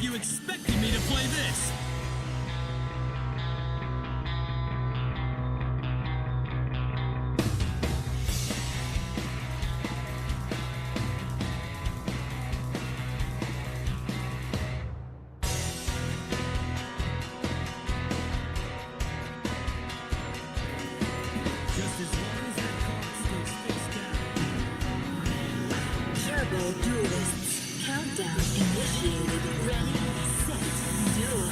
if you expected me to play this. Duelists. Countdown initiated. Ready, set, duel.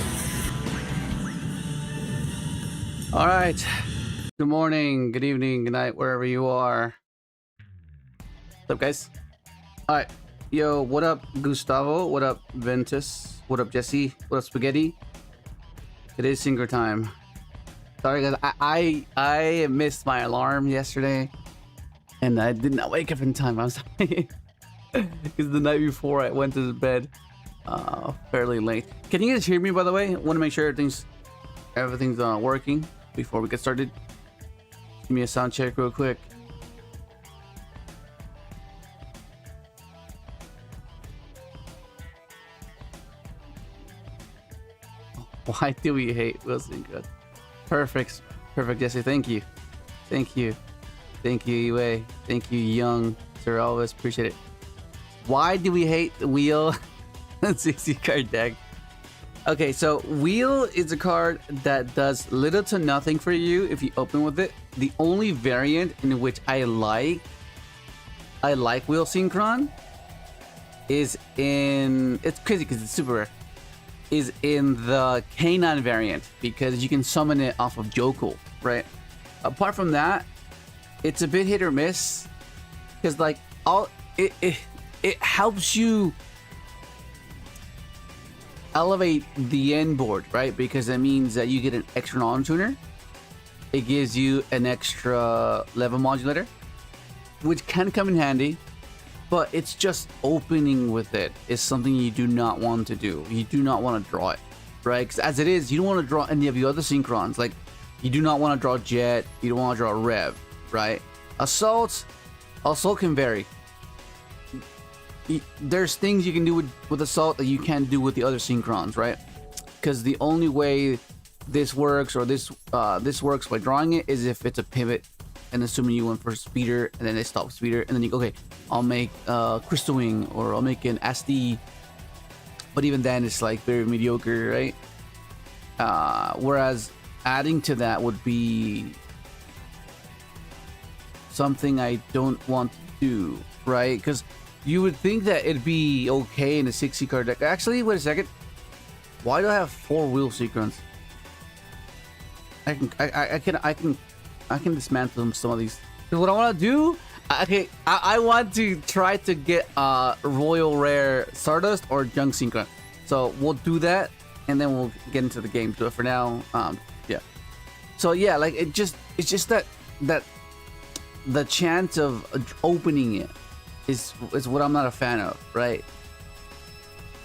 All right. Good morning, good evening, good night, wherever you are. What's up, guys? All right. Yo, what up, Gustavo? What up, Ventus? What up, Jesse? What up, Spaghetti? It is Synchro time. Sorry, guys. I missed my alarm yesterday, and I did not wake up in time. I'm sorry. Because the night before I went to bed fairly late. Can you guys hear me, by the way? I want to make sure everything's working before we get started. Give me a sound check real quick. Why do we hate Wilson? Good. Perfect, Jesse. Thank you, UA. Thank you, Young Sir Elvis. Appreciate it. Why do we hate the wheel? 60 card deck. Okay, so wheel is a card that does little to nothing for you if you open with it. The only variant in which I like wheel Synchron is in, it's crazy because it's super rare, is in the Canine variant because you can summon it off of Yugioh, right? Apart from that, it's a bit hit or miss because like it helps you elevate the end board, right? Because it means that you get an extra non-tuner. It gives you an extra level modulator, which can come in handy, but it's just opening with it is something you do not want to do. You do not want to draw it, right? Because as it is, you don't want to draw any of the other Synchrons. Like, you do not want to draw Jet, you don't want to draw Rev, right? Assault can vary. There's things you can do with Assault that you can't do with the other Synchrons, right? Because the only way this works, or this works by drawing it, is if it's a pivot, and assuming you went for Speeder, and then they stop Speeder, and then you go, okay, I'll make Crystal Wing, or I'll make an SD, but even then it's like very mediocre, right? Whereas adding to that would be something I don't want to do, right? Because you would think that it'd be okay in a 60 card deck. Actually, wait a second. Why do I have 4 wheel Synchrons? I can dismantle some of these. Because what I want to do, I want to try to get Royal Rare Stardust or Junk Synchron. So we'll do that, and then we'll get into the game. But for now, yeah. So yeah, like it's just that the chance of opening it is what I'm not a fan of, right?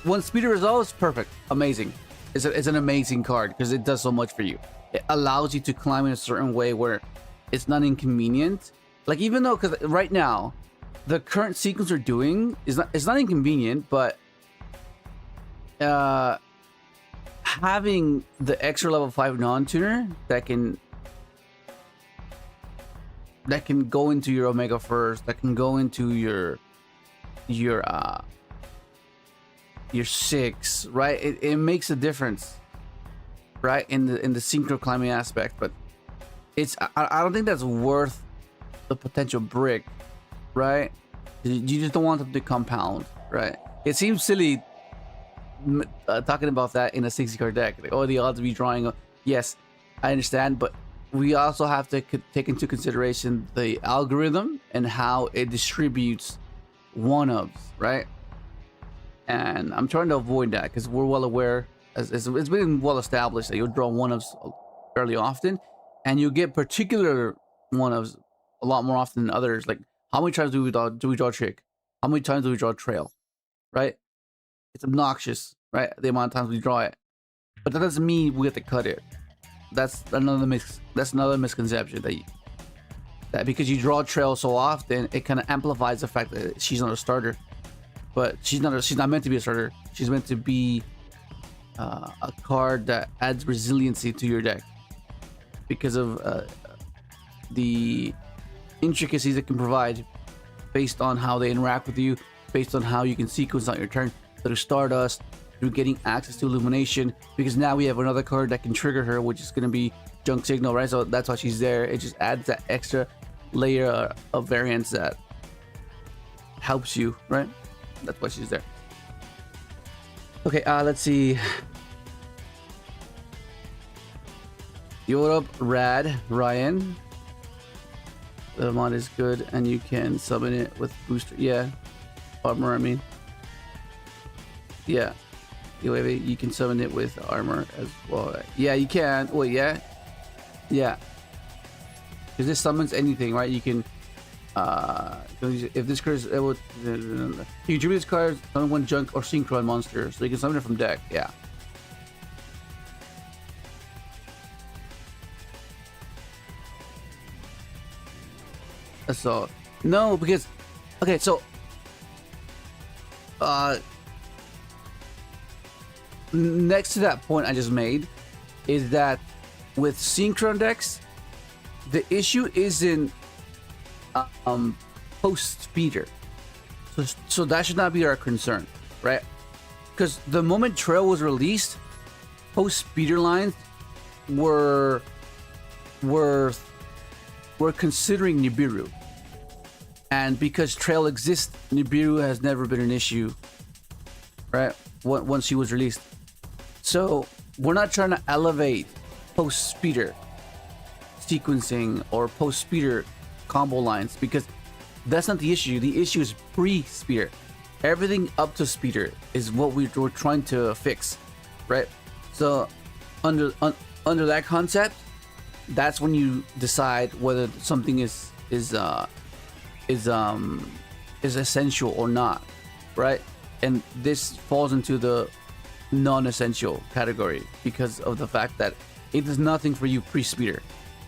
When Speeder resolves, perfect, amazing. It's an amazing card because it does so much for you. It allows you to climb in a certain way where it's not inconvenient. Like, even though, because right now the current sequence we're doing is not inconvenient, but having the extra level 5 non-tuner that can go into your Omega first, that can go into your 6, right? It makes a difference, right, in the synchro climbing aspect. But I don't think that's worth the potential brick, right? You just don't want them to compound, right? It seems silly talking about that in a 60 card deck, like, oh, the odds of you drawing yes, I understand, but we also have to take into consideration the algorithm and how it distributes one-ofs, right? And I'm trying to avoid that because we're well aware, it's been well established that you'll draw one-ofs fairly often, and you get particular one-ofs a lot more often than others. Like, how many times do we draw Trick? How many times do we draw Trail? Right? It's obnoxious, right? The amount of times we draw it, but that doesn't mean we have to cut it. That's another misconception that because you draw Trail so often, it kind of amplifies the fact that she's not a starter. But she's not meant to be a starter. She's meant to be a card that adds resiliency to your deck because of the intricacies it can provide based on how they interact with you, based on how you can sequence out your turn through Stardust, through getting access to Illumination, because now we have another card that can trigger her, which is going to be Junk Signal, right? So that's why she's there. It just adds that extra layer of variance that helps you, right? That's why she's there. Okay, let's see. Yo, up, Rad, Ryan. The mod is good, and you can summon it with booster. Yeah, armor. I mean, yeah. Wait, you can summon it with armor as well. Yeah, you can. Wait, yeah, yeah. Because this summons anything, right? You can. If this card is able, you can tribute this card, summon one junk or Synchron monster, so you can summon it from deck. Yeah. So no, because okay, so next to that point I just made is that with Synchron decks, the issue isn't post speeder, so that should not be our concern, right? Because the moment Trail was released, post speeder lines were considering Nibiru, and because Trail exists, Nibiru has never been an issue, right? Once she was released, so we're not trying to elevate post speeder sequencing or post speeder combo lines, because that's not the issue. The issue is pre-speeder. Everything up to speeder is what we're trying to fix, right? So under that concept, that's when you decide whether something is essential or not, right? And this falls into the non-essential category because of the fact that it does nothing for you pre-speeder,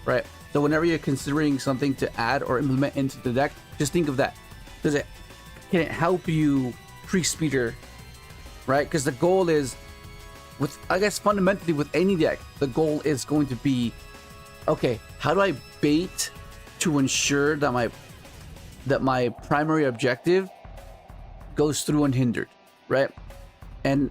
right? So whenever you're considering something to add or implement into the deck, just think of that. Can it help you pre-speeder, right? Because the goal is, I guess fundamentally with any deck, the goal is going to be, okay, how do I bait to ensure that my primary objective goes through unhindered, right? And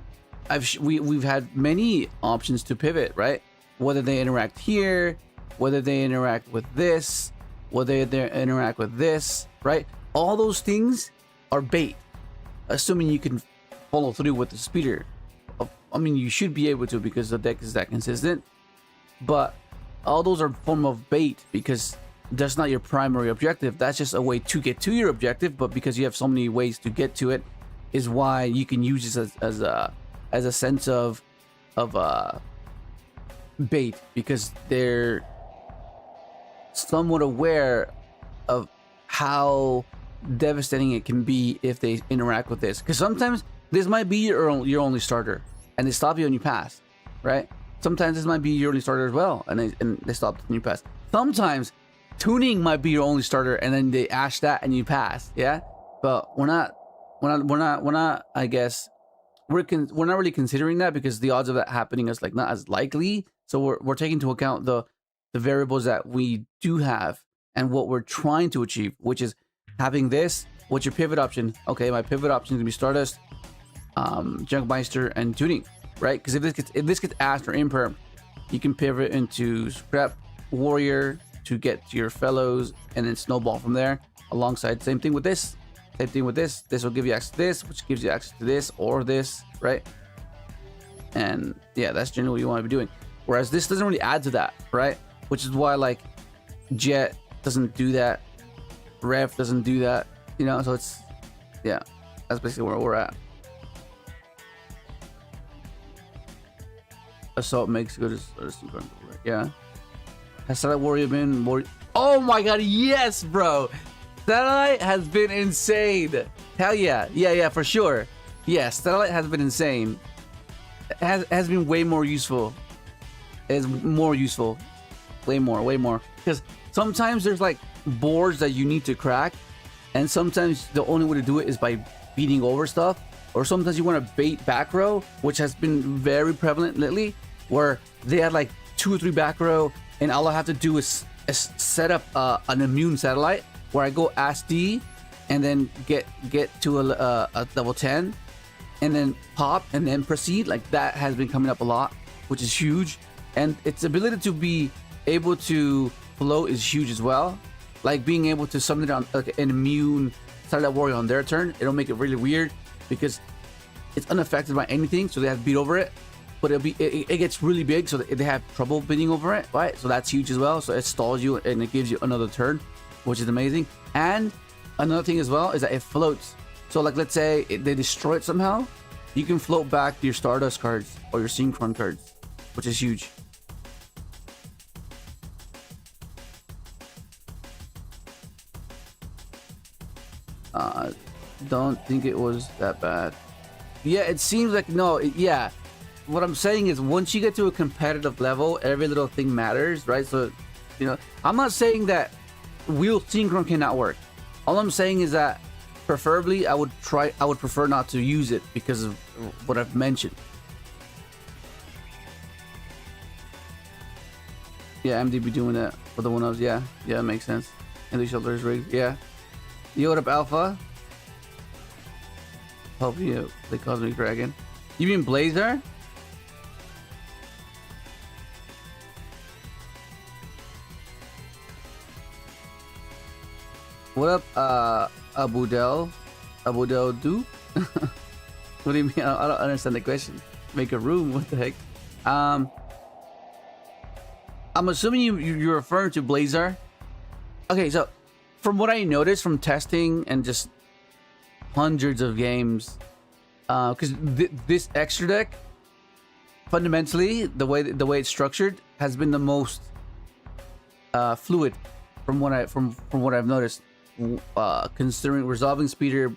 we've had many options to pivot, right? Whether they interact here, whether they interact with this, whether they interact with this, right? All those things are bait, assuming you can follow through with the speeder. I mean, you should be able to because the deck is that consistent, but all those are form of bait because that's not your primary objective. That's just a way to get to your objective, but because you have so many ways to get to it, is why you can use this as a sense of bait, because they're somewhat aware of how devastating it can be if they interact with this. Because sometimes this might be your only starter, and they stop you and you pass, right? Sometimes this might be your only starter as well, and they stop and you pass. Sometimes tuning might be your only starter, and then they ash that and you pass, yeah. But we're not. I guess we're not really considering that because the odds of that happening is like not as likely. So we're taking into account the variables that we do have and what we're trying to achieve, which is having this. What's your pivot option? Okay, my pivot option is gonna be Stardust, Junkmeister, and tuning, right? Because if this gets asked or imperm, you can pivot into Scrap Warrior to get to your fellows and then snowball from there. Alongside, same thing with this. Same thing with this. This will give you access to this, which gives you access to this or this, right? And yeah, that's generally what you want to be doing. Whereas this doesn't really add to that, right? Which is why like Jet doesn't do that, Rev doesn't do that, you know. So it's, yeah, that's basically where we're at. Assault makes good as Synchron, yeah. Has Satellite Warrior been more? Oh my god, yes, bro. Satellite has been insane. Hell yeah. Yeah, for sure. Yes, Satellite has been insane. It has been way more useful. It's more useful. Way more. Because sometimes there's like boards that you need to crack, and sometimes the only way to do it is by beating over stuff. or sometimes you want to bait back row, which has been very prevalent lately, where they had like 2 or 3 back row, and all I have to do is set up an immune satellite where I go SD and then get to a level 10 and then pop and then proceed. Like that has been coming up a lot, which is huge, and its ability to be able to float is huge as well. Like being able to summon it on like an immune satellite warrior on their turn, it'll make it really weird because it's unaffected by anything, so they have to beat over it. But it gets really big, so they have trouble beating over it, right? So that's huge as well. So it stalls you and it gives you another turn, which is amazing. And another thing as well is that it floats. So like let's say they destroy it somehow, you can float back your Stardust cards or your Synchron cards, which is huge. Don't think it was that bad. Yeah, it seems like no. Yeah, what I'm saying is once you get to a competitive level, every little thing matters, right? So, you know, I'm not saying that wheel Synchron cannot work. All I'm saying is that preferably I would prefer not to use it because of what I've mentioned. Yeah, MDB doing that for the 1-ups. Yeah, it makes sense. And the shelter is rigged. Yeah. Yo, what up, Alpha? Hope you the Cosmic Dragon. You mean Blazer? What up, Abudel do? What do you mean? I don't understand the question. Make a room? What the heck? I'm assuming you're referring to Blazer. Okay, so from what I noticed from testing and just hundreds of games, because this extra deck, fundamentally, the way it's structured has been the most fluid from what I've noticed. Considering resolving speeder,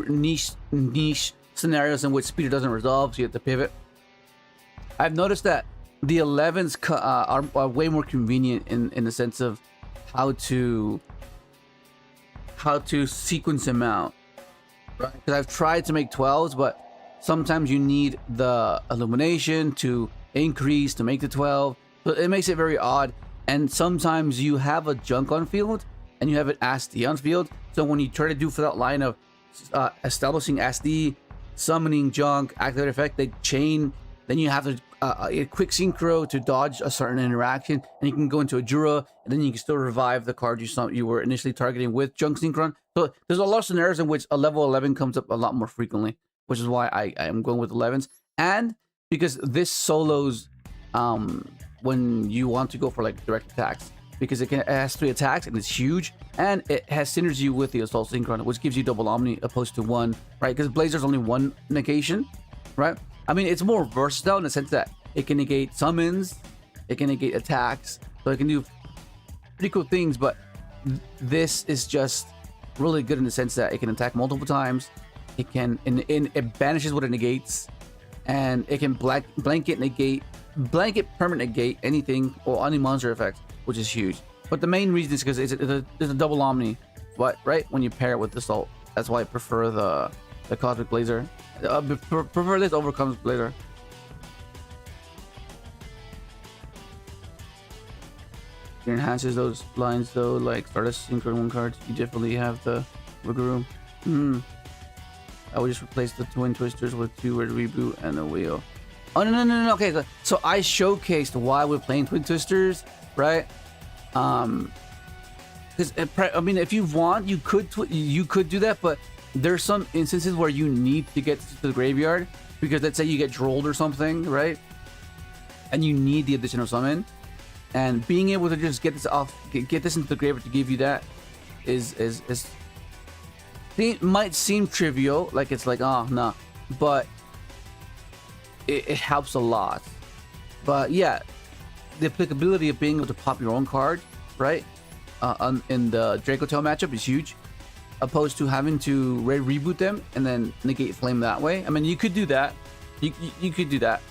niche scenarios in which speeder doesn't resolve, so you have to pivot. I've noticed that the 11s are way more convenient in the sense of how to sequence them out, right? Because I've tried to make 12s, but sometimes you need the illumination to increase to make the 12, so it makes it very odd. And sometimes you have a junk on field and you have an SD on field, so when you try to do for that line of establishing SD, summoning junk, activate effect, they chain, then you have to a quick synchro to dodge a certain interaction, and you can go into a Jura, and then you can still revive the card you were initially targeting with junk synchron. So there's a lot of scenarios in which a level 11 comes up a lot more frequently, which is why I am going with 11s. And because this solos when you want to go for like direct attacks, because it has 3 attacks and it's huge, and it has synergy with the Assault Synchron, which gives you double Omni opposed to 1, right? Because Blazer's only 1 negation, right? I mean, it's more versatile in the sense that it can negate summons, it can negate attacks, so it can do pretty cool things. But this is just really good in the sense that it can attack multiple times. It can, it banishes what it negates, and it can blanket permanent negate anything or any monster effect, which is huge. But the main reason is because it's a double Omni, right? When you pair it with the Assault, that's why I prefer the Cosmic Blazer. Prefer this over Cosmic Blazer. It enhances those lines though, like Stardust Synchron 1 cards. You definitely have the wiggle room. I would just replace the Twin Twisters with 2-word reboot and a wheel. Oh no. Okay, so I showcased why we're playing Twin Twisters, right? Because I mean, if you want, you could do that, but there's some instances where you need to get to the graveyard, because let's say you get drolled or something, right? And you need the additional summon, and being able to just get this into the graveyard to give you that it might seem trivial, like it's like, oh no, but it helps a lot. But yeah, the applicability of being able to pop your own card, right, in the Dracotail matchup is huge, opposed to having to reboot them and then negate flame that way. I mean, you could do that. You could do that.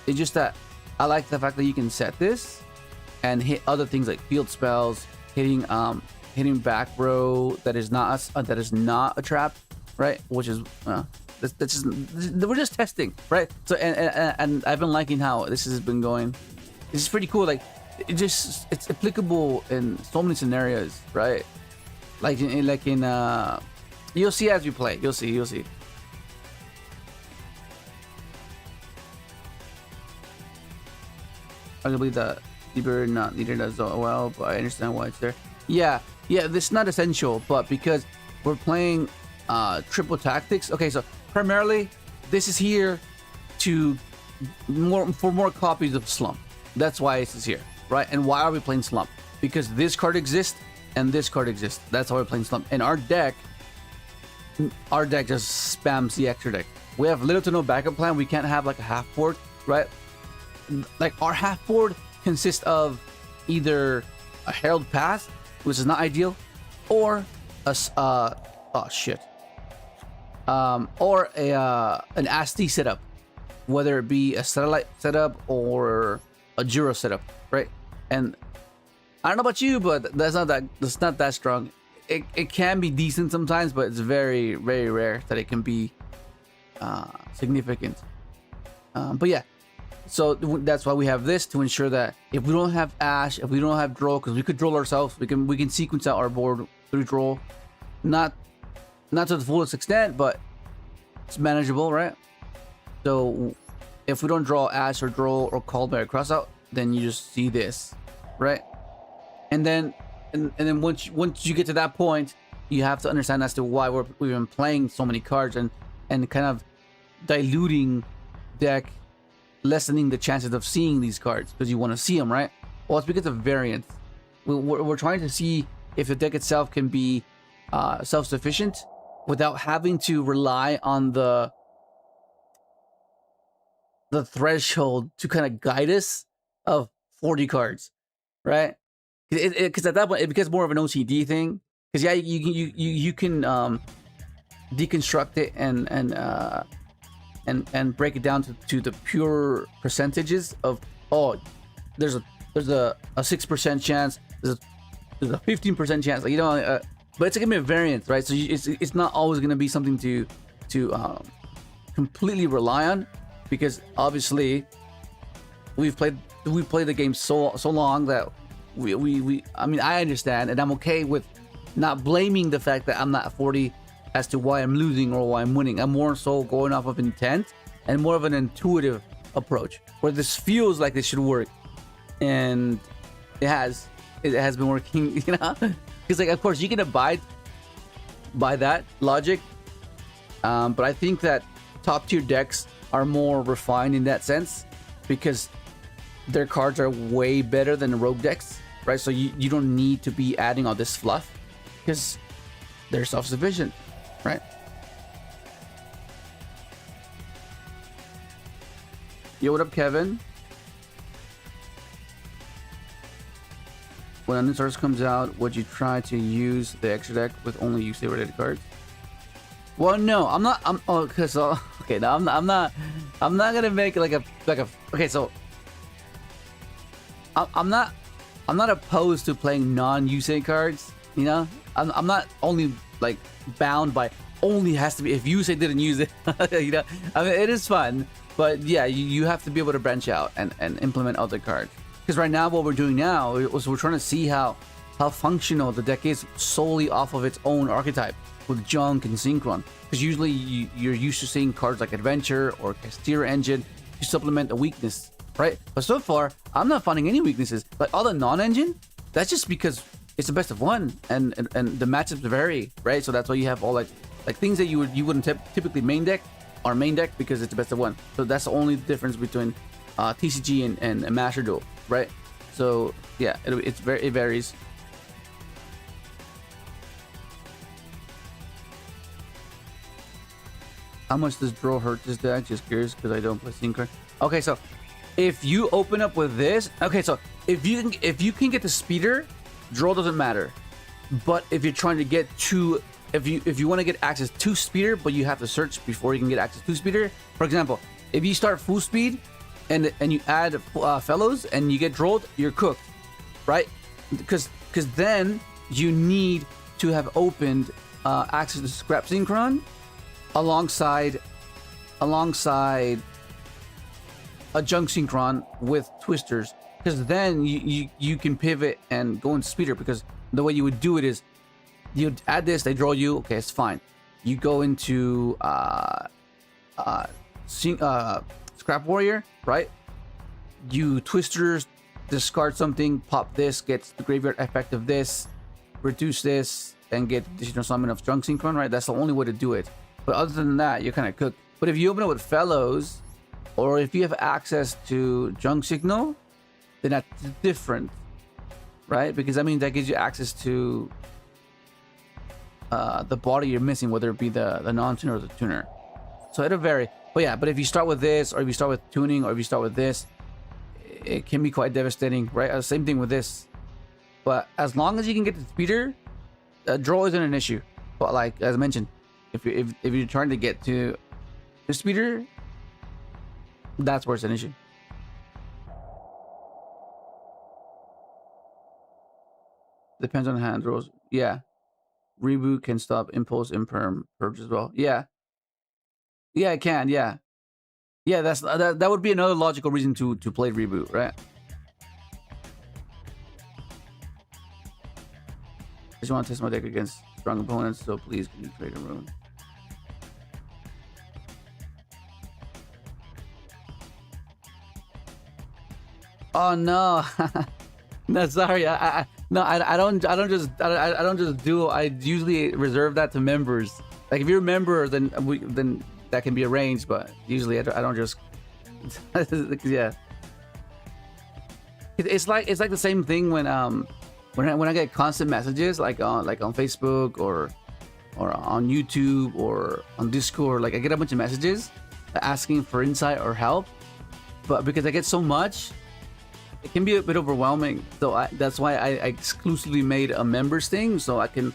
It's just that I like the fact that you can set this and hit other things like field spells, hitting back row that is not a trap, right? Which is That's just, we're just testing, right? So and I've been liking how this has been going. This is pretty cool. Like it's applicable in so many scenarios, right? Like in you'll see as we play. You'll see. I believe that deeper not needed as well, but I understand why it's there. Yeah, this is not essential, but because we're playing triple tactics. Okay, so primarily this is here to for more copies of Slump. That's why this is here, right? And why are we playing Slump? Because this card exists and this card exists. That's why we're playing Slump. And our deck just spams the extra deck. We have little to no backup plan. We can't have like a half board, right? Like our half board consists of either a Herald Pass, which is not ideal, or a or an ASTI setup, whether it be a satellite setup or a Jiro setup, right? And I don't know about you, but that's not that strong. It can be decent sometimes, but it's very, very rare that it can be significant. But yeah, so that's why we have this, to ensure that if we don't have Ash, if we don't have Droll, because we could Droll ourselves, we can sequence out our board through Droll, not to the fullest extent, but it's manageable, right? So if we don't draw Ash or Droll or Callback Crossout, then you just see this, right? And then once you get to that point, you have to understand as to why we've been playing so many cards and kind of diluting deck, lessening the chances of seeing these cards because you want to see them, right? Well, it's because of variance. We're trying to see if the deck itself can be self-sufficient without having to rely on the threshold to kind of guide us of 40 cards, right? Because at that point it becomes more of an OCD thing. Because yeah, you can deconstruct it and break it down to the pure percentages of, oh, there's a 6% chance, there's a 15% chance, like, you know, but it's gonna be a variance, right? So it's not always gonna be something to completely rely on, because obviously we played the game so long that I mean, I understand, and I'm okay with not blaming the fact that I'm not 40 as to why I'm losing or why I'm winning. I'm more so going off of intent and more of an intuitive approach, where this feels like this should work, and it has been working, you know. Because, like, of course you can abide by that logic, but I think that top tier decks are more refined in that sense, because their cards are way better than the rogue decks, right? So you don't need to be adding all this fluff because they're self-sufficient, right? Yo, what up, Kevin? When a new source comes out, would you try to use the extra deck with only UC related cards? Well, no, I'm not. Okay, no, I'm not gonna make like a. Okay, so I'm not opposed to playing non-UC cards. You know, I'm not only like bound by only has to be if UC didn't use it. You know, I mean, it is fun, but yeah, you have to be able to branch out and implement other cards. Because right now, what we're doing now is we're trying to see how functional the deck is solely off of its own archetype with Junk and Synchron. Because usually you're used to seeing cards like Adventure or Castir Engine to supplement a weakness, right? But so far, I'm not finding any weaknesses. Like all the non-engine, that's just because it's the best of one, and the matchups vary, right? So that's why you have all like things that you wouldn't typically main deck or main deck because it's the best of one. So that's the only difference between TCG and Master Duel, right? So yeah, it varies. How much does Draw hurt this deck? Just curious because I don't play Synchron. Okay, so if you open up with this, okay, so if you can get the speeder, Draw doesn't matter. But if you're trying to get to, if you want to get access to speeder, but you have to search before you can get access to speeder. For example, if you start full speed and you add fellows and you get Drolled, you're cooked, right? Because then you need to have opened access to Scrap Synchron alongside a junk synchron with twisters, because then you can pivot and go into speeder. Because the way you would do it is you add this, they draw you, okay, it's fine. You go into Scrap Warrior, right? You twisters, discard something, pop this, gets the graveyard effect of this, reduce this, and get additional summon of junk synchron, right? That's the only way to do it. But other than that, you're kind of cooked. But if you open it with fellows, or if you have access to junk signal, then that's different, right? Because that means that gives you access to the body you're missing, whether it be the non-tuner or the tuner. So it'll vary. But yeah, but if you start with this, or if you start with tuning, or if you start with this, it can be quite devastating, right? Same thing with this. But as long as you can get the speeder, draw isn't an issue. But like as I mentioned, if you're trying to get to the speeder, that's where it's an issue. Depends on hand rolls. Yeah. Reboot can stop impulse imperm purge as well. Yeah. Yeah, it can. Yeah. Yeah, that would be another logical reason to play reboot, right? I just want to test my deck against strong opponents, so please can you trade a room? Oh no. No, sorry. I don't just do. I usually reserve that to members. Like if you're a member, then that can be arranged. But usually I don't just. Yeah. It's like the same thing when I get constant messages like on Facebook or on YouTube or on Discord. Like I get a bunch of messages asking for insight or help, but because I get so much, it can be a bit overwhelming. So that's why I exclusively made a members thing, so I can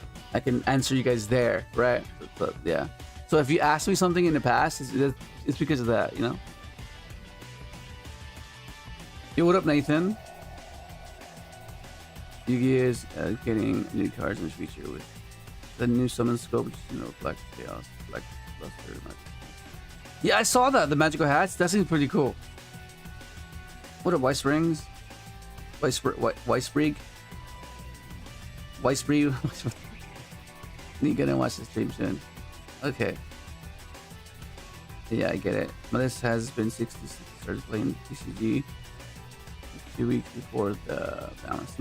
answer you guys there, right? But yeah. So if you asked me something in the past, it's because of that, you know. Yo, what up, Nathan? Yugioh is getting new cards in this feature with the new summon scope, which is Black Chaos, Black Luster. Yeah, I saw that, the magical hats. That seems pretty cool. What up, White Springs? White Sprig? You're gonna watch the stream soon. Okay. Yeah, I get it. Maliss has been 66, started playing TCG 2 weeks before the balance.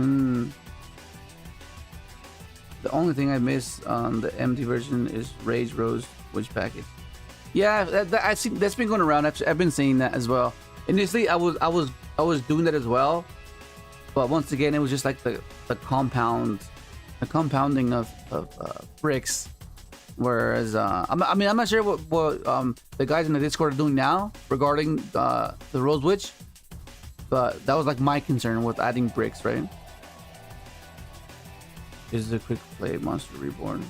The only thing I miss on the empty version is Rage Rose Witch Package. Yeah, I see that's been going around. I've been seeing that as well. Initially, I was doing that as well, but once again, it was just like the compounding of bricks. Whereas I'm not sure what the guys in the Discord are doing now regarding the Rose Witch, but that was like my concern with adding bricks, right? This is a quick play monster Reborn.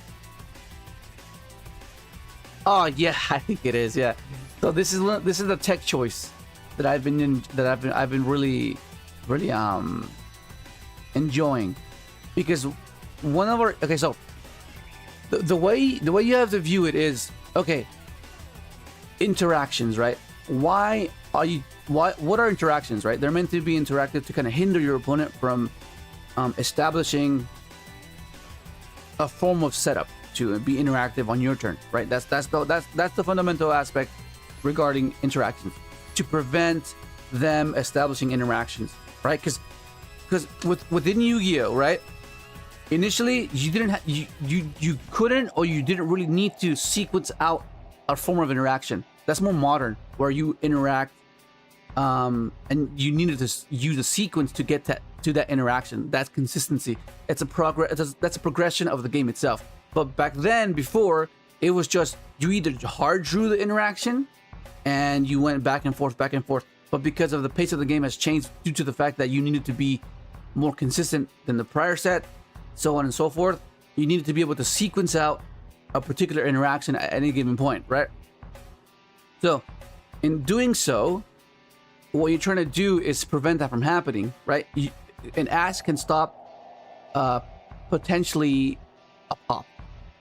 Oh yeah, I think it is. Yeah. So this is the tech choice that I've been really enjoying, because one of our so the way you have to view it is, okay, interactions, right? What are interactions, right? They're meant to be interactive to kind of hinder your opponent from establishing a form of setup to be interactive on your turn, right? That's the fundamental aspect regarding interactions, to prevent them establishing interactions, right? Because within Yu-Gi-Oh, right? Initially, you couldn't, or you didn't really need to sequence out a form of interaction. That's more modern, where you interact, and you needed to use a sequence to get to that interaction. That's consistency. That's a progression of the game itself. But back then, before, it was just you either hard drew the interaction, and you went back and forth. But because of the pace of the game has changed due to the fact that you needed to be more consistent than the prior set, so on and so forth, you needed to be able to sequence out a particular interaction at any given point, right? So, in doing so, what you're trying to do is prevent that from happening, right? An ask can stop potentially a pop,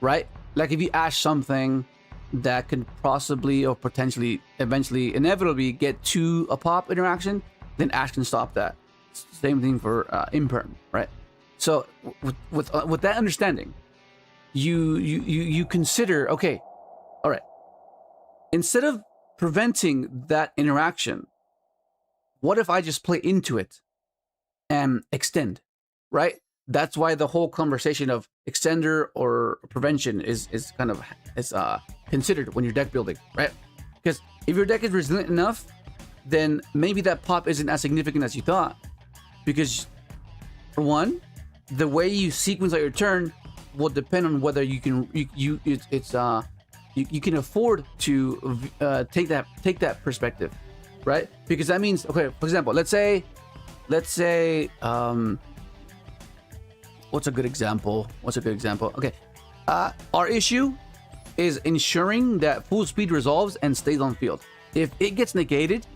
right? Like if you ash something that can possibly or potentially eventually inevitably get to a pop interaction, then Ash can stop that. Same thing for Imperm, right? So with that understanding, you consider, okay, all right, instead of preventing that interaction, what if I just play into it and extend, right? That's why the whole conversation of extender or prevention is kind of considered when you're deck building, right? Because if your deck is resilient enough, then maybe that pop isn't as significant as you thought. Because for one, the way you sequence out your turn will depend on whether you can you can afford to take that perspective, right? Because that means, okay, for example, let's say what's a good example? Okay, our issue is ensuring that full speed resolves and stays on field. If it gets negated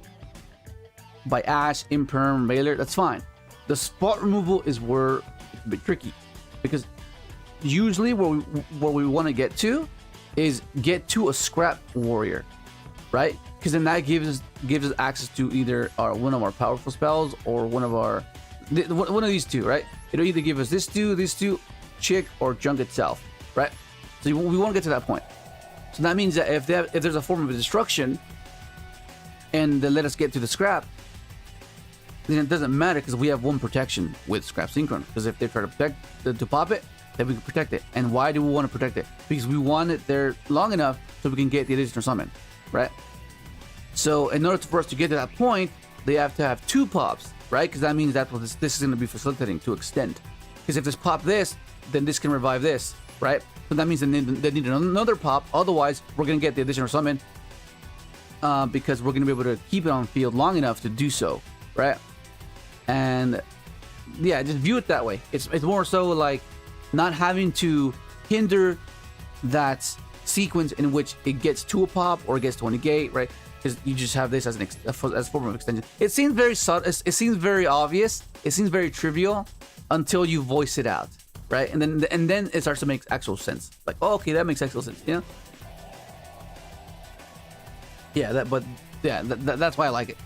by Ash, Imperm, Mailer, that's fine. The spot removal is where it's a bit tricky, because usually where we want to get to is get to a scrap warrior, right? Because then that gives us access to either one of our powerful spells or one of these two, right? It'll either give us this two, chick, or junk itself, right? So we want to get to that point. So that means that if there's a form of destruction and they let us get to the scrap, then it doesn't matter because we have one protection with Scrap Synchron. Because if they try to pop it, then we can protect it. And why do we want to protect it? Because we want it there long enough so we can get the additional summon, right? So in order for us to get to that point, they have to have two pops, right? Because that means that's what this is going to be facilitating, to extend. Because if this pop this, then this can revive this, right? So that means they need another pop. Otherwise, we're going to get the additional summon because we're going to be able to keep it on field long enough to do so, right? And yeah, just view it that way. It's more so like not having to hinder that sequence in which it gets to a pop or it gets to a negate, right? Because you just have this as a form of extension. It seems very subtle. It seems very obvious. It seems very trivial until you voice it out, right? And then it starts to make actual sense. Like, oh, okay, that makes actual sense. Yeah. Yeah. That's why I like it.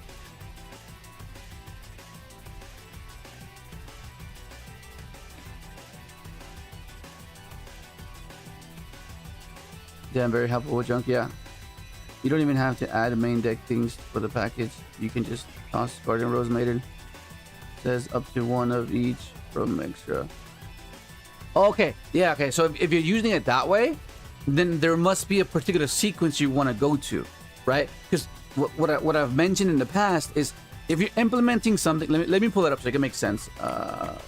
Yeah, I'm very helpful with junk. Yeah. You don't even have to add main deck things for the package. You can just toss Guardian Rose Maiden. Says up to one of each from extra. Okay, yeah, okay. So if you're using it that way, then there must be a particular sequence you want to go to, right? Because what I've mentioned in the past is if you're implementing something, let me pull it up so it can make sense. Oh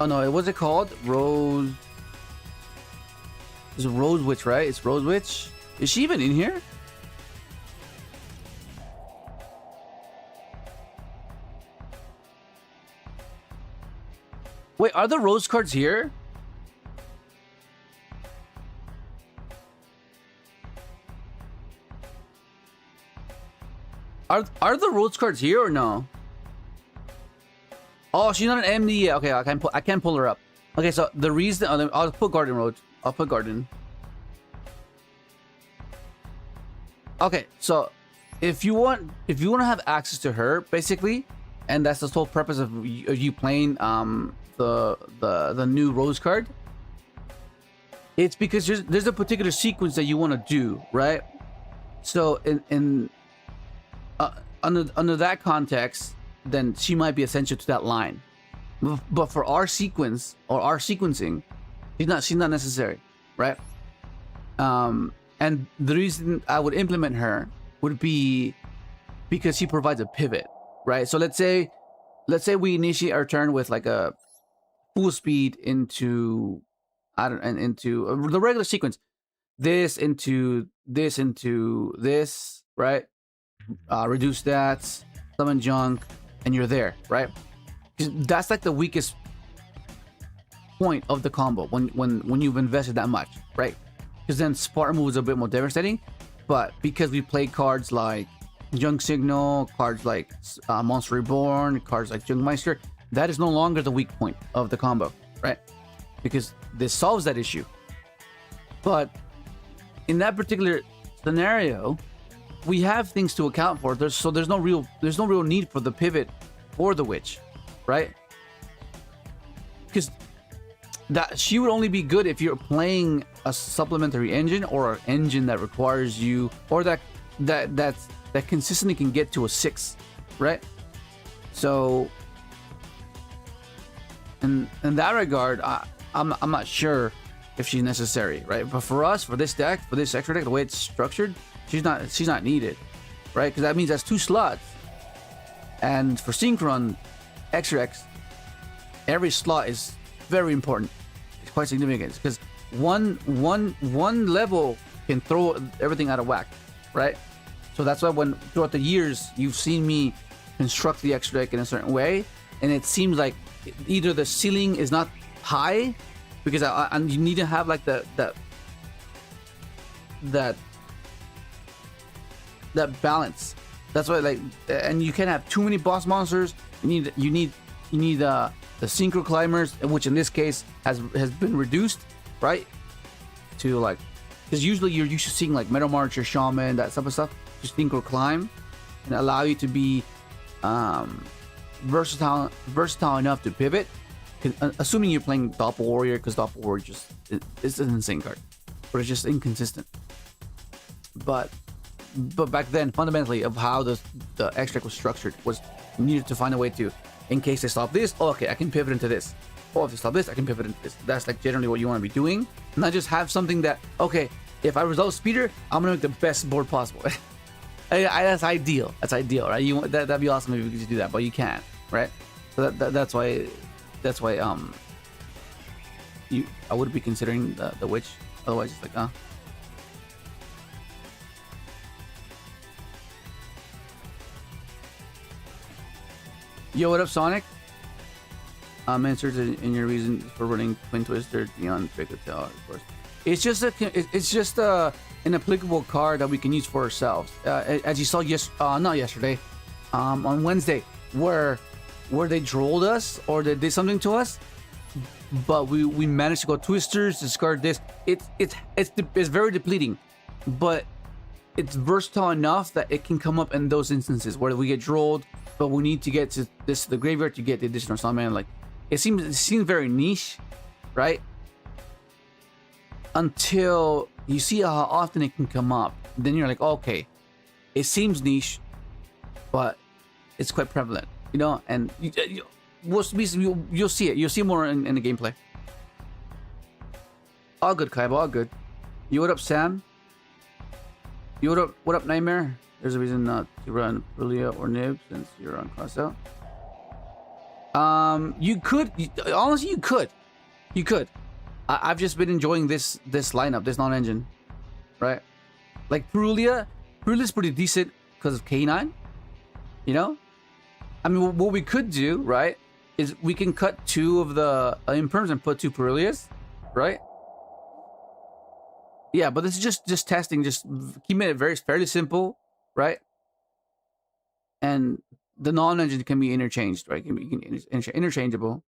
no, what's it called? Rose. It's Rose Witch, right? It's Rose Witch. Is she even in here? Wait, are the Rose cards here? Are the Rose cards here or no? Oh, she's not an MD yet. Okay, I can't pull her up. Okay, so the reason I'll put Guardian Road. I'll put Garden. Okay, so if you want to have access to her, basically, and that's the sole purpose of you playing the new Rose card, it's because there's a particular sequence that you want to do, right? So under that context, then she might be essential to that line. But for our sequence or our sequencing, she's not necessary, right? And the reason I would implement her would be because she provides a pivot, right? So let's say we initiate our turn with like a full speed into the regular sequence, this into this, right? Reduce that, summon junk, and you're there, right? That's like the weakest point of the combo when you've invested that much, right? Because then Spartan move is a bit more devastating, but because we play cards like Junk Signal, cards like Monster Reborn, cards like Junkmeister, that is no longer the weak point of the combo, right? Because this solves that issue. But in that particular scenario, we have things to account for. There's no real need for the pivot or the witch, right? Because that she would only be good if you're playing a supplementary engine or an engine that requires you, or that consistently can get to a 6, right? So in that regard, I'm not sure if she's necessary, right? But for us, for this deck, for this extra deck, the way it's structured, she's not needed, right? Because that means that's 2 slots. And for Synchron X, every slot is very important. It's quite significant because one level can throw everything out of whack, right? So that's why when throughout the years you've seen me construct the extra deck in a certain way, and it seems like either the ceiling is not high because you need to have like that balance. That's why, like, and you can't have too many boss monsters. You need the synchro climbers, which in this case has been reduced, right? To like, because usually you're used to seeing like Metal March or Shaman, that type of stuff, just synchro climb and allow you to be versatile enough to pivot. Assuming you're playing Doppel Warrior, because Doppel Warrior just it's an insane card, but it's just inconsistent. But back then, fundamentally, of how the extract was structured was you needed to find a way to, in case they stop this, oh, okay, I can pivot into this. Oh, if they stop this, I can pivot into this. That's like generally what you want to be doing, not just have something that, okay, if I result speeder, I'm gonna make the best board possible. That's ideal. That's ideal, right? That'd be awesome if you could do that, but you can't, right? So that's why I would be considering the witch. Otherwise, it's like, Yo, what up, Sonic? Answer in your reason for running Twin Twister beyond Dracotail, of course. It's just an applicable card that we can use for ourselves. As you saw, not yesterday, on Wednesday, where they drolled us or they did something to us, but we managed to go Twisters, discard this. It's very depleting, but it's versatile enough that it can come up in those instances where we get drolled, but we need to get to the graveyard to get the additional summon. Like, it seems very niche, right? Until you see how often it can come up, then you're like, okay, it seems niche, but it's quite prevalent, you know. And you'll see it. You'll see more in the gameplay. All good, Kaiba. All good. You what up, Sam? You what up, Nightmare? There's a reason not to run Brillia or Nib since you're on crossout. You could, honestly, you could. I've just been enjoying this lineup, this non-engine, right? Like Brillia's pretty decent because of K9, you know. I mean, what we could do, right, is we can cut 2 of the imperms and put 2 Brillias, right? Yeah, but this is just testing, just keeping it fairly simple, right? And the non-engine can be interchanged, right? Can be interchangeable.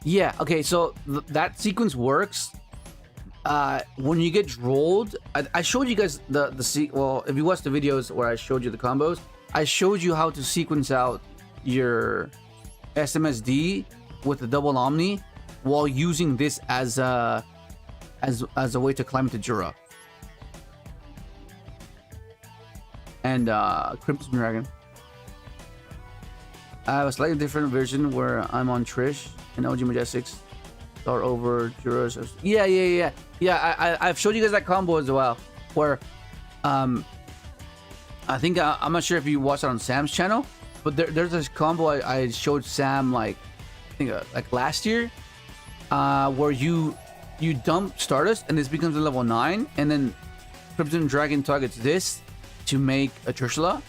Yeah, okay, so that sequence works when you get drolled. I showed you guys well, if you watched the videos where I showed you the combos, I showed you how to sequence out your SMSD with the double Omni while using this as a way to climb to Jura and Crimson Dragon. I have a slightly different version where I'm on Trish and OG Majestics are over Juras. Yeah. I've showed you guys that combo as well, where I think I'm not sure if you watched it on Sam's channel, but there's this combo I showed Sam like I think like last year, where you dump Stardust and this becomes a level 9, and then Crimson Dragon targets this to make a Trishula,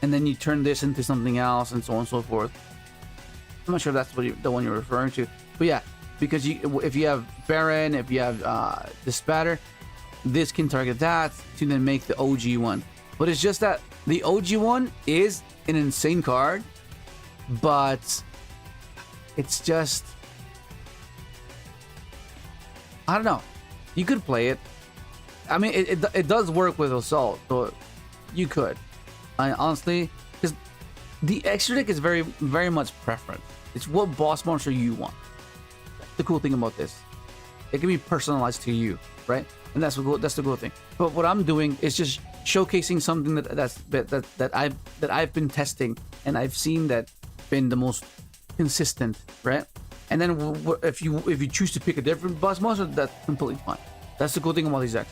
and then you turn this into something else, and so on and so forth. I'm not sure if that's the one you're referring to, but yeah, because if you have Baron, if you have the Spatter, this can target that to then make the OG one. But it's just that the OG one is an insane card, but it's just, I don't know. You could play it. I mean, it does work with Assault, so you could. Honestly, because the extra deck is very much preference. It's what boss monster you want. That's the cool thing about this. It can be personalized to you, right? And that's the cool thing. But what I'm doing is just showcasing something that I've been testing and I've seen that been the most consistent, right? And then if you choose to pick a different boss monster, that's completely fine. That's the cool thing about these decks.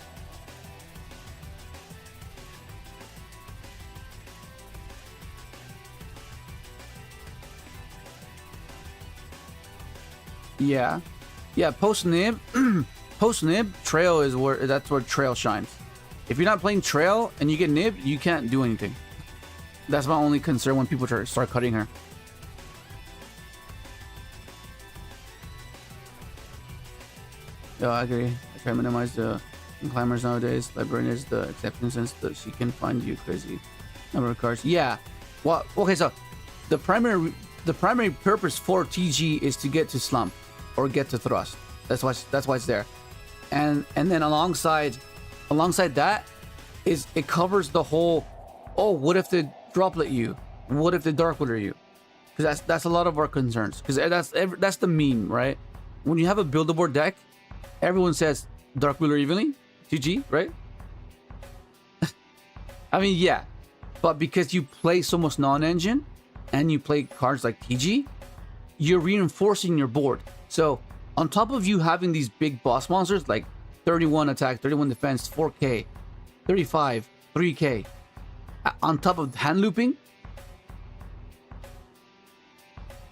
Yeah, post nib, trail is that's where trail shines. If you're not playing trail and you get nib, you can't do anything. That's my only concern when people start cutting her. Yeah, I agree. I try to minimize the climbers nowadays. Librarian is the exception since she can find you crazy number of cards. Yeah. Well, okay. So the primary purpose for TG is to get to slump or get to thrust. That's why it's there. And then alongside that is it covers the whole. Oh, what if they droplet you? What if they dark witter you? Because that's a lot of our concerns. Because that's the meme, right? When you have a buildable deck, everyone says dark witter evenly, GG, right? I mean, yeah, but because you play so much non-engine and you play cards like TG, you're reinforcing your board. So on top of you having these big boss monsters like 31 attack, 31 defense, 4K, 35, 3K, on top of hand looping,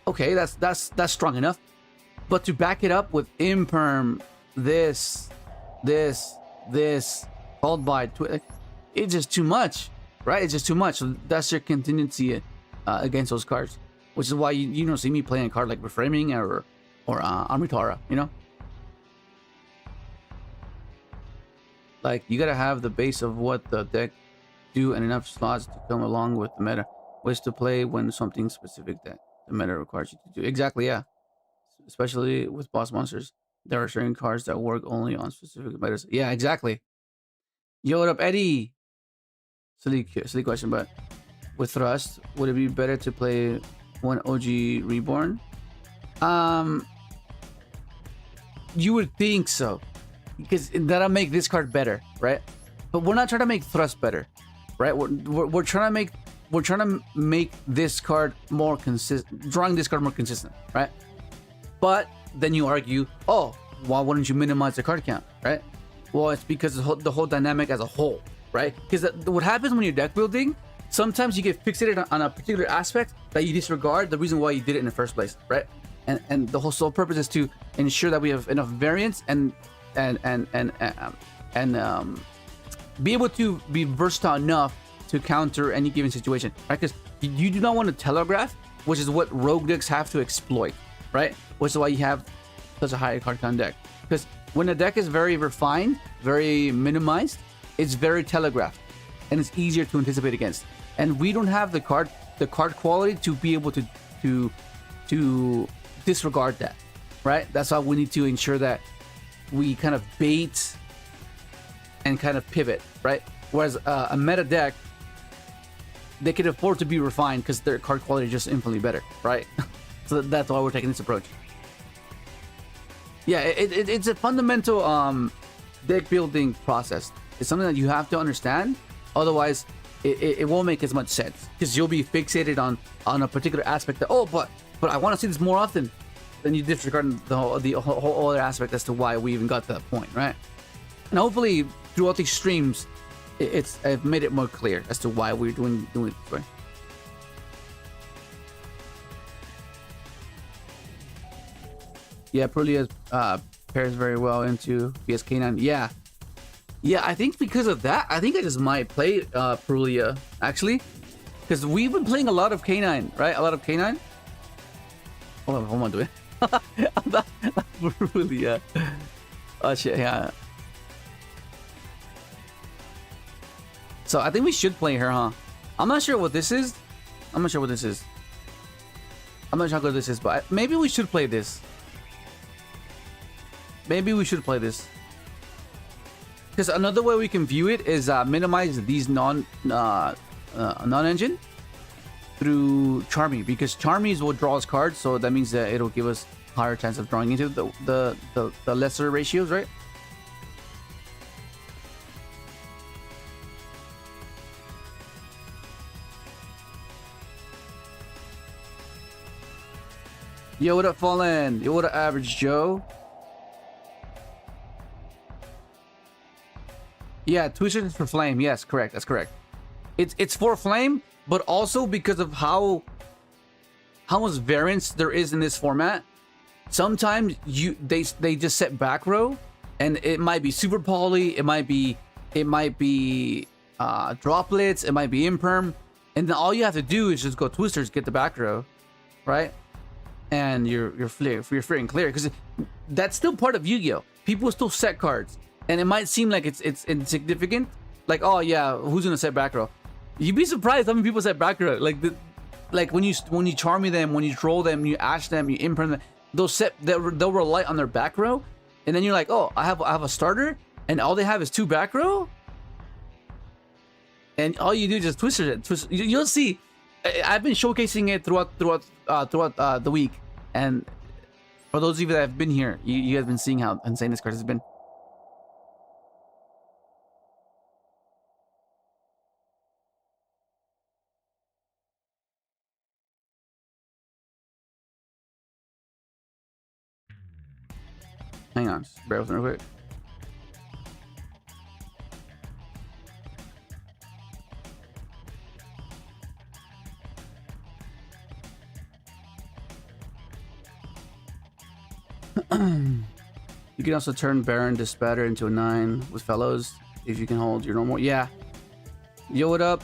okay, that's strong enough. But to back it up with imperm, this, followed by it's just too much, right? It's just too much. So that's your contingency against those cards, which is why you don't see me playing a card like Reframing or Amritara, you know? Like, you gotta have the base of what the deck do and enough slots to come along with the meta, ways to play when something specific that the meta requires you to do. Exactly, yeah. Especially with boss monsters, there are certain cards that work only on specific metas. Yeah, exactly. Yo, what up, Eddie? Silly question, but with Thrust, would it be better to play one OG Reborn? You would think so, because that'll make this card better, right? But we're not trying to make Thrust better, right? We're trying to make this card more consistent, drawing this card more consistent, right? But then you argue, oh, why wouldn't you minimize the card count, right? Well, it's because the whole dynamic as a whole, right? Because what happens when you're deck building, sometimes you get fixated on a particular aspect that you disregard the reason why you did it in the first place, right? And the whole sole purpose is to ensure that we have enough variance and be able to be versatile enough to counter any given situation, right? Because you do not want to telegraph, which is what rogue decks have to exploit, right? Which is why you have such a high card count deck. Because when a deck is very refined, very minimized, it's very telegraphed, and it's easier to anticipate against. And we don't have the card quality to be able to disregard that, right? That's why we need to ensure that we kind of bait and kind of pivot, right? Whereas a meta deck, they can afford to be refined because their card quality is just infinitely better, right? So that's why we're taking this approach. Yeah, it's a fundamental deck building process. It's something that you have to understand. Otherwise, it won't make as much sense because you'll be fixated on a particular aspect that, oh, but I want to see this more often. Then you disregard the whole other aspect as to why we even got to that point, right? And hopefully throughout these streams, I've made it more clear as to why we're doing it this way. Yeah, Prulia pairs very well into PSK9. Yeah, I think because of that, I think I just might play Prulia, actually. Because we've been playing a lot of K9, right? A lot of K9. Hold on, doing really, yeah. Oh shit, yeah. So I think we should play her, huh? I'm not sure what this is. I'm not sure what this is. I'm not sure how good this is, but maybe we should play this. Maybe we should play this. Because another way we can view it is minimize these non-engine through Charmy, because Charmies will draw us cards, so that means that it'll give us higher chance of drawing into the lesser ratios, right? Yo, what up, Fallen? Yo, what up, Average Joe? Yeah, Twister is for flame. Yes, correct. That's correct. It's for flame, but also because of how much variance there is in this format. Sometimes they just set back row, and it might be super poly, it might be droplets, it might be imperm, and then all you have to do is just go twisters, get the back row, right? And you're free and clear, because that's still part of Yu-Gi-Oh. People still set cards, and it might seem like it's insignificant, like, oh yeah, who's gonna set back row? You'd be surprised how many people set back row. Like when you Charmy them, when you troll them, you ash them, you imprint them, they'll rely on their back row, and then you're like, oh, I have a starter, and all they have is 2 back row, and all you do is just twister it. You'll see. I've been showcasing it throughout the week, and for those of you that have been here, you guys have been seeing how insane this card has been. Hang on, just bear with me real quick. You can also turn Baron Dispatter into a 9 with fellows if you can hold your normal. Yeah. Yo, what up?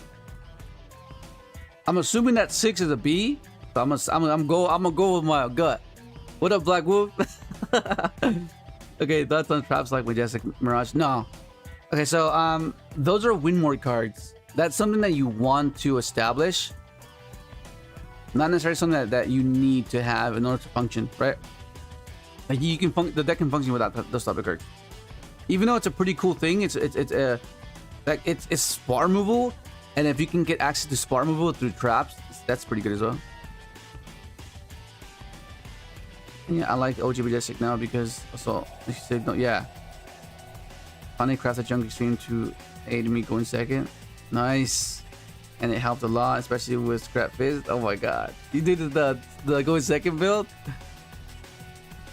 I'm assuming that 6 is a B, so I'm gonna go with my gut. What up, Black Wolf? Okay, that's on traps like Majestic Mirage. No. Okay, so those are win more cards. That's something that you want to establish, not necessarily something that you need to have in order to function, right? Like you can the deck can function without those type of cards. Even though it's a pretty cool thing, it's spar removal, and if you can get access to spar removal through traps, that's pretty good as well. Yeah, I like OG Majestic now because also, like you said, no, yeah. Finally crafted Junk Extreme to aid me going second. Nice. And it helped a lot, especially with Scrap Fist. Oh my god. You did the going second build?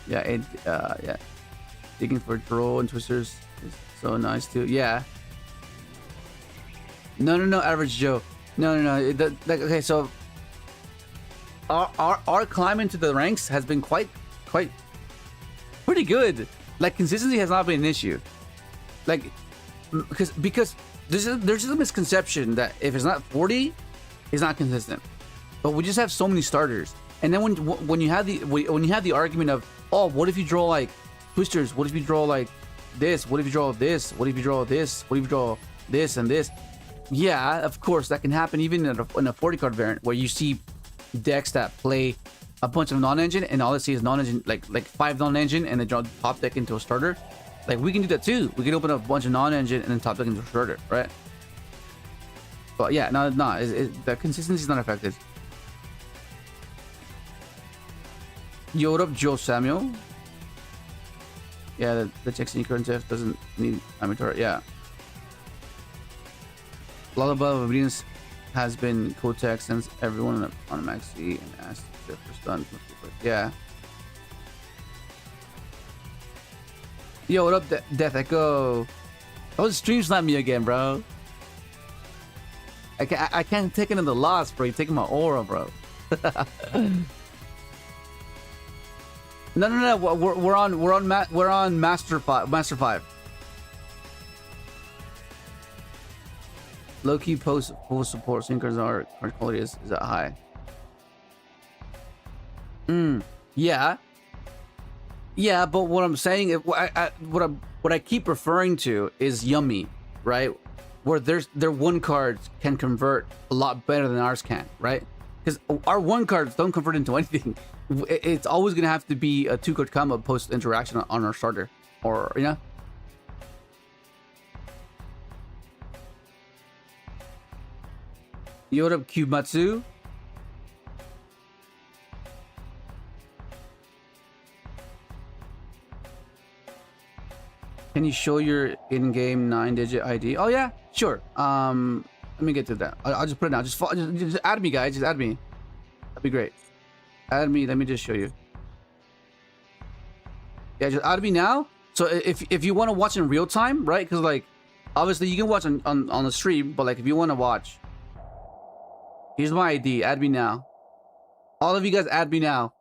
Yeah, yeah. Digging for DROLL and twisters is so nice too. Yeah. No, Average Joe. No. Okay, so our climb into the ranks has been quite pretty good. Like consistency has not been an issue. Like because there's just a misconception that if it's not 40, it's not consistent. But we just have so many starters, and then when you have the argument of, oh, what if you draw like twisters? What if you draw like this? What if you draw this? What if you draw this? What if you draw this and this? Yeah, of course that can happen even in a 40 card variant where you see decks that play a bunch of non-engine and all they see is non-engine, like 5 non-engine, and they draw top deck into a starter. Like we can do that too. We can open up a bunch of non-engine and then top deck into a starter, right? But yeah, no, the consistency is not affected. Yo, what up, Joe Samuel? Yeah, the Jackson current Jeff doesn't need amateur. Yeah. Lullaby of Obedience has been Kotek since everyone on Maxi and asked Jeff for stun. Yeah. Yo, what up, Death Echo? Oh, stream slam me again, bro. I can't take another loss, bro. You're taking my aura, bro. No. We're on Master 5. Low key post full support Synchron's art quality is that high? Yeah. Yeah, but what I'm saying, what I keep referring to is Yummy, right? Where their one cards can convert a lot better than ours can, right? Because our one cards don't convert into anything. It's always gonna have to be a 2-card combo post interaction on our starter, or you know. Yoda Cube Matsu. Can you show your in-game 9-digit ID? Oh yeah, sure. Let me get to that. I'll just put it now. Just add me, guys. Just add me. That'd be great. Add me. Let me just show you. Yeah, just add me now. So if you want to watch in real time, right? Because like, obviously you can watch on the stream, but like if you want to watch, here's my ID. Add me now. All of you guys, add me now.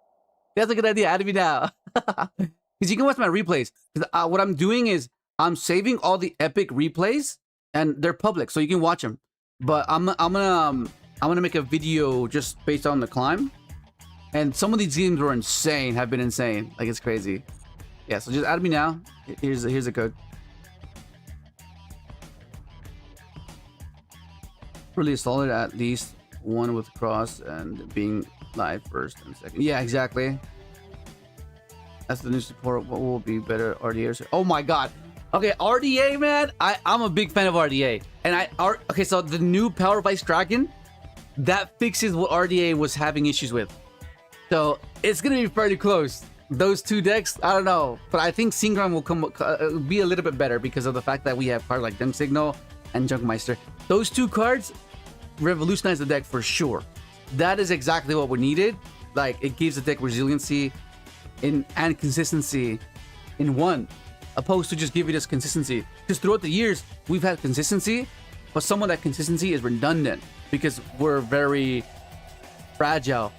That's a good idea. Add me now. Because you can watch my replays. What I'm doing is I'm saving all the epic replays, and they're public, so you can watch them. But I'm gonna make a video just based on the climb. And some of these games were insane. Have been insane. Like it's crazy. Yeah. So just add me now. Here's a code. Really solid. At least one with cross and being live first and second. Yeah, exactly. That's the new support. What will be better? RDA? Oh my god. Okay, RDA, man. I'm a big fan of RDA. And okay, so the new Power Vice Dragon, that fixes what RDA was having issues with. So it's gonna be pretty close. Those two decks, I don't know, but I think Synchron will be a little bit better because of the fact that we have cards like Dem Signal and Junkmeister. Those two cards revolutionize the deck for sure. That is exactly what we needed. Like it gives the deck resiliency and consistency in one, opposed to just giving us consistency. Because throughout the years we've had consistency, but some of that consistency is redundant because we're very fragile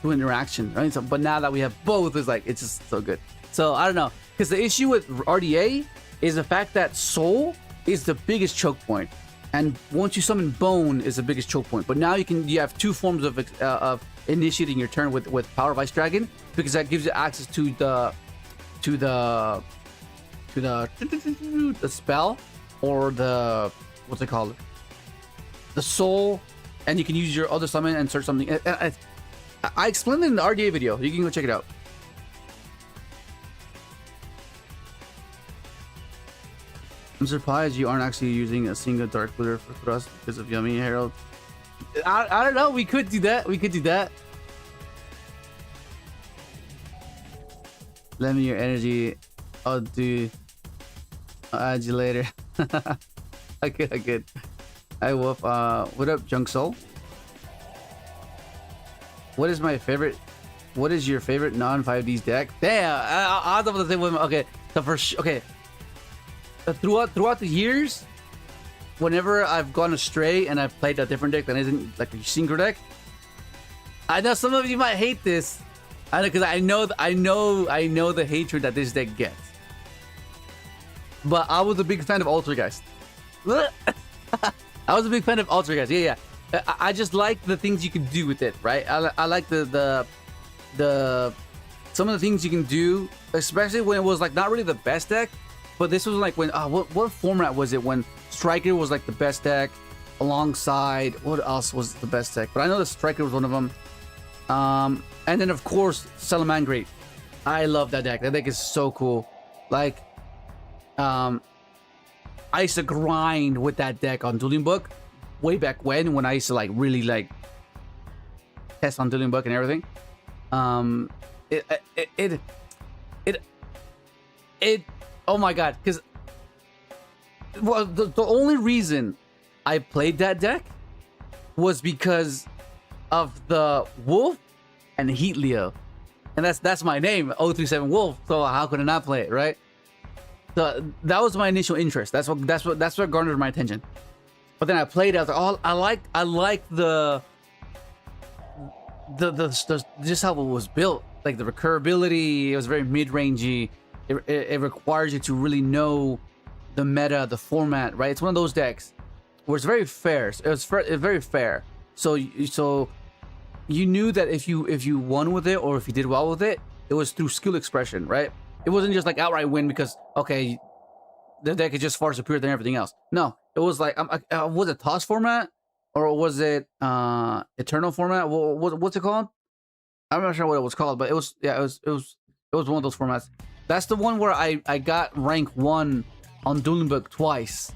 to interaction, right? So, but now that we have both, it's like it's just so good. So I don't know, because the issue with RDA is the fact that Soul is the biggest choke point, and once you summon Bone is the biggest choke point. But now you have two forms of initiating your turn with Power Vice Dragon, because that gives you access to the spell, or the what's it called, the soul, and you can use your other summon and search something. I explained it in the RDA video. You can go check it out. I'm surprised you aren't actually using a single Dark Looter for thrust because of Yummy Herald. I don't know. We could do that. We could do that. Lend me your energy. I'll add you later. I could. Hi Wolf. What up, Junk Soul? What is your favorite non-5Ds deck? Damn, I'll double the thing with. Okay, so okay. Throughout the years, whenever I've gone astray and I've played a different deck that isn't like a Synchro deck, I know some of you might hate this. I know, because I know the hatred that this deck gets. But I was a big fan of Altergeist. I was a big fan of Altergeist. Yeah. I just like the things you can do with it, right? I like the some of the things you can do, especially when it was like not really the best deck, but this was like when what format was it when Striker was like the best deck, alongside what else was the best deck? But I know the Striker was one of them. And then of course Salamangreat. I love that deck. That deck is so cool. Like, I used to grind with that deck on Dueling Book way back when I used to like really like test on Dueling Book and everything. Oh my god, because the only reason I played that deck was because of the Wolf and Heat Leo, and that's my name, 037 Wolf. So how could I not play it, right? So that was my initial interest. That's what garnered my attention. But then I played it. I was like, oh, I like the just how it was built, like the recurability. It was very mid-rangey. It requires you to really know the meta, the format, right? It's one of those decks where it's very fair. It was very fair. So you knew that if you won with it, or if you did well with it, it was through skill expression, right? It wasn't just like outright win because okay, the deck is just far superior than everything else. No, it was like was it toss format or was it eternal format? What's it called? I'm not sure what it was called, but it was one of those formats. That's the one where I got rank 1 on Dueling Book twice,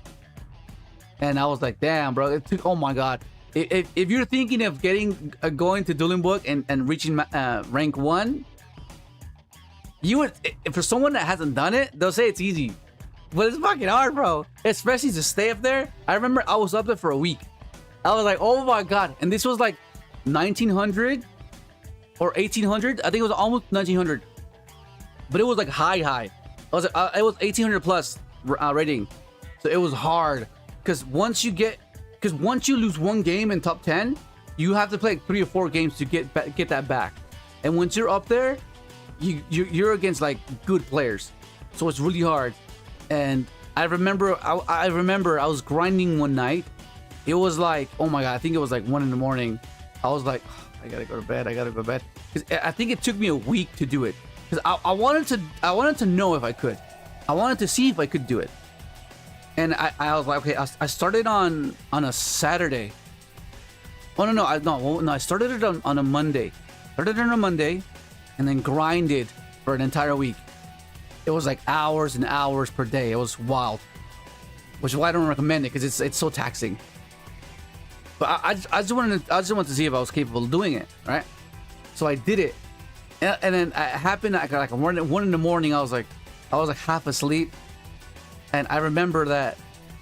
and I was like, damn, bro, it took, oh my god. If you're thinking of going to Dueling Book and reaching rank 1, you would, for someone that hasn't done it, they'll say it's easy, but it's fucking hard, bro. Especially to stay up there. I remember I was up there for a week. I was like, oh my god, and this was like 1900 or 1800. I think it was almost 1900, but it was like high. It was 1800 plus rating, so it was hard because once you lose one game in top 10, you have to play like 3 or 4 games to get that back. And once you're up there, you're against like good players, so it's really hard. And I remember I was grinding one night. It was like, oh my god, I think it was like 1 in the morning. I was like, oh, I gotta go to bed. Because I think it took me a week to do it. Because I wanted to know if I could. I wanted to see if I could do it. And I was like, okay, I started on a Saturday. Oh no, I started it on a Monday. Started it on a Monday, and then grinded for an entire week. It was like hours and hours per day. It was wild, which is why I don't recommend it because it's so taxing. But I just wanted to see if I was capable of doing it, right? So I did it, and then it happened. I got like 1 in the morning. I was like half asleep, and I remember that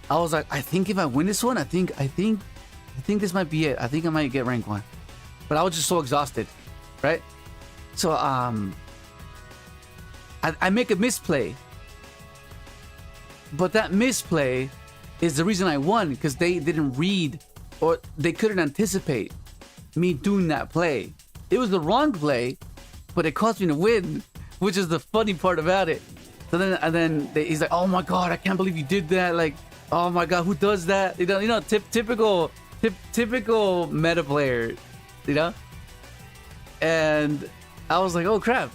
I was like, I think if I win this one, I think this might be it. I think I might get rank 1, but I was just so exhausted, right? So I make a misplay, but that misplay is the reason I won because they didn't read or they couldn't anticipate me doing that play. It was the wrong play, but it caused me to win, which is the funny part about it. So then he's like, "Oh my god, I can't believe you did that! Like, oh my god, who does that?" You know, typical meta player, you know. And I was like, "Oh crap!"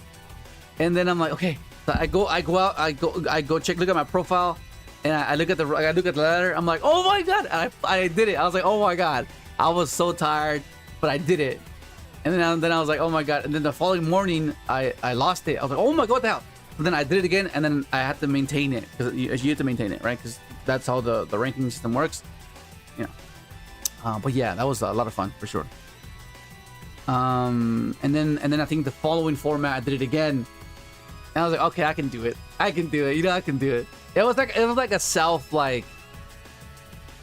And then I'm like, "Okay." So I go look at my profile, and I look at the ladder. I'm like, "Oh my god!" I did it. I was like, "Oh my god!" I was so tired, but I did it. And then I was like, "Oh my god!" And then the following morning, I lost it. I was like, "Oh my god, what the hell!" But then I did it again, and then I had to maintain it because you have to maintain it, right? Because that's how the ranking system works. Yeah. But yeah, that was a lot of fun for sure. And then I think the following format I did it again, and I was like, okay, I can do it. You know, I can do it. It was like a self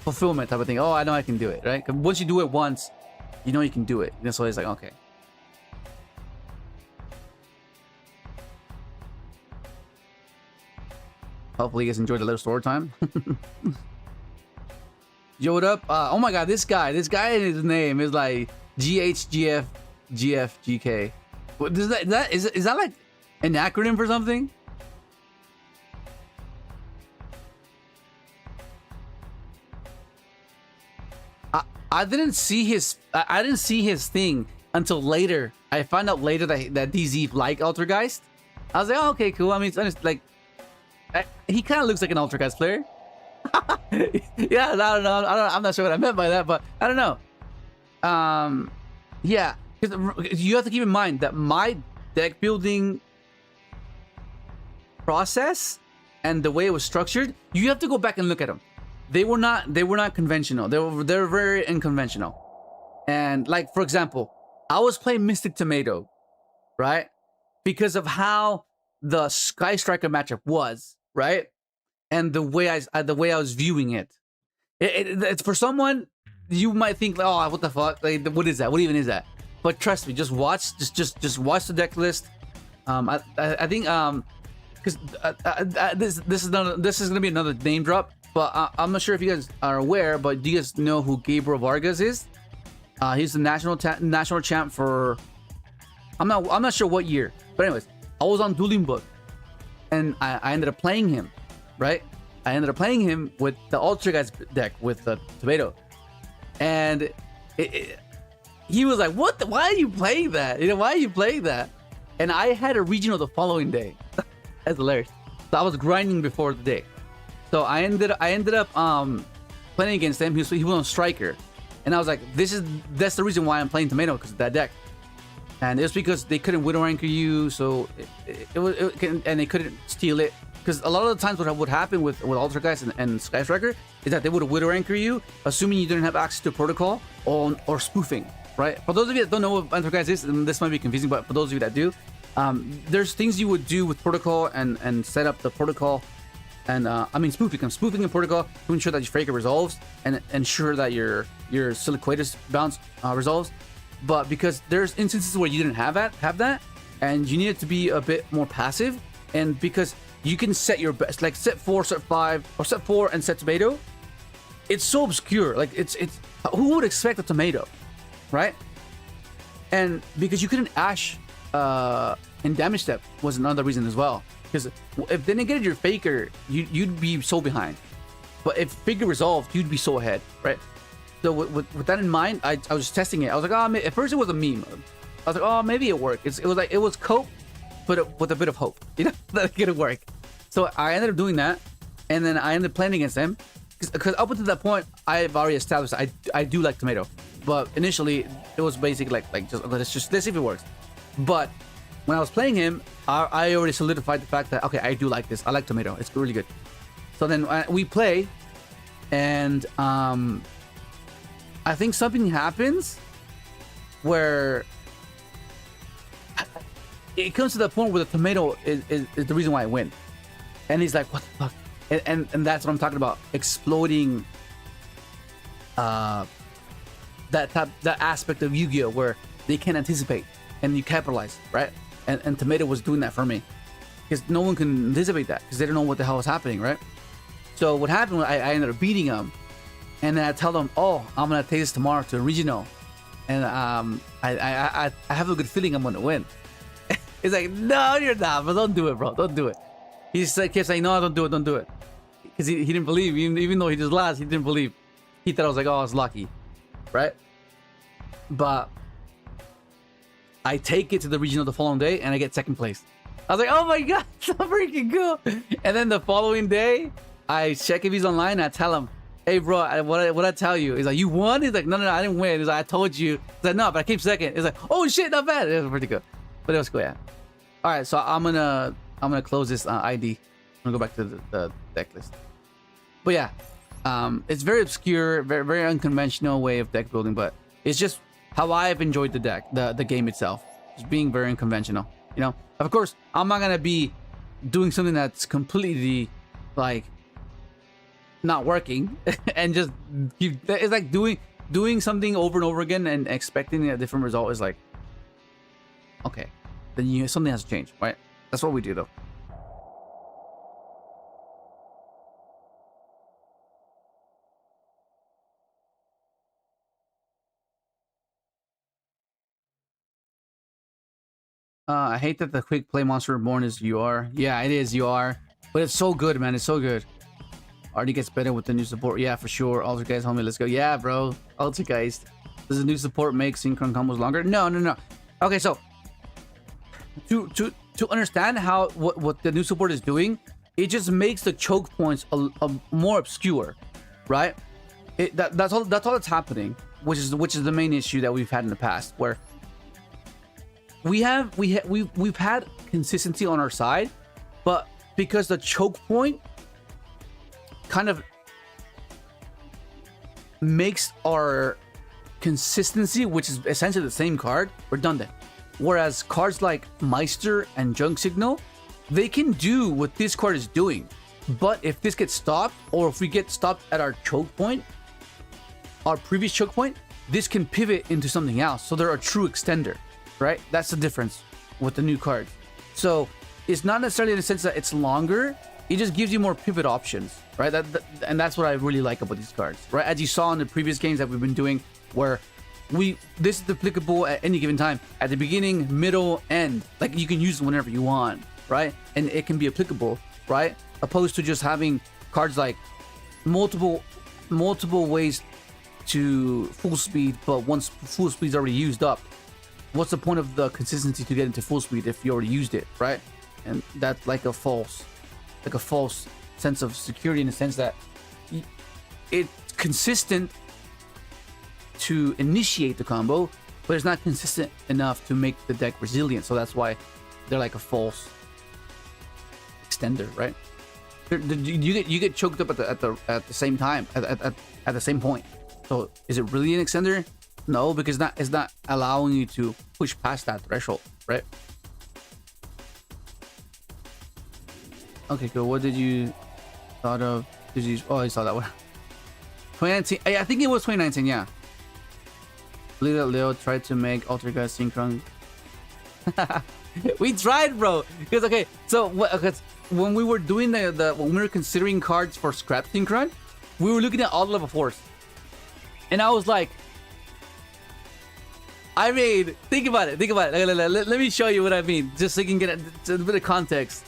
fulfillment type of thing. Oh, I know I can do it, right? Because once you do it once, you know you can do it. And so it's like, okay. Hopefully you guys enjoyed the little story time. Yo, what up? Oh my god, this guy in his name is like GHGFGFGK. What is that? Is that like an acronym for something? I didn't see his thing until later. I found out later that DZ like Altergeist. I was like, oh, okay, cool. I mean, it's like he kind of looks like an Altergeist player. Yeah, I don't know. I'm not sure what I meant by that, but I don't know. Yeah, because you have to keep in mind that my deck building process and the way it was structured, you have to go back and look at them. They were not conventional. They're very unconventional. And like, for example, I was playing Mystic Tomato, right? Because of how the Sky Striker matchup was, right? And the way I was viewing it. It's for someone, you might think, oh, what the fuck? Like, what is that? What even is that? But trust me, just watch the deck list. I think because this is gonna be another name drop. But I'm not sure if you guys are aware, but do you guys know who Gabriel Vargas is? He's the national champ for I'm not sure what year. But anyways, I was on Dueling Book, and I ended up playing him, right? I ended up playing him with the Altergeist deck with the Tomato, and he was like, "What? Why are you playing that? You know, why are you playing that?" and I had a regional the following day. That's hilarious. So I was grinding before the day. So I ended up playing against him. He was on striker, and I was like, that's the reason why I'm playing Tomato, because of that deck. And it was because they couldn't widow anchor you, so and they couldn't steal it. Because a lot of the times what would happen with Altergeist and Sky Striker is that they would widow anchor you, assuming you didn't have access to protocol or spoofing, right? For those of you that don't know what Altergeist is, and this might be confusing, but for those of you that do, there's things you would do with protocol and set up the protocol, and I mean spoofing and protocol to ensure that your Faker resolves and ensure that your Siliquatus bounce resolves. But because there's instances where you didn't have that, and you needed to be a bit more passive, and because you can set your best, like set 4, set 5, or set 4 and set tomato. It's so obscure. Like it's who would expect a tomato, right? And because you couldn't Ash in damage step was another reason as well. Because if they negated your Faker, you'd be so behind. But if Faker resolved, you'd be so ahead, right? So with that in mind, I was just testing it. I was like, oh, at first it was a meme. I was like, oh, maybe it worked. It was cope, but with a bit of hope, you know, that it could work. So I ended up doing that, and then I ended up playing against them because up until that point, I've already established I do like tomato, but initially it was basically like just okay, let's see if it works. But when I was playing him, I already solidified the fact that okay, I do like this. I like tomato. It's really good. So then we play, and I think something happens where it comes to the point where the tomato is the reason why I win. And he's like, what the fuck? And that's what I'm talking about. Exploding that aspect of Yugioh where they can't anticipate and you capitalize, right? And Tomato was doing that for me. Because no one can anticipate that because they don't know what the hell is happening, right? So what happened was I ended up beating him. And then I tell them, oh, I'm gonna take this tomorrow to a regional. And I have a good feeling I'm gonna win. He's like, no, you're not, but don't do it, bro. Don't do it. He just kept saying, no, don't do it. Because he didn't believe, even though he just lost, he didn't believe. He thought I was like, oh, I was lucky, right? But I take it to the regional the following day, and I get second place. I was like, oh my god, so freaking cool. And then the following day, I check if he's online, and I tell him, hey, bro, what I tell you? He's like, you won? He's like, no, I didn't win. He's like, I told you. He's like, no, but I came second. He's like, oh shit, not bad. It was pretty good. But it was cool, yeah. All right, so I'm gonna close this ID. I'm gonna go back to the deck list. But yeah, it's very obscure, very unconventional way of deck building, but it's just how I've enjoyed the deck, the game itself, just being very unconventional. You know, of course, I'm not gonna be doing something that's completely like not working and just keep. It's like doing something over and over again and expecting a different result is like, okay, then something has to change, right? That's what we do though. I hate that the quick play monster reborn is UR. Yeah, it is UR, but it's so good, man. It's so good. Already gets better with the new support. Yeah, for sure. Altergeist, homie, let's go. Yeah, bro. Altergeist. Does the new support make Synchron combos longer? No. Okay, so to understand how what the new support is doing, it just makes the choke points a more obscure, right? That's all that's happening, which is the main issue that we've had in the past, where we've had consistency on our side, but because the choke point kind of makes our consistency, which is essentially the same card, redundant. Whereas cards like Meister and Junk Signal, they can do what this card is doing. But if this gets stopped, or if we get stopped at our choke point, our previous choke point, this can pivot into something else. So they're a true extender, right? That's the difference with the new cards. So it's not necessarily in the sense that it's longer. It just gives you more pivot options, right? And that's what I really like about these cards, right? As you saw in the previous games that we've been doing, where this is applicable at any given time, at the beginning, middle, end. Like you can use it whenever you want, right? And it can be applicable, right? Opposed to just having cards like multiple ways to full speed, but once full speed's already used up, what's the point of the consistency to get into full speed if you already used it, right? And that's like a false sense of security, in the sense that it's consistent to initiate the combo, but it's not consistent enough to make the deck resilient. So that's why they're like a false extender, right? You get choked up at the same time, at the same point. So is it really an extender? No, because it's not allowing you to push past that threshold, right? Okay, cool. What did you thought of? Did you? Oh, I saw that one. 2019. I think it was 2019. Yeah. Leo tried to make Alter God Synchron. We tried, bro. Because okay, so when we were doing when we were considering cards for Scrap Synchron, we were looking at all level 4s, and I was like, I mean, think about it. Let me show you what I mean, just so you can get a bit of context.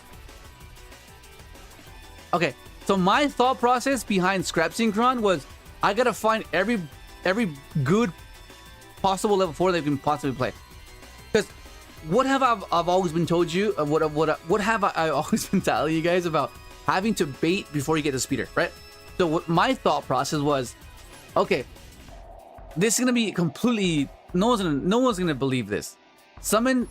Okay, so my thought process behind Scrap Synchron was, I gotta find every good possible level 4 that you can possibly play. Because what have I've always been told you? What have I always been telling you guys about having to bait before you get the speeder, right? So what my thought process was, okay, this is gonna be completely, no one's gonna believe this. Summon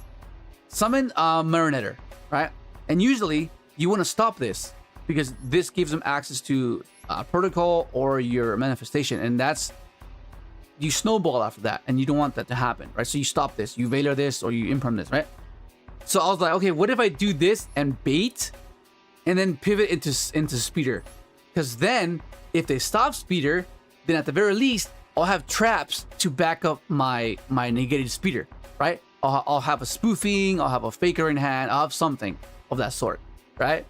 Marionetter, right? And usually you want to stop this, because this gives them access to protocol or your manifestation, and that's, you snowball after that, and you don't want that to happen, right? So you stop this, you Valor this, or you imperm this, right? So I was like, okay, what if I do this and bait, and then pivot into speeder? Because then, if they stop speeder, then at the very least, I'll have traps to back up my negated speeder, right? I'll have a spoofing, I'll have a faker in hand, I'll have something of that sort, right?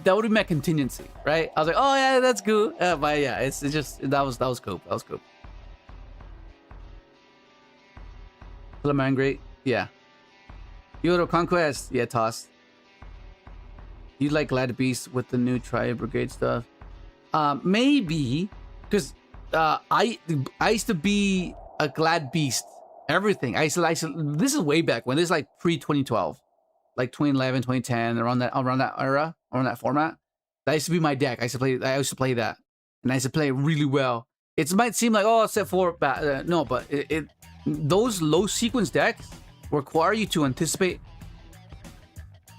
That would be my contingency, right? I was like, oh yeah, that's cool. But yeah, it's just that was cool. That was cool. Salaman, great. Yeah. Yugioh Conquest. Yeah, toss. You like Glad Beast with the new Tri Brigade stuff? Maybe, because I used to be a Glad Beast. Everything. I used to, this is way back when. This is like pre-2012, like 2011, 2010, around that era, around that format. That used to be my deck. I used to play that, and I used to play really well. It might seem like, oh, set 4 bad. No, but those low sequence decks require you to anticipate.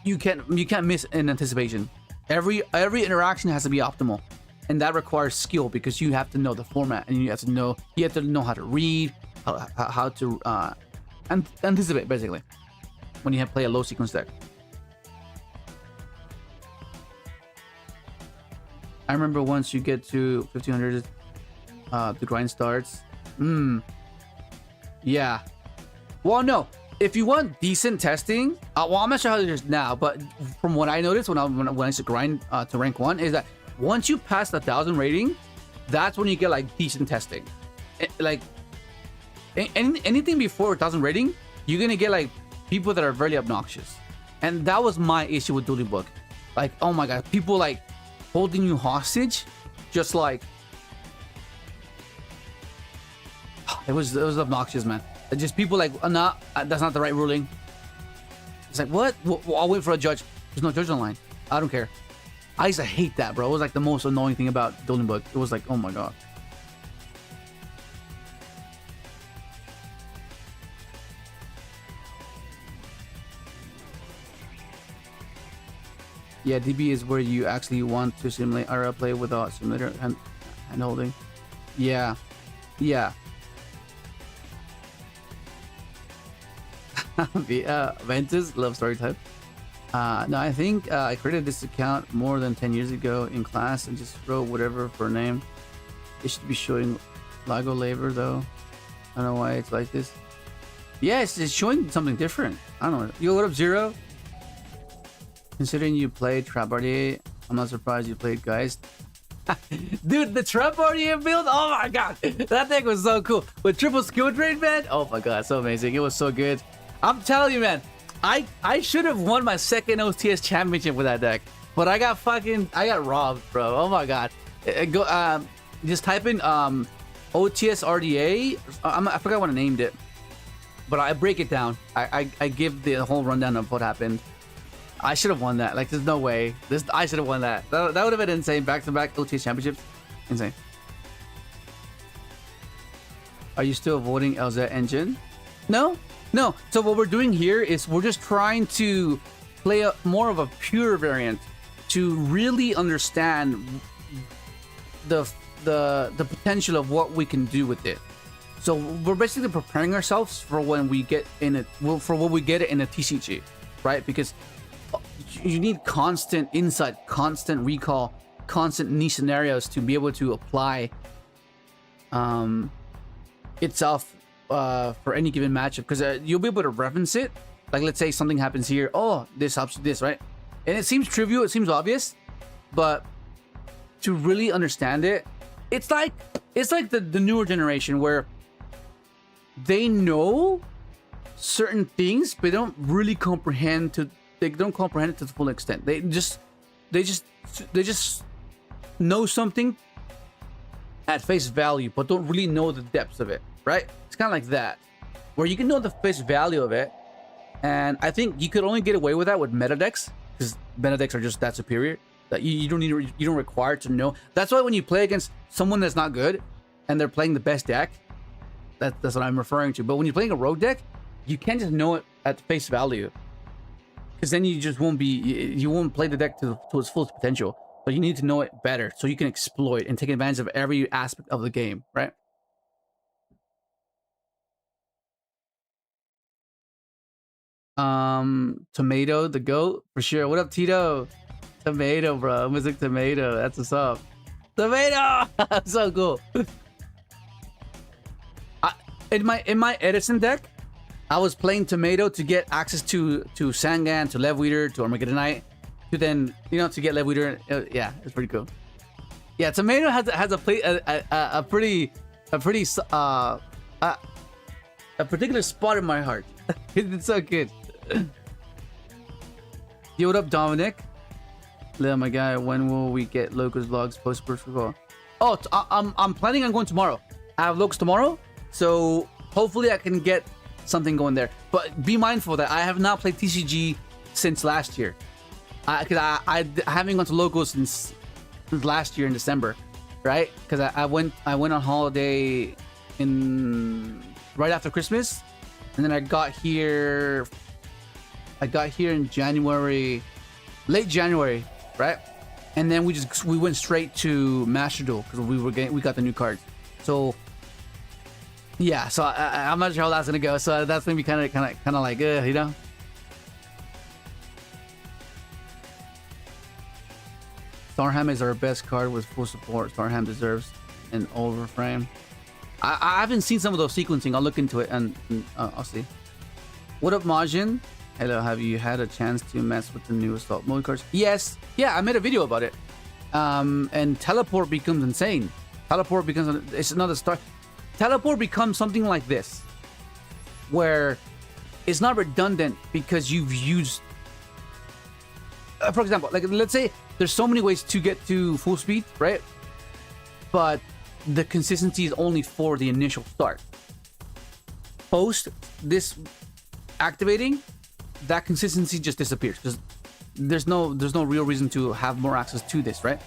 You can't miss an anticipation. Every interaction has to be optimal, and that requires skill, because you have to know the format, and you have to know how to read, how to anticipate, basically, when you play a low sequence deck. I remember once you get to 1500, the grind starts. Yeah. Well, no. If you want decent testing, well, I'm not sure how it is now, but from what I noticed when I used to grind to rank 1, is that once you pass the 1000 rating, that's when you get like decent testing. Like anything before 1000 rating, you're gonna get like people that are very obnoxious, and that was my issue with Dueling Book. Like, oh my god, people like holding you hostage, just like it was obnoxious, man. Just people like, nah, that's not the right ruling. It's like, what? Well, I'll wait for a judge. There's no judge online. I don't care. I used to hate that, bro. It was like the most annoying thing about Dueling Book. It was like, oh my god. Yeah, DB is where you actually want to simulate IRL play without simulator hand holding. Yeah. Yeah. Ventus, love story type. No, I think I created this account more than 10 years ago in class and just wrote whatever for a name. It should be showing Lago Labor though. I don't know why it's like this. Yeah, it's showing something different. I don't know. Yo, what up, Zero? Considering you played Trabardier, I'm not surprised you played Geist. Dude, the Trabardier build, oh my god, that thing was so cool. With triple skill drain, man, oh my god, so amazing. It was so good. I'm telling you, man, I should have won my second OTS championship with that deck, but I got robbed, bro. Oh my god. Just type in OTS RDA. I forgot what I named it, but I break it down. I give the whole rundown of what happened. I should have won that. Like, there's no way. I should have won that. That would have been insane. Back-to-back OTS championships. Insane. Are you still avoiding LZ engine? No. No. So what we're doing here is we're just trying to play more of a pure variant to really understand the potential of what we can do with it. So we're basically preparing ourselves for when we get in it, for when we get it in a TCG, right? Because you need constant insight, constant recall, constant niche scenarios to be able to apply itself for any given matchup, because you'll be able to reference it. Like, let's say something happens here. Oh, this helps this, right? And it seems trivial, it seems obvious, but to really understand it, it's like the newer generation where they know certain things, but they don't really comprehend it to the full extent. They just know something at face value, but don't really know the depths of it, right? It's kind of like that, where you can know the face value of it, and I think you could only get away with that with meta decks, because meta decks are just that superior that you don't require to know. That's why when you play against someone that's not good and they're playing the best deck, that's what I'm referring to. But when you're playing a rogue deck, you can't just know it at face value, because then you won't play the deck to its fullest potential. But you need to know it better so you can exploit and take advantage of every aspect of the game, right? Tomato the goat for sure. What up, Tito? Tomato, bro. Music Tomato. That's what's up. Tomato. So cool. In my Edison deck, I was playing Tomato to get access to Sangan, to Levweeder, to Armageddonite, to then to get Levweeder. Yeah, it's pretty cool. Yeah, Tomato has a particular spot in my heart. It's so good. Yo, what up, Dominic? Lil, my guy, when will we get Locust vlogs post protocol? Oh, I'm planning on going tomorrow. I have Locust tomorrow, so hopefully I can get something going there. But be mindful that I have not played TCG since last year, because I haven't gone to Locust since last year in December, right? Because I went on holiday right after Christmas, and then I got here in January, late January, right? And then we went straight to Master Duel because we got the new cards. So yeah, so I'm not sure how that's gonna go. So that's gonna be kind of like Starham is our best card with full support. Starham deserves an overframe. I haven't seen some of those sequencing. I'll look into it and I'll see. What up, Majin? Hello, have you had a chance to mess with the new assault mode cards? Yes. Yeah, I made a video about it. And teleport becomes insane. Teleport becomes it's another star. Teleport becomes something like this, where it's not redundant because you've used. For example, like let's say there's so many ways to get to full speed, right? But the consistency is only for the initial start. Post this activating, that consistency just disappears because there's no real reason to have more access to this, right?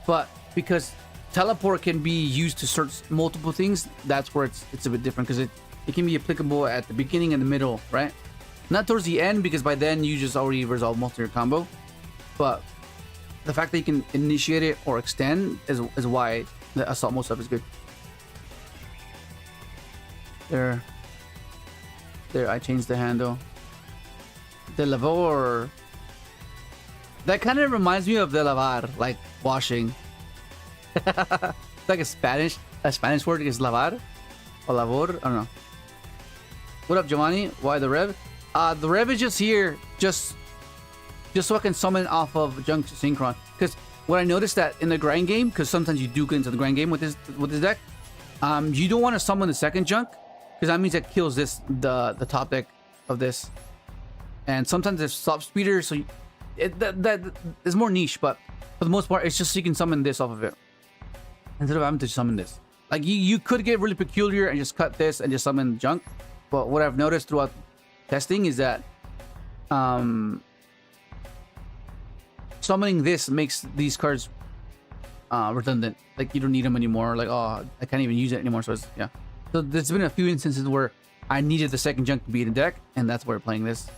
But because teleport can be used to search multiple things, that's where it's a bit different, because it can be applicable at the beginning and the middle, right? Not towards the end, because by then you just already resolved most of your combo. But the fact that you can initiate it or extend is why the assault mode stuff is good. There, I changed the handle. De lavor. That kind of reminds me of de lavar, like washing. It's like a Spanish word is lavar or labor. I don't know. What up, Giovanni? Why the rev? The rev is just here, just so I can summon off of junk Synchron. Because what I noticed that in the grind game, because sometimes you do get into the grind game with this deck, you don't want to summon the second junk, because that means it kills the top deck of this. And sometimes there's stop speeder, so that is more niche, but for the most part, it's just so you can summon this off of it instead of having to summon this. Like you could get really peculiar and just cut this and just summon junk, But what I've noticed throughout testing is that summoning this makes these cards redundant. Like you don't need them anymore. Like, oh, I can't even use it anymore. So it's, yeah. So there's been a few instances where I needed the second junk to be in the deck, and that's why we're playing this.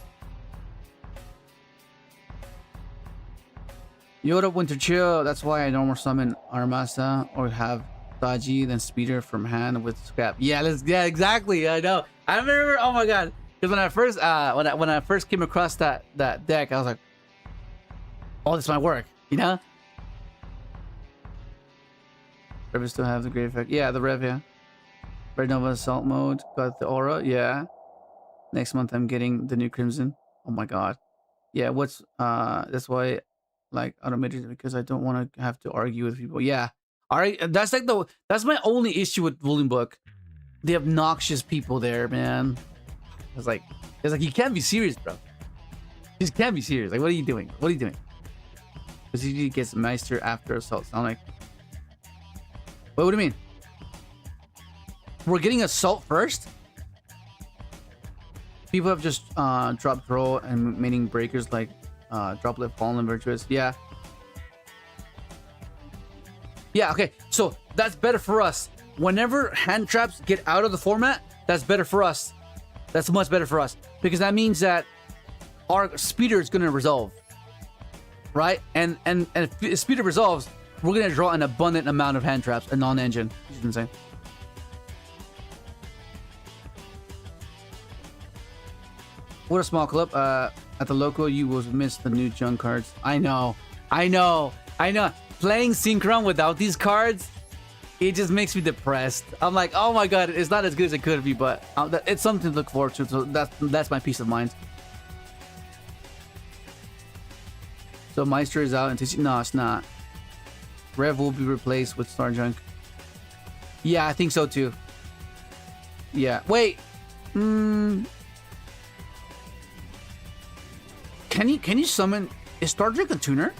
Yoda Winter Chill. That's why I normal summon Armasa or have Saji, then Speeder from hand with scrap. Yeah, exactly. I know. I remember. Oh my god. Because when I first came across that deck, I was like, oh, this might work. You know. Rev still have the great effect. Yeah, the Rev. Yeah. Red Nova Assault mode. Got the Aura. Yeah. Next month I'm getting the new Crimson. Oh my god. Yeah. What's that's why. Like automated, because I don't want to have to argue with people. Yeah, all right. That's like that's my only issue with Ruling Book. The obnoxious people there, man. It's like you can't be serious, bro. You just can't be serious. Like, what are you doing? What are you doing? Because he gets Meister after Assault Sonic. What do you mean? We're getting Assault first? People have just dropped Droll and maining breakers like Droplet, Fallen, Virtuous. Yeah. Yeah, okay. So that's better for us. Whenever hand traps get out of the format, that's better for us. That's much better for us. Because that means that our Speeder is going to resolve. Right? And if Speeder resolves, we're going to draw an abundant amount of hand traps, a non-engine. You know what I'm saying? What a small clip. At the local, you will miss the new junk cards. I know. Playing Synchron without these cards, it just makes me depressed. I'm like, oh my god, it's not as good as it could be, but it's something to look forward to. So that's my peace of mind. So Meister is out and no, it's not. Rev will be replaced with Star Junk. Yeah, I think so too. Yeah. Wait. Can you summon? Is Star Junk a tuner?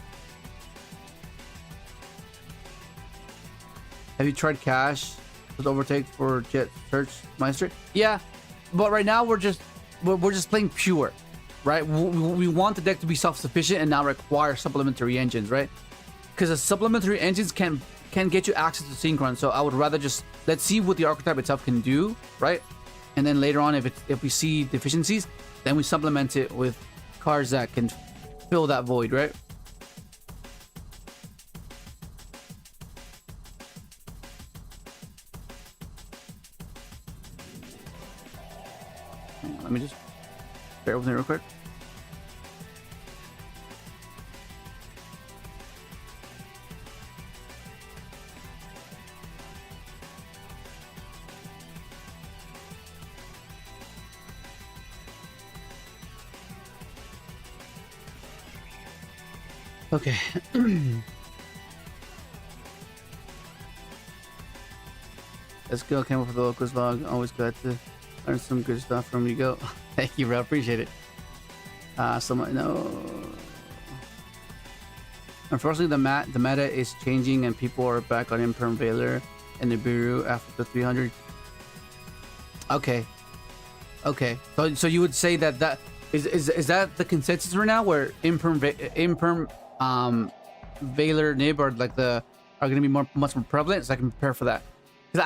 Have you tried Cash with Overtake for Jet Search Meister? Yeah, but right now we're just playing pure, right? We want the deck to be self-sufficient and not require supplementary engines, right? Because the supplementary engines can get you access to Synchron. So I would rather just let's see what the archetype itself can do, right? And then later on, if we see deficiencies, then we supplement it with cards that can fill that void, right? Let me just bear with me real quick. Okay. Let's go. Came for the locals log. Always glad to learn some good stuff from Yugioh. Thank you, bro. Appreciate it. Someone no. Unfortunately, the meta is changing and people are back on Imperm Veiler and Nibiru after the 300. Okay. Okay. So you would say that is that the consensus right now, where Imperm Veiler Nib are like are gonna be much more prevalent, so I can prepare for that. Cause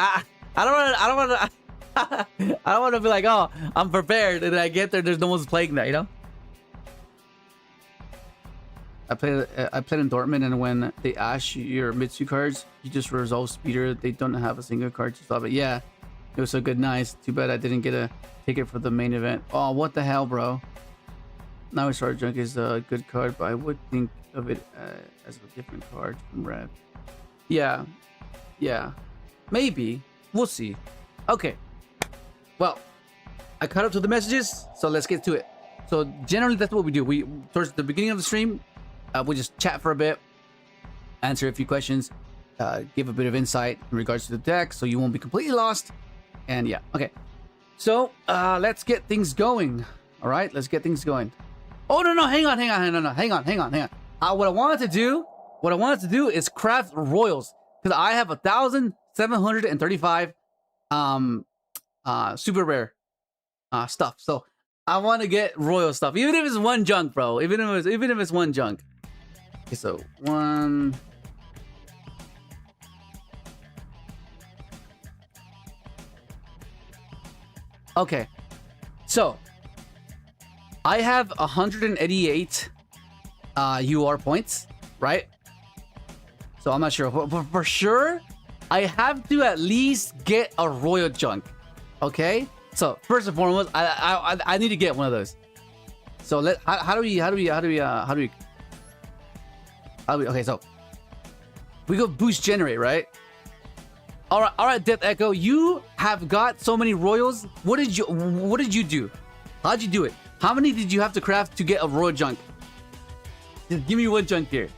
I don't want to be like, oh, I'm prepared, and then I get there's no one's playing that, you know. I played in Dortmund, and when they ash your Mitsu cards, you just resolve Speeder. They don't have a single card to stop it. Yeah, it was so good, nice. Too bad I didn't get a ticket for the main event. Oh, what the hell, bro. Now Star Junk is a good card, but I would think of it as a different card from Red. Yeah, maybe. We'll see. Okay. Well, I caught up to the messages, so let's get to it. So generally, that's what we do. We towards the beginning of the stream, we just chat for a bit, answer a few questions, give a bit of insight in regards to the deck, so you won't be completely lost. And yeah, okay. So let's get things going. All right, let's get things going. Oh no, hang on. What I wanted to do is craft royals, because I have 1,735 super rare stuff. So I want to get royal stuff, even if it's one junk, bro. Even if it's one junk. Okay, so one. Okay, so I have 188 UR points, right? So I'm not sure, but for sure, I have to at least get a royal junk. Okay, so first and foremost, I need to get one of those. So how do we okay, so we go boost generate, right? All right, Death Echo, you have got so many royals. What did you do? How'd you do it? How many did you have to craft to get a royal junk? Just give me one junk here.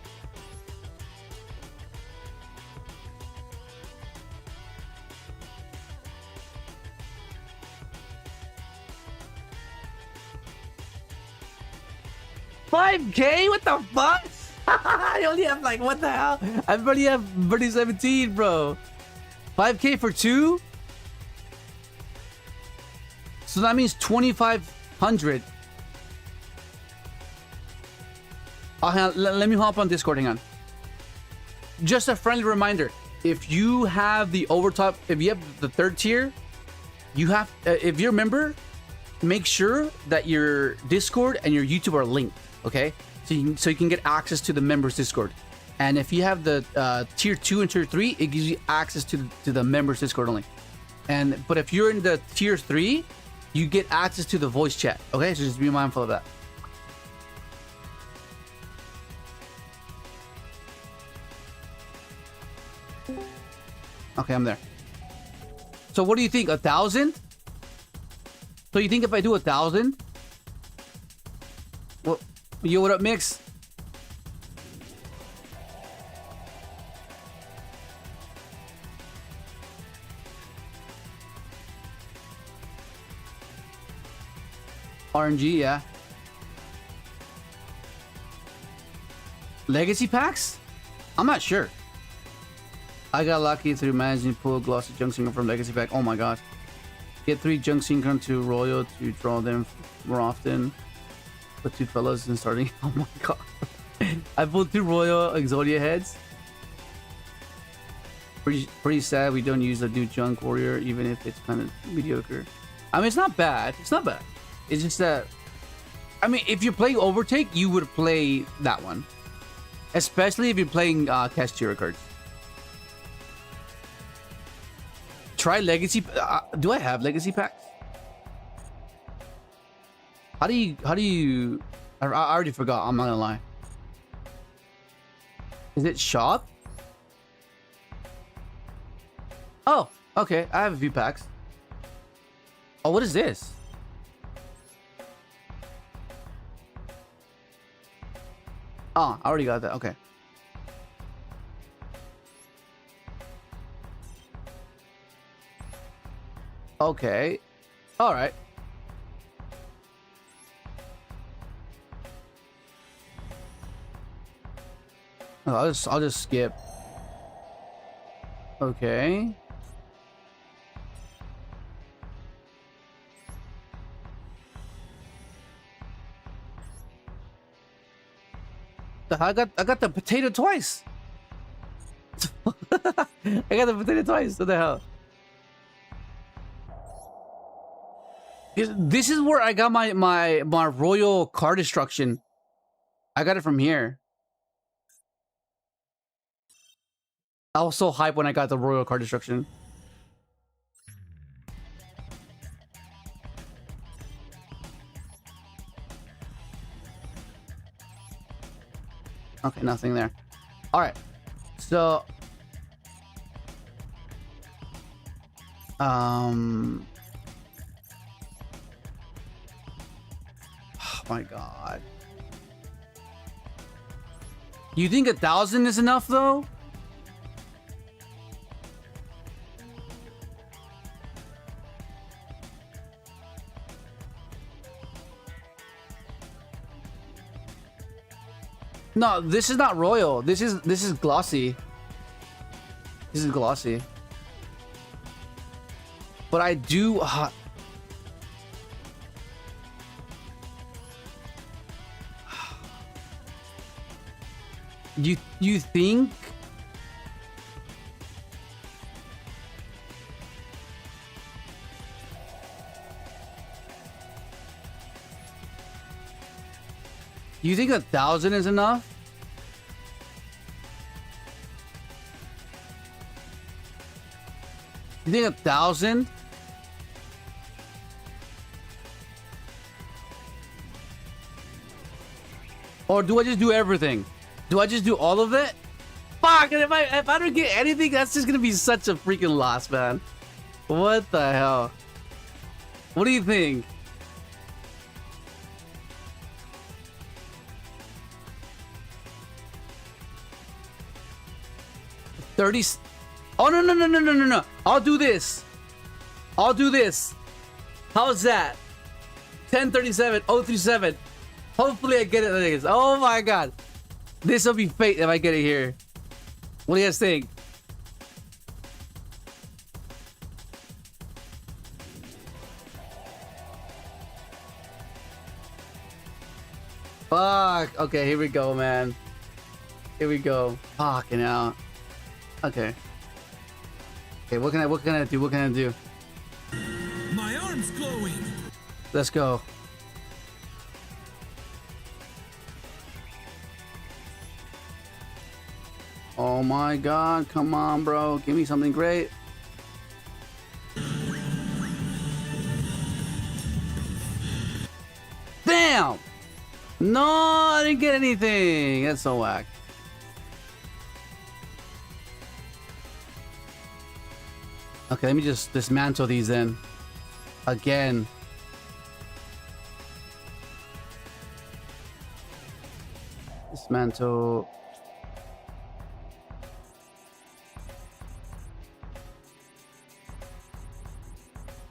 $5K? What the fuck? I only have like, what the hell? I already have 17, bro. 5K for 2? So that means 2,500. Oh, let me hop on Discord. Hang on. Just a friendly reminder: if you have the overtop, if you have the 3rd tier, you have. If you're a member, make sure that your Discord and your YouTube are linked. Okay, so you can get access to the members Discord. And if you have the tier 2 and tier 3, it gives you access to the members Discord only. But if you're in the tier 3, you get access to the voice chat. Okay, so just be mindful of that. Okay, I'm there. So what do you think? 1,000? So you think if I do 1,000? Well, yo, what up, Mix? RNG, yeah. Legacy packs? I'm not sure. I got lucky through managing to pull a glossy junk synchron from legacy pack. Oh my god. Get 3 junk synchron to royal to draw them more often. Put 2 fellas in starting. Oh my god. I pulled 2 royal Exodia heads. Pretty sad we don't use a new junk warrior, even if it's kind of mediocre. I mean, it's not bad. It's not bad. It's just that, I mean, if you're playing Overtake, you would play that one. Especially if you're playing Castura cards. Try Legacy. Do I have Legacy packs? How do you... I already forgot, I'm not gonna lie. Is it shop? Oh, okay, I have a few packs. Oh, what is this? Oh, I already got that. Okay. Okay. All right. Oh, I'll just skip. Okay. I got the potato twice. I got the potato twice. What the hell? This is where I got my royal card destruction. I got it from here. I was so hyped when I got the royal card destruction. Okay, nothing there. All right, so oh my god, you think 1,000 is enough though? No, this is not royal. This is glossy. This is glossy. But I do. You think? You think 1,000 is enough? You think 1,000? Or do I just do everything? Do I just do all of it? Fuck! And if I don't get anything, that's just gonna be such a freaking loss, man. What the hell? What do you think? $30. Oh no! I'll do this. I'll do this. How's that? 1037, 037. Hopefully I get it. Oh my god. This will be fate if I get it here. What do you guys think? Fuck. Okay, here we go, man. Here we go. Fucking hell. Okay. Okay, what can I do? What can I do? My arm's glowing. Let's go. Oh my god, come on, bro. Give me something great. Damn! No, I didn't get anything. That's so whack. Okay, let me just dismantle these then. Again. Dismantle.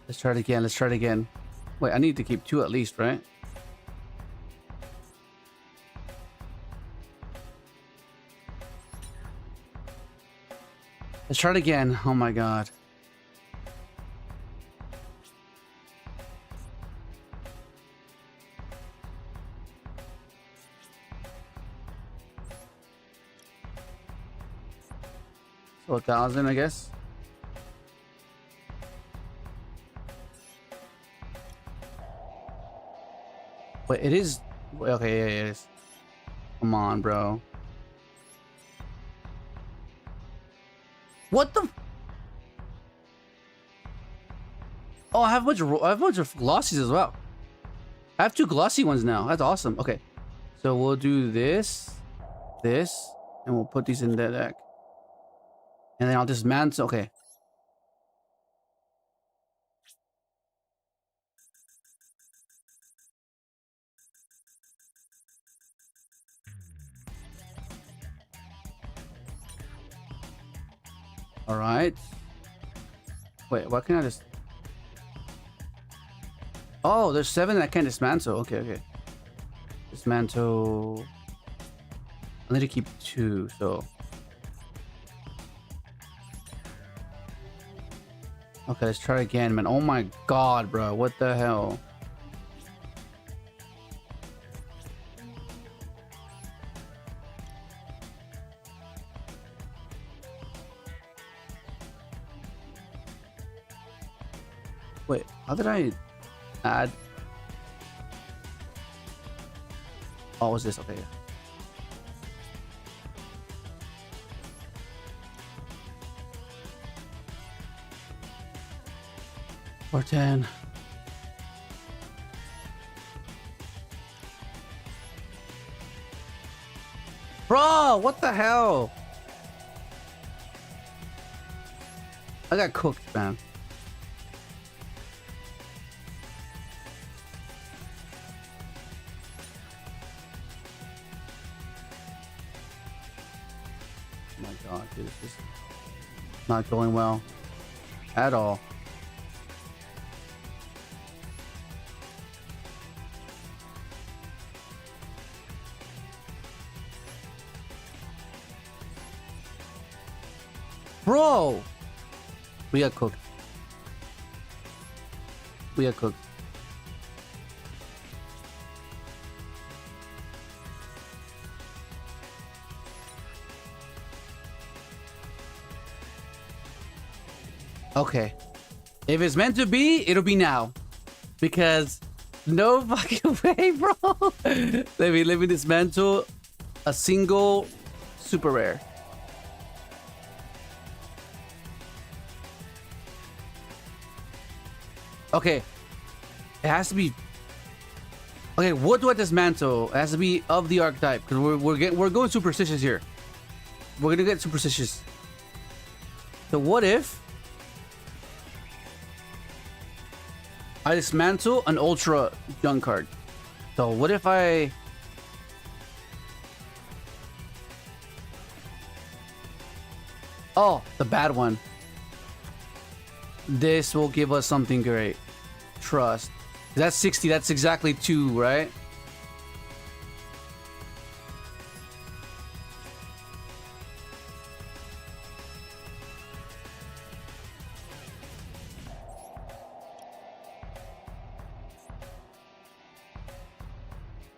Let's try it again. Let's try it again. Wait, I need to keep 2 at least, right? Let's try it again. Oh my god. So 1,000, I guess. Wait, it is. Okay, yeah, it is. Come on, bro. What the? Oh, I have a bunch of glossies as well. I have 2 glossy ones now. That's awesome. Okay, so we'll do this, and we'll put these in the deck, and then I'll dismantle. Okay. All right. Wait, why can't I just? Oh, there's 7 that I can't dismantle. Okay, okay. Dismantle. I need to keep 2, so. Okay, let's try again, man. Oh my god, bro. What the hell? Wait, how did I add? Oh, what's this? Okay. Or 10. Bro, what the hell? I got cooked, man. Oh my god, dude, this is not going well at all. Bro, we got cooked. We got cooked. Okay. If it's meant to be, it'll be now. Because no fucking way, bro. let me dismantle a single super rare. Okay. It has to be. Okay, what do I dismantle? It has to be of the archetype because we're going superstitious here. We're gonna get superstitious. So what if I dismantle an ultra junk card? So what if I the bad one. This will give us something great. Trust. That's 60. That's exactly 2, right?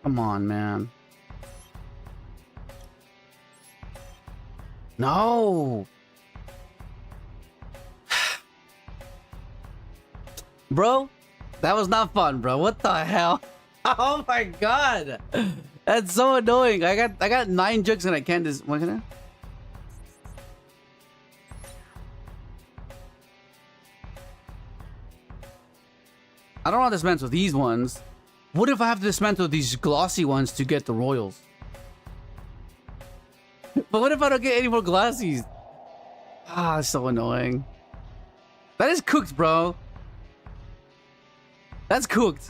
Come on, man. No. Bro, that was not fun, bro. What the hell? Oh my god. That's so annoying. I got 9 jugs and I can't just what can I don't want to dismantle these ones. What if I have to dismantle these glossy ones to get the royals? But what if I don't get any more glossies? Ah, it's so annoying. That is cooked, bro. That's cooked.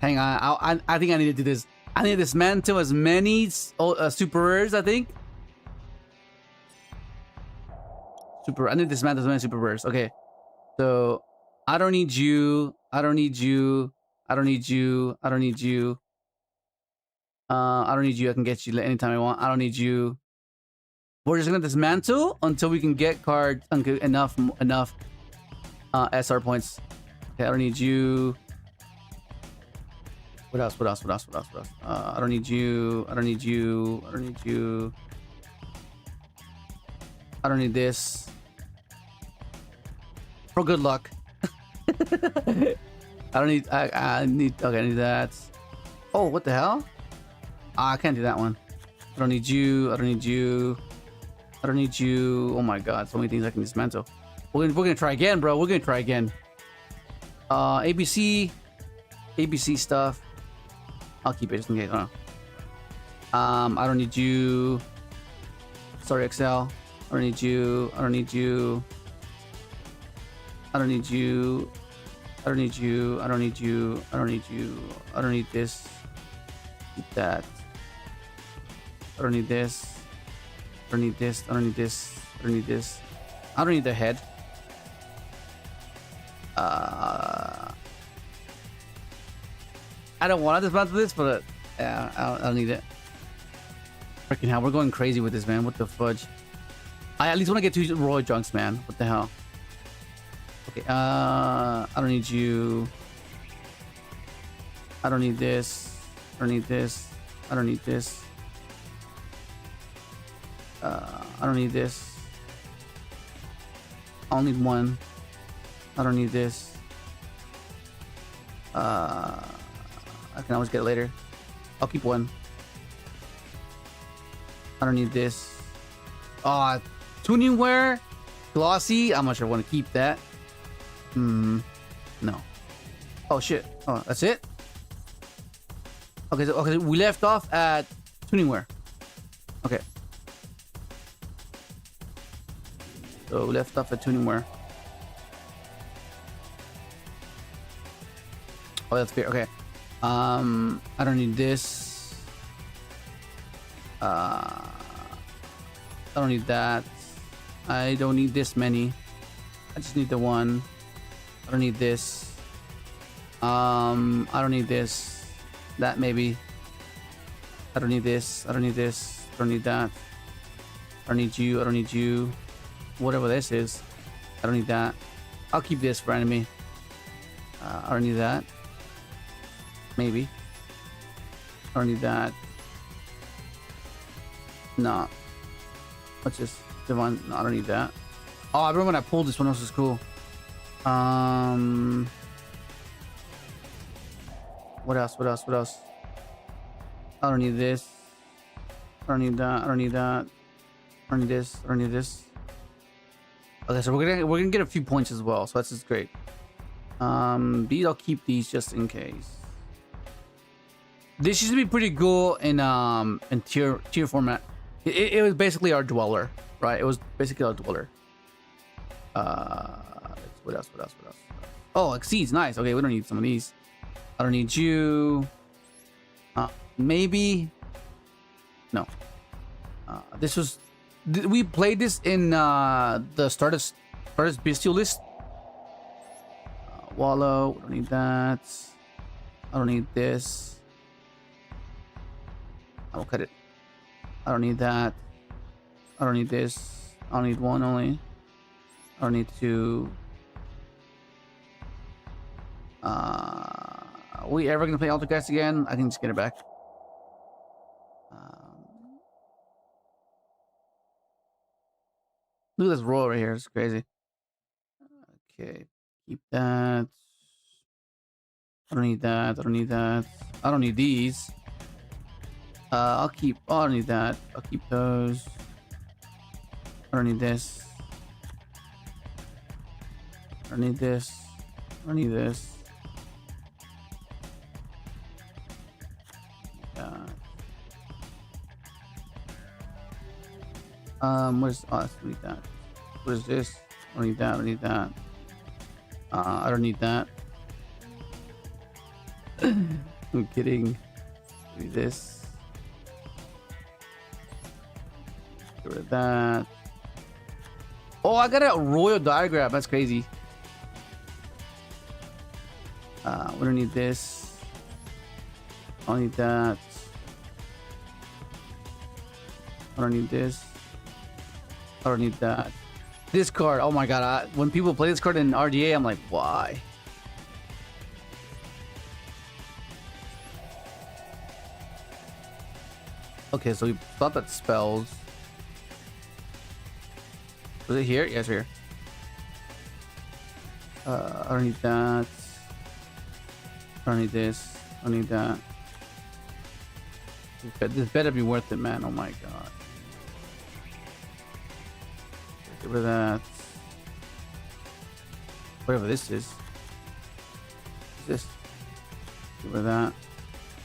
Hang on, I think I need to do this. I need to dismantle as many super rares, I think. I need to dismantle as many super rares. Okay. So, I don't need you. I don't need you. I don't need you. I don't need you. I don't need you. I can get you anytime I want. I don't need you. We're just gonna dismantle until we can get cards enough SR points. Okay, I don't need you. What else? What else? What else? What else? What else? I don't need you. I don't need you. I don't need you. I don't need this. For good luck. I don't need. I need. Okay, I need that. Oh, what the hell? I can't do that one. I don't need you. I don't need you. I don't need you. Oh my god, so many things I can dismantle. We're gonna try again, bro. We're gonna try again. ABC stuff. I'll keep it just in case. I don't need you. Sorry, Excel. I don't need you. I don't need you. I don't need you. I don't need you. I don't need you. I don't need you. I don't need this. Need that. I don't need this. I don't need this. I don't need this. I don't need this. I don't need the head. I don't want to dismantle this, but I don't need it. Freaking hell, we're going crazy with this, man. What the fudge? I at least want to get 2 royal junks, man. What the hell? Okay, I don't need you. I don't need this. I don't need this. I don't need this. I don't need this. I'll need 1. I don't need this. I can always get it later. I'll keep 1. I don't need this. Tuning wear, glossy. I'm not sure I want to keep that. No. Oh shit. Oh, that's it. Okay, okay. We left off at tuning wear. Okay. So left off at tuning wear. Oh, that's fair. Okay. I don't need this. I don't need that. I don't need this many. I just need the 1. I don't need this. I don't need this. That maybe. I don't need this. I don't need this. I don't need that. I don't need you. I don't need you. Whatever this is. I don't need that. I'll keep this for enemy. I don't need that. Maybe. I don't need that. No. What's this? Divine. No, I don't need that. Oh, I remember when I pulled this one. This was cool. What else? What else? What else? I don't need this. I don't need that. I don't need that. I don't need this. I don't need this. Okay, so we're gonna get a few points as well. So that's just great. These I'll keep these just in case. This used to be pretty cool in tier format. It was basically our dweller, right? It was basically our dweller. What else? What else? What else? Oh, exceeds, nice. Okay, we don't need some of these. I don't need you. Maybe. No. This was. We played this in the Stardust Bestial list. Wallow. We don't need that. I don't need this. I will cut it. I don't need that. I don't need this. I don't need one only. I don't need two. Are we ever gonna play Altercast again? I can just get it back. Look at this roll right here. It's crazy. Okay, keep that. I don't need that. I don't need that. I don't need these. I'll keep. Oh, I don't need that. I'll keep those. I don't need this. I don't need this. I don't need this. What is? Oh, I don't need that. What is this? I don't need that. I don't need that. I don't need that. I'm kidding. Do this. Get rid of that. Oh, I got a royal diagram. That's crazy. We don't need this. I don't need that. I don't need this. I don't need that. This card. Oh my god. When people play this card in RDA, I'm like, why? Okay, so we thought that spells. Was it here? Yes, here. I don't need that. I don't need this. I don't need that. This better be worth it, man. Oh my god. Get rid of that. Whatever this is. What's this? Get rid of that.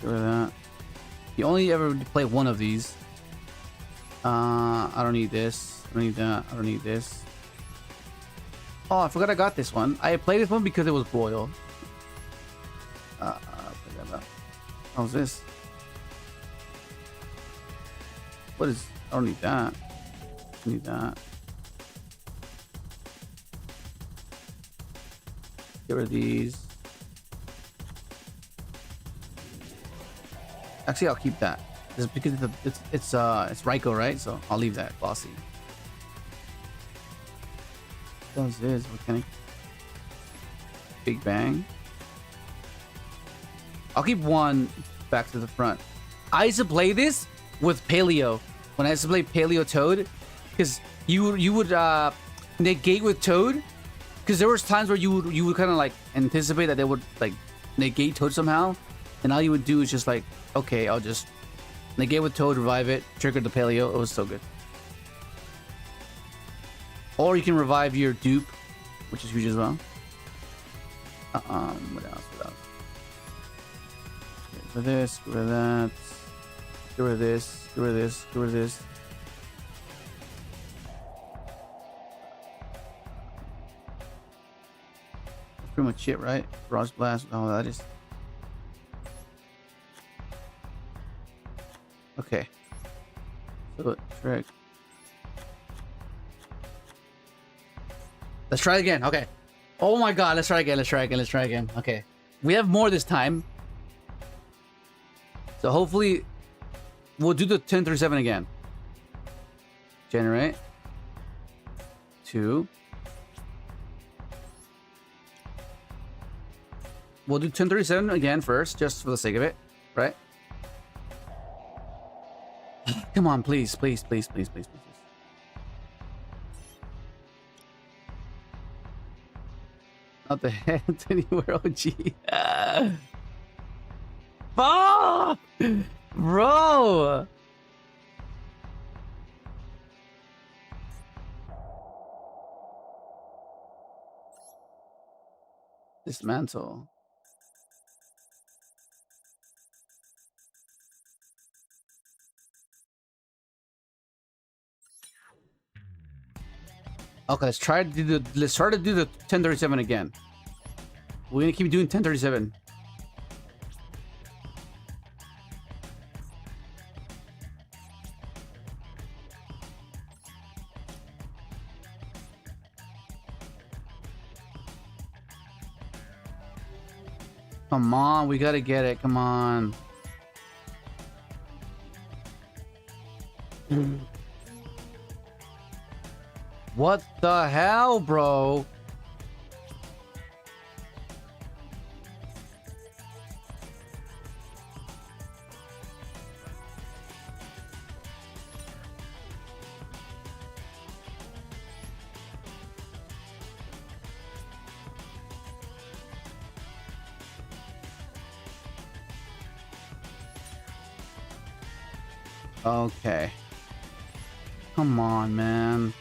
Get rid of that. You only ever play one of these. I don't need this. I don't need that. I don't need this. Oh, I forgot I got this one. I played this one because it was royal. How's this? What is? I don't need that. I need that. Get rid of these. Actually, I'll keep that. Just because it's Raikou, right? So I'll leave that. Bossy. What is this? Volcanic. Big Bang. I'll keep one back to the front. I used to play this with Paleo when I used to play Paleo Toad, because you would negate with Toad, because there was times where you would kind of like anticipate that they would like negate Toad somehow, and all you would do is just like, okay, I'll just negate with Toad, revive it, trigger the Paleo. It was so good. Or you can revive your dupe, which is huge as well. What else? What else? Get rid of this, get rid of that. Get rid of this, get rid of this, get rid of this. That's pretty much it, right? Frost Blast, oh, that is. Okay. So, trick. Let's try again, okay. Oh my god, let's try again, let's try again, let's try again. Okay. We have more this time. So hopefully we'll do the 1037 again. Generate. 2. We'll do 1037 again first, just for the sake of it, right? Come on, please, please, please, please, please, please. Not the hands anywhere, OG. Fuck! Bro! Dismantle. Okay, let's try to do the 1037 again. We're gonna keep doing 1037. Come on, we gotta get it. Come on. What the hell, bro? Okay. Come on, man.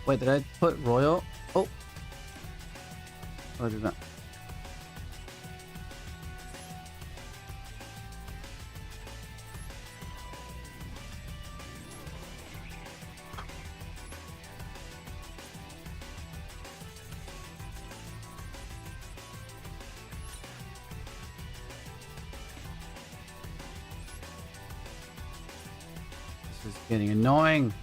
Wait, did I put Royal? Oh. Oh, I did not. This is getting annoying.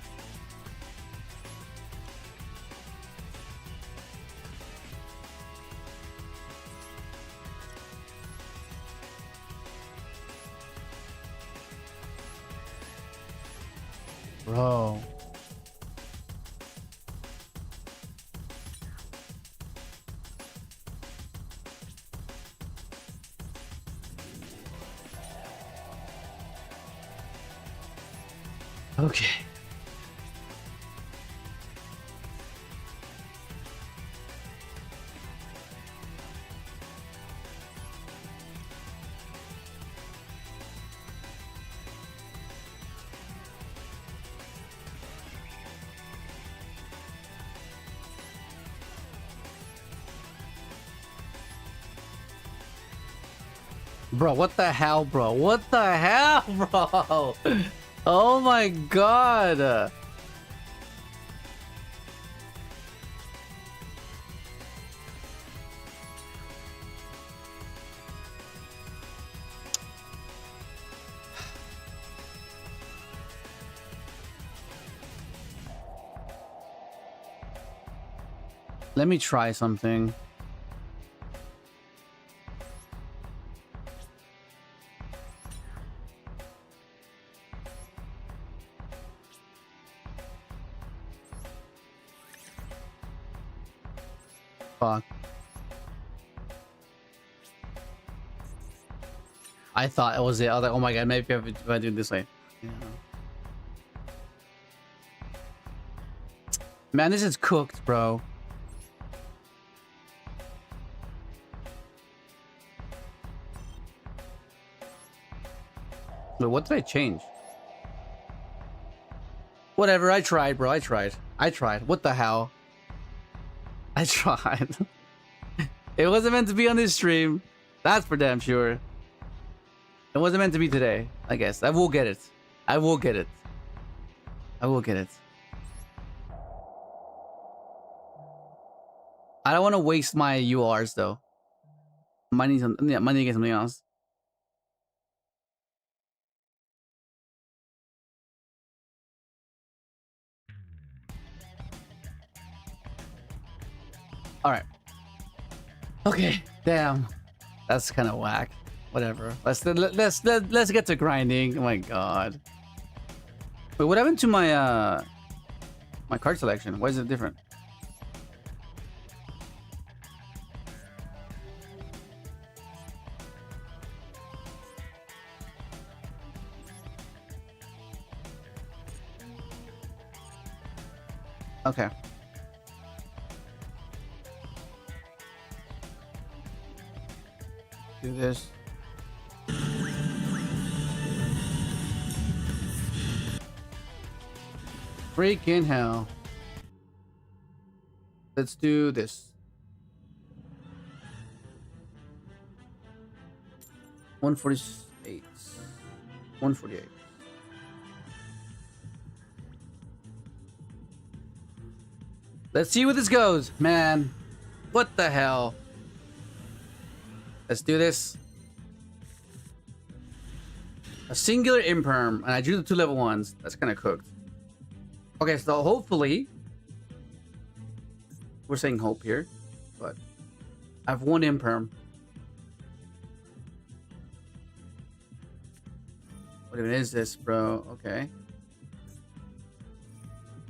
Bro. Okay. Bro, what the hell, bro? What the hell, bro? Oh my god. Let me try something. Fuck. I thought it was the other. Oh my god, maybe if I do it this way. Yeah. Man, this is cooked, bro. Wait, what did I change? Whatever, I tried, bro. I tried. What the hell? I tried. It wasn't meant to be on this stream. That's for damn sure. It wasn't meant to be today, I guess. I will get it. I will get it. I will get it. I don't want to waste my URs though. Might need some, yeah, might need to get something else. All right. Okay. Damn. That's kind of whack. Whatever. Let's get to grinding. Oh my god. Wait, what happened to my my card selection? Why is it different? Okay. Do this. Freaking hell. Let's do this. 148. 148. Let's see where this goes, man. What the hell? Let's do this. A singular imperm, and I drew the 2 level 1s. That's kind of cooked. Okay, so hopefully, we're saying hope here, but I have 1 imperm. What even is this, bro? Okay.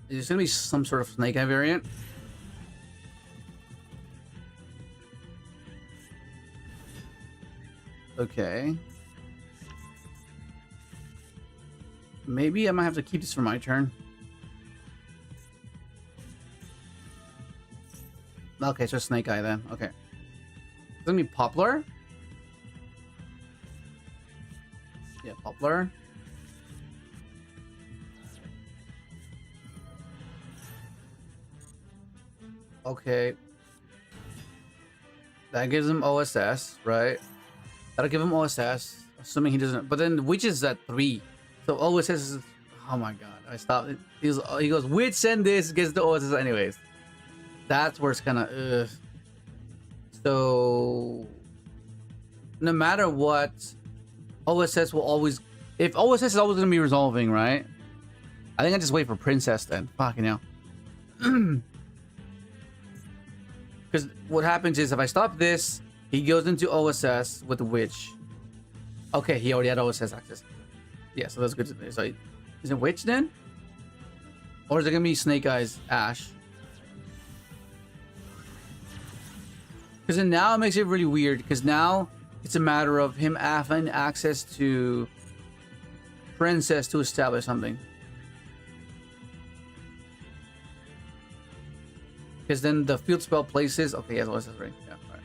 Is this gonna be some sort of Snake Eye variant? Okay. Maybe I might have to keep this for my turn. Okay, so Snake Eye then. Okay. It's gonna be Poplar. Yeah, Poplar. Okay. That gives him OSS, right? That'll give him OSS, assuming he doesn't. But then Witch is at 3. So OSS is. Oh my god. I stopped it. He goes, Witch send this, gets the OSS anyways. That's where it's kind of. So. No matter what, OSS will always. If OSS is always going to be resolving, right? I think I just wait for Princess then. Fucking hell. Because what happens is if I stop this, he goes into OSS with the Witch. Okay, he already had OSS access. Yeah, so that's good to know. So is it Witch then? Or is it going to be Snake Eyes Ash? Because then now it makes it really weird. Because now it's a matter of him having access to Princess to establish something. Because then the field spell places. Okay, yes, OSS right. Yeah, alright.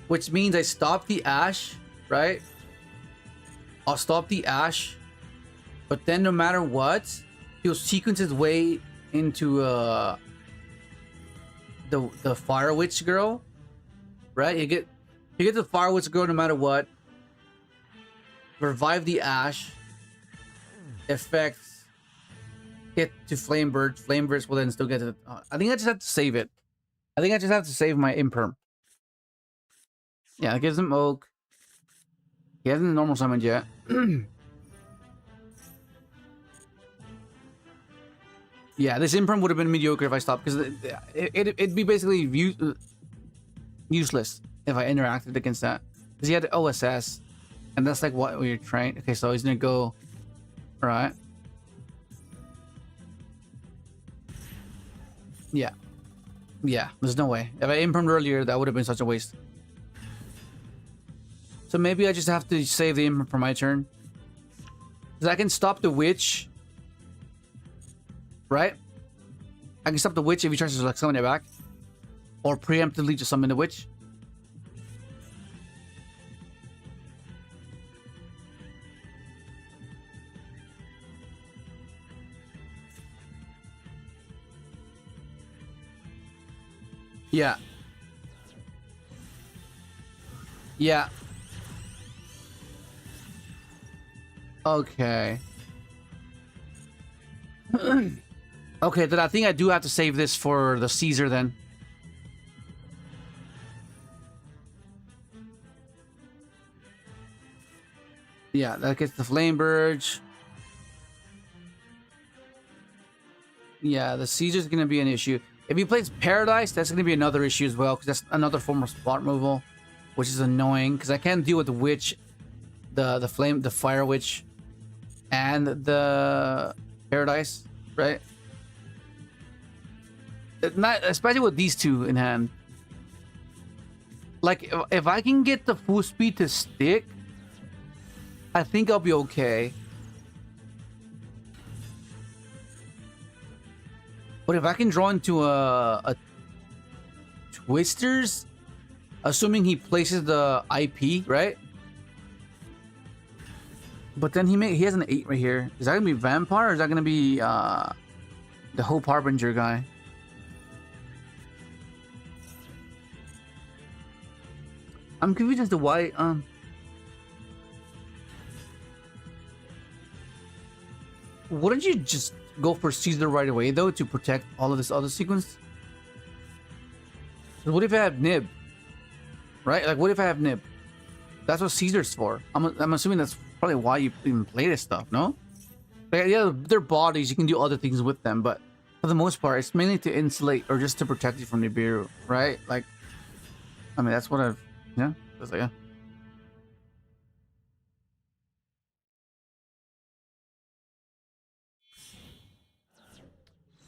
Which means I stop the Ash, right? I'll stop the Ash, but then no matter what, he'll sequence his way into the Fire Witch girl, right? You get the Fire Witch girl no matter what. Revive the Ash. Effects. Get to Flamebird. Flamebirds will then still get to the... I think I just have to save it. I think I just have to save my Imperm. Yeah, it gives him Oak. He hasn't normal summoned yet. Yeah, this Imperm would have been mediocre if I stopped, because it'd be basically useless if I interacted against that. Because he had the OSS, and that's like what we're trying... Okay, so he's gonna go... Alright. Yeah. Yeah, there's no way. If I impermed earlier, that would have been such a waste. So maybe I just have to save the imperm for my turn. Because I can stop the Witch. Right? I can stop the Witch if he tries to like summon it back. Or preemptively just summon the Witch. Yeah. Yeah. Okay. Okay, then I think I do have to save this for the Caesar then. Yeah, that gets the Flame Burge. Yeah, the Caesar's gonna be an issue. If he plays Paradise, that's going to be another issue as well, because that's another form of spot removal, which is annoying, because I can't deal with the Witch, the Fire Witch, and the Paradise, right? Not especially with these two in hand. Like, if I can get the full speed to stick, I think I'll be okay. But if I can draw into a Twisters, assuming he places the IP, right? But then he has an 8 right here. Is that gonna be Vampire or is that gonna be the Hope Harbinger guy? I'm confused as to why wouldn't you just go for Caesar right away though to protect all of this other sequence? What if I have Nib? Right? Like what if I have Nib? That's what Caesar's for. I'm assuming that's probably why you even play this stuff, no? Like, yeah, they're bodies, you can do other things with them, but for the most part, it's mainly to insulate or just to protect you from Nibiru, right? Like, I mean, that's what I've, yeah, that's like, yeah.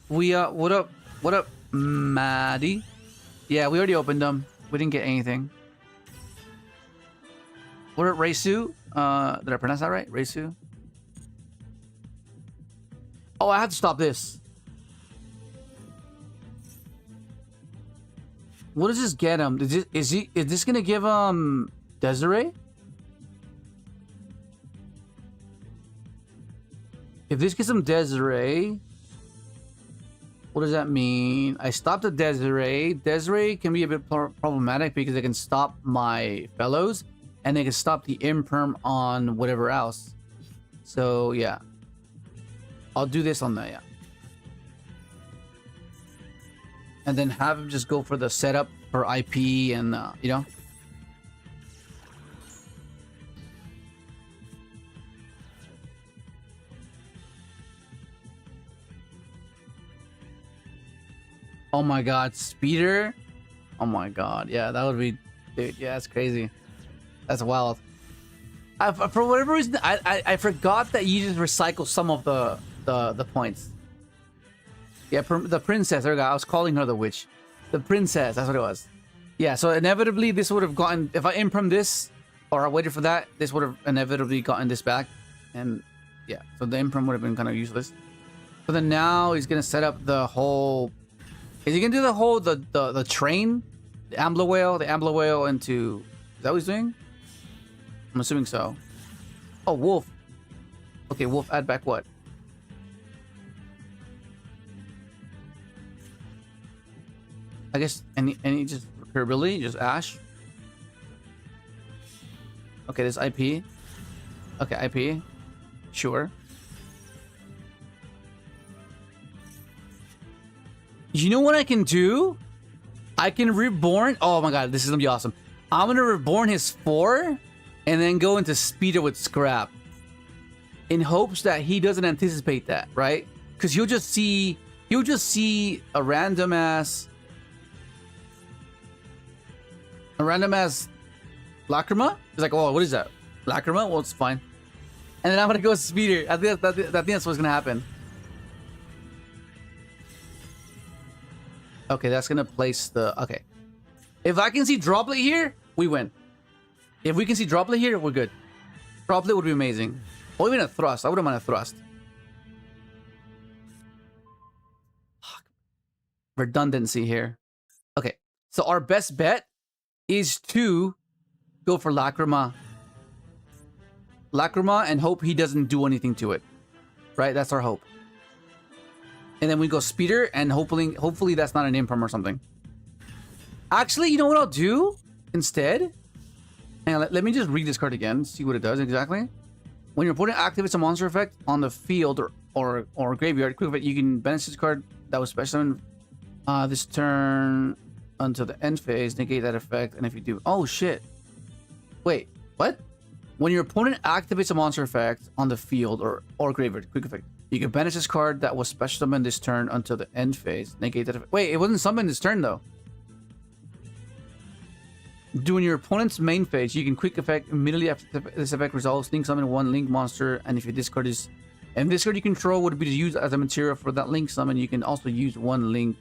What up, Maddie? Yeah, we already opened them. We didn't get anything. What up, Reisu? Did I pronounce that right? Reisu? Oh, I have to stop this. What does this get him? Is this gonna give him Desiree? If this gives him Desiree, what does that mean? I stopped the Desiree. Desiree can be a bit problematic because they can stop my fellows and they can stop the imperm on whatever else. So yeah, I'll do this on that, yeah. And then have him just go for the setup for IP and, you know. Oh my god, Speeder? Oh my god, yeah, that would be... Dude, yeah, that's crazy. That's wild. For whatever reason, I forgot that you just recycle some of the points. Yeah, the princess. There we go. I was calling her the witch. The princess. That's what it was. Yeah. So inevitably, this would have gotten. If I imprint this, or I waited for that, this would have inevitably gotten this back. And yeah. So the imprint would have been kind of useless. So then now he's gonna set up the whole. Is he gonna do the whole the train, the Ambler whale into? Is that what he's doing? I'm assuming so. Oh, wolf. Okay, wolf. Add back what? I guess any just recurability, just Ash. Okay, there's IP. Okay, IP. Sure. You know what I can do? I can reborn. Oh my god, this is gonna be awesome. I'm gonna reborn his 4 and then go into speeder with scrap. In hopes that he doesn't anticipate that, right? Because he'll just see a random ass Lacrima. He's like, oh, what is that? Lacrima? Well, it's fine. And then I'm gonna go speeder. I think that's what's gonna happen. Okay, that's gonna place the... Okay. If I can see Droplet here, we win. If we can see Droplet here, we're good. Droplet would be amazing. Or even a thrust. I wouldn't mind a thrust. Fuck. Redundancy here. Okay. So our best bet is to go for Lacrima. Lacrima and hope he doesn't do anything to it. Right? That's our hope. And then we go speeder and hopefully that's not an imperm or something. Actually, you know what I'll do instead? Hang on, let me just read this card again, see what it does exactly. When your opponent activates a monster effect on the field or graveyard, quick effect, you can banish this card that was special this turn until the end phase, negate that effect, and if you do... Oh, shit. Wait, what? When your opponent activates a monster effect on the field or graveyard, quick effect, you can banish this card that was special summoned this turn until the end phase, negate that effect. Wait, it wasn't summoned this turn, though. During your opponent's main phase, you can quick effect immediately after this effect resolves, link summon 1 link monster, and if your discard is... And this card you control would be used as a material for that link summon, you can also use 1 link...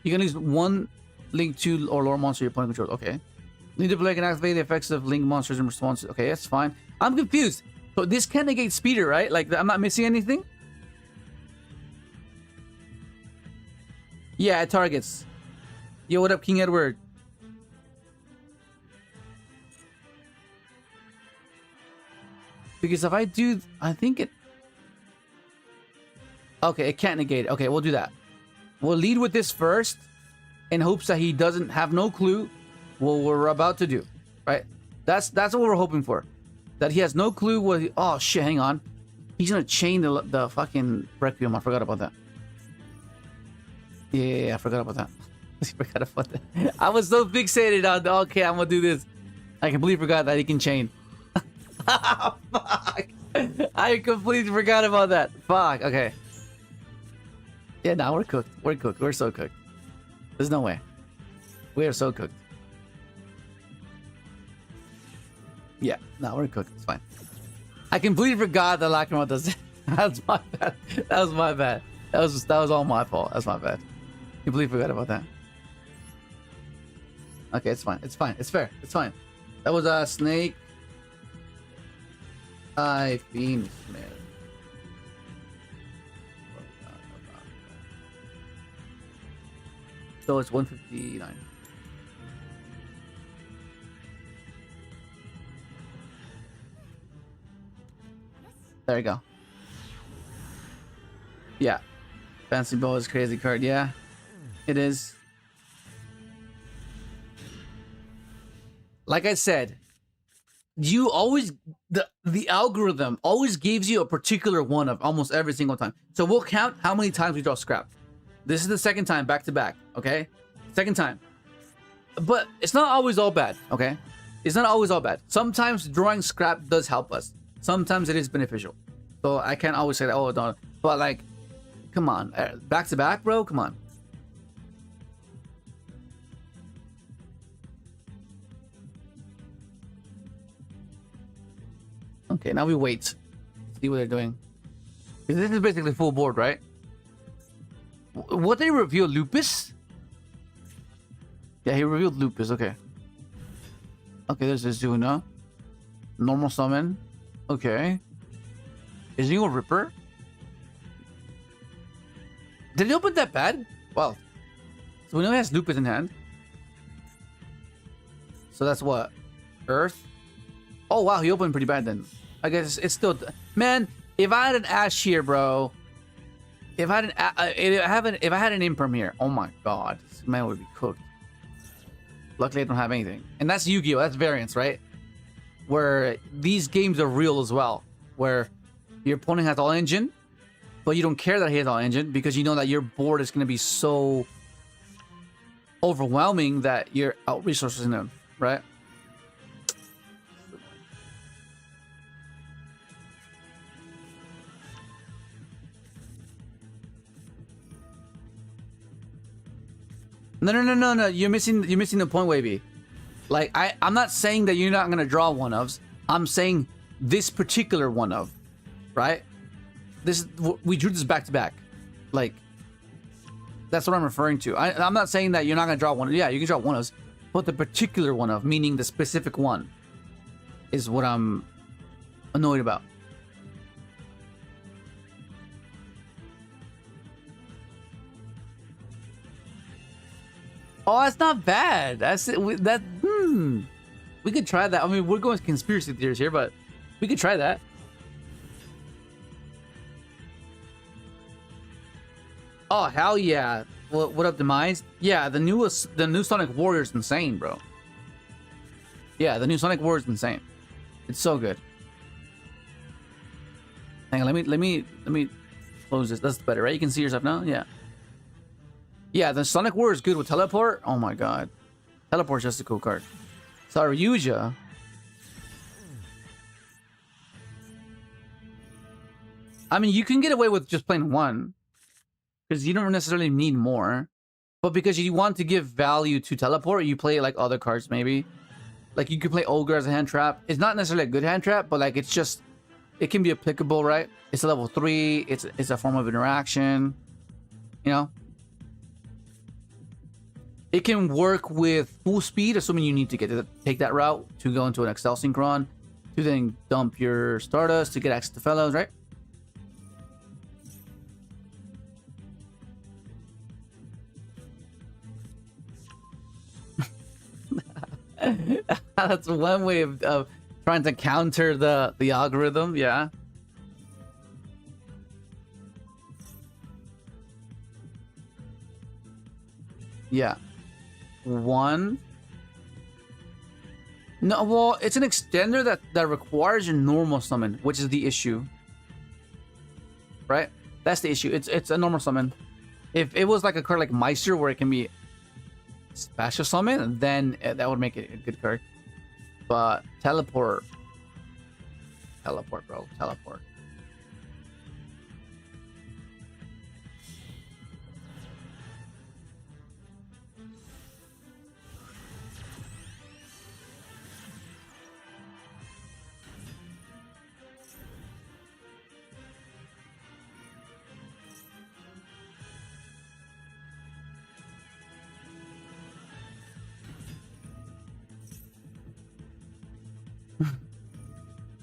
You can use 1 link 2 or lower monster your opponent controls. Okay. Need to play can activate the effects of link monsters in response. Okay, that's fine. I'm confused. So this can negate speeder, right? Like, I'm not missing anything? Yeah, it targets. Yo, what up, King Edward? Because if I do, I think it... Okay, it can't negate it. Okay, we'll do that. We'll lead with this first in hopes that he doesn't have no clue what we're about to do, right? That's what we're hoping for. That he has no clue what he... Oh, shit, hang on. He's gonna chain the fucking Requiem. I forgot about that. Yeah, I forgot about that. I forgot about that. I was so fixated on, okay, I'm gonna do this. I completely forgot that he can chain. Fuck. I completely forgot about that. Fuck, okay. Yeah, now we're cooked. We're cooked. We're so cooked. There's no way. We are so cooked. Yeah, no, we're cooked. It's fine. I completely forgot that Lacrimal does it. That's my bad. That was my bad. That was all my fault. That's my bad. Completely forgot about that. Okay, it's fine. It's fine. It's fair. It's fine. That was a snake. Fiendsmith. So it's 159. There you go. Yeah. Fancy Bow is crazy card. Yeah, it is. Like I said, you always the algorithm always gives you a particular one of almost every single time. So we'll count how many times we draw scrap. This is the second time back to back, okay? Second time. But it's not always all bad, okay? It's not always all bad. Sometimes drawing scrap does help us. Sometimes it is beneficial. So I can't always say that, oh, don't. But like, come on. Back to back, bro? Come on. Okay, now we wait. See what they're doing. This is basically full board, right? What they reveal? Lupus? Yeah, he revealed Lupus. Okay. Okay, there's Azuna. Normal summon. Okay. Is he a Ripper? Did he open that bad? Well, so we know he has Lupus in hand. So that's what? Earth? Oh wow, he opened pretty bad then. I guess it's still... Man, if I had an Ash here, bro... If I had an Imperm here, oh my god, this man would be cooked. Luckily, I don't have anything. And that's Yugioh, that's variance, right? Where these games are real as well. Where your opponent has all engine, but you don't care that he has all engine because you know that your board is going to be so overwhelming that you're out resources in them, right? No. You're missing the point, Wavy. Like I'm not saying that you're not gonna draw one ofs. I'm saying this particular one of, right? We drew this back to back. Like that's what I'm referring to. I'm not saying that you're not gonna draw one. Yeah, you can draw one ofs, but the particular one of, meaning the specific one, is what I'm annoyed about. Oh, that's not bad. That's it. We could try that. I mean, we're going conspiracy theories here, but we could try that. Oh hell yeah! What up, Demise? Yeah, the new Sonic Warrior is insane, bro. Yeah, the new Sonic Warrior is insane. It's so good. Hang on, let me close this. That's better, right? You can see yourself now. Yeah. Yeah, the Sonic Warrior is good with teleport. Oh my god, teleport's just a cool card. Sorry, Yugioh. I mean, you can get away with just playing one because you don't necessarily need more. But because you want to give value to teleport, you play like other cards maybe. Like you could play Ogre as a hand trap. It's not necessarily a good hand trap, but like it's just, it can be applicable, right? It's a level 3. It's a form of interaction. You know. It can work with full speed, assuming you need to take that route to go into an Excel Synchron, to then dump your Stardust to get access to Fellows, right? That's one way of trying to counter the algorithm. Yeah. Yeah. One. No, well, it's an extender that requires your normal summon, which is the issue. Right? That's the issue. It's a normal summon. If it was like a card like Meister where it can be special summon, then that would make it a good card. But teleport. Teleport, bro. Teleport.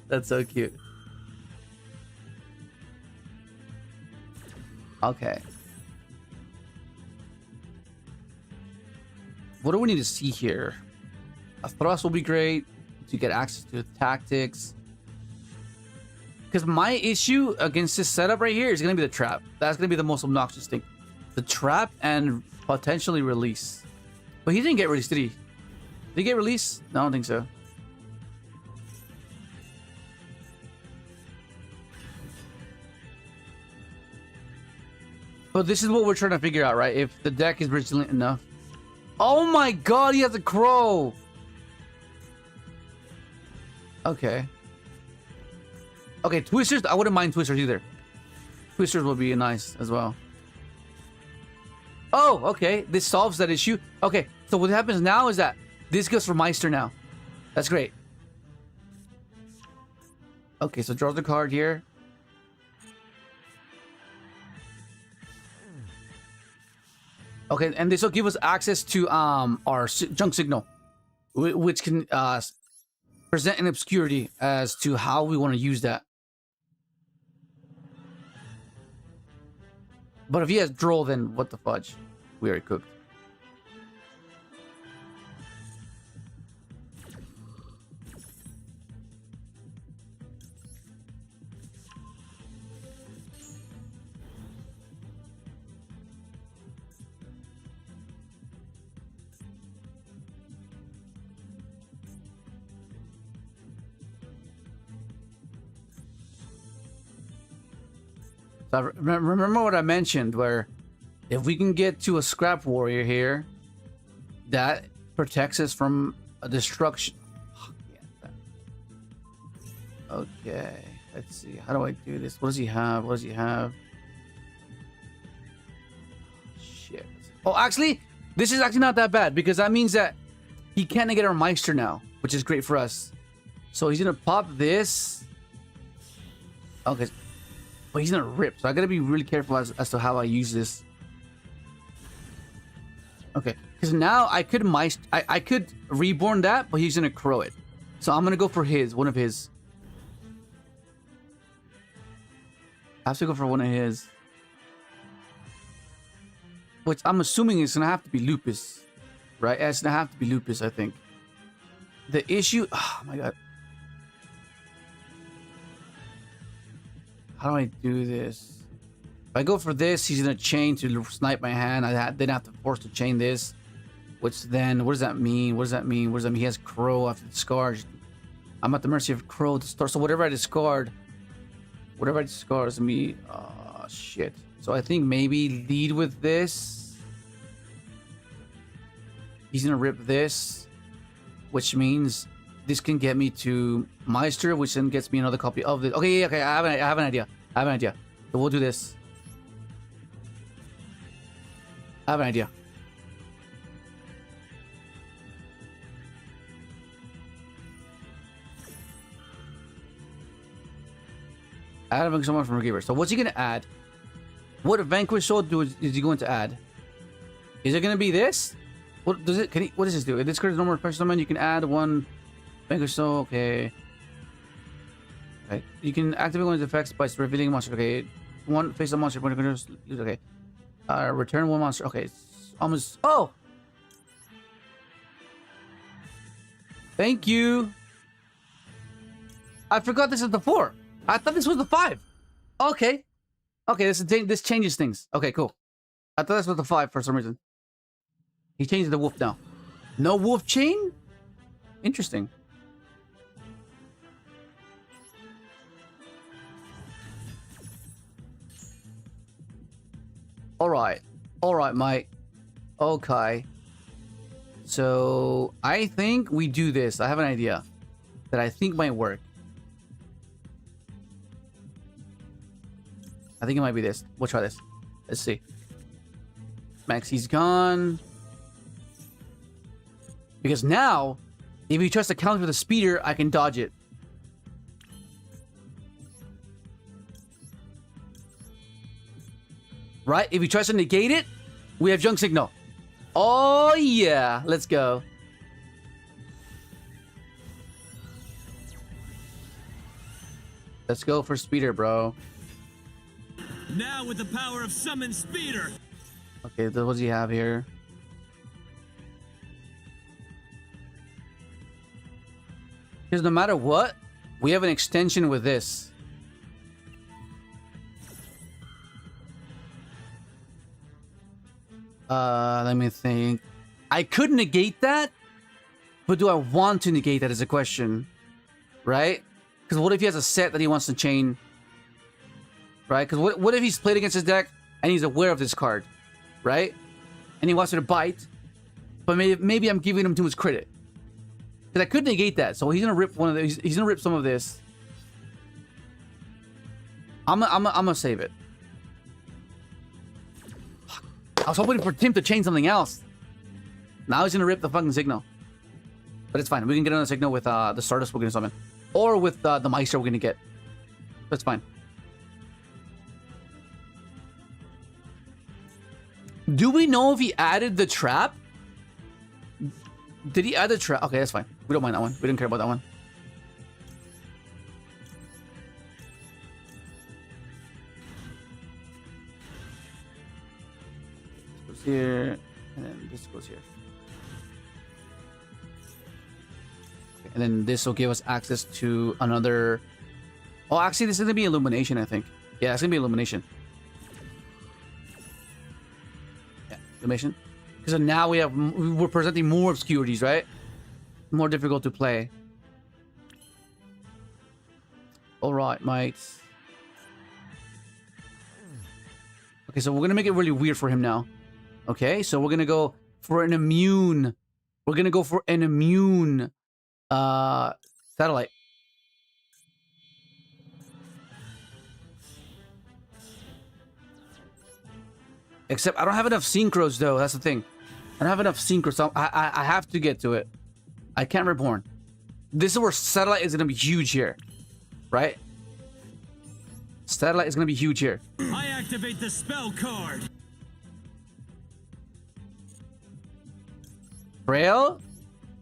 That's so cute. Okay. What do we need to see here? A thrust will be great to get access to the tactics. Because my issue against this setup right here is going to be the trap. That's going to be the most obnoxious thing. The trap and potentially release. But he didn't get released, did he? Did he get released? No, I don't think so. But this is what we're trying to figure out, right? If the deck is resilient enough. Oh my god, he has a crow! Okay. Okay, Twisters, I wouldn't mind Twisters either. Twisters would be nice as well. Oh, okay. This solves that issue. Okay, so what happens now is that this goes for Meister now. That's great. Okay, so draws the card here. Okay, and this will give us access to our junk signal, which can present an obscurity as to how we want to use that. But if he has DROLL, then what the fudge? We already cooked. So remember what I mentioned, where if we can get to a scrap warrior here, that protects us from a destruction. Okay, let's see. How do I do this? What does he have? What does he have? Shit. Oh, actually, this is actually not that bad because that means that he can't negate our Meister now, which is great for us. So he's gonna pop this. Okay. But he's gonna rip, so I gotta be really careful as to how I use this. Okay, because now I could I could reborn that, but he's gonna crow it. So I'm gonna go for one of his. I have to go for one of his. Which I'm assuming is gonna have to be Lupus. Right? It's gonna have to be Lupus, I think. The issue, oh my god. How do I do this? If I go for this, he's gonna chain to snipe my hand. I then have to force to chain this, which then what does that mean? What does that mean? What does that mean? He has Crow after discard. I'm at the mercy of Crow to start. So whatever I discard is me. Oh shit. So I think maybe lead with this. He's gonna rip this, which means this can get me to Meister, which then gets me another copy of this. Okay, yeah, okay, I have an idea. So we'll do this. I have an idea. I have someone from Reborn. So what's he gonna add? What Vanquish Soul is he going to add? Is it gonna be this? What does it? What does this do? If this card is normal special summon, you can add one Vanquish Soul. Okay. Okay. You can activate one of the effects by revealing a monster. Okay. One face of monster. Okay. Return one monster. Okay. It's almost. Oh. Thank you. I forgot this is the 4. I thought this was the 5. Okay. Okay, this changes things. Okay, cool. I thought this was the 5 for some reason. He changed the wolf now. No wolf chain? Interesting. Alright. Alright, mate. Okay. So, I think we do this. I have an idea that I think might work. I think it might be this. We'll try this. Let's see. Maxi's gone. Because now, if he tries to counter with a speeder, I can dodge it. Right? If he tries to negate it, we have junk signal. Oh yeah, let's go. Let's go for speeder, bro. Now with the power of summon speeder. Okay, what does he have here? Because no matter what, we have an extension with this. Let me think. I could negate that, but do I want to negate that is a question, right? Because what if he has a set that he wants to chain, right? Because what if he's played against his deck and he's aware of this card, right? And he wants me to bite, but maybe I'm giving him too much credit. Because I could negate that, so he's gonna rip one of these. He's gonna rip some of this. I'm gonna save it. I was hoping for Tim to change something else. Now he's gonna rip the fucking signal. But it's fine. We can get another signal with the Stardust we're gonna summon. Or with the Meister we're gonna get. That's fine. Do we know if he added the trap? Did he add the trap? Okay, that's fine. We don't mind that one. We don't care about that one. Here, and then this goes here. Okay, and then this will give us access to another. Oh, actually, this is gonna be illumination, I think. Yeah, it's gonna be illumination. Yeah, illumination. Because now we're presenting more obscurities, right? More difficult to play. All right, mates. Okay, so we're gonna make it really weird for him now. Okay, so we're gonna go for an immune. We're gonna go for an immune satellite. Except I don't have enough synchros though. That's the thing. I don't have enough synchros. So I have to get to it. I can't reborn. This is where satellite is gonna be huge here, right? Satellite is gonna be huge here. I activate the spell card. Trail?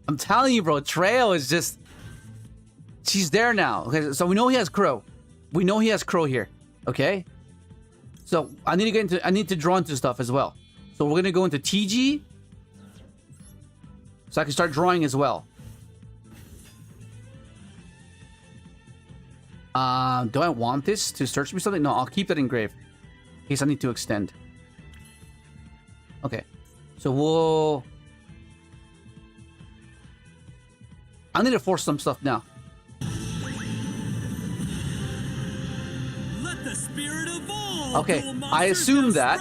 I'm telling you, bro. Trail is just... She's there now. Okay, so we know he has Crow. We know he has Crow here. Okay? So I need to get into... I need to draw into stuff as well. So we're gonna go into TG. So I can start drawing as well. Do I want this to search me something? No, I'll keep that engraved. In case I need to extend. Okay. So we'll... I need to force some stuff now. Let the spirit evolve. Okay, I assume that.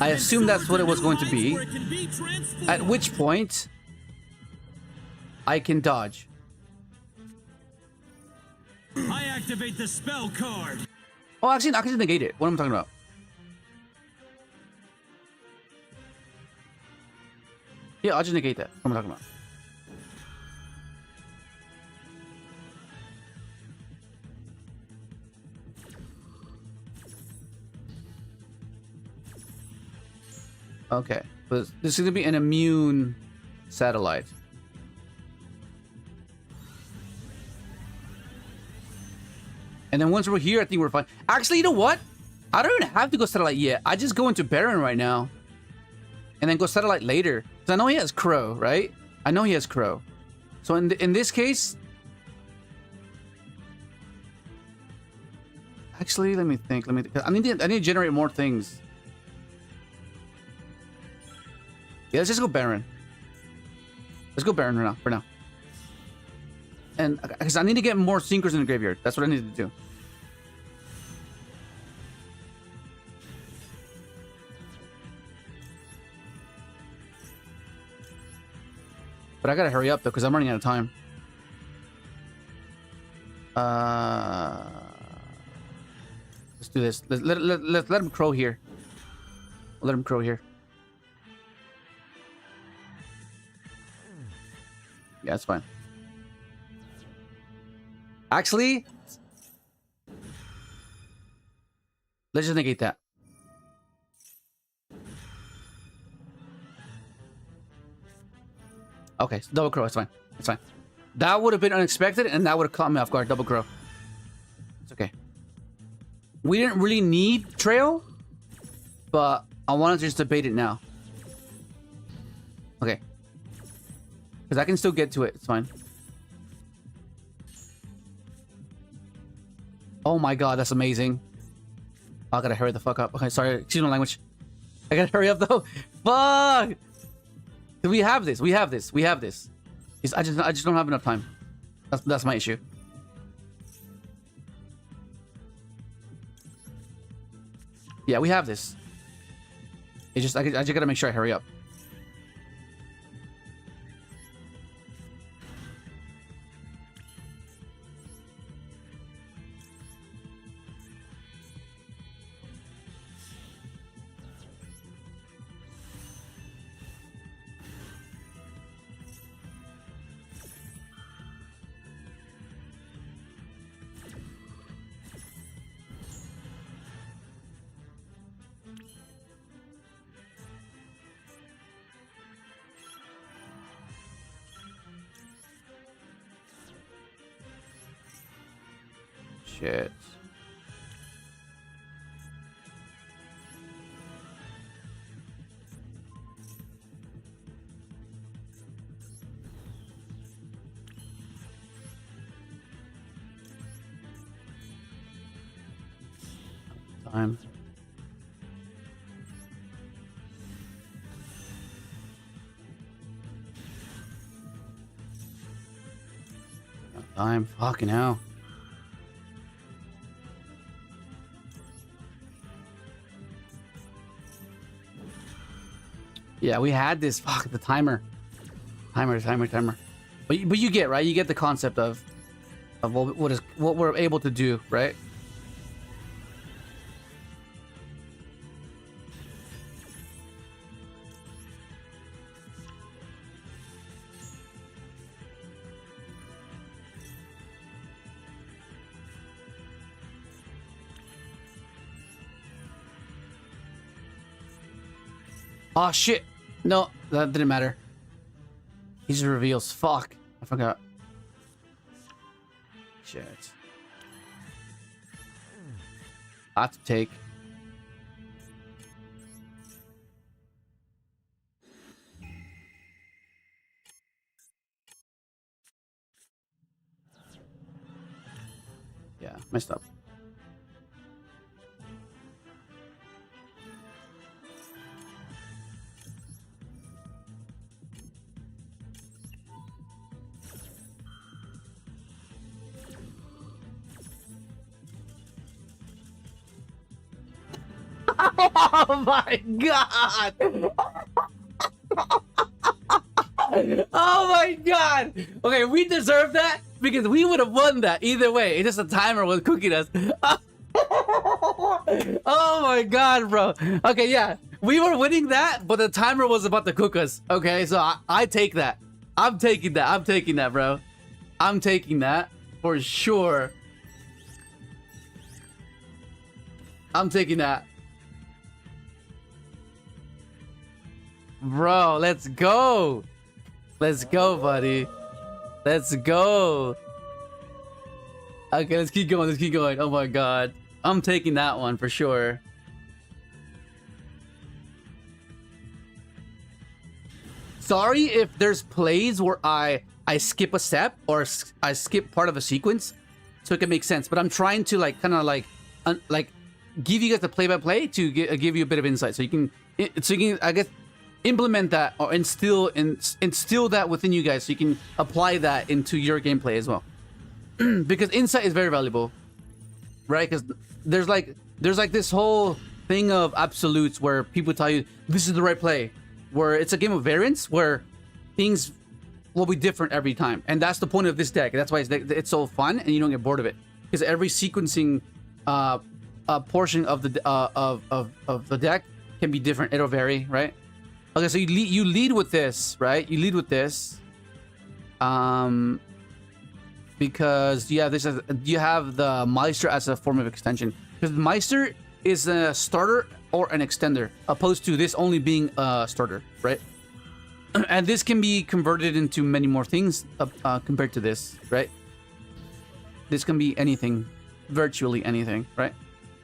I assume that's what it was going to be. At which point, I can dodge. I activate the spell card. Oh, actually, I can just negate it. What am I talking about? Yeah, I'll just negate that. What am I talking about? Okay, but this is gonna be an immune satellite. And then once we're here, I think we're fine. Actually, you know what? I don't even have to go satellite yet. I just go into Baron right now. And then go satellite later. Because I know he has Crow, right? I know he has Crow. So in this case, actually, let me think. I need to generate more things. Yeah, let's just go Baron. Let's go Baron for now. And because I need to get more Synchros in the graveyard. That's what I need to do. But I gotta hurry up though, because I'm running out of time. Let's do this. Let him crow here. Let him crow here. Yeah, that's fine. Actually, let's just negate that. Okay, so double crow, it's fine. It's fine. That would have been unexpected, and that would have caught me off guard. Double crow. It's okay. We didn't really need trail, but I wanted to just debate it now. Okay. Because I can still get to it. It's fine. Oh my god, that's amazing. Oh, I gotta hurry the fuck up. Okay, sorry. Excuse my language. I gotta hurry up though. Fuck! We have this. We have this. We have this. I just don't have enough time. That's my issue. Yeah, we have this. It's just I just gotta make sure I hurry up. Shit. Time. Time. Fucking hell. Yeah, we had this. Fuck the timer. Timer. But you get right. You get the concept of what we're able to do, right? Oh shit. No, that didn't matter. He just reveals. Fuck. I forgot. Shit. I have to take. Yeah, messed up. Oh my god! Oh my god! Okay, we deserve that because we would have won that either way. It's just the timer was cooking us. Oh my god, bro. Okay, yeah. We were winning that, but the timer was about to cook us. Okay, so I take that. I'm taking that. I'm taking that, bro. I'm taking that for sure. I'm taking that. Bro, let's go. Let's go, buddy. Let's go. Okay, let's keep going. Let's keep going. Oh my god. I'm taking that one for sure. Sorry if there's plays where I I skip a step or I skip part of a sequence so it can make sense. But I'm trying to like kind of like give you guys the play-by-play to give you a bit of insight, so you can I guess implement that or instill that within you guys, so you can apply that into your gameplay as well. Because insight is very valuable, right? Because there's like this whole thing of absolutes where people tell you this is the right play, where it's a game of variance where things will be different every time, and that's the point of this deck. That's why it's so fun and you don't get bored of it, because every sequencing portion of the deck can be different. It'll vary, right? Okay, so you lead with this, right? You lead with this, because you have the Meister as a form of extension. Because Meister is a starter or an extender, opposed to this only being a starter, right? And this can be converted into many more things compared to this, right? This can be anything, virtually anything, right?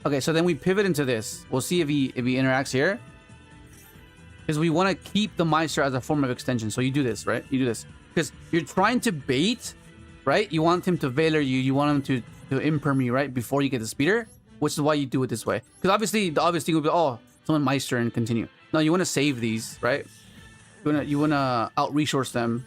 Okay, so then we pivot into this. We'll see if he interacts here. Because we want to keep the Meister as a form of extension. So you do this, right? You do this. Because you're trying to bait, right? You want him to Valor you. You want him to imperm you, right? Before you get the speeder. Which is why you do it this way. Because obviously, the obvious thing would be, oh, someone Meister and continue. No, you want to save these, right? You wanna out-resource them.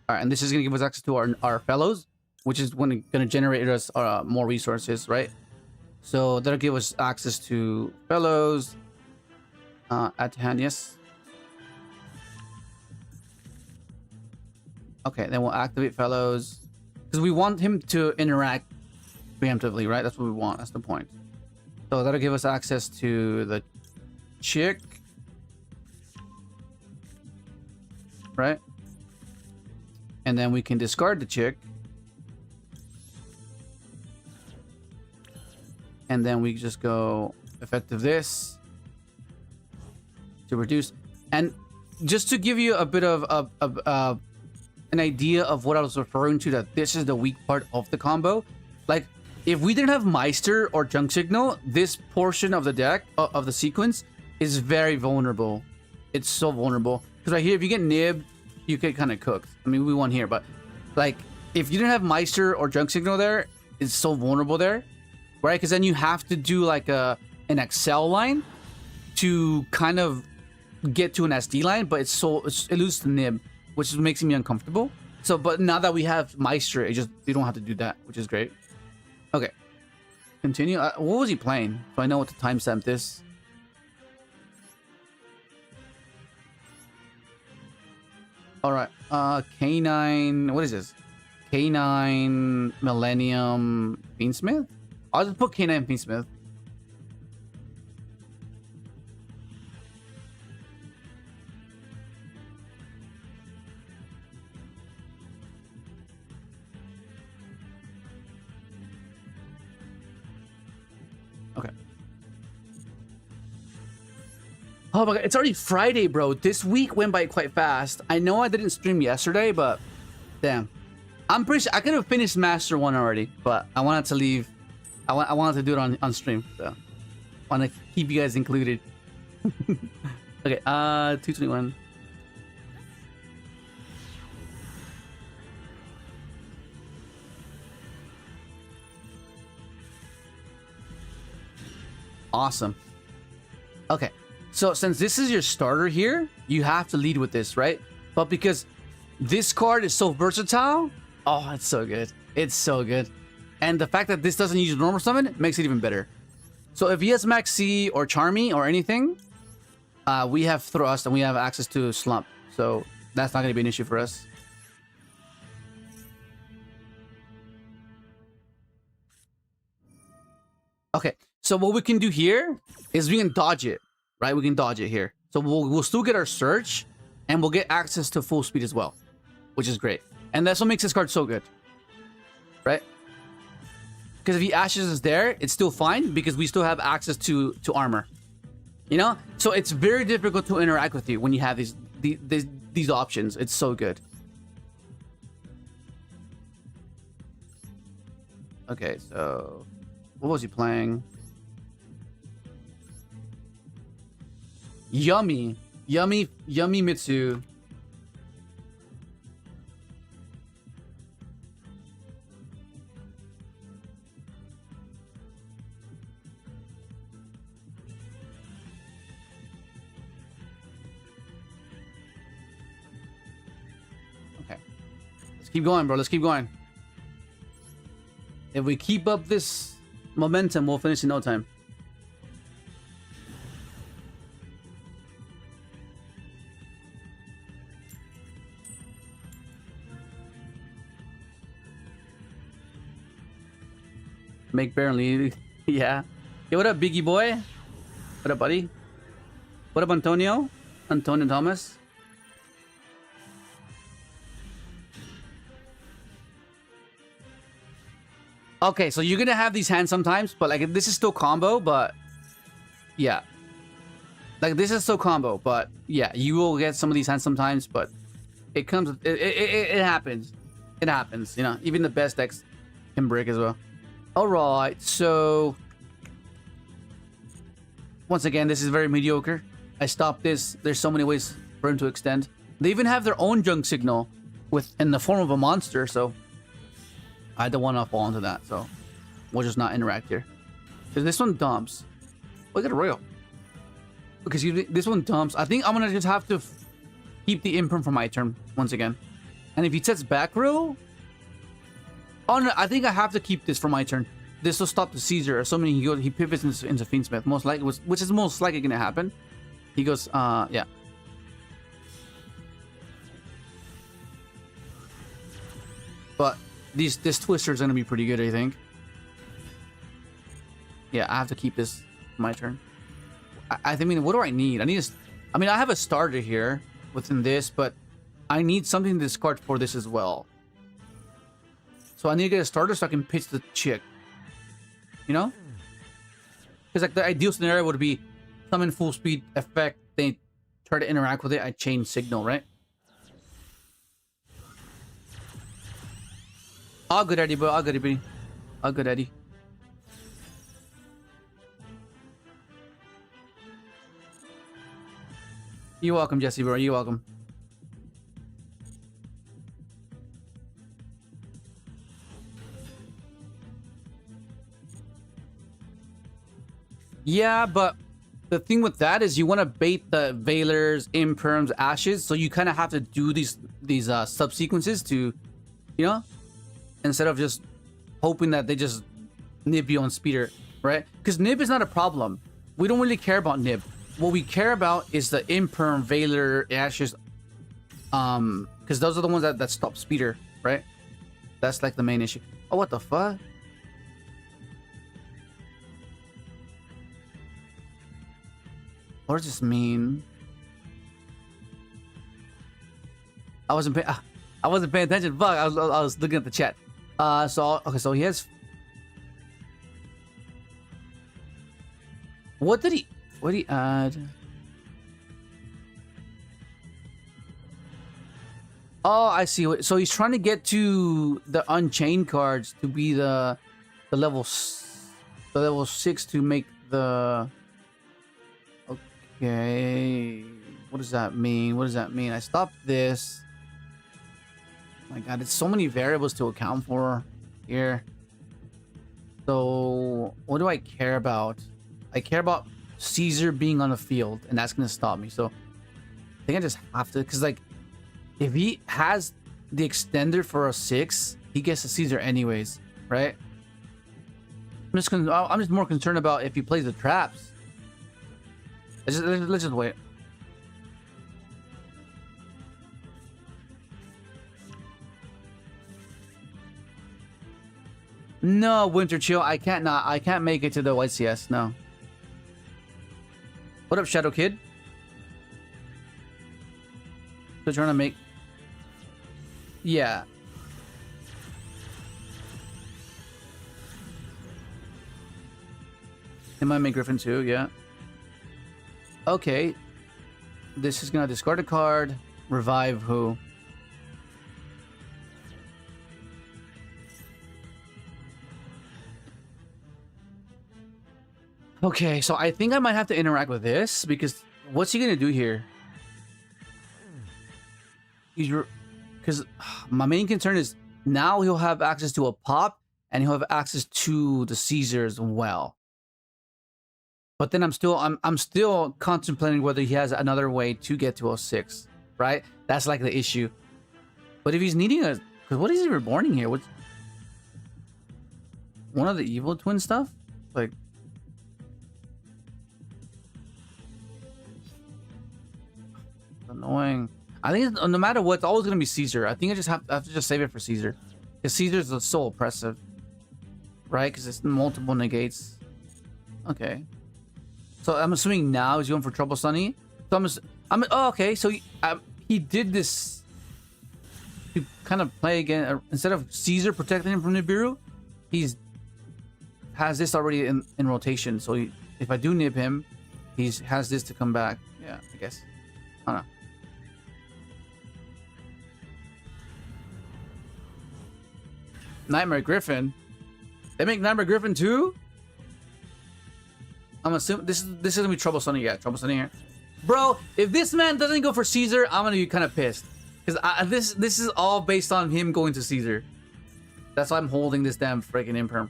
Alright, and this is going to give us access to our fellows, which is going to generate us more resources, right? So that'll give us access to fellows. Add to hand, yes. Okay, then we'll activate fellows. Because we want him to interact preemptively, right? That's what we want. That's the point. So that'll give us access to the chick. Right? And then we can discard the chick. And then we just go effective this to reduce. And just to give you a bit of an idea of what I was referring to, that this is the weak part of the combo. Like, if we didn't have Meister or Junk Signal, this portion of the deck, of the sequence, is very vulnerable. It's so vulnerable. Because right here, if you get nibbed, you get kind of cooked. I mean, we won here, but like, if you didn't have Meister or Junk Signal there, it's so vulnerable there, right? Because then you have to do like an Excel line to kind of get to an SD line, but it loses the nib, which makes me uncomfortable. So, but now that we have Meister, you don't have to do that, which is great. Okay, continue. What was he playing? So I know what to timestamp this. All right, K9. What is this? K9 Millennium Fiendsmith. I'll just put K9 Fiendsmith. Okay. Oh my god, it's already Friday, bro. This week went by quite fast. I know I didn't stream yesterday, but damn. I'm pretty sure I could have finished Master 1 already, but I wanted to leave. I wanted to do it on stream, so I want to keep you guys included. Okay, 221. Awesome. Okay, so since this is your starter here, you have to lead with this, right? But because this card is so versatile, oh, it's so good. It's so good. And the fact that this doesn't use normal summon makes it even better. So if he has Max C or Charmy or anything, we have Thrust and we have access to Slump. So that's not going to be an issue for us. Okay, so what we can do here is we can dodge it, right? We can dodge it here. So we'll still get our search and we'll get access to full speed as well, which is great. And that's what makes this card so good, right? Because if he Ashes is there, it's still fine because we still have access to armor, you know? So it's very difficult to interact with you when you have these options. It's so good. Okay, so what was he playing? Yummy. Yummy Mitsu. Okay. Let's keep going, bro. Let's keep going. If we keep up this momentum, we'll finish in no time. Make barely. Yeah. Hey, what up, Biggie boy? What up, buddy? What up, Antonio? Antonio Thomas? Okay, so you're gonna have these hands sometimes, but like this is still combo, but yeah. Like this is still combo, but yeah, you will get some of these hands sometimes, but it comes, it happens. It happens, you know, even the best decks can break as well. Alright, so once again, this is very mediocre. I stopped this. There's so many ways for him to extend. They even have their own junk signal in the form of a monster, so I don't want to fall into that, so we'll just not interact here. Because this one dumps. Look at Royal. Because this one dumps. I think I'm going to just have to keep the imperm for my turn once again. And if he sets back row... Oh no, I think I have to keep this for my turn. This will stop the Caesar, assuming he pivots into Fiendsmith. Most likely, which is most likely going to happen. He goes, yeah. But this Twister is going to be pretty good, I think. Yeah, I have to keep this for my turn. I mean, what do I need? I mean, I have a starter here within this, but I need something to discard for this as well. So I need to get a starter so I can pitch the chick. You know? Because like the ideal scenario would be summon full speed effect, they try to interact with it, I change signal, right? All good, Eddie, bro. All good, Eddie. All good, Eddie. You're welcome, Jesse, bro. You're welcome. Yeah, but the thing with that is you want to bait the Veilers, Imperms, Ashes, so you kind of have to do these subsequences to, you know, instead of just hoping that they just nib you on speeder, right? Because nib is not a problem. We don't really care about nib. What we care about is the Imperm, Veiler, Ashes, because those are the ones that stop speeder, right? That's like the main issue. Oh, what the fuck? What does this mean? I wasn't paying attention. Fuck, I was looking at the chat. Okay, so he has. What did he add? Oh, I see. So he's trying to get to the Unchained cards to be the level 6 to make the. Okay, what does that mean? What does that mean? I stopped this. Oh my god, it's so many variables to account for here. So, what do I care about? I care about Caesar being on the field, and that's gonna stop me. So, I think I just have to, because like, if he has the extender for a 6, he gets a Caesar anyways, right? I'm just more concerned about if he plays the traps. Let's just wait. No, Winter Chill. I can't make it to the YCS. No. What up, Shadow Kid? Still trying to make. Yeah. It might make Griffin too. Yeah. Okay, this is gonna discard a card, revive who? Okay, so I think I might have to interact with this because What's he gonna do here? Because my main concern is now he'll have access to a pop and he'll have access to the Caesar as well. But then I'm still contemplating whether he has another way to get to 06, right? That's like the issue. But if he's needing a, because what is he reborning here? What's one of the evil twin stuff? Like, annoying. I think it's, no matter what, it's always gonna be Caesar. I think I just have to just save it for Caesar, because Caesar's so oppressive, right? Because it's multiple negates. Okay. So I'm assuming now he's going for Trouble Sunny. So oh, okay. So he did this to kind of play again. Instead of Caesar protecting him from Nibiru, has this already in rotation. So if I do nib him, has this to come back. Yeah, I guess. I don't know. Nightmare Griffin. They make Nightmare Griffin too? I'm assuming this is gonna be Trouble Sunny. Yeah, Trouble Sunny here, bro. If this man doesn't go for Caesar, I'm gonna be kind of pissed, because this is all based on him going to Caesar. That's why I'm holding this damn freaking imperm.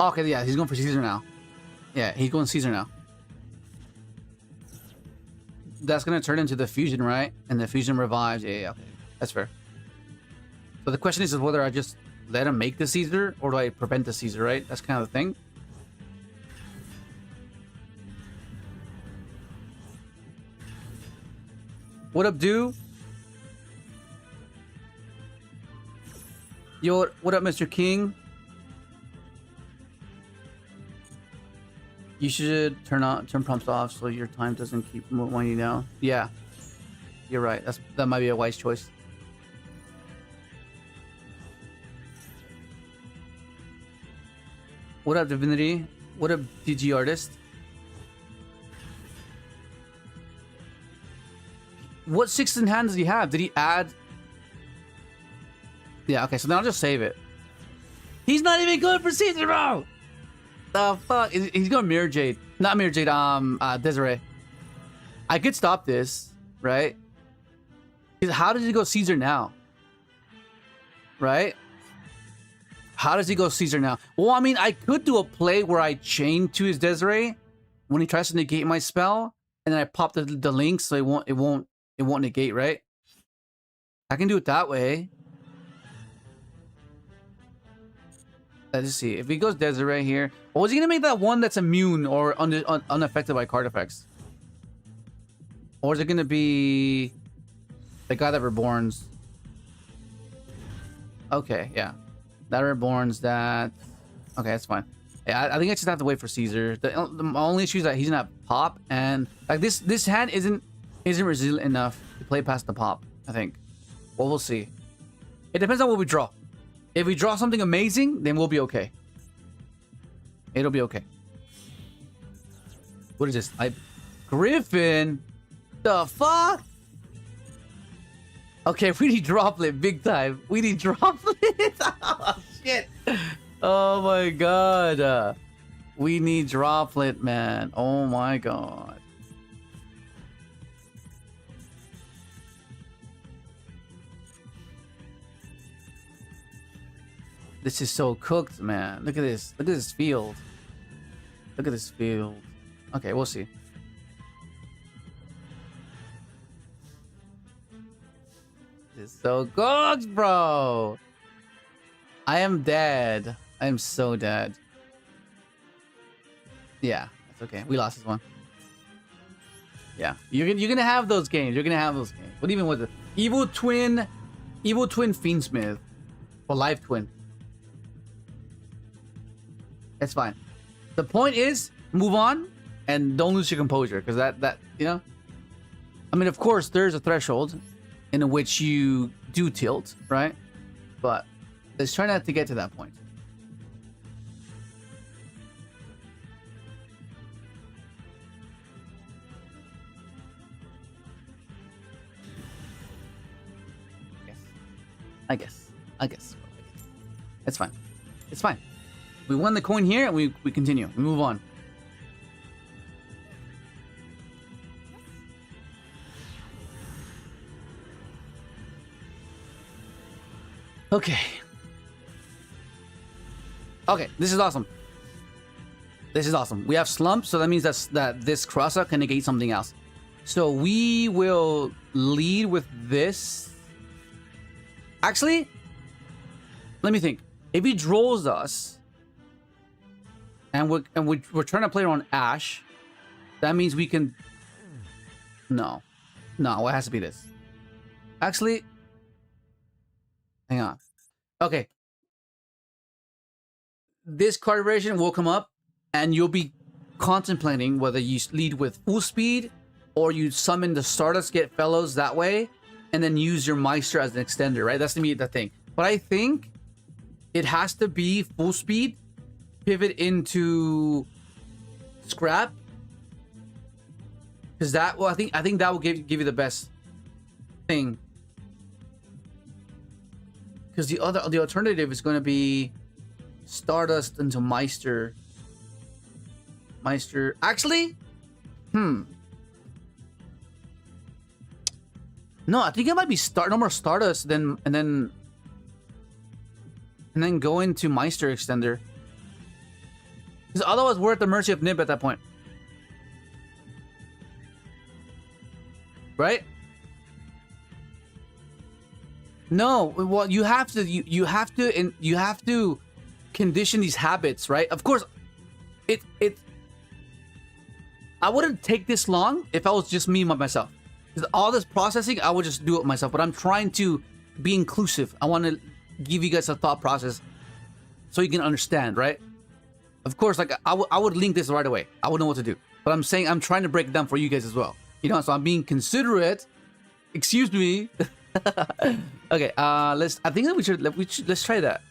Okay, yeah, he's going for Caesar now. Yeah, he's going Caesar now. That's gonna turn into the fusion, right? And the fusion revives. Yeah, okay. That's fair. So the question is whether I just let him make the Caesar or do I prevent the Caesar, right? That's kind of the thing. What up, dude? Yo, what up, Mr. King? You should turn prompts off so your time doesn't keep winding down. Yeah, you're right. That might be a wise choice. What up, Divinity? What up, DG Artist? What 16 hands does he have? Did he add? Yeah, okay, so then I'll just save it. He's not even going for Caesar, bro! The fuck? He's going Mirror Jade. Not Mirror Jade, Desiree. I could stop this, right? How does he go Caesar now? Right? How does he go Caesar now? Well, I mean, I could do a play where I chain to his Desiree when he tries to negate my spell, and then I pop the link so it won't negate, right? I can do it that way. Let's see. If he goes Desiree here, or is he gonna make that one that's immune or unaffected by card effects? Or is it gonna be the guy that reborns? Okay, yeah, that reborns that. Okay, that's fine. Yeah, I think I just have to wait for Caesar. The only issue is that he's gonna have pop, and like this hand isn't resilient enough to play past the pop. I think. Well, we'll see. It depends on what we draw. If we draw something amazing, then we'll be okay. It'll be okay. What is this? Griffin? The fuck? Okay, we need droplet big time. We need droplet. Oh, shit. Oh my god. We need droplet, man. Oh my god. This is so cooked, man. Look at this. Look at this field. Look at this field. Okay, we'll see. This is so cooked, bro. I am dead. I am so dead. Yeah, that's okay. We lost this one. Yeah, you're gonna have those games. You're gonna have those games. What even was it? Evil Twin Fiendsmith, or Live Twin. It's fine. The point is, move on and don't lose your composure, because that you know. I mean, of course, there's a threshold in which you do tilt, right? But let's try not to get to that point. I guess. It's fine. It's fine. We won the coin here, and we continue. We move on. Okay. Okay, this is awesome. This is awesome. We have slump, so that means that this crossout can negate something else. So we will lead with this. Actually, let me think. If he drolls us, and we're trying to play on Ash, that means we can. No, it has to be this. Actually, hang on. Okay. This card variation will come up, and you'll be contemplating whether you lead with full speed or you summon the Stardust, get fellows that way, and then use your Meister as an extender, right? That's gonna be the thing. But I think it has to be full speed, pivot into scrap, because that. Well, I think that will give you the best thing. Because the alternative is going to be Stardust into Meister. Actually, no, I think it might be no more Stardust, and then go into Meister extender. Because otherwise, we're at the mercy of Nib at that point, right? No, well, you have to condition these habits, right? Of course, I wouldn't take this long if I was just me by myself. Because all this processing, I would just do it myself. But I'm trying to be inclusive. I want to give you guys a thought process so you can understand, right? Of course, like I would link this right away. I would know what to do. But I'm saying I'm trying to break it down for you guys as well. You know, so I'm being considerate. Excuse me. Okay, I think that let's try that.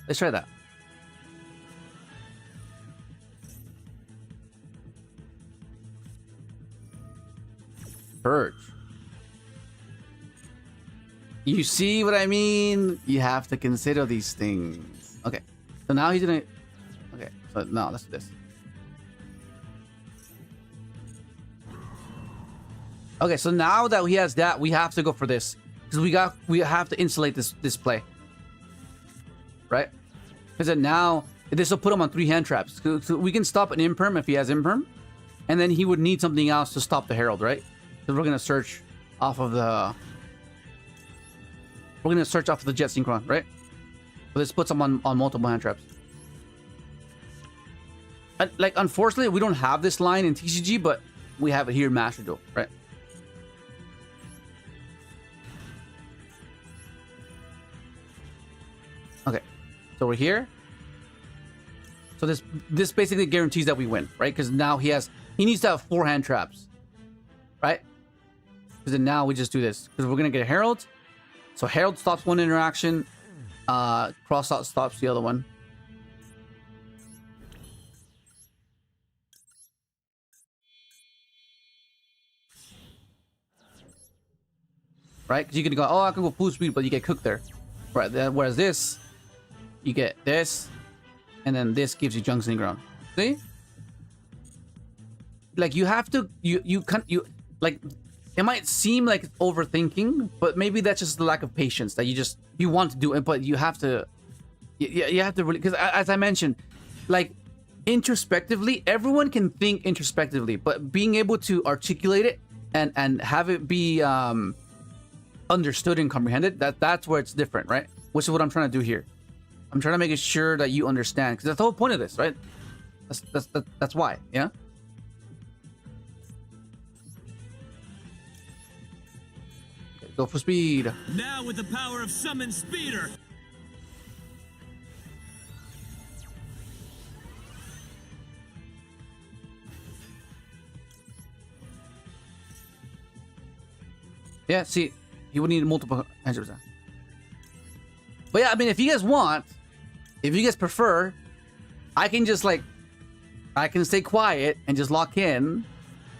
Let's try that. Purge. You see what I mean? You have to consider these things. Okay, so now he's gonna. Okay, so no, let's do this. Okay, so now that he has that, we have to go for this because we have to insulate this play, right? Because then now this will put him on 3 hand traps. So we can stop an imperm if he has imperm, and then he would need something else to stop the herald, right? So we're gonna search off of the jet synchron, right? So this puts him on multiple hand traps. Like unfortunately, we don't have this line in TCG, but we have it here in Master Duel, right? Okay, so we're here. So this basically guarantees that we win, right? Because now he needs to have 4 hand traps, right? Because then now we just do this because we're gonna get a herald. So herald stops one interaction, cross out stops the other one. Right? Because you can go, oh, I can go full speed, but you get cooked there. Right? Whereas this, you get this, and then this gives you junk synchron. See? Like you have to, you like. It might seem like overthinking, but maybe that's just the lack of patience that you want to do it, but you have to really, because as I mentioned, like introspectively, everyone can think introspectively, but being able to articulate it and have it be understood and comprehended, that's where it's different, right? Which is what I'm trying to do here. I'm trying to make sure that you understand, because that's the whole point of this, right? That's why, yeah. Go for speed. Now with the power of Summon Speeder. Yeah, see, he would need multiple answers. But yeah, I mean, if you guys want, if you guys prefer, I can just like, I can stay quiet and just lock in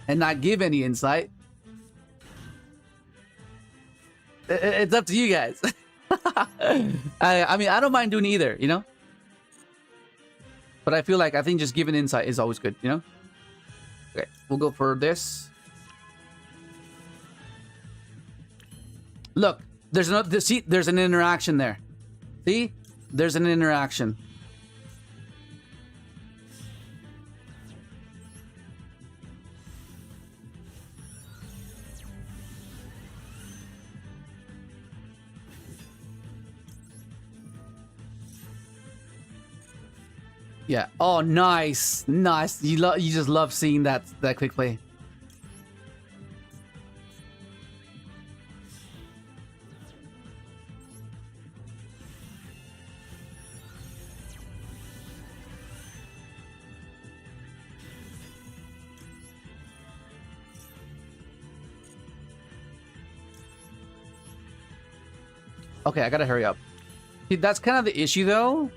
and not give any insight. It's up to you guys. I mean, I don't mind doing either, you know? But I feel like, I think just giving insight is always good, you know? Okay, we'll go for this. Look, there's another, see, there's an interaction there. See? There's an interaction. Yeah. Oh, nice, nice. You just love seeing that quick play. Okay, I gotta hurry up. See, that's kind of the issue though,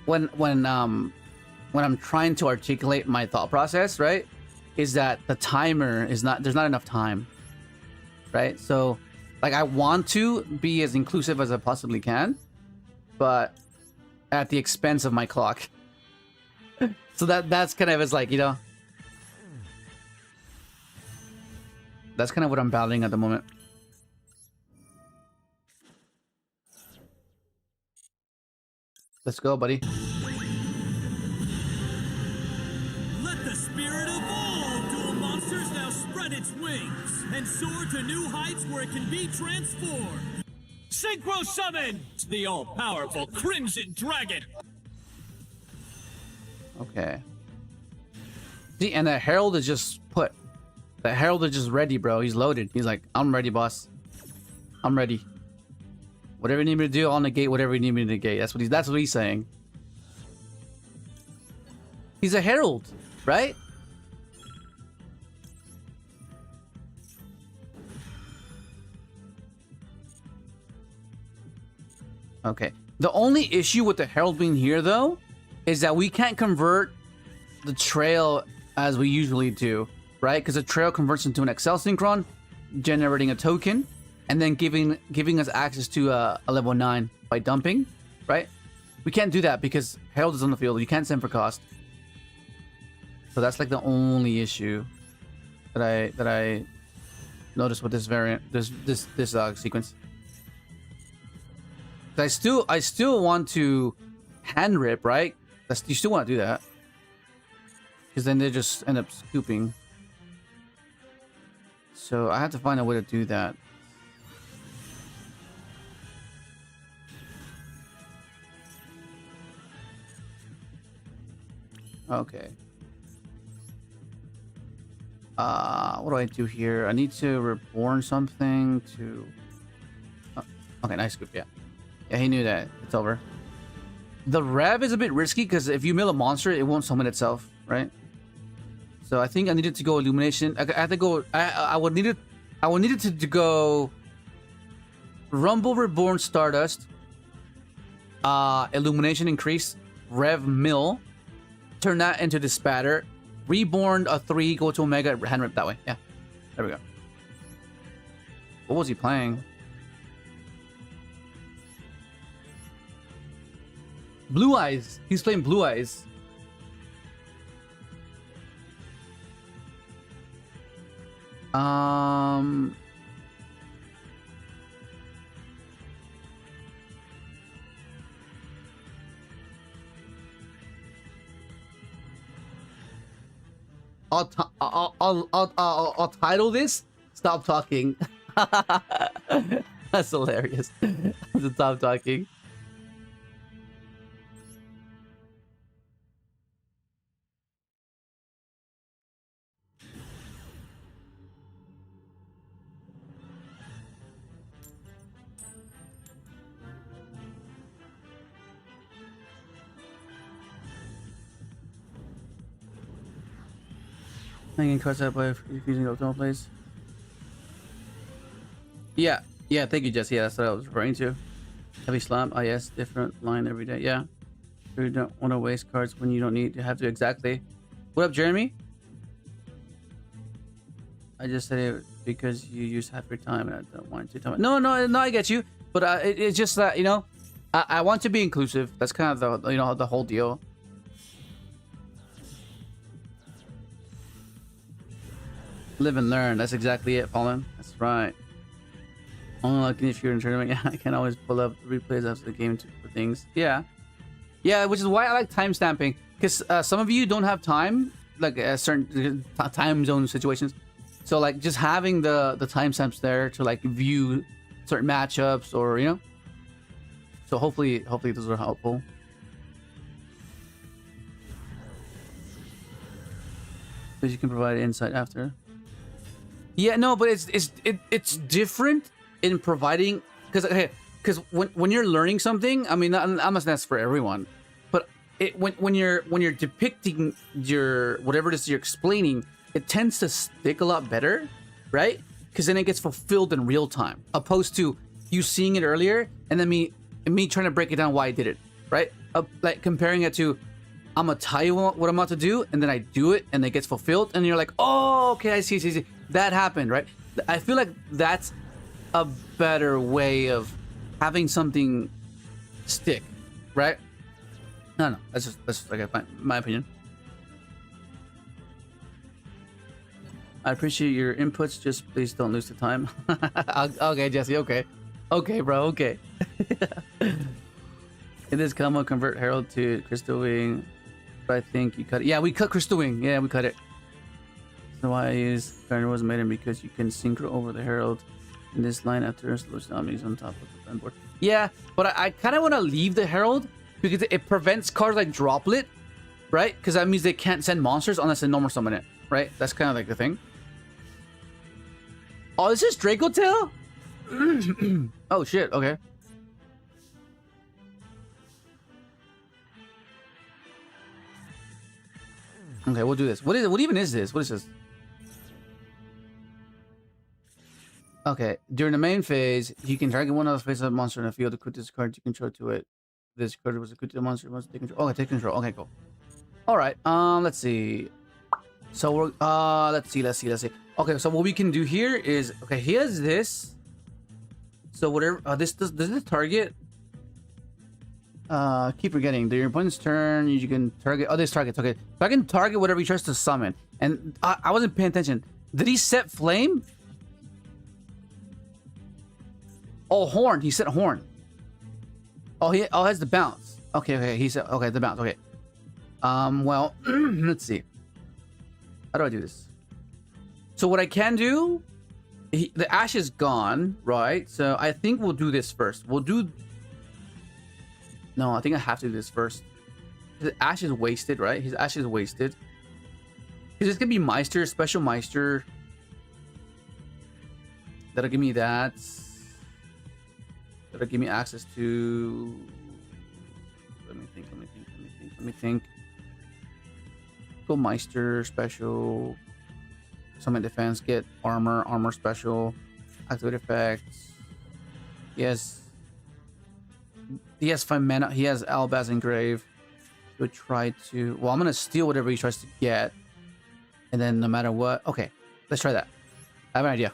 when I'm trying to articulate my thought process, right? Is that the timer is not, there's not enough time, right? So, like, I want to be as inclusive as I possibly can, but at the expense of my clock. So that's kind of, it's like, you know, that's kind of what I'm battling at the moment. Let's go, buddy. Let the spirit of all dual monsters now spread its wings and soar to new heights where it can be transformed. Synchro Summons, the all-powerful Crimson Dragon. Okay. See, and the Herald is just put. The Herald is just ready, bro. He's loaded. He's like, I'm ready, boss. I'm ready. Whatever you need me to do, I'll negate whatever you need me to negate. That's what he's saying. He's a Herald, right? Okay. The only issue with the Herald being here, though, is that we can't convert the trail as we usually do, right? Because the trail converts into an Excel Synchron, generating a token, and then giving us access to a level 9 by dumping, right? We can't do that because Herald is on the field. You can't send for cost. So that's like the only issue that I noticed with this variant, this sequence. I still want to hand rip, right? You still want to do that, because then they just end up scooping. So I have to find a way to do that. Okay. What do I do here? I need to reborn something to... Oh, okay, nice scoop, yeah. Yeah, he knew that. It's over. The Rev is a bit risky, because if you mill a monster, it won't summon itself, right? So I think I needed to go Illumination. I have to go... I would need it to go... Rumble, Reborn, Stardust. Illumination increase. Rev mill. Turn that into the spatter. Reborn a 3, go to Omega, hand rip that way. Yeah. There we go. What was he playing? Blue Eyes. He's playing Blue Eyes. I'll title this "Stop Talking." That's hilarious. Stop talking. Hanging cards out by using optimal plays. Yeah, thank you, Jesse. Yeah, that's what I was referring to. Heavy slump. Yes, different line every day. Yeah. You don't want to waste cards when you don't need to have to. Exactly. What up, Jeremy? I just said it because you use half your time and I don't want to. No, I get you. But it's just that, you know, I want to be inclusive. That's kind of the, you know, the whole deal. Live and learn. That's exactly it, Fallen. That's right. Only looking if you're in a tournament. Yeah, I can always pull up replays after the game for things. Yeah. Yeah, which is why I like timestamping. Because some of you don't have time, like certain time zone situations. So like just having the timestamps there to like view certain matchups or, you know. So hopefully those are helpful. Because you can provide insight after. Yeah, no, but it's different in providing, because when you're learning something, I mean, I'm not saying that's for everyone, but when you're depicting your whatever it is you're explaining, it tends to stick a lot better, right? Because then it gets fulfilled in real time, opposed to you seeing it earlier and then me trying to break it down why I did it, right? Like comparing it to, I'm gonna tell you what I'm about to do, and then I do it, and it gets fulfilled, and you're like, oh, okay, I see. That happened, right? I feel like that's a better way of having something stick, right? No, that's just like my opinion. I appreciate your inputs. Just please don't lose the time. Okay, Jesse. Okay, bro. Okay. In this combo, convert Herald to Crystal Wing. But I think you cut it. Yeah, we cut Crystal Wing. Yeah, we cut it. So why I use Garner was made because you can synchro over the Herald in this line after slowdown is on top of the pen board. Yeah, but I kind of want to leave the Herald because it prevents cards like Droplet, right? Because that means they can't send monsters unless they normal summon it, right? That's kind of like the thing. Oh, this is Dracotail? Oh shit, okay. Okay, we'll do this. What is it? What even is this? What is this? Okay, during the main phase, you can target one of the face of the monster in the field to put this card you control to it. This card was a good to the monster must take control. Okay, take control. Okay, cool. Alright, let's see. So we're let's see. Okay, so what we can do here is, okay, he has this. So whatever this does the target. Keep forgetting. During your opponent's turn, you can target. Oh, this targets. Okay, so I can target whatever he tries to summon. And I wasn't paying attention. Did he set flame? Oh, horn. He set horn. Oh, he has the bounce. Okay. He said okay, the bounce. Okay. Well, let's see. How do I do this? So what I can do, the ash is gone, right? So I think we'll do this first. We'll do. No, I think I have to do this first. His ash is wasted, right? His ash is wasted. Because it's gonna be Meister, special Meister. That'll give me that. That'll give me access to. Let me think. Go Meister, special. Summon defense, get armor special. Activate effects. Yes. He has 5 mana. He has Albaz Engrave. We'll try to. Well, I'm gonna steal whatever he tries to get, and then no matter what. Okay, let's try that. I have an idea.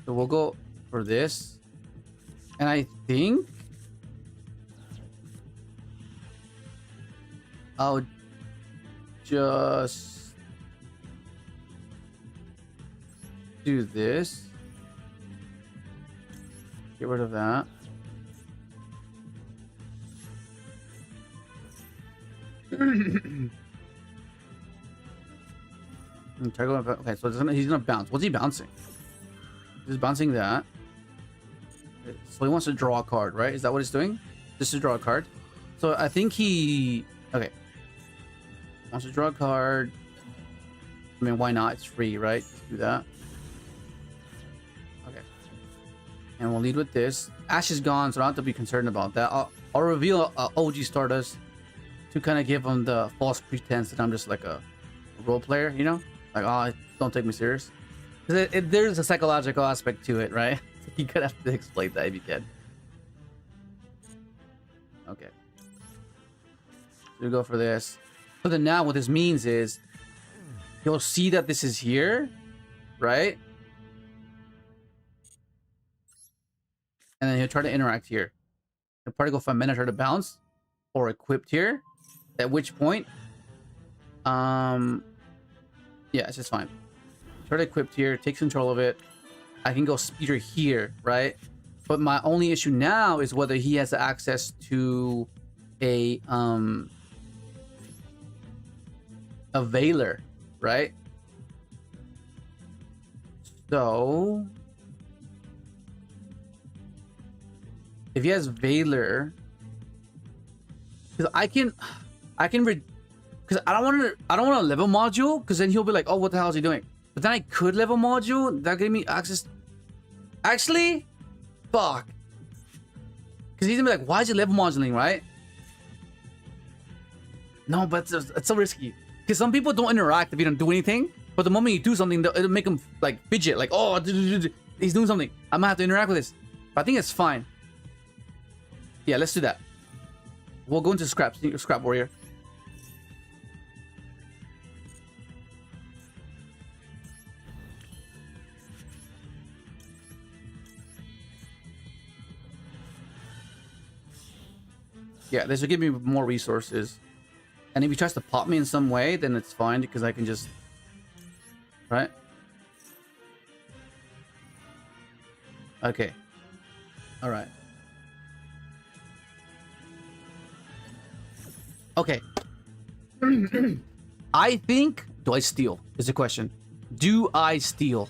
So we'll go for this, and I think I'll just do this. Get rid of that. Okay, so he's gonna bounce. What's he bouncing? He's bouncing that. So he wants to draw a card, right? Is that what he's doing? Just to draw a card. So I think he. Okay. Wants to draw a card. I mean, why not? It's free, right? Let's do that. Okay. And we'll lead with this. Ash is gone, so I don't have to be concerned about that. I'll reveal OG Stardust to kind of give him the false pretense that I'm just like a role player, you know? Like, oh, don't take me serious. Because there's a psychological aspect to it, right? You could have to explain that if you can. Okay. So we go for this. So then now what this means is he'll see that this is here, right? And then he'll try to interact here. He'll probably go find mana, try to bounce, or equipped here. At which point, yeah, it's just fine. Try to equipped here, take control of it. I can go speeder here, right? But my only issue now is whether he has access to a Veiler, right? So if he has Veiler, because I can because I don't want to level module, because then he'll be like, oh, what the hell is he doing? But then I could level module that gave me access. Actually, fuck, because he's gonna be like, why is he level modulating, right? No, but it's so risky, because some people don't interact if you don't do anything, but the moment you do something, it'll make them like fidget, like, oh, he's doing something, I'm gonna have to interact with this. But I think it's fine. Yeah, let's do that. We'll go into scrap warrior. Yeah, this will give me more resources. And if he tries to pop me in some way, then it's fine, because I can just... Right? Okay. Alright. Okay. I think... Do I steal? Is the question. Do I steal?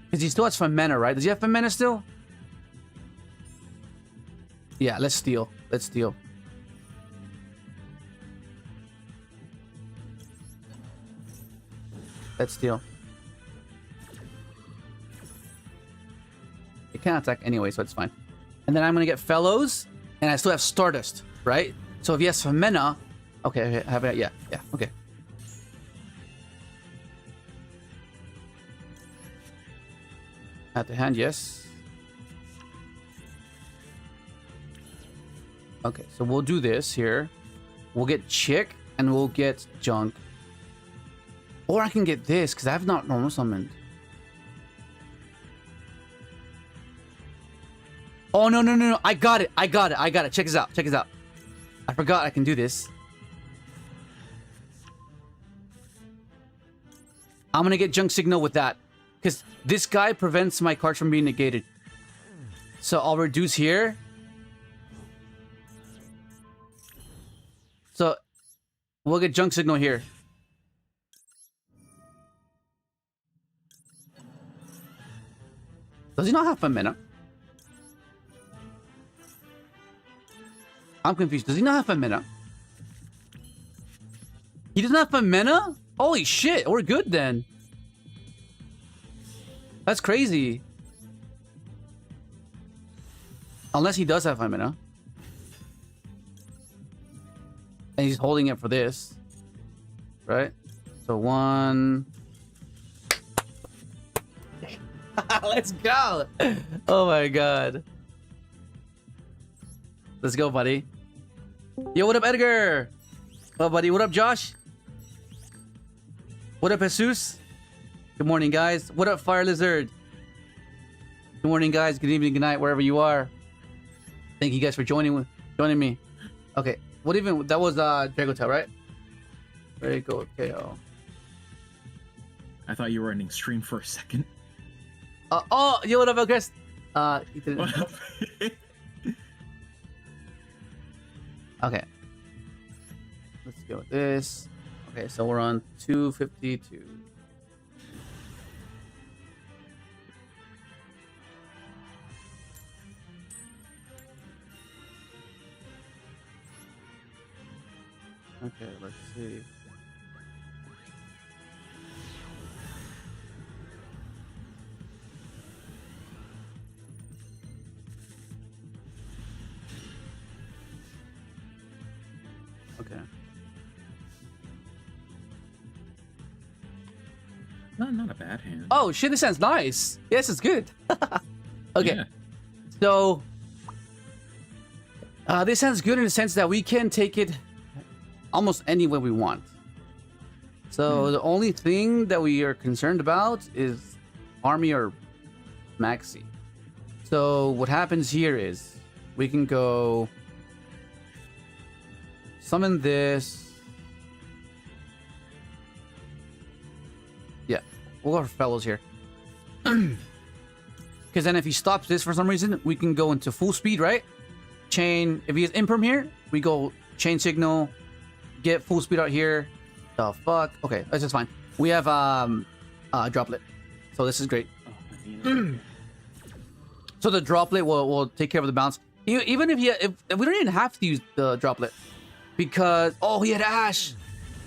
Because he still has 5 mana, right? Does he have 5 mana still? Yeah, let's steal. Let's steal. Let's steal. It can't attack anyway, so it's fine. And then I'm gonna get Fellows, and I still have Stardust, right? So if he has some mana, okay, have it. Yeah, okay. At the hand, yes. Okay, so we'll do this here. We'll get Chick, and we'll get Junk. Or I can get this, because I have not normal summoned. Oh, no. I got it. Check this out. I forgot I can do this. I'm going to get Junk Signal with that, because this guy prevents my cards from being negated. So I'll reduce here. So we'll get Junk Signal here. Does he not have 5 mana? I'm confused. Does he not have 5 mana? He doesn't have 5 mana? Holy shit, we're good then. That's crazy. Unless he does have 5 mana. And he's holding it for this. Right? So 1... Let's go! Oh my god. Let's go, buddy. Yo, what up, Edgar? Oh, buddy. What up, Josh? What up, Jesus? Good morning, guys. What up, Fire Lizard? Good morning, guys. Good evening, good night, wherever you are. Thank you guys for joining me. Okay. What even... That was Dracotail, right? Dracotail. I thought you were ending stream for a second. Oh, yo, what up, Orcust? What up? Okay. Let's go with this. Okay, so we're on 252. Okay, let's see. Okay. Not a bad hand. Oh shit, this sounds nice. Yes, it's good. Okay. Yeah. So this sounds good in the sense that we can take it almost any way we want. So the only thing that we are concerned about is army or maxi. So what happens here is we can go summon this. Yeah, we'll go for fellows here. Because then if he stops this for some reason, we can go into full speed, right? Chain, if he has imperm here, we go chain signal, get full speed out here. The fuck? Okay, that's just fine. We have droplet. So this is great. So the droplet will take care of the bounce. Even if we don't even have to use the droplet. Because he had Ash.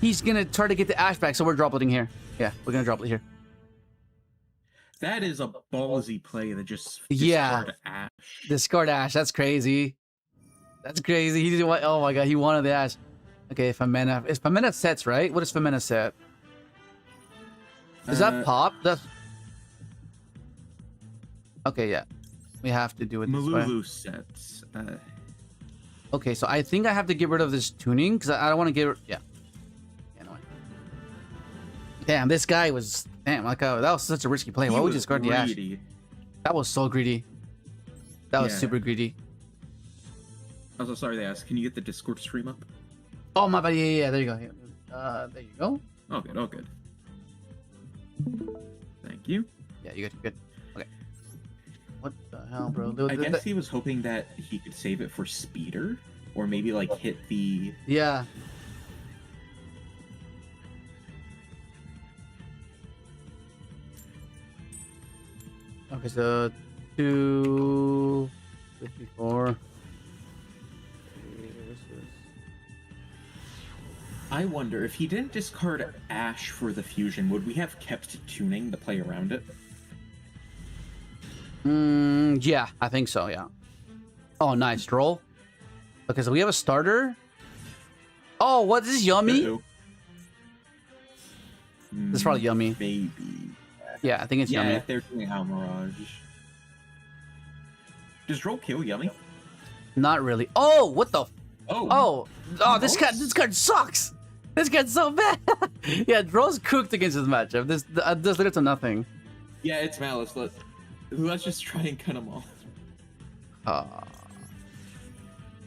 He's gonna try to get the Ash back, so we're dropleting here. Yeah, we're gonna droplet here. That is a ballsy play that just discard Ash. Discard Ash. That's crazy. That's crazy. He didn't want. Oh my god, he wanted the Ash. Okay, Femena. Is Femena sets right? What is Femena set? Is that pop? That's okay. Yeah, we have to do it. Malulu sets. Okay, so I think I have to get rid of this tuning because I don't want to get. Yeah. No. Damn, this guy was. Damn, like that was such a risky play. Why would you discard the Ash? That was so greedy. That was super greedy. I'm so sorry they asked. Can you get the Discord stream up? Oh my bad. Yeah. There you go. There you go. Oh good. Oh good. Thank you. Yeah, you good. Okay. What the hell, bro? I guess he was hoping that he could save it for speeder, or maybe like hit the. Yeah. Okay, so 254. I wonder if he didn't discard Ash for the fusion, would we have kept tuning the play around it? Yeah, I think so. Yeah. Oh, nice DROLL. Okay, so we have a starter. Oh, what? This is yummy. This is probably yummy. Maybe. Yeah, I think it's yummy. Yeah, if they're doing Mirage. Does DROLL kill Yummy? Not really. Oh, what the? Oh, this card sucks. This card's so bad. Yeah, DROLL's cooked against this matchup. This leads to nothing. Yeah, it's Maliss. Let's just try and cut him off.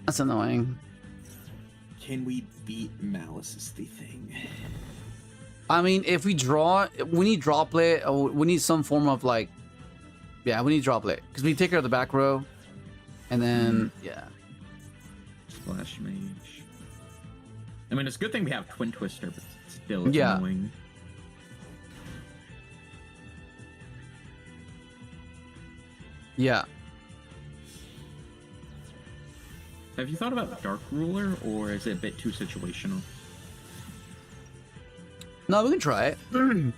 That's annoying. Can we beat Maliss is the thing. I mean, if we need droplet, or we need some form of like, yeah, we need droplet because we take care of the back row, and then yeah. Splash Mage. I mean, it's a good thing we have Twin Twister, but still it's yeah. annoying. Yeah. Have you thought about Dark Ruler, or is it a bit too situational? No, we can try it. We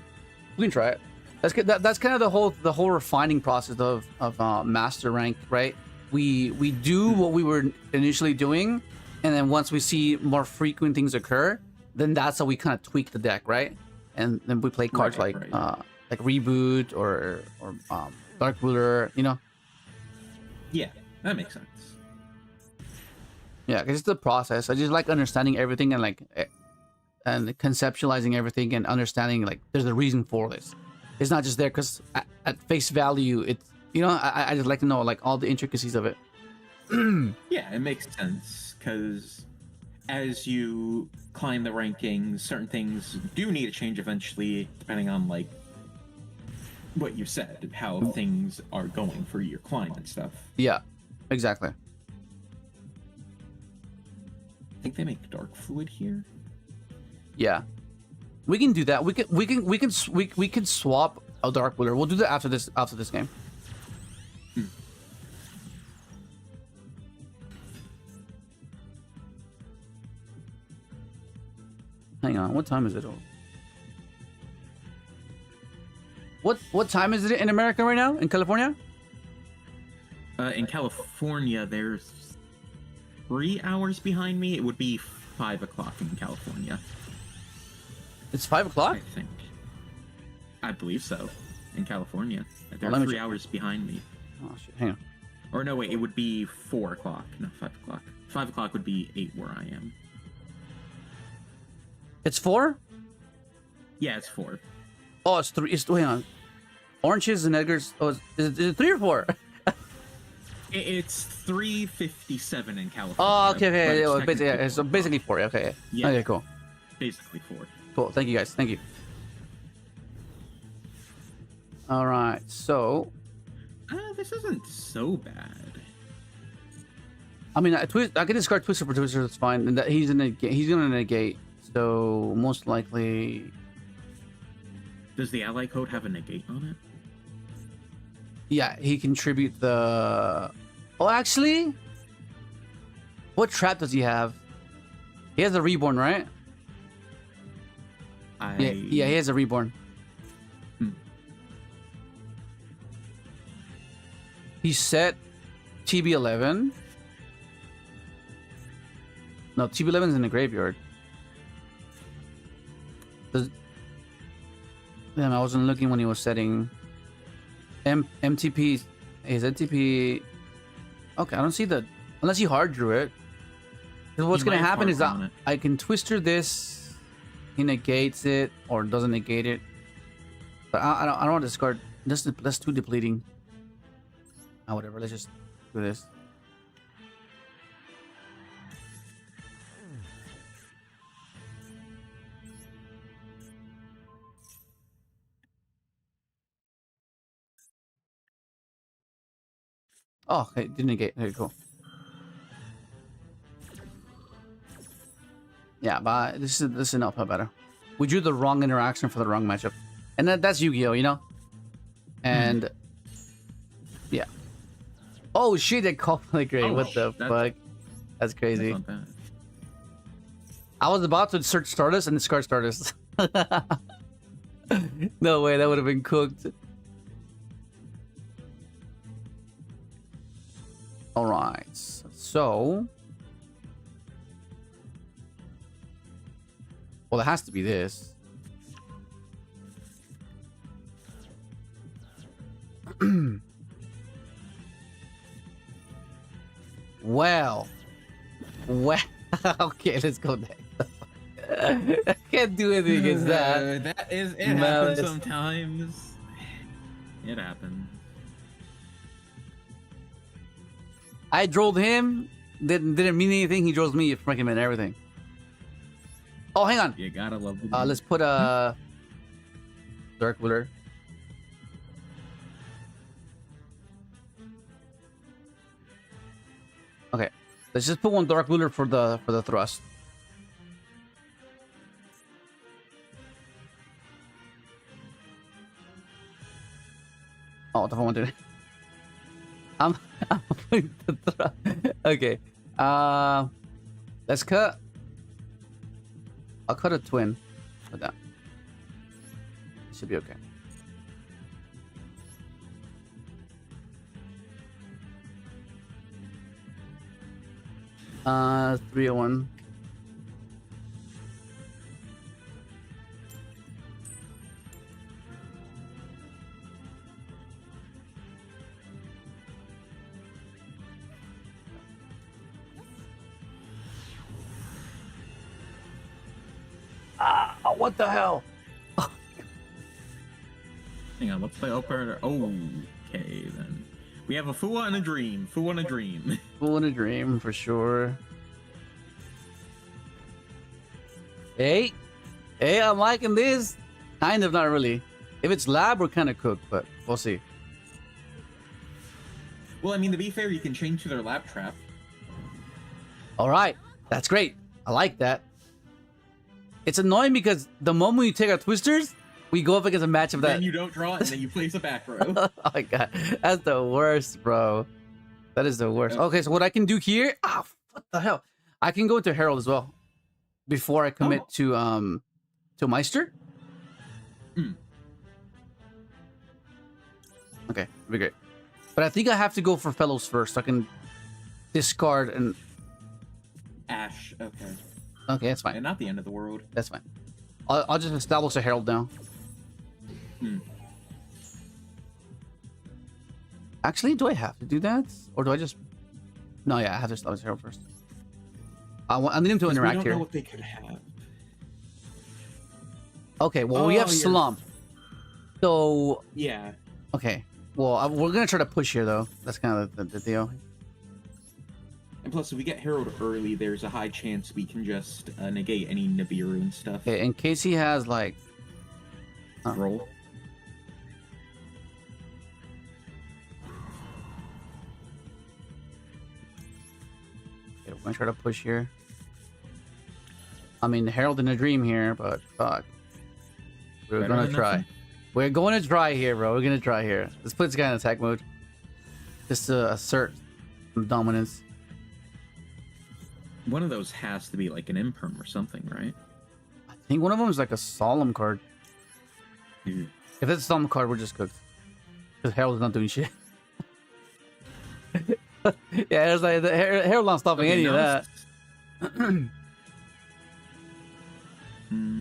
can try it. That's good. That's kind of the whole refining process of master rank, right? We do what we were initially doing, and then once we see more frequent things occur, then that's how we kind of tweak the deck, right? And then we play cards like Reboot or Dark Ruler, you know? Yeah, that makes sense. Yeah, because it's the process. I just like understanding everything and and conceptualizing everything and understanding like there's a reason for this. It's not just there because at face value, it's, you know, I just like to know like all the intricacies of it. Yeah, it makes sense because as you climb the rankings, certain things do need to change eventually, depending on like what you said, how things are going for your climb and stuff. Yeah, exactly. I think they make Dark Fluid here. Yeah, we can do that. We can swap a Dark Ruler. We'll do that after this game. Hang on, what time is it? What time is it in America right now? In California? In California, there's 3 hours behind me. It would be 5 o'clock in California. It's 5 o'clock? I think. I believe so. In California. They're Well, 3 hours behind me. Oh shit, hang on. Or no, wait, it would be 4 o'clock, not 5 o'clock. 5 o'clock would be 8 where I am. It's 4? Yeah, it's 4. Oh, it's 3. Hang on. Oranges and Edgar's. Oh, is it 3 or 4? It's 357 in California. Oh, okay. but it's Yeah, technically yeah, so 4. basically 4. Okay. Yeah. Okay, cool. Basically 4. Cool. Thank you, guys. Thank you. All right. So, This isn't so bad. I mean, I can discard Twister for Twister. That's fine. And that he's gonna negate. So most likely, Does the ally code have a negate on it? yeah, he contribute the. Oh, actually, what trap does he have? He has a reborn, right? Yeah, he has a reborn. He set TB11. No, TB11 is in the graveyard. Damn, I wasn't looking when he was setting. MTP. Is NTP? Okay, I don't see the. Unless he hard drew it. 'Cause what's gonna happen is that I can twister this. He negates it or doesn't negate it. But I don't want to discard. That's too depleting. Ah, whatever. Let's just do this. Oh, okay, didn't negate. Okay, cool. Yeah, but this is not better. We drew the wrong interaction for the wrong matchup, and that's Yu-Gi-Oh, you know. And yeah. Oh shit! That conflict rate. What the fuck? That's crazy. That's not bad. I was about to search Stardust and discard Stardust. No way, that would have been cooked. All right, so. Well, it has to be this. Well. Okay, let's go next. I can't do anything against that. That is, it Maliss. happens sometimes. It happens. I drolled him. Didn't mean anything. He drove me. Freaking meant everything. Oh, hang on. You gotta love the Let's put a Dark Ruler. Okay, let's just put one Dark Ruler for the thrust. Oh, the one did it. I'm putting the thrust. Okay. Let's cut. I'll cut a twin for that. Should be okay. Uh, 301. Ah, what the hell? Hang on, let's play operator. Okay, then. We have a Fua and a Dream. Fua and a Dream. Fool in a dream, for sure. Hey, I'm liking this. Kind of, not really. If it's lab, we're kind of cooked, but we'll see. Well, I mean, to be fair, you can change to their lab trap. All right, that's great. I like that. It's annoying because the moment you take our twisters, we go up against a match of that. Then you don't draw it, and then you place a back row. Oh my god, that's the worst, bro. That is the worst. Okay, so what I can do here? Ah, what the hell? I can go into Herald as well before I commit to Meister. Okay, that'd be great. But I think I have to go for Fellows first, so I can discard and. Ash. Okay. Okay, that's fine. And not the end of the world. That's fine. I'll just establish a Herald now. Actually, do I have to do that? Or do I just... No, yeah, I have to establish a Herald first. I need him to interact we don't here. know what they could have. Okay, well, we have you're- slump. So, Yeah. okay. Well, we're gonna try to push here, though. That's kind of the deal. And plus, if we get Herald early, there's a high chance we can just negate any Nibiru and stuff. Okay, in case he has, like... Roll. Okay, we're gonna try to push here. I mean, Herald in a dream here, but fuck. We're Better gonna than try. nothing. We're going to try here, bro. We're gonna try here. Let's put this guy in attack mode. Just to assert some dominance. One of those has to be like an imperm or something, right? I think one of them is like a solemn card. Mhm. If it's a solemn card, we're just cooked. Because Herald's not doing shit. Yeah, it's like Herald not stopping Okay, any of now that. it's- Hmm,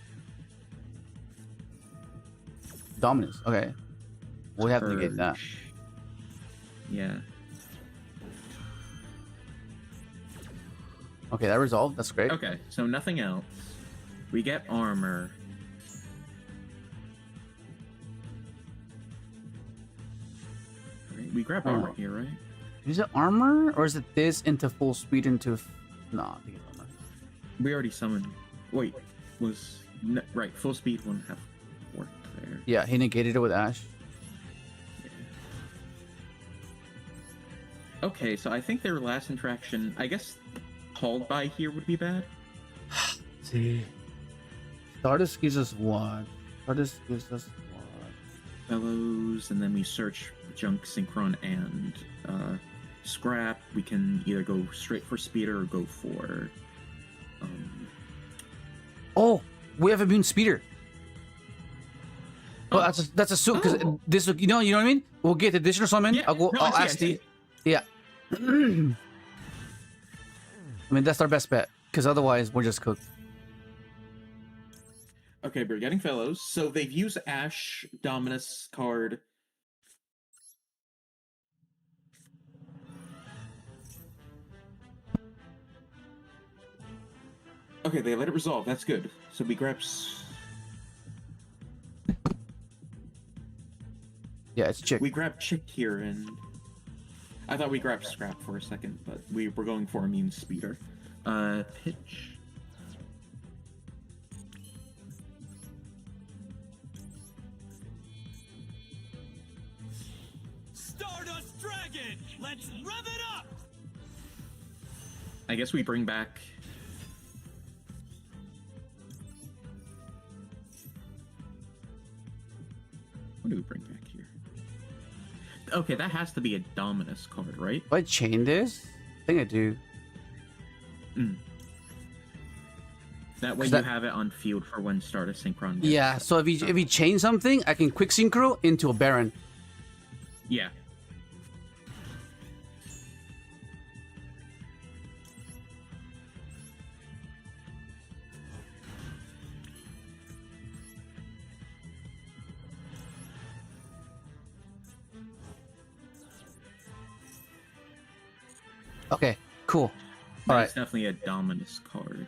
Dominance. Okay. We have to get that. Purge. Yeah. Okay, that resolved. That's great. Okay, so nothing else. We get armor. Right, we grab armor here, right? Is it armor or is it this into full speed into? No, I think it's armor. We already summoned. Wait, was right? Full speed wouldn't have worked there. Yeah, he negated it with Ash. Okay, so I think their last interaction, I guess, called by here would be bad. See, Stardust gives us what? Stardust gives us what? Fellows, and then we search junk, synchron, and scrap. We can either go straight for speeder or go for. Oh, we have immune speeder. Well, that's a suit because Oh. this, you know what I mean. We'll get additional summon. Yeah, I'll go. no, I I'll see, I ask the. see. Yeah. I mean, that's our best bet because otherwise we're just cooked. Okay, we're getting fellows. So they've used Ash Dominus card. Okay, they let it resolve. That's good. So we grab. Yeah, it's chick. We grabbed Chick here, and I thought we grabbed Scrap for a second, but we were going for Immune Speeder. Pitch. Stardust Dragon! Let's rev it up! I guess we bring back. What do we bring back here? Okay, that has to be a Dominus card, right? Do I chain this? I think I do. That way you have it on field for when Stardust Synchron. gets- Yeah. So if you chain something, I can quick synchro into a Baron. Yeah. Okay. Cool. But All it's right. definitely a Dominus card,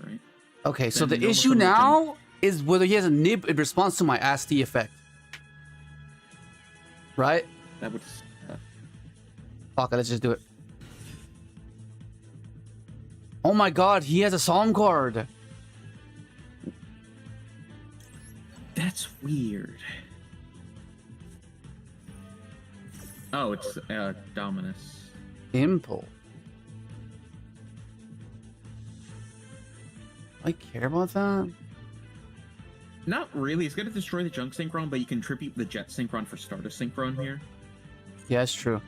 right? Okay. So Then the normal issue summon now is whether he has a nib in response to my AST effect. Right? That would. Fuck it. Let's just do it. Oh my God! He has a Solemn card. That's weird. Oh, it's Dominus. Impulse. I care about that. Not really. It's going to destroy the Junk Synchron, but you can tribute the Jet Synchron for Stardust Synchron here. Yeah, it's true.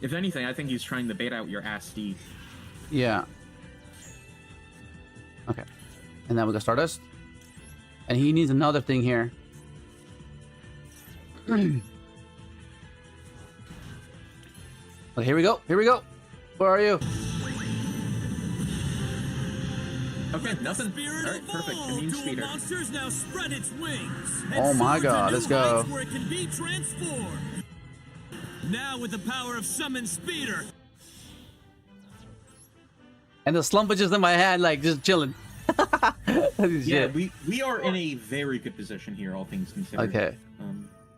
If anything, I think he's trying to bait out your ASD. Yeah. Okay. And then we got Stardust. And he needs another thing here. Okay, here we go. Here we go. Where are you? Okay, nothing. Spirit Alright, perfect. evolved! Immune Dual Speeder. monsters now spread its wings. and Oh my soar to God, new let's go. heights Where it can be transformed. Now with the power of Summon Speeder. And the slump is just in my hand, like just chilling. Holy Yeah, shit. we are in a very good position here, all things considered. Okay.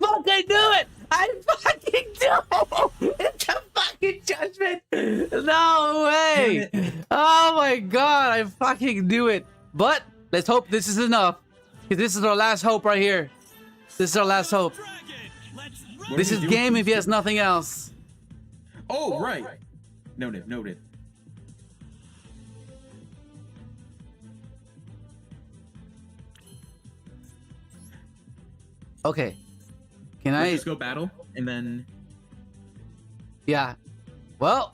Fucking do it! I fucking do it! It's a fucking judgment! No way! Oh my god, I fucking knew it. But let's hope this is enough. Because this is our last hope right here. This is our last hope. This is game if he has nothing else. Oh, right. Noted, noted. Okay. Can Let's I just go battle, and then... Yeah. Well,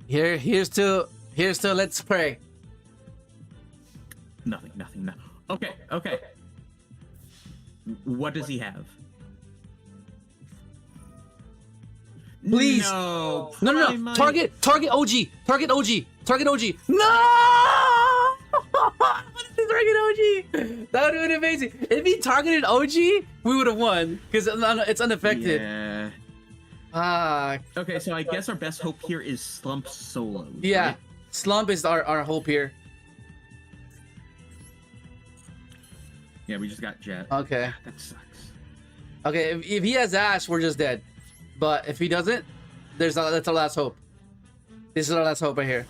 here's to let's pray. Nothing, no. Okay, okay. What does he have? Please. No, No. Primite. Target OG. Target OG. No! Target OG. That would have been amazing. If he targeted OG, we would have won because it's unaffected. Yeah. Ah. Okay, so I guess our best hope here is Slump solo. Yeah. Right? Slump is our hope here. Yeah, we just got Jet. Okay. That sucks. Okay. If he has Ash, we're just dead. But if he doesn't, that's our last hope. This is our last hope right here.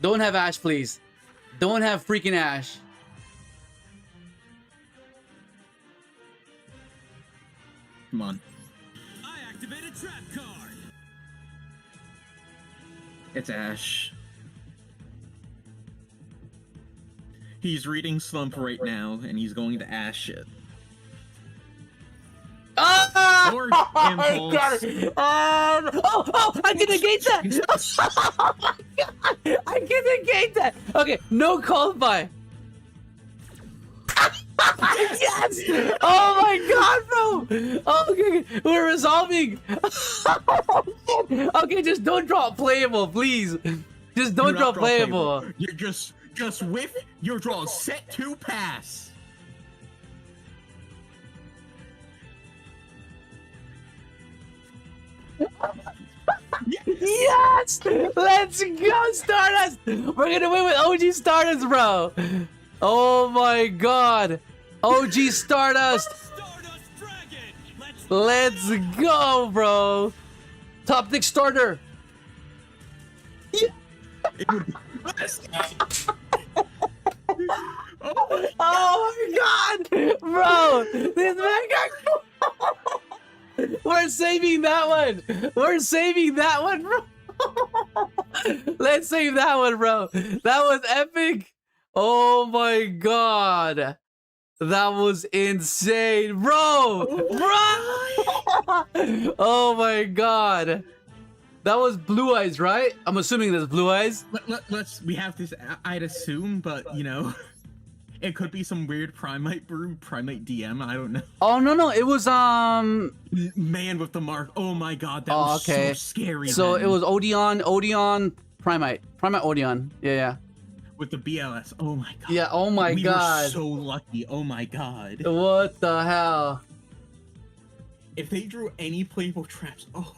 Don't have Ash, please. Don't have freaking Ash. Come on. I activate a trap card. It's Ash. He's reading Slump right now, and he's going to Ash it. Ah! Or I Impulse. got it. I can negate that. Oh my God. I can negate that. Okay, no qualify. Yes! Oh my God, bro! Oh, okay, we're resolving. Okay, just don't draw playable, please. Just don't draw playable. You're just whiff your draw set to pass. Yes! Let's go, Stardust! We're gonna win with OG Stardust, bro! Oh my God! OG Stardust! Stardust Dragon. Let's go, bro! Top tick starter! Yeah. It would be best. Oh my God! Bro! This man got... We're saving that one! We're saving that one, bro! Let's save that one, bro! That was epic! Oh my God! That was insane, bro! Bro! Oh my God! That was Blue Eyes, right? I'm assuming that's Blue Eyes. Let's. We have this. I'd assume, but you know, it could be some weird Primite brew, Primite DM. I don't know. Oh no, it was Man with the mark. Oh my God, that Oh, was okay. so scary. So man. it was Odion, Primite Odion. Yeah. with the BLS. Oh my God. Yeah. Oh my we God. were so lucky. Oh my God. What the hell? If they drew any playable traps, oh.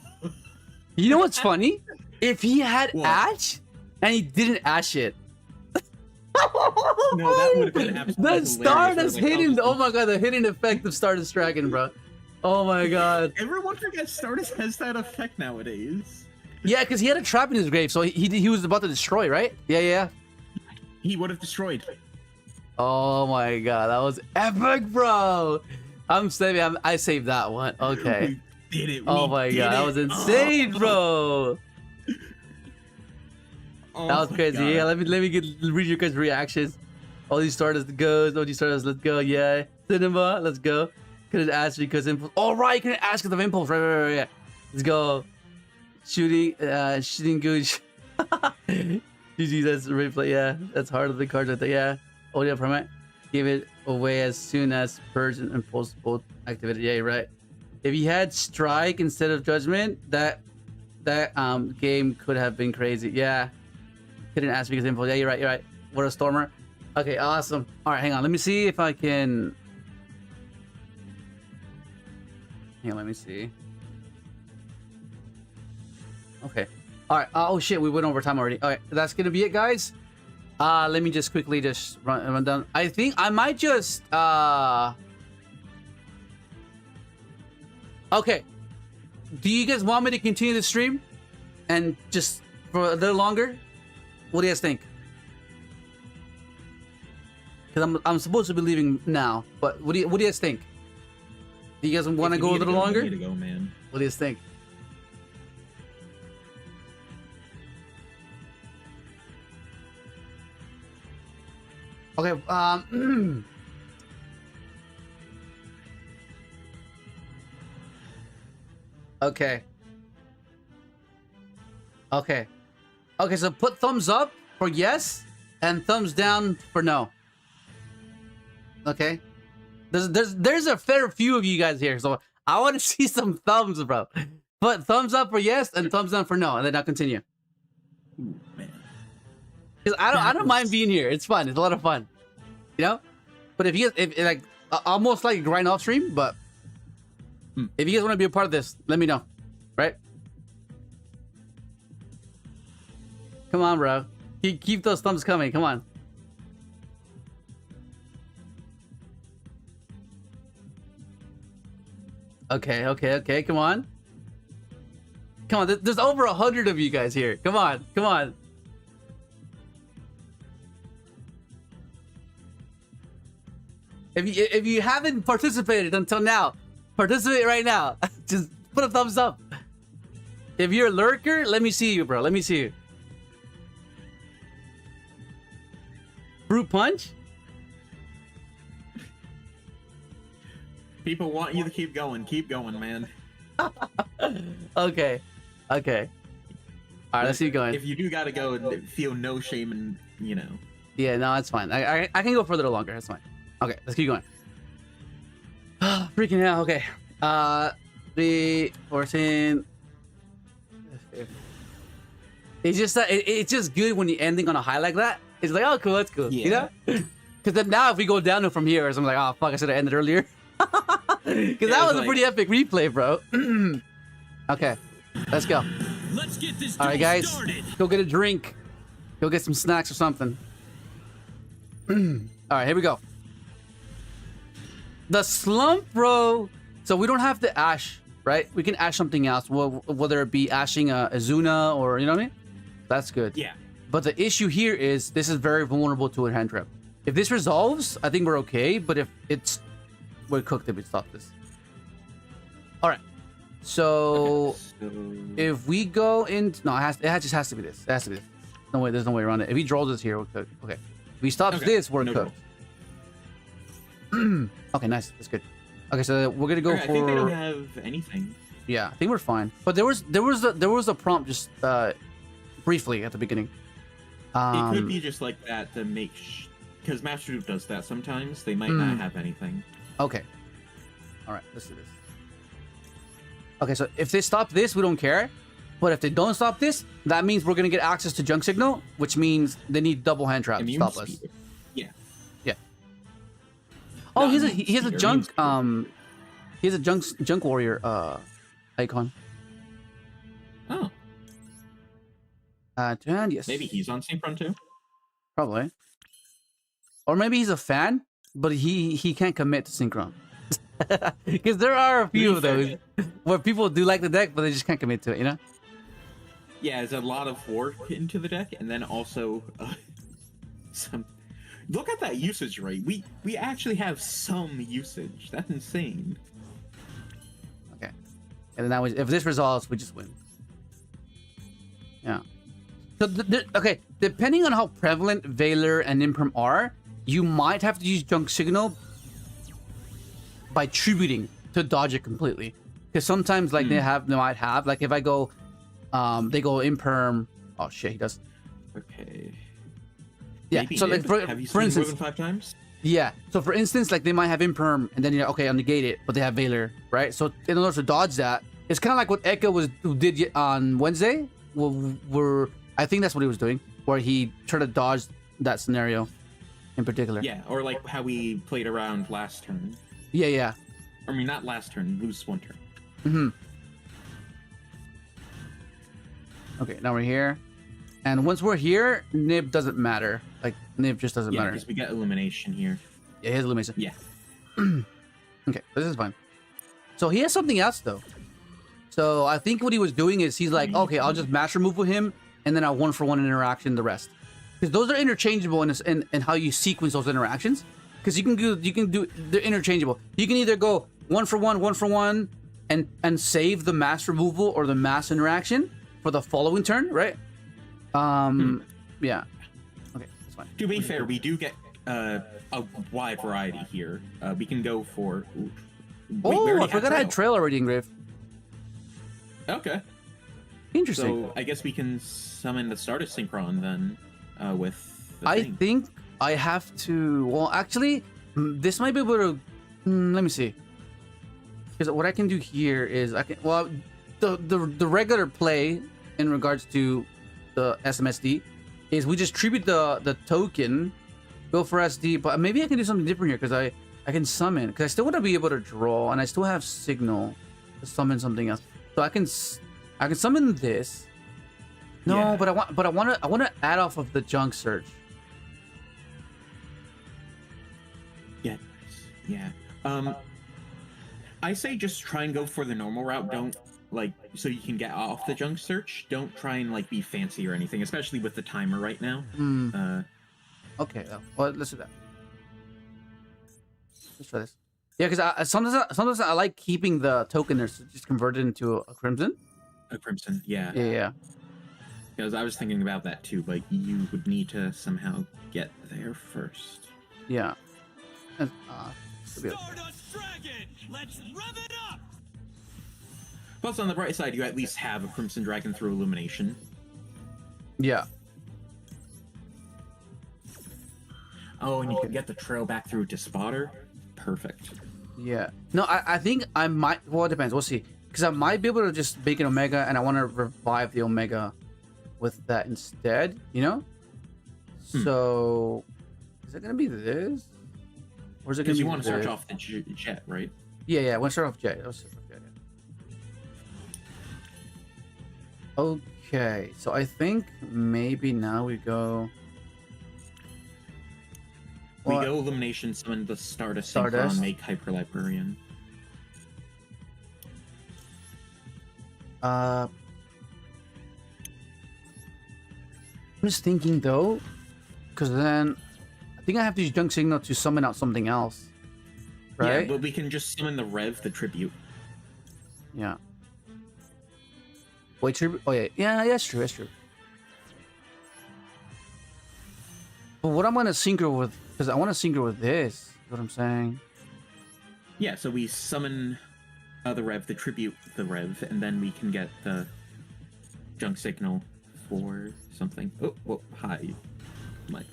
You know what's funny? If he had What? Ash and he didn't Ash it. No, that would have been absolutely The Stardust hilarious. Like, hidden. Oh my God, the hidden effect of Stardust Dragon, bro. Oh my God. Everyone forgets Stardust has that effect nowadays. Yeah, because he had a trap in his grave, so he was about to destroy, right? Yeah. He would have destroyed. Oh my God, that was epic, bro. I saved that one. Okay. We did it. Oh we my did God, that it. was insane, bro. Oh That was my crazy. God. Yeah, let me read your guys' reactions. All these Stardust goes. All these Stardust, let's go. Yeah. Cinema, let's go. Couldn't ask because impulse. Oh right, couldn't ask because of impulse. Right. Yeah. Let's go. Shooting gooch. GG, that's replay. Yeah, that's hard of the cards right there. Yeah. Oh yeah, Primite. Give it away as soon as Purge and Impulse both activated. Yeah, you're right. If he had Strike instead of Judgment, that game could have been crazy. Yeah. Couldn't ask because Impulse. Yeah, you're right. What a Stormer. Okay, awesome. All right, hang on. Let me see if I can. Hang on, let me see. Okay. All right. Oh shit, we went over time already. All right, that's gonna be it, guys. Let me just quickly just run down. I think I might just okay. Do you guys want me to continue the stream and just for a little longer? What do you guys think? Because I'm supposed to be leaving now, but what do you guys think? Do you guys want to go a little longer? You need to go, man. What do you guys think? Okay, okay. Okay. Okay, so put thumbs up for yes and thumbs down for no. Okay. There's a fair few of you guys here, so I want to see some thumbs, bro. Put thumbs up for yes and thumbs down for no, and then I'll continue. Ooh, man. Because I don't mind being here. It's fun. It's a lot of fun. You know? But if you guys, if like, almost like grind off stream, but if you guys want to be a part of this, let me know. Right? Come on, bro. Keep those thumbs coming. Come on. Okay, okay, okay. Come on. Come on. There's over 100 of you guys here. Come on. Come on. If you haven't participated until now, participate right now. Just put a thumbs up. If you're a lurker, let me see you, bro. Let me see you. Fruit punch? People want you to keep going. Keep going, man. Okay. Okay. All right, let's keep going. If you do gotta go, feel no shame and, you know. Yeah, no, that's fine. I can go for a little longer. That's fine. Okay, let's keep going. Freaking hell. Okay. 3, 14. It's just it's just good when you're ending on a high like that. It's like, oh, cool, that's cool. Yeah. You know? Because then now if we go downhill from here, I'm like, oh fuck, I should have ended earlier. Because that was a pretty epic replay, bro. Okay, let's go. Let's get this All right, guys, started. go get a drink. Go get some snacks or something. All right, here we go. The slump, bro. So we don't have to ash, right? We can ash something else, whether it be ashing a Zuna or, you know what I mean? That's good. Yeah. But the issue here is this is very vulnerable to a hand trap. If this resolves, I think we're okay. But if we're cooked if we stop this. All right. So, if we go into it just has to be this. It has to be this. No way. There's no way around it. If he draws us here, we're cooked. Okay. If he stops this, we're cooked. Okay, nice. That's good. Okay, so we're gonna go for. I think they don't have anything. Yeah, I think we're fine. But there was a prompt just briefly at the beginning. It could be just like that to make, because Master Dupe does that sometimes. They might not have anything. Okay. All right, let's do this. Okay, so if they stop this, we don't care. But if they don't stop this, that means we're gonna get access to junk signal, which means they need double hand trap to stop us. Yeah. Yeah. Oh, No, he has a junk he has a junk warrior icon. Oh. And yes. Maybe he's on Synchron too. Probably. Or maybe he's a fan, but he can't commit to Synchron. Because there are a few of those where people do like the deck, but they just can't commit to it, you know? Yeah, there's a lot of work into the deck, and then also some. Look at that usage rate. We actually have some usage. That's insane. Okay. And then that was, if this resolves, we just win. Yeah. So okay, depending on how prevalent Valor and Imperm are, you might have to use junk signal by tributing to dodge it completely. Because sometimes like they might have like if I go they go Imperm. Oh shit, he does. Okay. Yeah. Maybe so like for instance, more than 5 times? yeah. So for instance, like they might have Imperm and then you're okay, I'll negate it, but they have Valor, right? So in order to dodge that, it's kind of like what Eka did on Wednesday. I think that's what he was doing, where he tried to dodge that scenario in particular. Yeah, or like how we played around last turn. Yeah, yeah. I mean, not last turn, lose one turn. Mm-hmm. Okay, now we're here. And once we're here, nib doesn't matter. Like Niv just doesn't Yeah, matter. because we get illumination here. Yeah, he has illumination. Yeah. Okay, this is fine. So he has something else though. So I think what he was doing is he's like, okay, I'll just master move with him, and then I'll 1-for-1 interaction the rest. Because those are interchangeable in how you sequence those interactions. Because you can do they're interchangeable. You can either go 1-for-1, and save the mass removal or the mass interaction for the following turn, right? Yeah. Okay, that's fine. To be fair, we do get a wide variety here. We can go for. I forgot I had trail already engraved. Okay. Interesting. So I guess we can summon the Stardust Synchron then with. I think I have to. Well, actually, this might be able to. Let me see. Because what I can do here is I can. Well, the regular play in regards to the SMSD is we just tribute the token, go for SD, but maybe I can do something different here because I can summon because I still want to be able to draw and I still have signal to summon something else. So I can summon this. No, Yeah. but I want to add off of the junk search. Yeah. Yeah. I say just try and go for the normal route. Don't like so you can get off the junk search. Don't try and like be fancy or anything, especially with the timer right now. Okay, well, let's do that. Let's try this. Yeah, because sometimes I like keeping the token there, so just convert it into a crimson. A crimson, yeah. Yeah. Because I was thinking about that too. Like you would need to somehow get there first. Yeah. Should be okay. Stardust Dragon! Let's rev it up! Plus, on the bright side, you at least have a Crimson Dragon through Illumination. Yeah. Oh, and you can get the trail back through to Spotter. Perfect. Yeah. No, I think I might. Well, it depends. We'll see. Because I might be able to just make an Omega, and I want to revive the Omega with that instead. You know. So, is it gonna be this? Or is it gonna Because be you want to search this? off the jet, right? Yeah, yeah. I want to start off Jet. Let's start off Jet. Yeah. Okay, so I think maybe now we go. We Well, go Illumination, summon the Stardust, Stardust. Synchron, make Hyper Librarian. I'm just thinking though, because then I think I have to use Junk Signal to summon out something else, right? Yeah, but we can just summon the Rev, the Tribute. Yeah. Wait, tribute. Oh yeah, yeah, that's true. That's true. But what I'm gonna synchro with, because I want to synchro with this. Is what I'm saying. Yeah, so we summon the Rev, the Tribute, the Rev, and then we can get the Junk Signal for something. Oh, well, hi, Mike.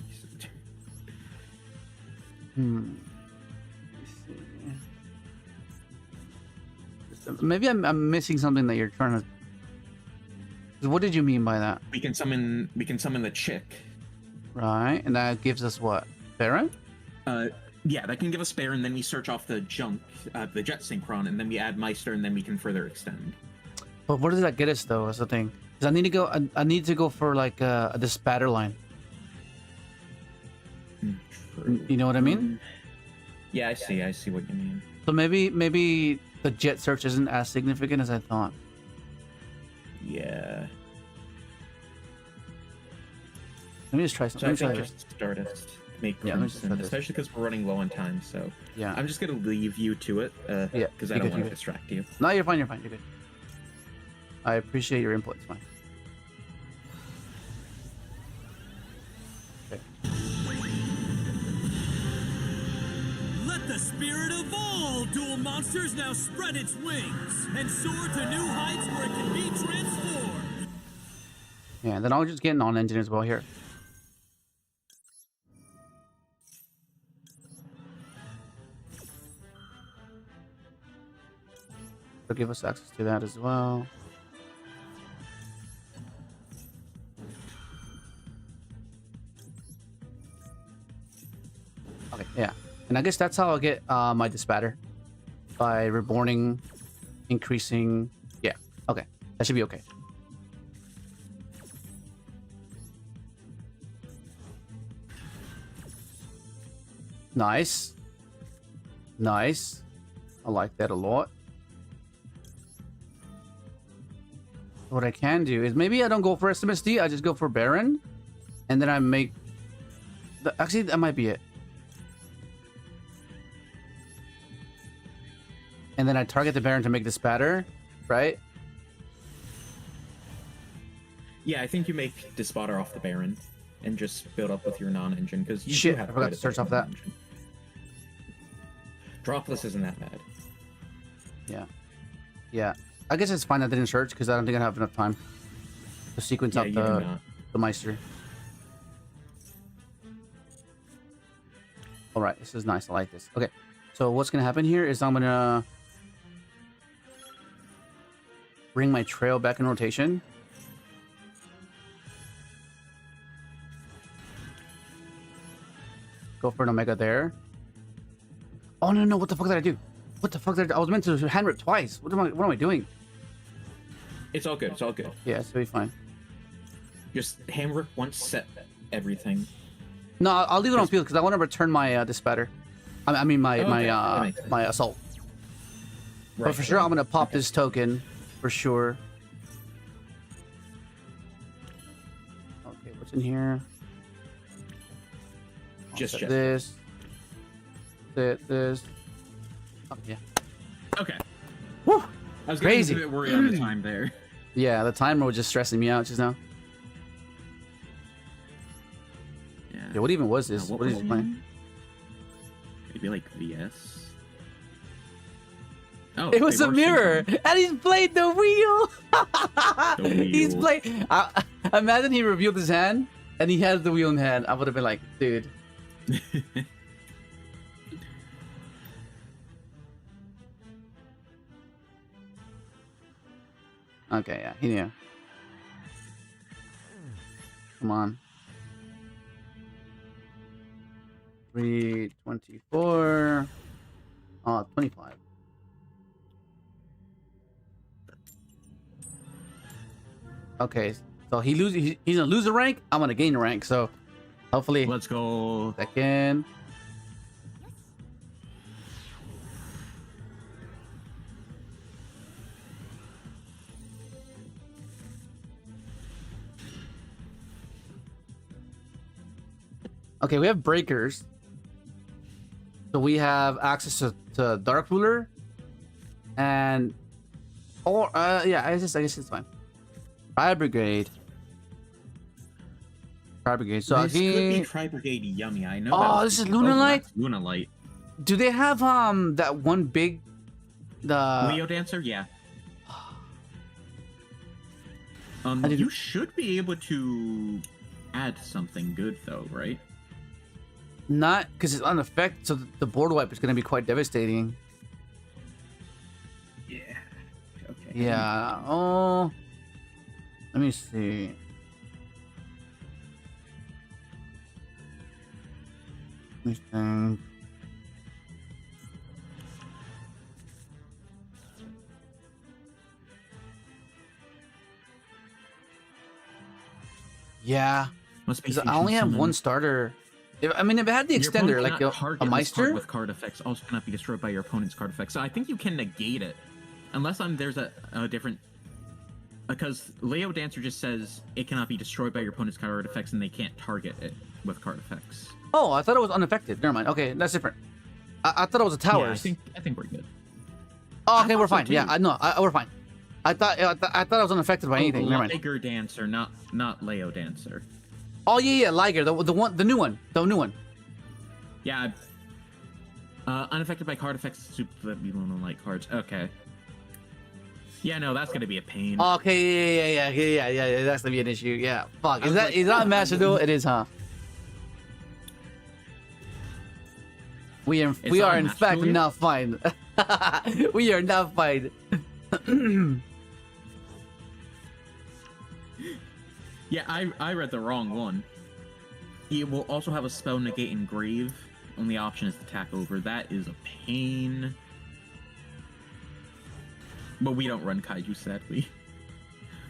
Maybe I'm missing something that you're trying to. What did you mean by that? We can summon the Chick. Right, and that gives us what? Baron? Yeah, that can give us spare, and then we search off the junk, the Jet Synchron, and then we add Meister, and then we can further extend. But what does that get us though? That's the thing. Because I need to go for like the spatter line. You know what I mean? Yeah, I see what you mean. So maybe the jet search isn't as significant as I thought. Yeah. Let me just try So something. I think just Stardust make Yeah, let me just Crimson, try this. especially because we're running low on time. So Yeah. I'm just gonna leave you to it, Yeah, because I you don't good, want you to good. distract you. No, you're fine. You're fine. You're good. I appreciate your input. It's fine. Okay. Let the spirit of all dual monsters now spread its wings and soar to new heights where it can be transformed. Yeah. And then I'll just get an on-engine as well here. It'll give us access to that as well. Okay, yeah. And I guess that's how I'll get my Dispatter. By reborning, increasing... Yeah, okay. That should be okay. Nice. Nice. I like that a lot. What I can do is maybe I don't go for SMSD, I just go for Baron. And then I make... Actually, that might be it. And then I target the Baron to make the spatter, right? Yeah, I think you make the spotter off the Baron and just build up with your non-engine because you Shit, do have I forgot quite to a search bit off of that. non-engine. Dropless isn't that bad. Yeah. Yeah. I guess it's fine I didn't search because I don't think I have enough time to sequence Yeah, out you do the not. Meister. Alright, this is nice. I like this. Okay. So what's gonna happen here is I'm gonna bring my trail back in rotation. Go for an Omega there. Oh no, what the fuck did I do? What the fuck did I do? I was meant to hand rip twice. What am I doing? It's all good. It's all good. Yeah, it's gonna be fine. Just hand rip once, set everything. No, I'll leave it on field because I want to return my dispatter. I mean my that makes sense. my assault. But Right, for sure, right. I'm gonna pop this token for sure. Okay, what's in here? I'll Just set check. this. Set this. Oh yeah. Okay. Woo! I was Crazy. getting a bit worried on the time there. Yeah, the timer was just stressing me out just now. Yeah, what even was this? What What is was he playing? Maybe like VS. Oh, It was they a were mirror, Synchron. and he's played the wheel. He's wheel. played. Imagine he revealed his hand, and he has the wheel in hand. I would have been like, dude. Okay, yeah, he knew. Come on. 324. 25. Okay, so he's gonna lose a rank. I'm gonna gain a rank. So hopefully, Let's go. second. Okay, we have breakers. So we have access to Dark Ruler. And yeah, I guess it's fine. Fire Brigade. Fire Brigade. So This could again, be Tri-Brigade Yummy. I know. Oh, that was this is thinking- Lunalight? that's Lunalight. do they have that one big Leo Dancer, yeah. didn't- You should be able to add something good though, right? not because it's unaffected, so the board wipe is gonna be quite devastating. Yeah. Okay. Yeah. Oh. Let me see. Let me think. Yeah. Must be 'Cause I only have Summon. one starter. If I had the Your opponent extender, like cannot a target this card Meister. with card effects also cannot be destroyed by your opponent's card effects. So I think you can negate it, unless there's a different. Because Leo Dancer just says it cannot be destroyed by your opponent's card effects, and they can't target it with card effects. Oh, I thought it was unaffected. Never mind. Okay, that's different. I thought it was a tower. Yeah, I think we're good. Oh, okay, I we're thought so fine. Yeah, too. I know. We're fine. I thought I thought I was unaffected by anything. Never mind. Liger Dancer, not Leo Dancer. Oh yeah, Liger, the new one. Yeah. Unaffected by card effects, super Lunalight cards. Okay. Yeah, no, that's gonna be a pain. Okay, yeah. That's gonna be an issue. Yeah. Fuck. I was like, Is that Master Duel? It is, huh? We are not in Master fact Duel? not fine. We are not fine. Yeah, I read the wrong one. He will also have a spell negate engrave. Only option is to tack over. That is a pain. But we don't run kaiju, sadly.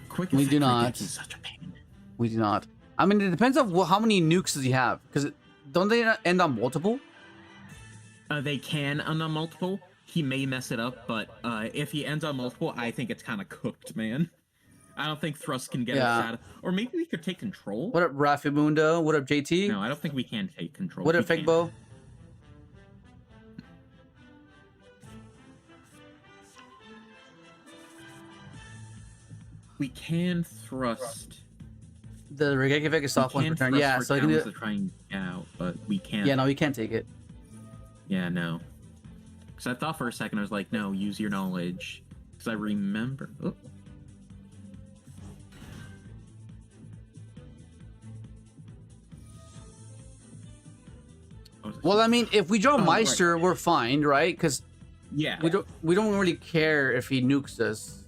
Quick We do effect not. negate is such a pain. We do not. I mean, it depends on how many nukes does he have. Because don't they end on multiple? They can end on multiple. He may mess it up, but if he ends on multiple, I think it's kind of cooked, man. I don't think Thrust can get us out of... Or maybe we could take control? What up, Rafimundo? What up, JT? No, I don't think we can take control. What up, Figbo? We can thrust. The Regeki is soft one per turn. Yeah, so I can do to try and get out, but we can't. Yeah, no, we can't take it. Yeah, no. Because I thought for a second, I was like, no, use your knowledge. Because I remember. Oh. Well, I mean, if we draw Meister, right. we're fine, right? Because yeah, we don't really care if he nukes us,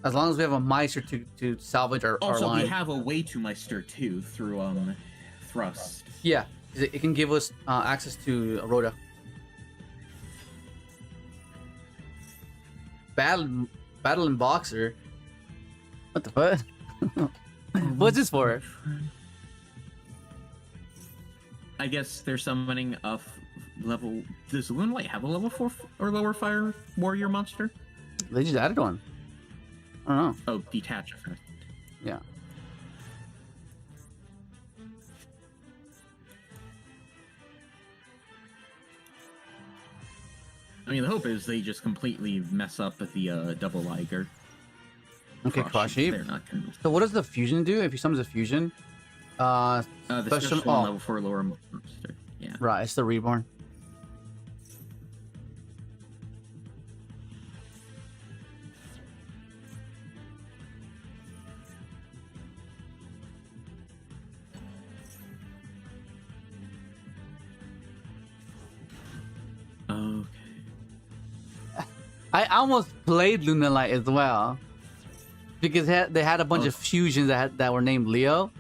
as long as we have a Meister to salvage our also, line. we have a way to Meister too through Thrust. Yeah, it can give us access to Rhoda. Battle and Boxer. What the fuck? What's this for? I guess they're summoning a level. Does Lunalight have a level 4 or lower fire warrior monster? They just added one. I don't know. Oh, detach effect. Yeah. I mean, the hope is they just completely mess up with the double Liger. Okay, Kwashi. They're not gonna... So what does the fusion do if he summons a fusion? The special oh. level 4 lower monster. Yeah. Right, it's the Reborn. Okay. I almost played Lunalight as well, because they had a bunch of fusions that were named Leo.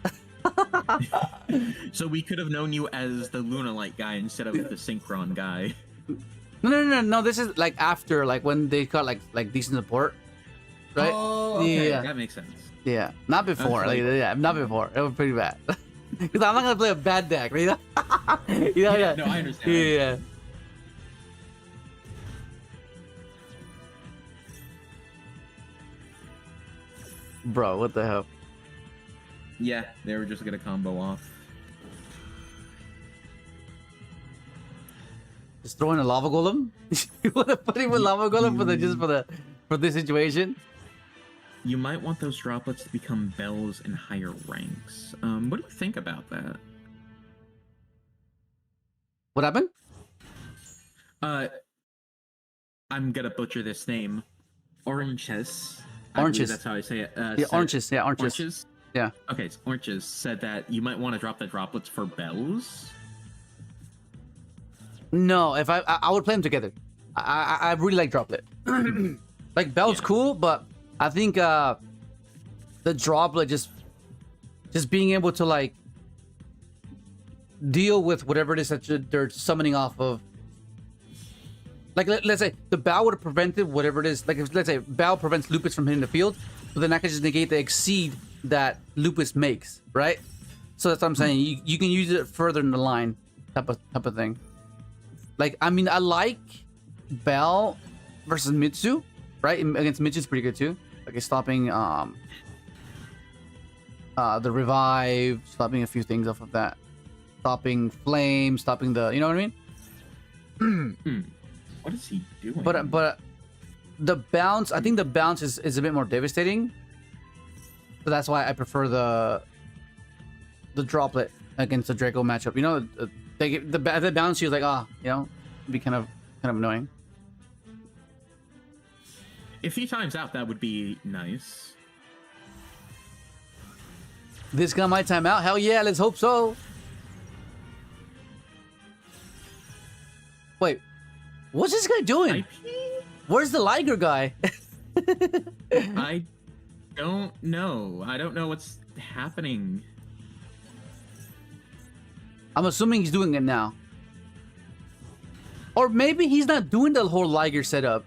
So we could have known you as the Lunalight guy instead of the Synchron guy. No. This is like after, like when they got like decent support, right? Oh, okay. Yeah, That makes sense. yeah. Not before. Like, yeah, not before. It was pretty bad. Because I'm not gonna play a bad deck, you know? Yeah, no, I understand. Yeah. Bro, what the hell? Yeah, they were just gonna combo off. Just throw in a lava golem? You wanna put him with lava golem for this situation? You might want those droplets to become bells in higher ranks. What do you think about that? What happened? I'm gonna butcher this name. Oranges. Oranges. That's how I say it. Yeah, oranges. Yeah, oranges. Oranges? Yeah. Okay, so Oranges said that you might want to drop the droplets for bells. No, if I would play them together. I really like droplet. Like Bell's cool, but I think the droplet just being able to like deal with whatever it is that they're summoning off of. Like let's say the Bow would have prevented whatever it is. Like if, let's say Bow prevents Lupus from hitting the field, so then I can just negate the exceed that Lupus makes, right? So that's what I'm saying. You can use it further in the line, type of thing. Like, I mean, I like Bell versus Mitsu, right? Against Mitsu's pretty good too. Like it's stopping the revive, stopping a few things off of that, stopping flame, stopping the, you know what I mean? What is he doing? But the bounce, I think the bounce is a bit more devastating. So that's why I prefer the droplet against the Draco matchup. You know, the bounce, you're like, you know, it'd be kind of annoying. If he times out, that would be nice. This guy might time out. Hell yeah, let's hope so. Wait, what's this guy doing? IP? Where's the Liger guy? I don't know. I don't know what's happening. I'm assuming he's doing it now. Or maybe he's not doing the whole Liger setup.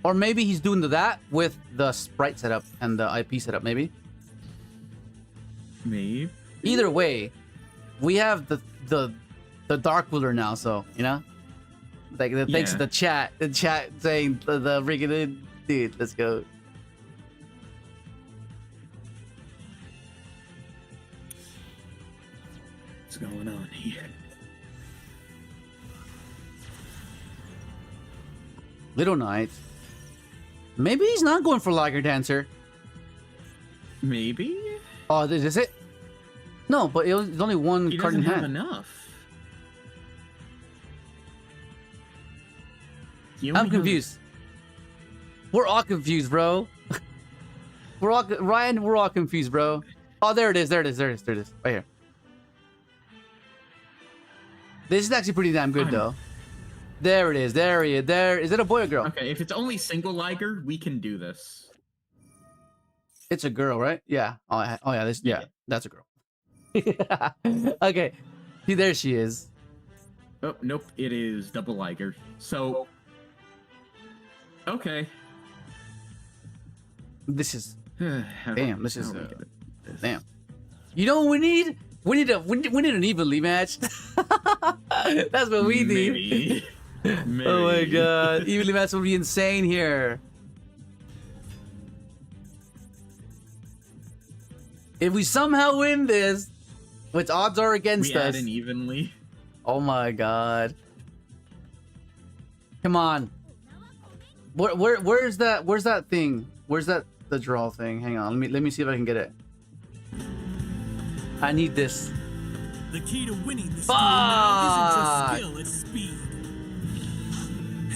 Or maybe he's doing that with the Sprite setup and the IP setup, maybe. Maybe. Either way, we have the Dark Ruler now, so, you know? Like thanks to the chat saying the freaking dude. Let's go. What's going on here? Little Knight. Maybe he's not going for Lager Dancer. Maybe. Oh, is it? No, but it's only one He card doesn't in have hand. enough. I'm confused. We're all confused, bro. We're all confused, bro. Oh, there it is. Right here. This is actually pretty damn good, though. There it is. There he is. There. Is it a boy or girl? Okay, if it's only single Liger, we can do this. It's a girl, right? Yeah. Oh yeah. Yeah, that's a girl. Okay. See, there she is. Oh, nope. It is double Liger. So... Okay. This is... Damn, this is... damn. You know what we need? We need an evenly match. That's what we need. Maybe. Oh my god. Evenly match would be insane here. If we somehow win this, which odds are against we us. add in evenly. Oh my god. Come on. Where's that thing? Where's the draw thing? Hang on. Let me see if I can get it. I need this. The key to winning this game now isn't just skill, it's speed.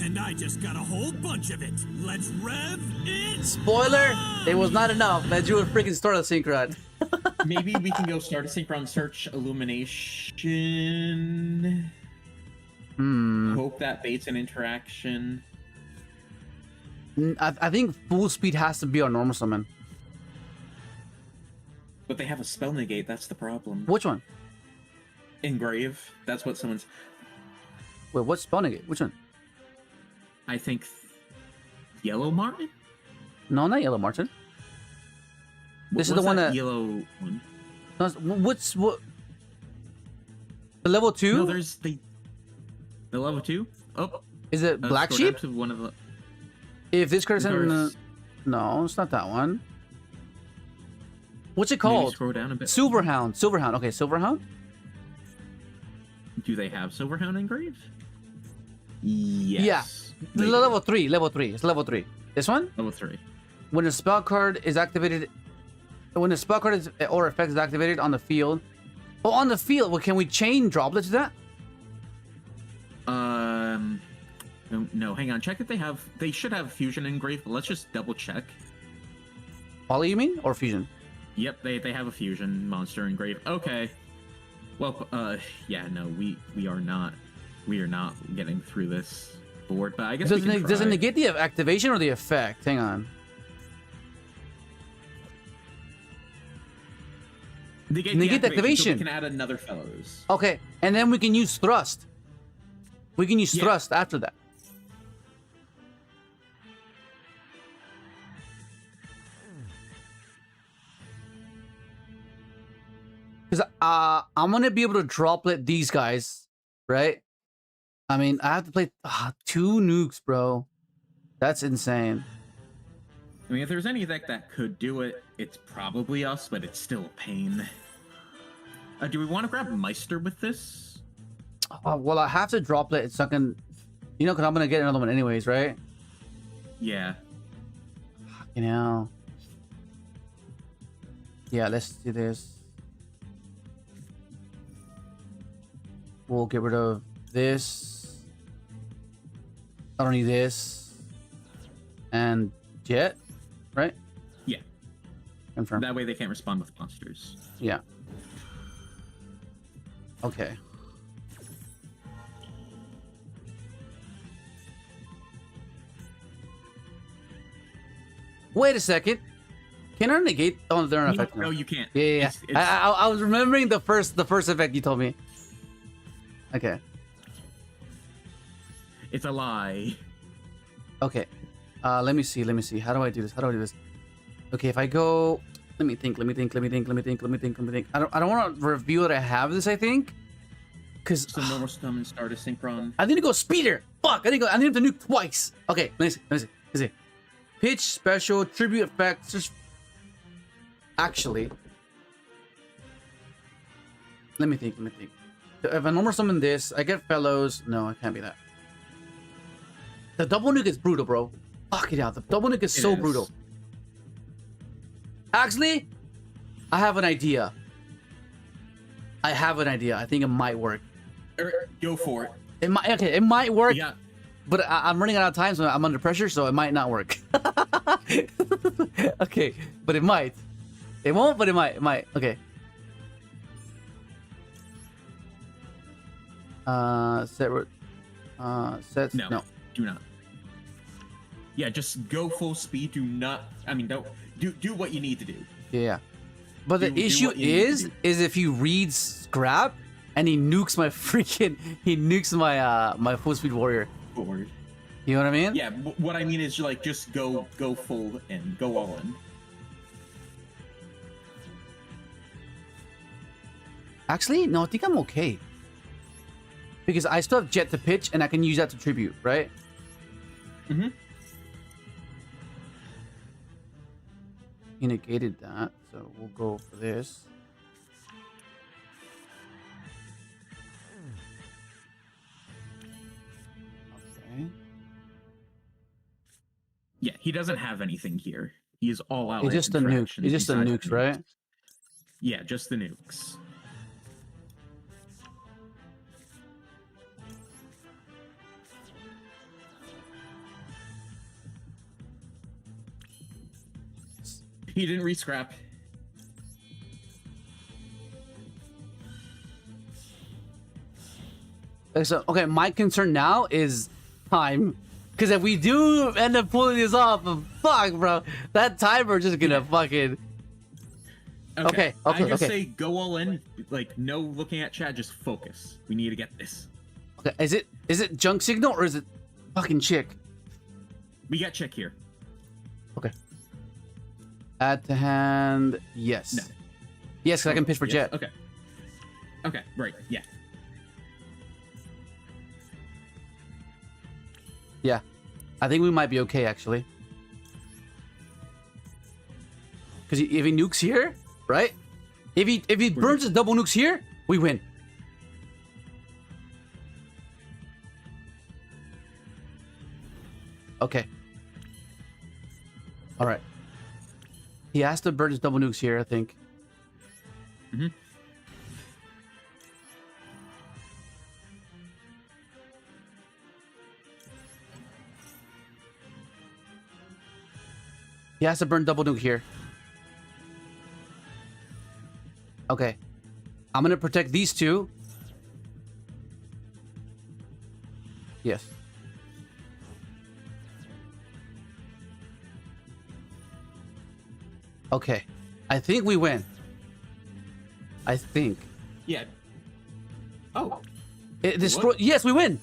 And I just got a whole bunch of it. Let's rev it. Spoiler, it was not enough. That you would freaking start a Synchron. Maybe we can go start a Synchron search illumination. Hope that baits an interaction. I think full speed has to be on normal summon. But they have a spell negate, that's the problem. Which one? Engrave, that's what someone's... Wait, what's spell negate? Which one? I think... Yellow Martin? No, not Yellow Martin. This is the What's one that... Yellow one? No, what? The level 2? No, there's the level 2? Oh. Is it Black scroll Sheep? down to one of the... If this card is in... There's- No, it's not that one. What's it Maybe called? scroll down a bit. Silverhound. Silverhound. Okay, Silverhound? Do they have Silverhound engraved? Yes. Yeah. They do. Level 3. Level 3. It's level 3. This one? Level 3. When a spell card is activated... When a spell card is, or effect is activated on the field... Oh, on the field. Well, can we chain droplets to that? No, hang on. Check if they have... They should have Fusion engraved, but let's just double check. Poly, you mean? Or Fusion? Yep, they have a Fusion monster engraved. Okay. Well, yeah, no, we are not getting through this board, but I guess Does we can it, does it try. negate the activation or the effect? Hang on. Negate the activation. So we can add another fellows. Okay, and then we can use thrust. We can use thrust after that. Because I'm gonna be able to droplet these guys, right? I mean, I have to play 2 nukes, bro. That's insane. I mean, if there's any deck that could do it, it's probably us, but it's still a pain. Do we want to grab Meister with this? Well, I have to droplet it so I can, you know, because I'm gonna get another one anyways, right? Yeah. You know. Yeah, let's do this. We'll get rid of this. I don't need this. And Jet, right? Yeah. Confirm. That way they can't respond with monsters. Yeah. Okay. Wait a second. Can I negate? Oh, they're not effective. No, you can't. Yeah, yeah, yeah. It's- I was remembering the first effect you told me. Okay. It's a lie. Okay. Let me see. How do I do this? Okay, if I go, let me think. I don't want to reveal that I have this, I think. Because So normal summon, Stardust, Synchron. I need to go speeder. Fuck, I need to nuke twice. Okay, let me see. Pitch, special, tribute effects. Just... Actually, let me think. If I normal summon this, I get fellows. No, it can't be that. The double nuke is brutal, bro. Fuck it out. The double nuke is so brutal. Actually, I have an idea. I think it might work. Go for it. It might work. Yeah. But I'm running out of time, so I'm under pressure, so it might not work. Okay, but it might. It won't, but it might. Okay. Sets. No. Do not. Yeah, just go full speed. Do not. I mean, don't do what you need to do. Yeah. But the issue is if he reads scrap and he nukes my my full speed warrior. Forward. You know what I mean? Yeah. What I mean is like just go full in, go all in. Actually, no, I think I'm okay. Because I still have jet to pitch and I can use that to tribute, right? Mm-hmm. He negated that, so we'll go for this. Okay. Yeah, he doesn't have anything here. He is all out. It's just the nukes. It's just the nukes, right? Yeah, just the nukes. He didn't re-scrap. So, okay, my concern now is time. Because if we do end up pulling this off, fuck, bro. That timer just gonna fucking... Okay. I just say go all in. Like, no looking at chat, just focus. We need to get this. Okay, is it junk signal or is it fucking chick? We got chick here. Okay. Add to hand. Yes. No. Yes, because I can pitch for jet. Okay. Okay, right. Yeah. Yeah. I think we might be okay, actually. Because if he nukes here, right? If he burns his double nukes here, we win. Okay. All right. He has to burn his double nukes here, I think. Mm-hmm. He has to burn double nuke here. Okay. I'm gonna protect these two. Yes. Okay. I think we win. I think. Yeah. Oh. It destroy. Yes, we win.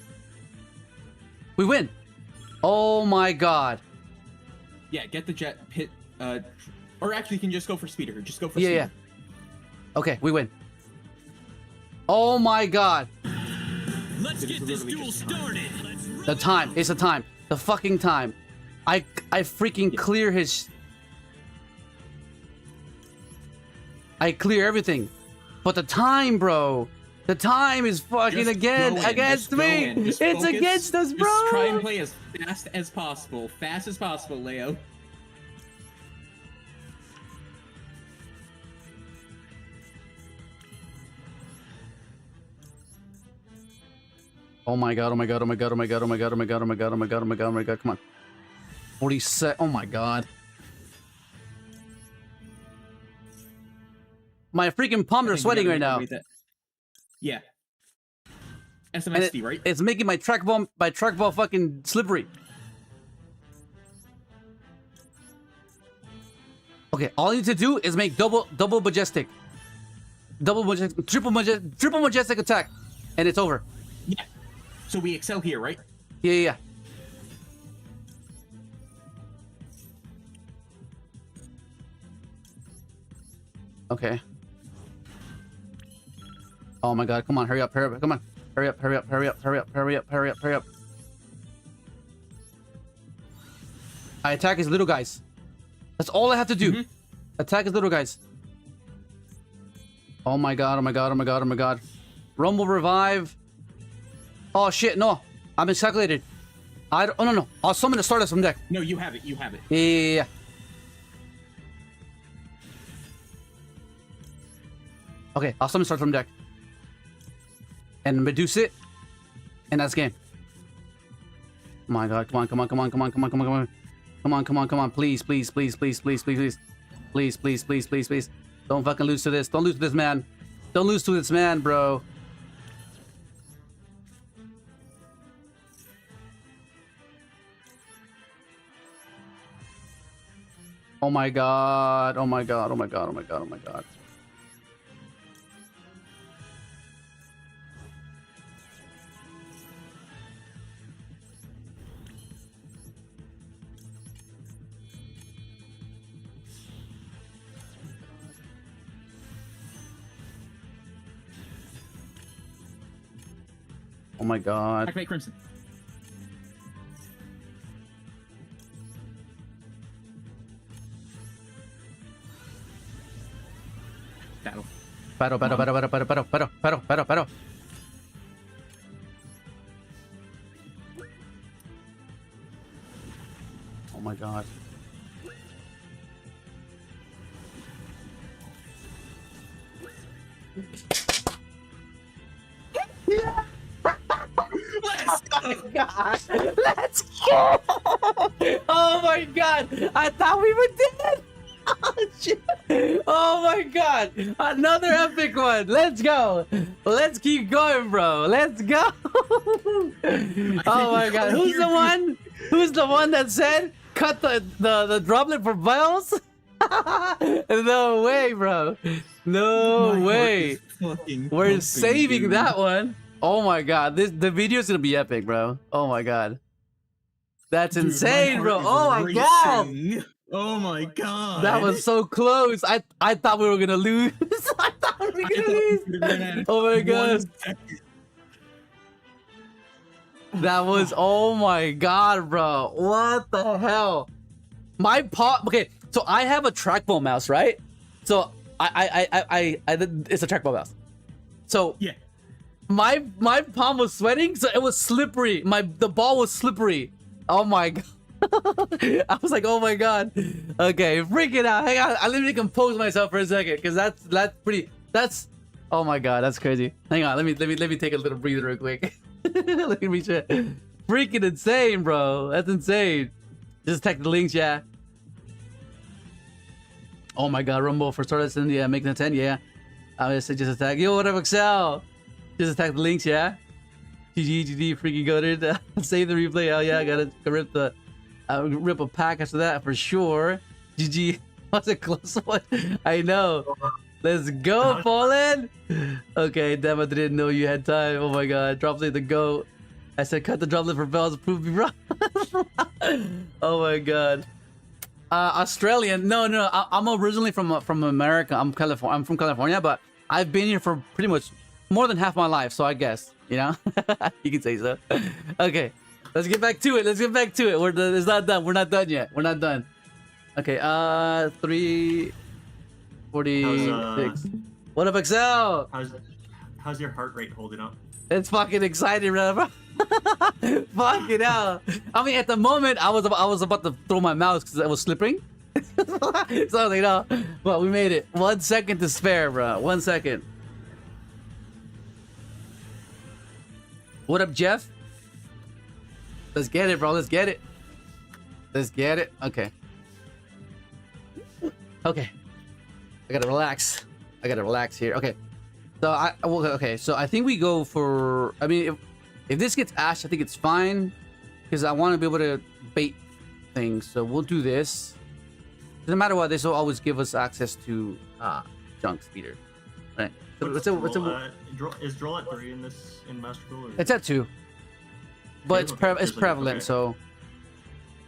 We win. Oh my god. Yeah, get the jet pit. Or actually, you can just go for speeder. Just go for Yeah, speeder. yeah. Okay, we win. Oh my god. Let's get this duel started. The time. It's the time. The fucking time. I freaking clear his... I clear everything. But the time, bro. The time is fucking Just against me. It's focus. against us, bro. Just try and play as fast as possible. Fast as possible, Leo. Oh my god, oh my god, oh my god, oh my god, oh my god, oh my god, oh my god, oh my god, oh my god, oh my god, come on. 47, oh my god. My freaking palms are sweating right now. Yeah. And SMSD, right? It's making my trackball fucking slippery. Okay, all you need to do is make double majestic. Triple majestic attack. And it's over. Yeah. So we excel here, right? Yeah. Okay. Oh my god, come on, hurry up, come on. Hurry up. I attack his little guys. That's all I have to do. Attack his little guys. Oh my god. Rumble revive. Oh shit, no. I'm miscalculated. Oh no. I'll summon the Stardust from deck. No, you have it. Yeah. Okay, I'll summon Stardust from deck. And reduce it. And that's game. Oh my god, come on. Please. Don't fucking lose to this. Don't lose to this, man. Don't lose to this, man, bro. Oh my god. Oh my god. Oh my god. Activate Crimson. Battle. Battle. Oh my god. God. Let's go! Oh my god! I thought we were dead! Oh, shit. Oh my god! Another epic one! Let's go! Let's keep going, bro! Let's go! Oh my god! Who's the one? Who's the one that said cut the droplet for bells? No way, bro! No way! We're saving that one. Oh my god, the video is gonna be epic, bro. Oh my god. That's insane, bro. Oh my god. Oh my god. That was so close. I thought we were gonna lose. I thought we were gonna lose. Oh my god. That was, oh my god, bro. What the hell? My paw, okay, so I have a trackball mouse, right? So I it's a trackball mouse. So yeah. My palm was sweating, so it was slippery. The ball was slippery. Oh my god. I was like, oh my god. Okay, freaking out. Hang on, I literally compose myself for a second, because that's oh my god, that's crazy. Hang on, let me take a little breather real quick. Let me reach it. Freaking insane, bro. That's insane. Just attack the links, yeah. Oh my god, Rumble for Stardust and yeah, making a 10, yeah. I would say just attack. Yo, what up, Excel? Just attack the links, yeah. GG, freaking goated. Save the replay. Oh yeah, I gotta rip rip a pack after that for sure. GG. That's a close one. I know. Let's go, Fallen. Okay, damn, I didn't know you had time. Oh my god, droplet the go. I said cut the droplet for bells. Prove me wrong. Oh my god. Australian? No. I'm originally from America. I'm from California, but I've been here for pretty much more than half my life, so I guess, you know, you can say so. Okay, let's get back to it. It's not done. We're not done yet. We're not done. Okay, 346. What up, Excel? How's your heart rate holding up? It's fucking exciting, bro. Fucking hell. I mean, at the moment, I was about to throw my mouse because I was slipping. So, you know, but we made it. 1 second to spare, bro. 1 second. What up, Jeff? Let's get it, bro. Let's get it. Okay. Okay. I gotta relax here. Okay. So so I think we go for. I mean, if this gets Ash, I think it's fine because I want to be able to bait things. So we'll do this. No matter what, this will always give us access to junk speeder, right? So is Droll at 3 in Master Duel? Or? It's at 2, but it's prevalent, okay. So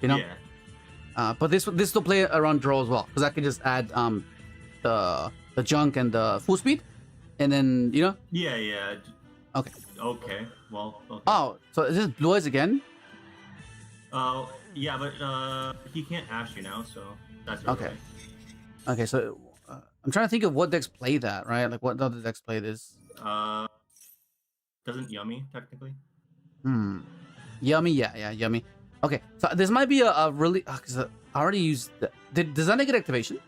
you know. Yeah. But this will play around Droll as well because I can just add the junk and the full speed, and then you know. Yeah, yeah. Okay. Okay. Well. Okay. Oh, so is this Blue Eyes again? Yeah, but he can't ash you now, so that's Okay. Okay, so I'm trying to think of what decks play that, right? Like what other decks play this? Doesn't Yummy technically? Yummy, yeah, Yummy. Okay, so this might be a really because I already used. Does that negate activation?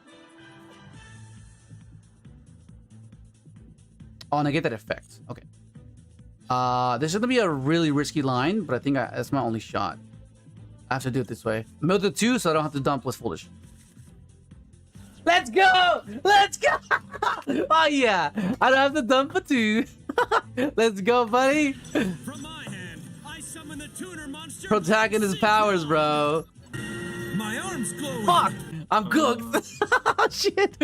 Oh, negate that effect. Okay. This is gonna be a really risky line, but I think that's my only shot. I have to do it this way. Mildred 2, so I don't have to dump with Foolish. Let's go! Let's go! Oh yeah, I don't have to dump for 2. Let's go, buddy. From my hand, I summon the tuner monster. Protagonist powers, bro. My arms glowing. Fuck! I'm cooked. Shit.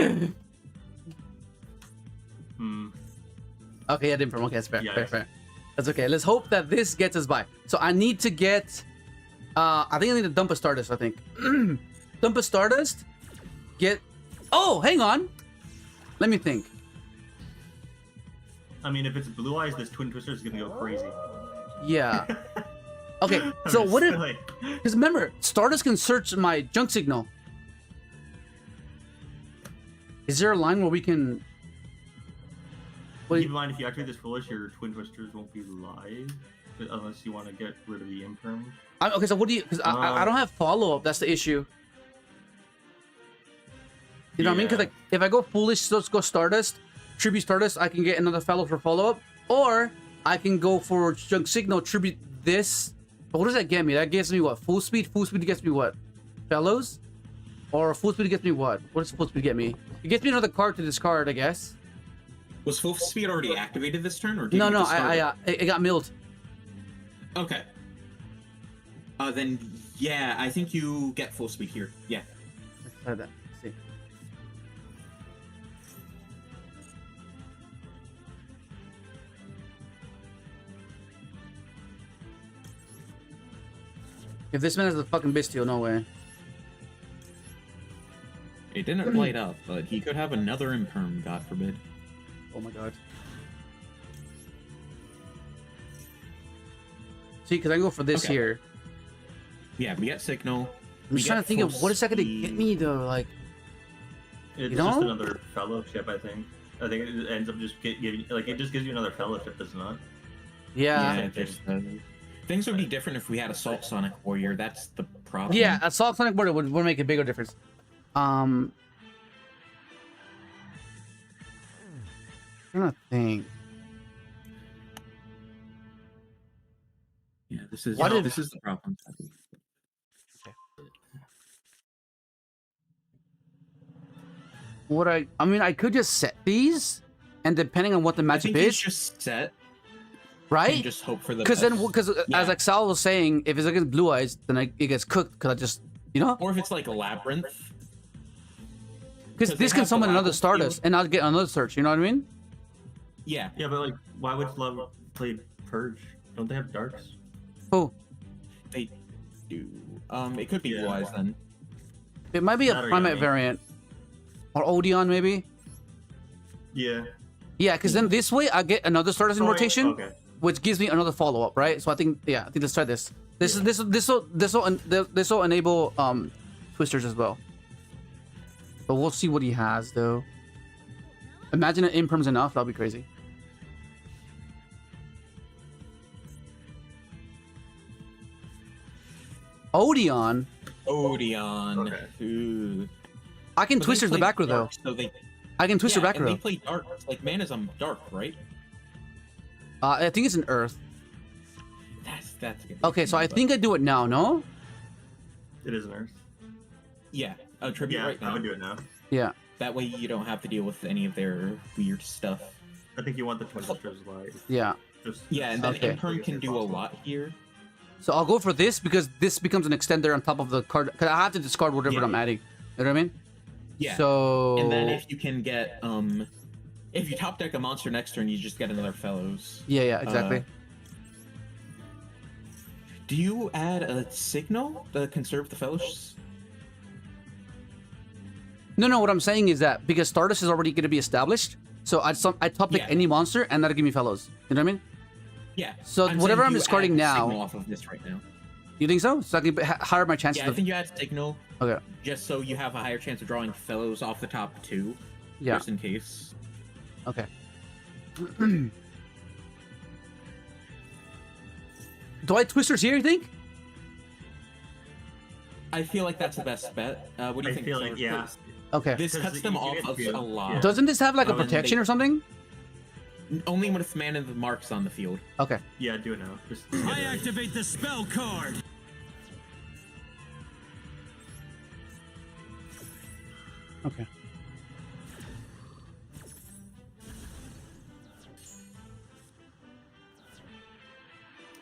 Okay, I didn't promote. Okay, that's fair. Yeah, Fair. That's okay. Let's hope that this gets us by. So I need to get. I think I need to dump a Stardust. I think. Dump a Stardust. Get. Oh, hang on. Let me think. I mean, if it's Blue Eyes, this Twin Twister is gonna go crazy. Yeah. Okay. So what if? Silly. Because remember, Stardust can search my junk signal. Is there a line where we can? Keep in mind, if you activate this Foolish, your Twin Twisters won't be live unless you want to get rid of the imperm. Okay, so what do you? Because I don't have follow up. That's the issue. You know what I mean? Because like if I go Foolish, let's go Stardust, Tribute Stardust, I can get another fellow for follow up, or I can go for Junk Signal, Tribute this. But what does that get me? That gives me what? Full speed. Full speed gets me what? Fellows, or full speed gets me what? What does full speed get me? It gets me another card to discard, I guess. Was full speed already activated this turn, or did No, you no, discard it got milled. Okay. Then yeah, I think you get full speed here. Yeah. Let's try that. Let's see. If this man has a fucking Bestial, no way. It didn't light up, but he could have another imperm, God forbid. Oh my god. See, because I can go for this Okay. here. Yeah, we get signal. I'm just trying to think of what is that going to get me though, like. It's You just know? another fellowship, I think. I think it ends up just giving, like, it just gives you another fellowship, does it not? Yeah. Yeah, just, things would be different if we had Assault Sonic Warrior. That's the problem. Yeah, Assault Sonic Border would make a bigger difference. I'm trying to think. Yeah, this is What if- this is the problem. What I mean, I could just set these, and depending on what the I matchup think you is, just set right? and just hope for the Because best. then, because Yeah. as Excel was saying, if it's against Blue Eyes, then it gets cooked. Because I just, you know, Or if it's like a Labyrinth. because 'cause this they can have the summon another Labyrinth Stardust, field. and I'll get another search. You know what I mean? Yeah. Yeah, but, like, why would Love play Purge? Don't they have Darks? Oh, They do. It could be Yeah. Blue Eyes then. it might be a That or Primate Yummy. variant, or Odion maybe. Yeah. Yeah, because then this way I get another Stardust in Oh, yeah, rotation, okay. which gives me another follow up, right? So I think, yeah, I think let's try this. This will enable Twisters as well. But we'll see what he has though. Imagine an Imperm's enough, that'll be crazy. Odion, Odion. Okay. Ooh. I can But they Twisters the play back row though. dark, So they, I can Twister yeah, back and row. they play dark. Like Manasm dark, right? I think it's an Earth. That's good. Okay, so I think I do it now, no? It is an Earth. Yeah, a tribute Yeah, right I now. would do it now. Yeah. That way you don't have to deal with any of their weird stuff. I think you want the Twin Twisters live. Yeah. Just Yeah, and then Okay. Imperm can do a lot here. So I'll go for this because this becomes an extender on top of the card. Because I have to discard whatever Yeah. I'm adding. You know what I mean? Yeah. So. And then if you can get if you top deck a monster next turn, you just get another Fellows. Yeah, exactly. Do you add a signal to conserve the Fellows? No, what I'm saying is that because Stardust is already going to be established, So I top deck Yeah. any monster, and that'll give me fellows. You know what I mean? Yeah. So saying whatever I'm you discarding add now. Signal off of this right now. You think so? So I can higher my chances Yeah, I of. think you add signal Okay. just so you have a higher chance of drawing fellows off the top too. Yeah. Just in case. Okay. Do I twisters here? You think? I feel like that's the best bet. What do you I think? feel like, Sorg? yeah. Okay. This Because cuts them you off get of two. a lot. Yeah. Doesn't this have like a And then protection they- or something? Only when it's man and the marks on the field. Okay. Yeah, do it now. Just I activate the spell card. Okay.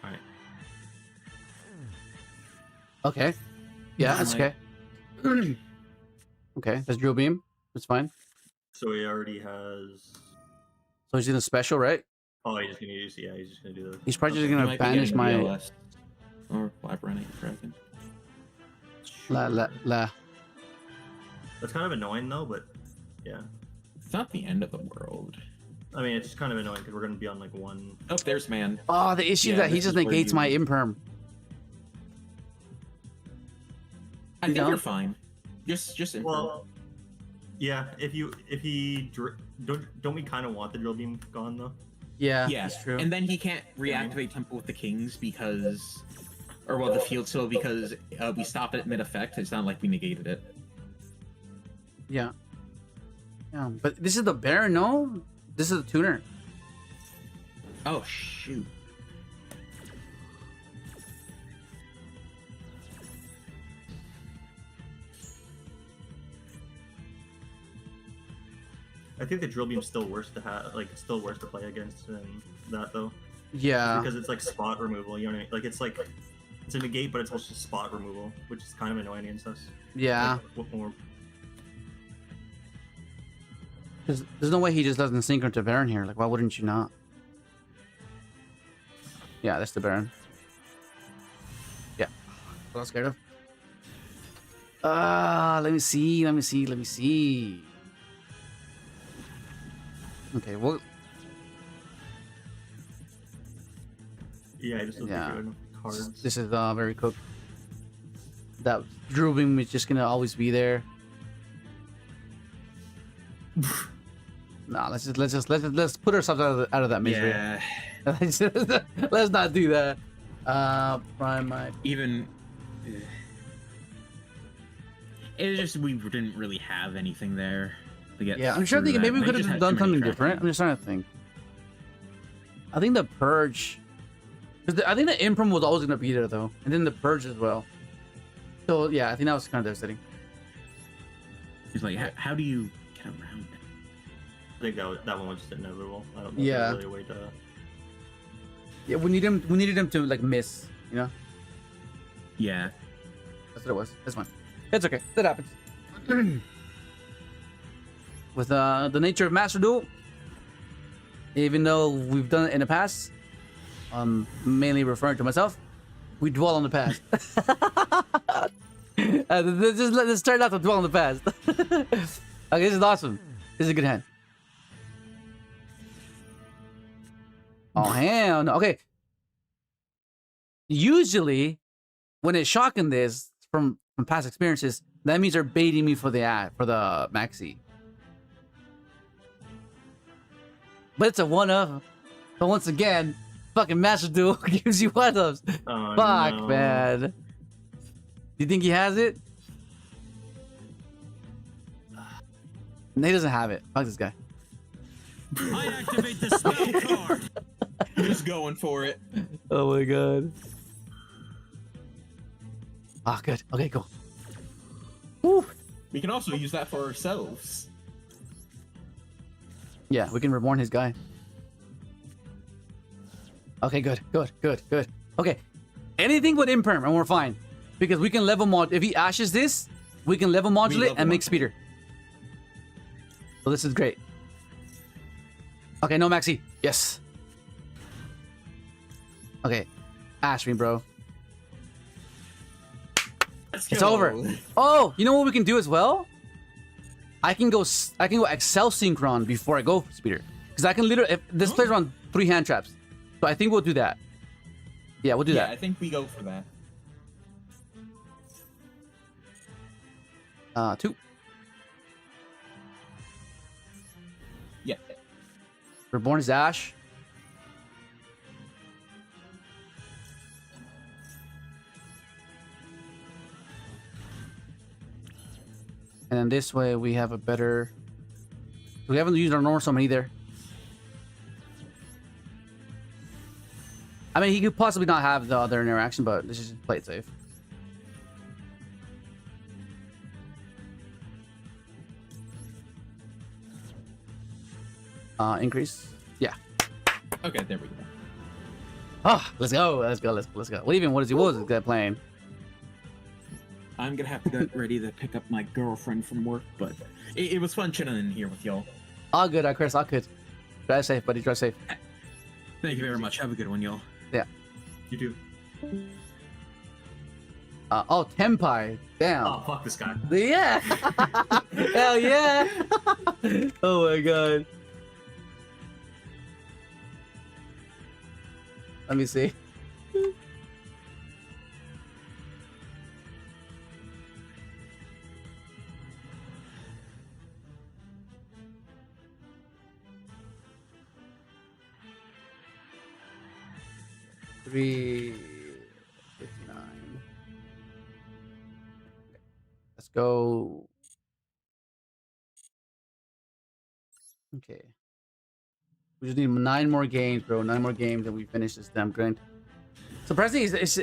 Alright. Okay. Yeah, that's okay. Okay, that's drill beam. That's fine. So he already has. So he's in a special, right? Oh, he's just gonna use. Yeah, he's just gonna do the. He's probably just You gonna might be banish getting my BLS. Or Labyrinth Dragon. la. That's kind of annoying though, but yeah. It's not the end of the world. I mean, it's just kind of annoying because we're gonna be on like one. Oh, there's man. Oh, the issue Yeah, that he this just is where negates you- my imperm. I You think know? you're fine. Just improve. Well, yeah. If don't we kind of want the drill beam gone though? Yeah, yeah, that's true. and then he can't reactivate Temple with the Kings because, or well, the field still because we stopped it mid effect. It's not like we negated it. Yeah. Yeah, but this is the Baron, no? This is the tuner. Oh shoot! I think the drill beam's still worse to have, like, it's still worse to play against than that though, Yeah. because it's like spot removal. You know what I mean? Like it's a negate, but it's also spot removal, which is kind of annoying against us. Yeah. Like, what more? There's no way he just doesn't synchro to Baron here. Like, why wouldn't you not? Yeah, that's the Baron. Yeah. What I was scared of. Let me see. Okay, well, Yeah, I just don't Yeah. think we have enough cards. this is very cooked. That drill beam is just gonna always be there. Nah, let's put ourselves out of that misery. Yeah, Let's not do that. Primite. even. It's just we didn't really have anything there to get. Yeah, I'm sure through thinking that. maybe we They could just have had done too many something tracking. different. I'm just trying to think. I think the purge, because I think the imprint was always gonna be there though, and then the purge as well. So yeah, I think that was kind of devastating. He's like, how do you get around it? I think that one was just inevitable. I don't know Yeah. if there's really a way to. Yeah, we needed him to like miss, you know. Yeah, That's what it was. That's fine. It's okay. That happens. With the nature of Master Duel, even though we've done it in the past, mainly referring to myself, we dwell on the past. Let's start out to dwell on the past. Okay, this is awesome. This is a good hand. Oh, hell no. Okay. Usually, when it's shocking this from past experiences, that means they're baiting me for the maxi. But it's a one-up. But once again, fucking Master Duel gives you one-ups. Oh, Fuck, no. man. Do you think he has it? No, he doesn't have it. Fuck this guy. I activate the spell card. just going for it. Oh my god. Ah, good. Okay, cool. Woo. We can also use that for ourselves. Yeah, we can reborn his guy. Okay, good. Okay, anything but imperm, and we're fine. Because we can level mod. If he ashes this, we can level modulate level and make modulate. speeder. So this is great. Okay, no maxi. Yes. Okay, ash me, bro. Let's It's go. over. Oh, you know what we can do as well? I can go Excel Synchron before I go Speeder. Because I can literally, if this plays around 3 hand traps. So I think we'll do that. Yeah, we'll do that. I think we go for that. 2. Yeah. Reborn is Ash. And then this way we have a better... We haven't used our normal summon either. I mean, he could possibly not have the other interaction, but let's just play it safe. Increase. Yeah. Okay, there we go. Oh, let's go. Let's go. Let's go. What even? What is this guy playing? I'm gonna have to get ready to pick up my girlfriend from work, but it was fun chilling in here with y'all. All good, Chris. All good. Drive safe, buddy. Drive safe. Thank you very much. Have a good one, y'all. Yeah. You too. Oh, Tenpai. Damn. Oh, fuck this guy. Yeah. Hell yeah. Oh my god. Let me see. $3.59. Let's go. Okay. We just need 9 more games, bro. 9 more games, and we finish this damn grind. Surprisingly, it's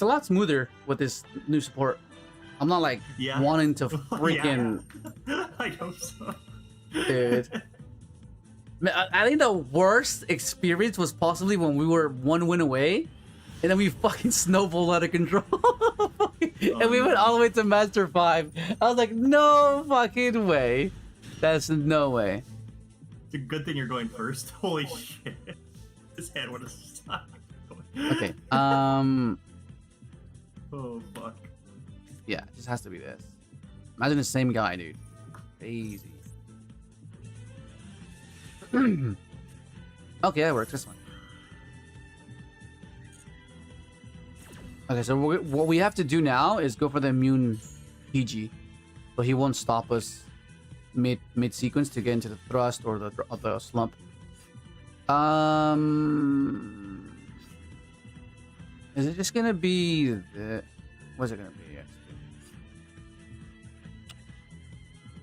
a lot smoother with this new support. I'm not like wanting to freaking. I hope so. Dude. Man, I think the worst experience was possibly when we were 1 win away, and then we fucking snowballed out of control. And we went all the way to Master 5. I was like, no fucking way. That's no way. It's a good thing you're going first. Holy shit. His head would have stopped. Okay. Oh, fuck. Yeah, it just has to be this. Imagine the same guy, dude. Crazy. Okay, that works. This one. Okay, so what we have to do now is go for the immune PG, but he won't stop us mid sequence to get into the thrust or the slump. Is it just gonna be the? What's it gonna be?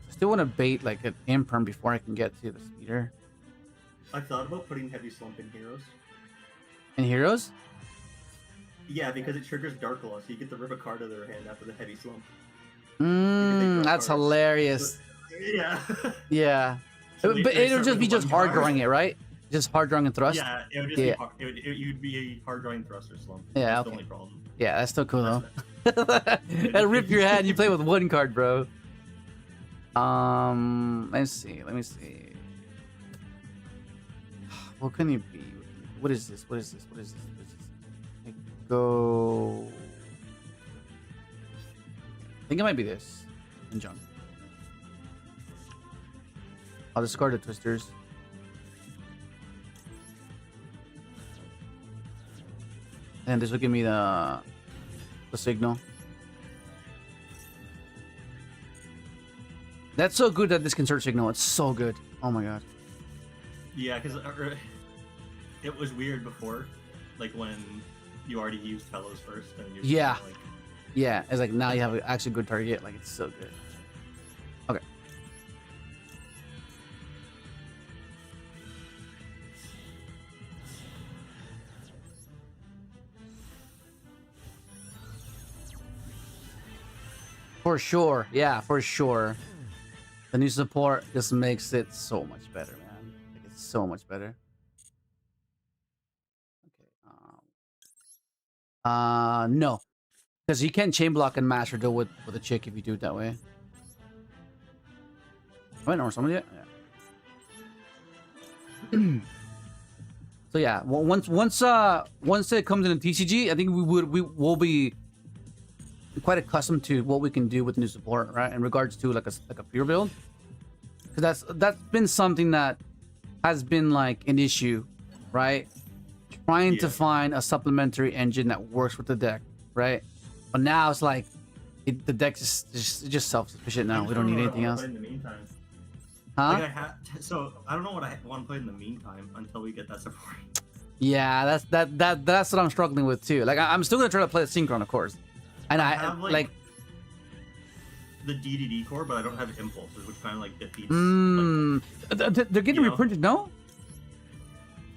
I still want to bait like an imperm before I can get to the speeder. I thought about putting heavy slump in heroes. In heroes? Yeah, because it triggers Dark Law, so you get to rip a card out of their hand after the heavy slump. That's hilarious. Yeah. Yeah. So But it'll just be just hard card. drawing it, right? Just hard drawing and thrust? Yeah, it would just be hard. You'd be a hard drawing thruster slump. Yeah, That's okay. the only problem. Yeah, that's still cool though. That'll rip your hand. You play with 1 card, bro. Let's see. Let me see. What can it be? What is this? What is this? What is this? What is this? I go. I think it might be this. In junk. I'll discard the twisters. And this will give me the signal. That's so good that this can search signal. It's so good. Oh my god. Yeah, because it was weird before, like when you already used fellows first. And you're Yeah. like, Yeah, it's like now you have an actually good target. Like, it's so good. Okay. For sure. Yeah, for sure. The new support just makes it so much better, man. Like, it's so much better. Okay. No. Because you can't chain block and master deal with a chick if you do it that way. Wait, or somebody yet? Yeah. So yeah, once it comes in a TCG, I think we will be quite accustomed to what we can do with new support, right? In regards to like a pure build. Because that's been something that has been like an issue, right? Trying to find a supplementary engine that works with the deck, right? But now it's like the deck is just self-sufficient now. We don't need anything else. In the meantime. Huh? Like so I don't know what I want to play in the meantime until we get that support. Yeah, that's what I'm struggling with too. Like I'm still gonna try to play the Synchron, of course, and I have like the DDD core, but I don't have impulses, which kind of like defeats. they're getting reprinted, no?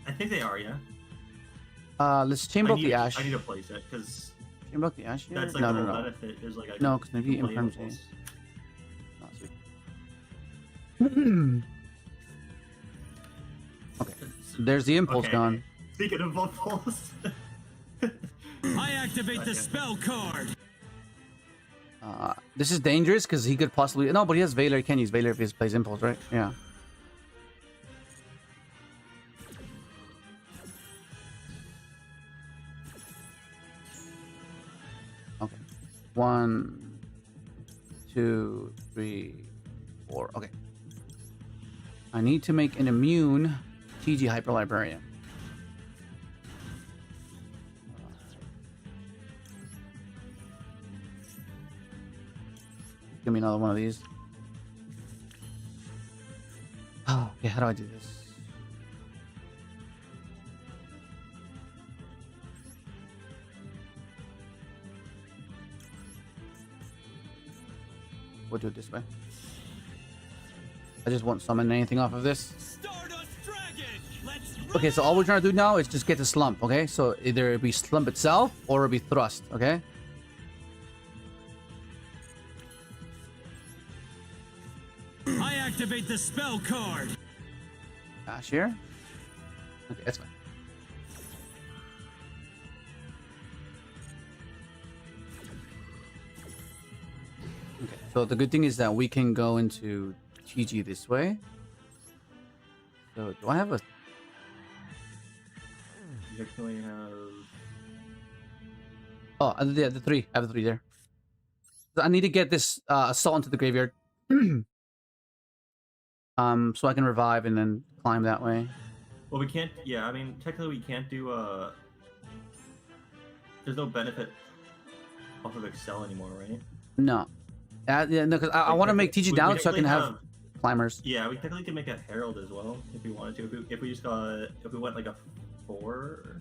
I think they are, yeah. Let's chamber up the ash. I need to place it because Chamber up the ash here? that's like No, the no, whole no. benefit. Is like No, because maybe can play impermanence. impulse. Oh, okay, there's the impulse Okay. gone. Speaking of impulse, I activate the spell card. This is dangerous because he could possibly no, but he has Valor. He can't use Valor if he plays impulse, right? Yeah. Okay. 1, 2, 3, 4. Okay. I need to make an immune TG Hyper Librarian. Give me another one of these. Oh, okay, how do I do this? We'll do it this way. I just won't summon anything off of this. Stardust Dragon. Let's Okay, so all we're trying to do now is just get the slump, okay? So either it be slump itself or it be thrust, okay? I activate the spell card. Ash here. Okay, that's fine. Okay, so the good thing is that we can go into TG this way. So do I have a... you definitely have. Oh, the 3. I have the 3 there. So I need to get this assault into the graveyard. So I can revive and then climb that way. Well, we can't. Yeah, I mean, technically, we can't do. There's no benefit off of Excel anymore, right? No. Yeah, no, because I want to make TG down so I can have climbers. Yeah, we technically can make a Herald as well if we wanted to. If we just got, if we went like a 4,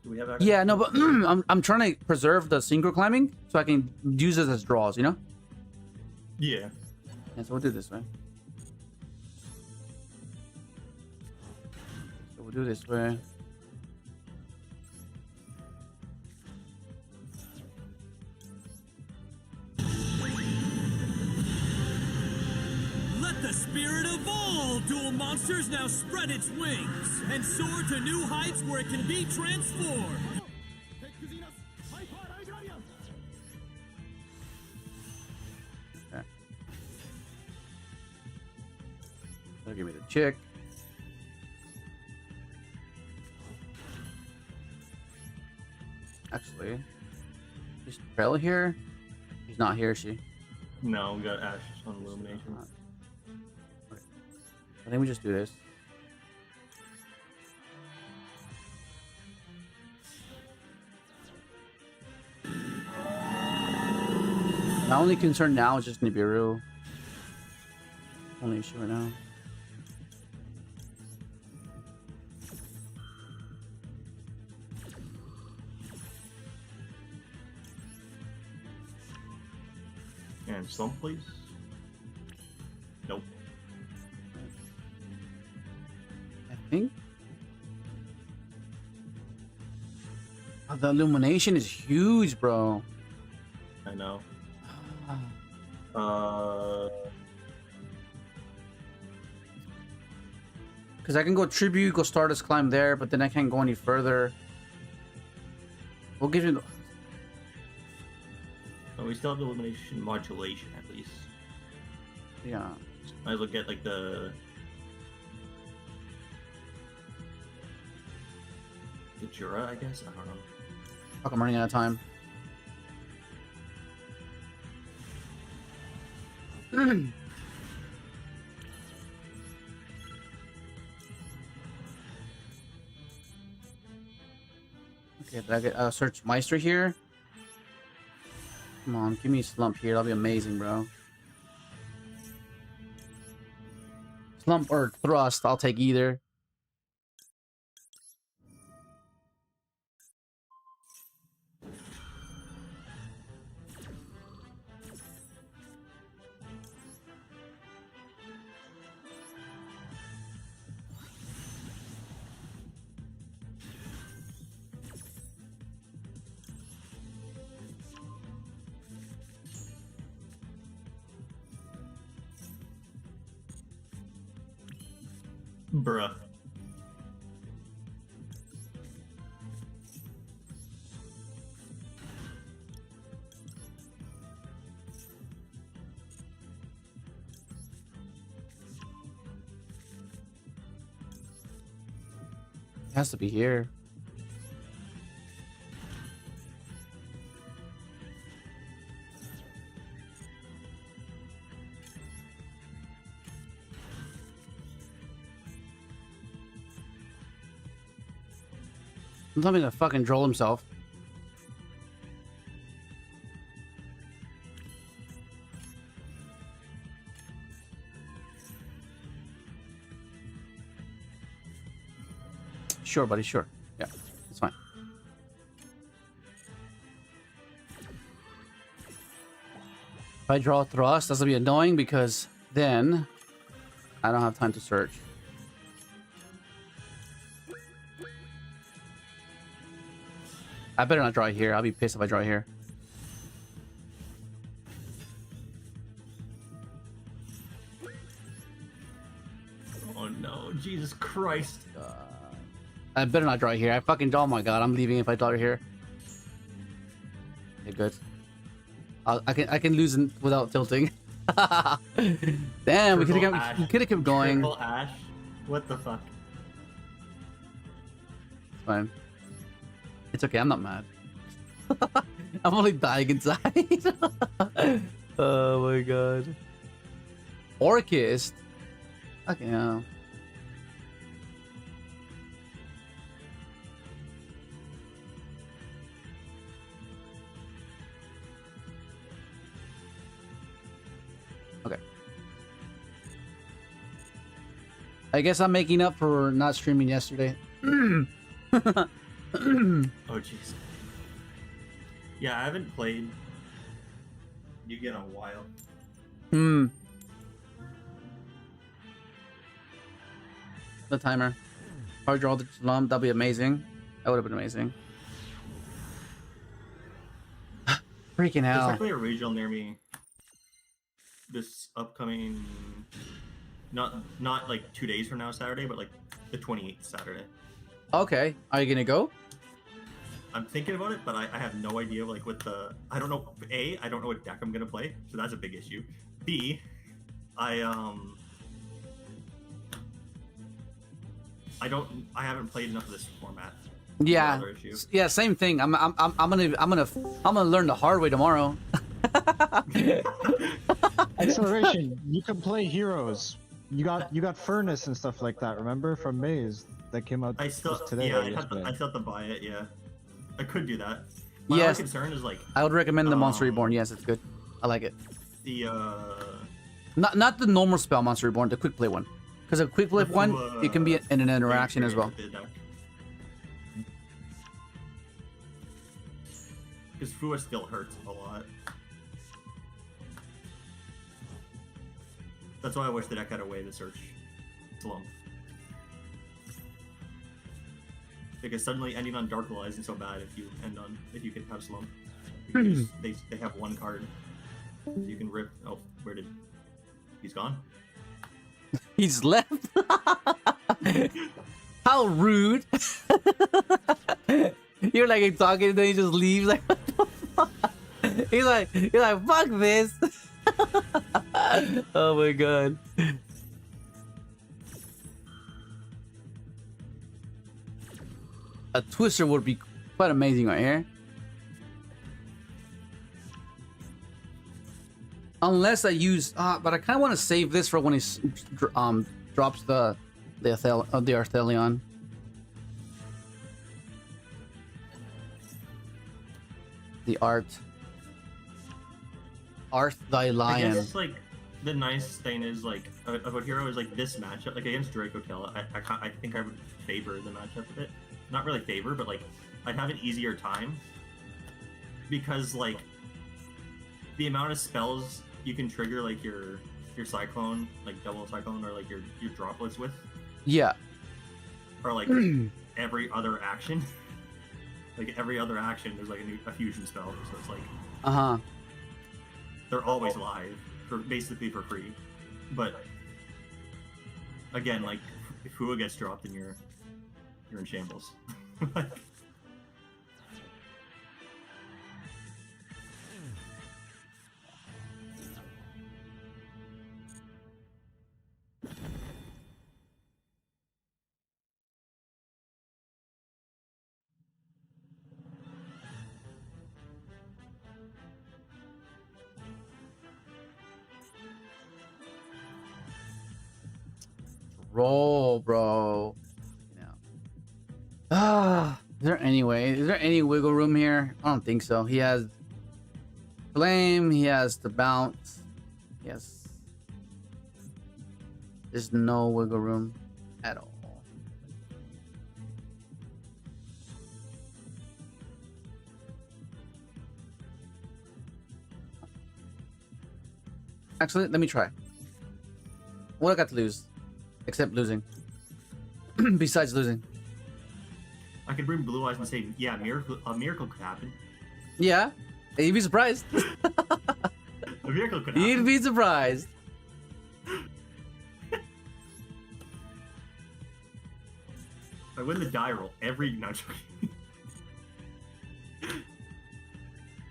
do we have? Access? Yeah, no, but I'm trying to preserve the synchro climbing so I can use it as draws, you know? Yeah. Yeah, so we'll do it this way. So we'll do it this way. Let the spirit of all dual monsters now spread its wings and soar to new heights where it can be transformed. Okay. So give me the chick. Actually, is Trell here? She's not here, is she? No, we got Ash on Illumination. I think we just do this. My only concern now is just Nibiru. Only issue right now. And Slump, please. Nope. I think. Oh, the illumination is huge, bro. I know. Because I can go tribute, go Stardust climb there, but then I can't go any further. We'll give you the... Well, we still have the Illumination modulation at least. Yeah. Might as well get like the Jura, I guess. I don't know. Fuck, I'm running out of time. Okay, did I get search Meister here? Come on, give me a slump here. That'll be amazing, bro. Slump or thrust, I'll take either. Bruh. It has to be here. Don't tell me to fucking droll himself. Sure, buddy, sure. Yeah, it's fine. If I draw a thrust, that's gonna be annoying because then I don't have time to search. I better not draw it here. I'll be pissed if I draw it here. Oh no, Jesus Christ. I better not draw it here. I fucking draw. Oh my god, I'm leaving if I draw it here. Okay, good. I can lose without tilting. Damn, we could have kept going. Triple Ash? What the fuck? It's fine. It's okay, I'm not mad. I'm only dying inside. Oh my god. Orcust? Okay, yeah. Okay. I guess I'm making up for not streaming yesterday. Oh jeez. Yeah, I haven't played Yugioh in a while. The timer. Hard draw the slump, that'd be amazing. That would have been amazing. Freaking There's hell. actually a regional near me this upcoming, not like 2 days from now Saturday, but like the 28th Saturday. Okay, are you gonna go? I'm thinking about it, but I have no idea like what the, I don't know. A, I don't know what deck I'm gonna play, so that's a big issue. B, I haven't played enough of this format. Yeah, Another issue. yeah, same thing. I'm gonna learn the hard way tomorrow. Acceleration. You can play heroes. You got furnace and stuff like that. Remember from Maze that came out I still, just today. yeah, or I yesterday. still have to buy it. Yeah, I could do that. My Yes. only concern is like I would recommend the Monster Reborn. Yes, it's good. I like it. the Not the normal spell Monster Reborn, the quick play one. Because a quick play one, it can be in an interaction as well. Because Fua still hurts a lot. That's why I wish the deck had a way to search Slump. Because suddenly ending on Dark Law isn't so bad if you can have Slump. Because they have one card. You can rip. Oh, where did he's gone? He's left. How rude. You're like talking and then he just leaves like what the fuck? He's like fuck this. Oh my god. A twister would be quite amazing right here. Unless I use, but I kind of want to save this for when he drops the Arthelion. The art thy I lion. guess like the nice thing is like about hero is like this matchup like against Dracotail. I think I would favor the matchup a bit. Not really favor, but like I'd have an easier time because like the amount of spells you can trigger like your cyclone, like double cyclone, or like your droplets with, Yeah. or like every other action. Like every other action, there's like a fusion spell, so it's like they're always live for basically for free. But again, like if Fua gets dropped, then you're in shambles. Like, Roll, bro. Is there any wiggle room here? I don't think so. He has flame, he has the bounce. Yes. There's no wiggle room at all. Actually, let me try. What I got to lose? Except losing. Besides losing. I could bring Blue Eyes and say, yeah, a miracle could happen. Yeah. You'd be surprised. A miracle could happen. You'd be surprised. I win the die roll every... No, I'm joking.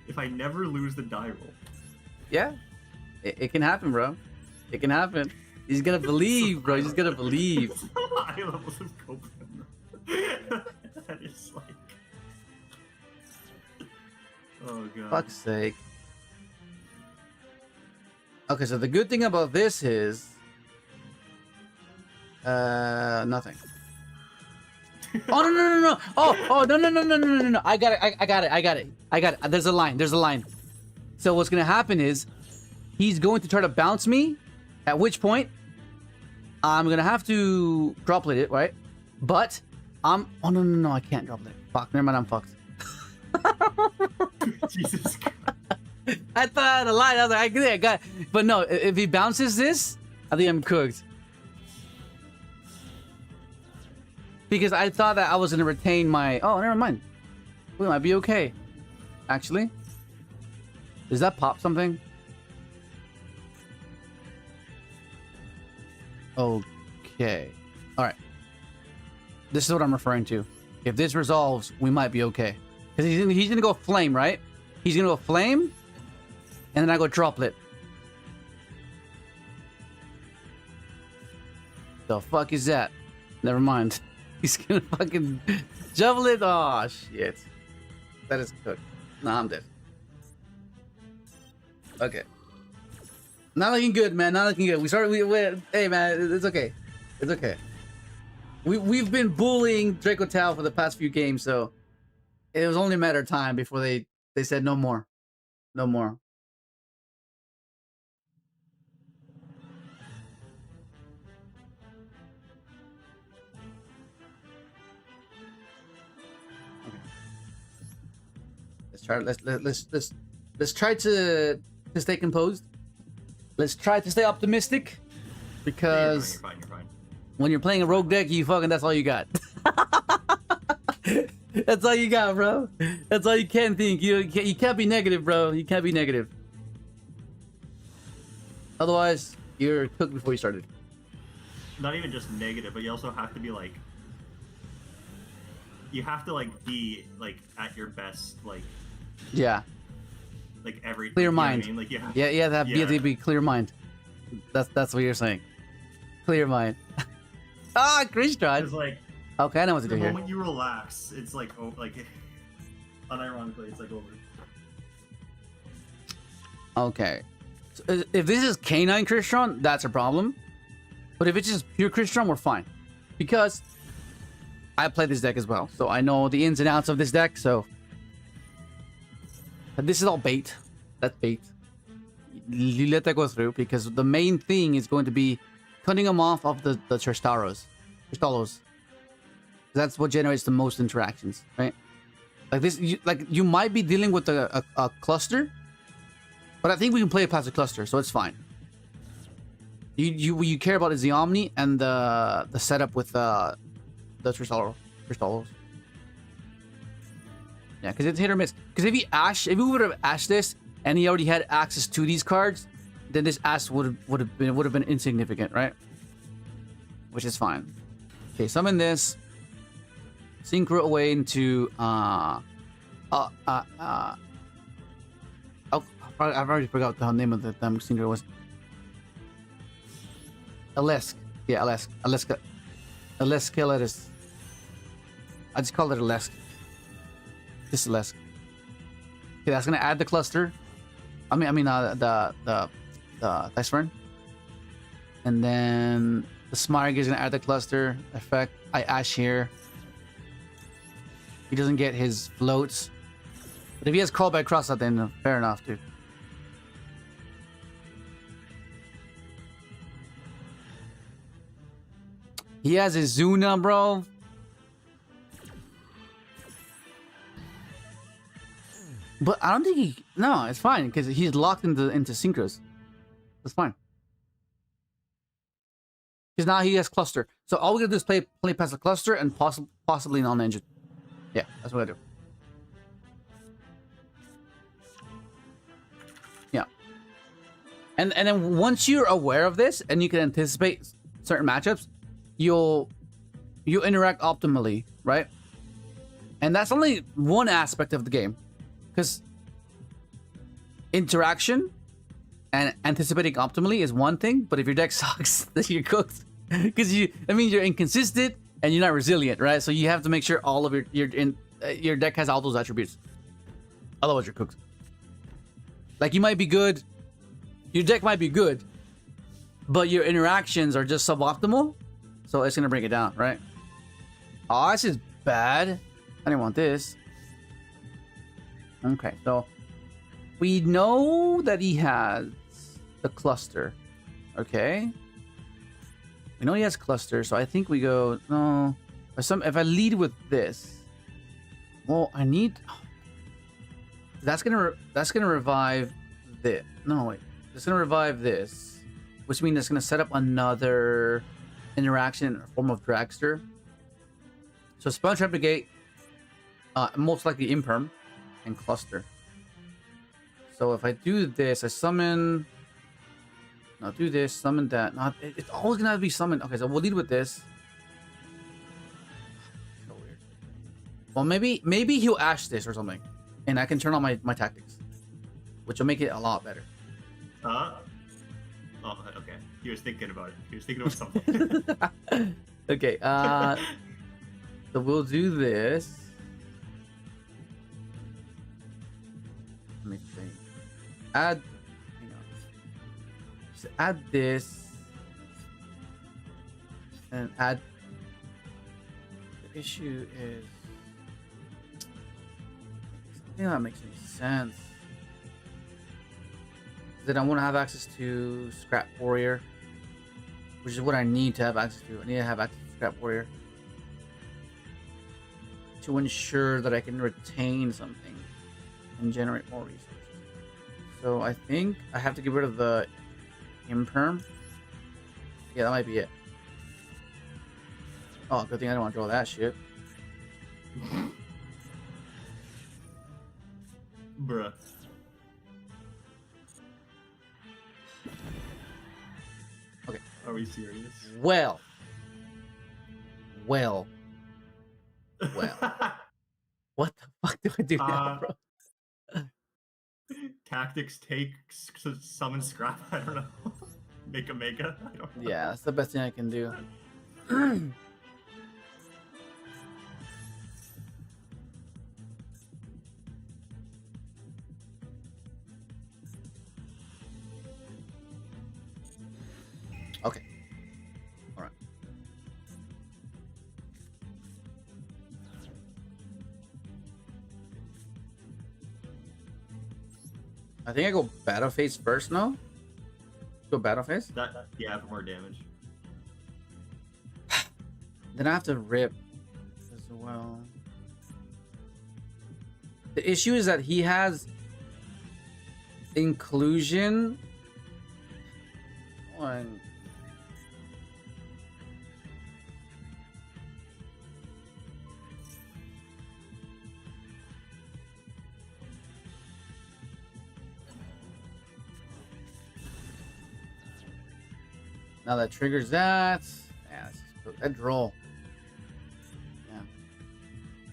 If I never lose the die roll. Yeah. It can happen, bro. It can happen. He's gonna believe, bro. He's just gonna believe. High levels of coping. That is like... Oh, God. Fuck's sake. Okay, so the good thing about this is... nothing. Oh, no. Oh, no. I got it. There's a line. So what's gonna happen is... He's going to try to bounce me, at which point I'm gonna have to droplet it, right? But oh no, I can't droplet it. Fuck, never mind, I'm fucked. Jesus Christ. I thought I had a line. I was like, I got it. But no, if he bounces this, I think I'm cooked. Because I thought that I was gonna retain my. Oh, never mind. We might be okay. Actually, does that pop something? Okay. Alright. This is what I'm referring to. If this resolves, we might be okay. Because he's gonna go flame, right? He's gonna go flame, and then I go droplet. The fuck is that? Never mind. He's gonna fucking shovel it. Oh shit. That is cooked. Nah, I'm dead. Okay. Not looking good, man. Not looking good. Hey, man, it's okay. It's okay. We've been bullying Dracotail for the past few games, so it was only a matter of time before they said no more. No more. Okay. Let's try to stay composed. Let's try to stay optimistic, because You're fine. when you're playing a rogue deck, that's all you got. That's all you got, bro. That's all you can think. You can't be negative, bro. You can't be negative. Otherwise, you're cooked before you started. Not even just negative, but you also have to be like... You have to like be like at your best, like... Yeah. Like every... Clear you know what I mind. mean? Like, you You have to be clear mind. That's what you're saying. Clear mind. Ah, Crystron. It's like... Okay, I know what to The do here. moment you relax, it's like, oh, like... Unironically, it's like over. Okay. So if this is canine Crystron, that's a problem. But if it's just pure Crystron, we're fine. Because I play this deck as well, so I know the ins and outs of this deck, so... But this is all bait. That's bait. You let that go through because the main thing is going to be cutting them off of the Cristallos. That's what generates the most interactions, right? Like this, you might be dealing with a cluster, but I think we can play it past the cluster, so it's fine. You care about is the Omni and the setup with the Cristallos. Yeah, because it's hit or miss. Because if he would have ashed this and he already had access to these cards, then this ash would have been insignificant, right? Which is fine. Okay, summon this. Synchro away into oh, I've already forgot the name of the synchro was. Alesk. Yeah, Aleska. Aleskeletus. I just called it Alesk. This is Alesk. Okay, that's gonna add the cluster. I mean the dice burn. And then the Smarg is gonna add the cluster effect. I ash here. He doesn't get his floats. But if he has callback cross out, then fair enough, dude. He has his Zuna, bro. But I don't think he... No, it's fine, because he's locked into synchros. That's fine. Because now he has cluster. So all we gotta do is play past the cluster and possibly non-engine. Yeah, that's what I do. Yeah. And then once you're aware of this and you can anticipate certain matchups, you'll interact optimally, right? And that's only one aspect of the game. Because interaction and anticipating optimally is one thing, but if your deck sucks, then you're cooked. Because that means you're inconsistent and you're not resilient, right? So you have to make sure all of your deck has all those attributes. Otherwise, you're cooked. Like you might be good, your deck might be good, but your interactions are just suboptimal, so it's gonna bring it down, right? Oh, this is bad. I didn't want this. Okay, so we know that he has the cluster. Okay. We know he has cluster, so I think we go no. If I lead with this, well, I need. That's gonna revive this. No wait, it's gonna revive this, which means it's gonna set up another interaction in a form of dragster. So Sponge Replicate, most likely Imperm, and cluster. So if I do this, I summon. I'll do this, summon that. Not it's always gonna have to be summoned. Okay, so we'll lead with this. So weird. Well, maybe he'll ash this or something, and I can turn on my tactics, which will make it a lot better. Oh, okay. He was thinking about it. He was thinking about something. Okay. So we'll do this. Let me think. Add. Add this and add. The issue is I think that makes any sense. Then I want to have access to Scrap Warrior, which is what I need to have access to. I need to have access to Scrap Warrior to ensure that I can retain something and generate more resources. So I think I have to get rid of the Imperm. Yeah, that might be it. Oh, good thing I don't want to draw that shit. Bruh. Okay. Are we serious? Well. What the fuck do I do now, bro? Tactics take summon scrap. I don't know. Make a mega. I don't know. Yeah, that's the best thing I can do. Okay. All right. I think I go battle phase first. No. Go battle phase. Yeah, for more damage. Then I have to rip as well. The issue is that he has inclusion on. Now that triggers that. Yeah, this is cool. That droll. Yeah.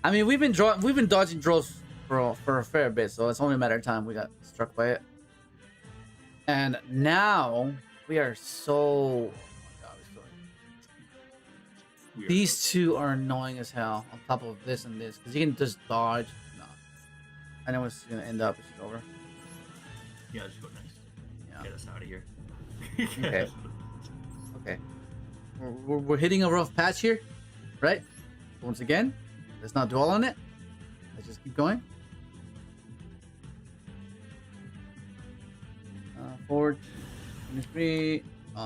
I mean, we've been dodging drolls for a fair bit, so it's only a matter of time we got struck by it. And now we are so. Oh my God, these two are annoying as hell. On top of this and this, because you can just dodge. No, I know it's gonna end up. It's over. Yeah, just go next. Yeah. Get us out of here. Okay. Okay. We're hitting a rough patch here, right? Once again, let's not dwell on it. Let's just keep going. Forward 23.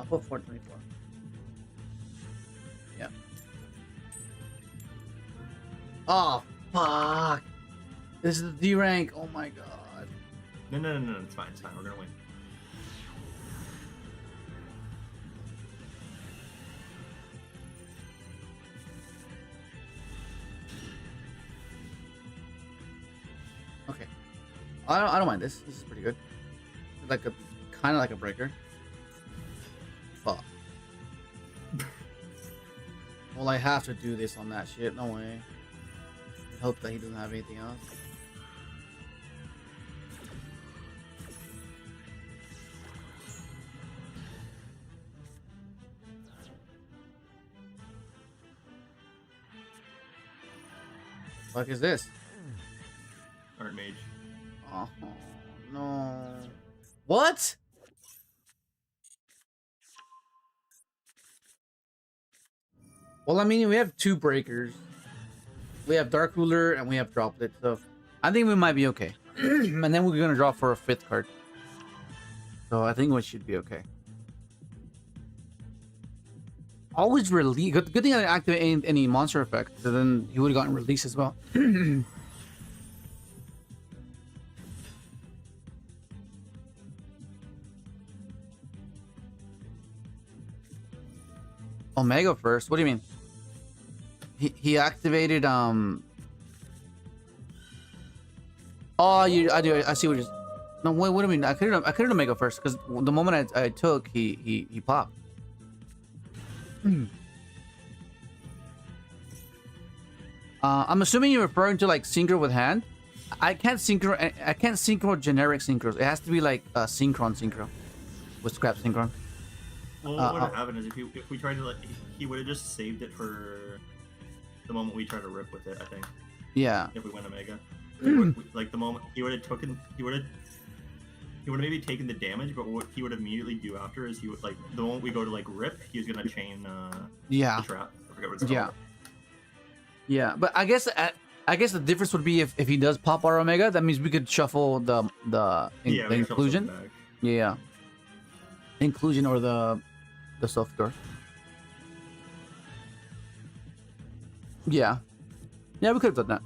Put forward 24. Yeah. Oh fuck! This is the D rank. Oh my god. No. It's fine. It's fine. We're gonna win. Okay. I don't mind this. This is pretty good. Like a kind of like a breaker. Fuck. Well, I have to do this on that shit. No way. I hope that he doesn't have anything else. Fuck is this? Artmage. Oh no. What? Well, I mean, we have two breakers. We have Dark Ruler and we have Droplet, so I think we might be okay. And then we're gonna draw for a 5th card. So I think we should be okay. Always release. Good thing I didn't activate any monster effect, so then he would have gotten release as well. Omega first? What do you mean? He activated Oh, I see what you're. No, wait, what do you mean? I couldn't Omega first because the moment I took he popped. I'm assuming you're referring to like synchro with hand. I can't synchro generic synchros. It has to be like synchro with scrap synchron. Well, what would have happened is if we tried to he would have just saved it for the moment we try to rip with it. I think. Yeah. If we went Omega, like the moment he would have maybe taken the damage, but what he would immediately do after is he would the moment we go to rip, he was gonna chain yeah. the trap. I forget what it's Yeah. called. Yeah, but I guess the difference would be if he does pop our Omega, that means we could shuffle the inclusion. Yeah. Inclusion or the soft door. Yeah. Yeah, we could have done that.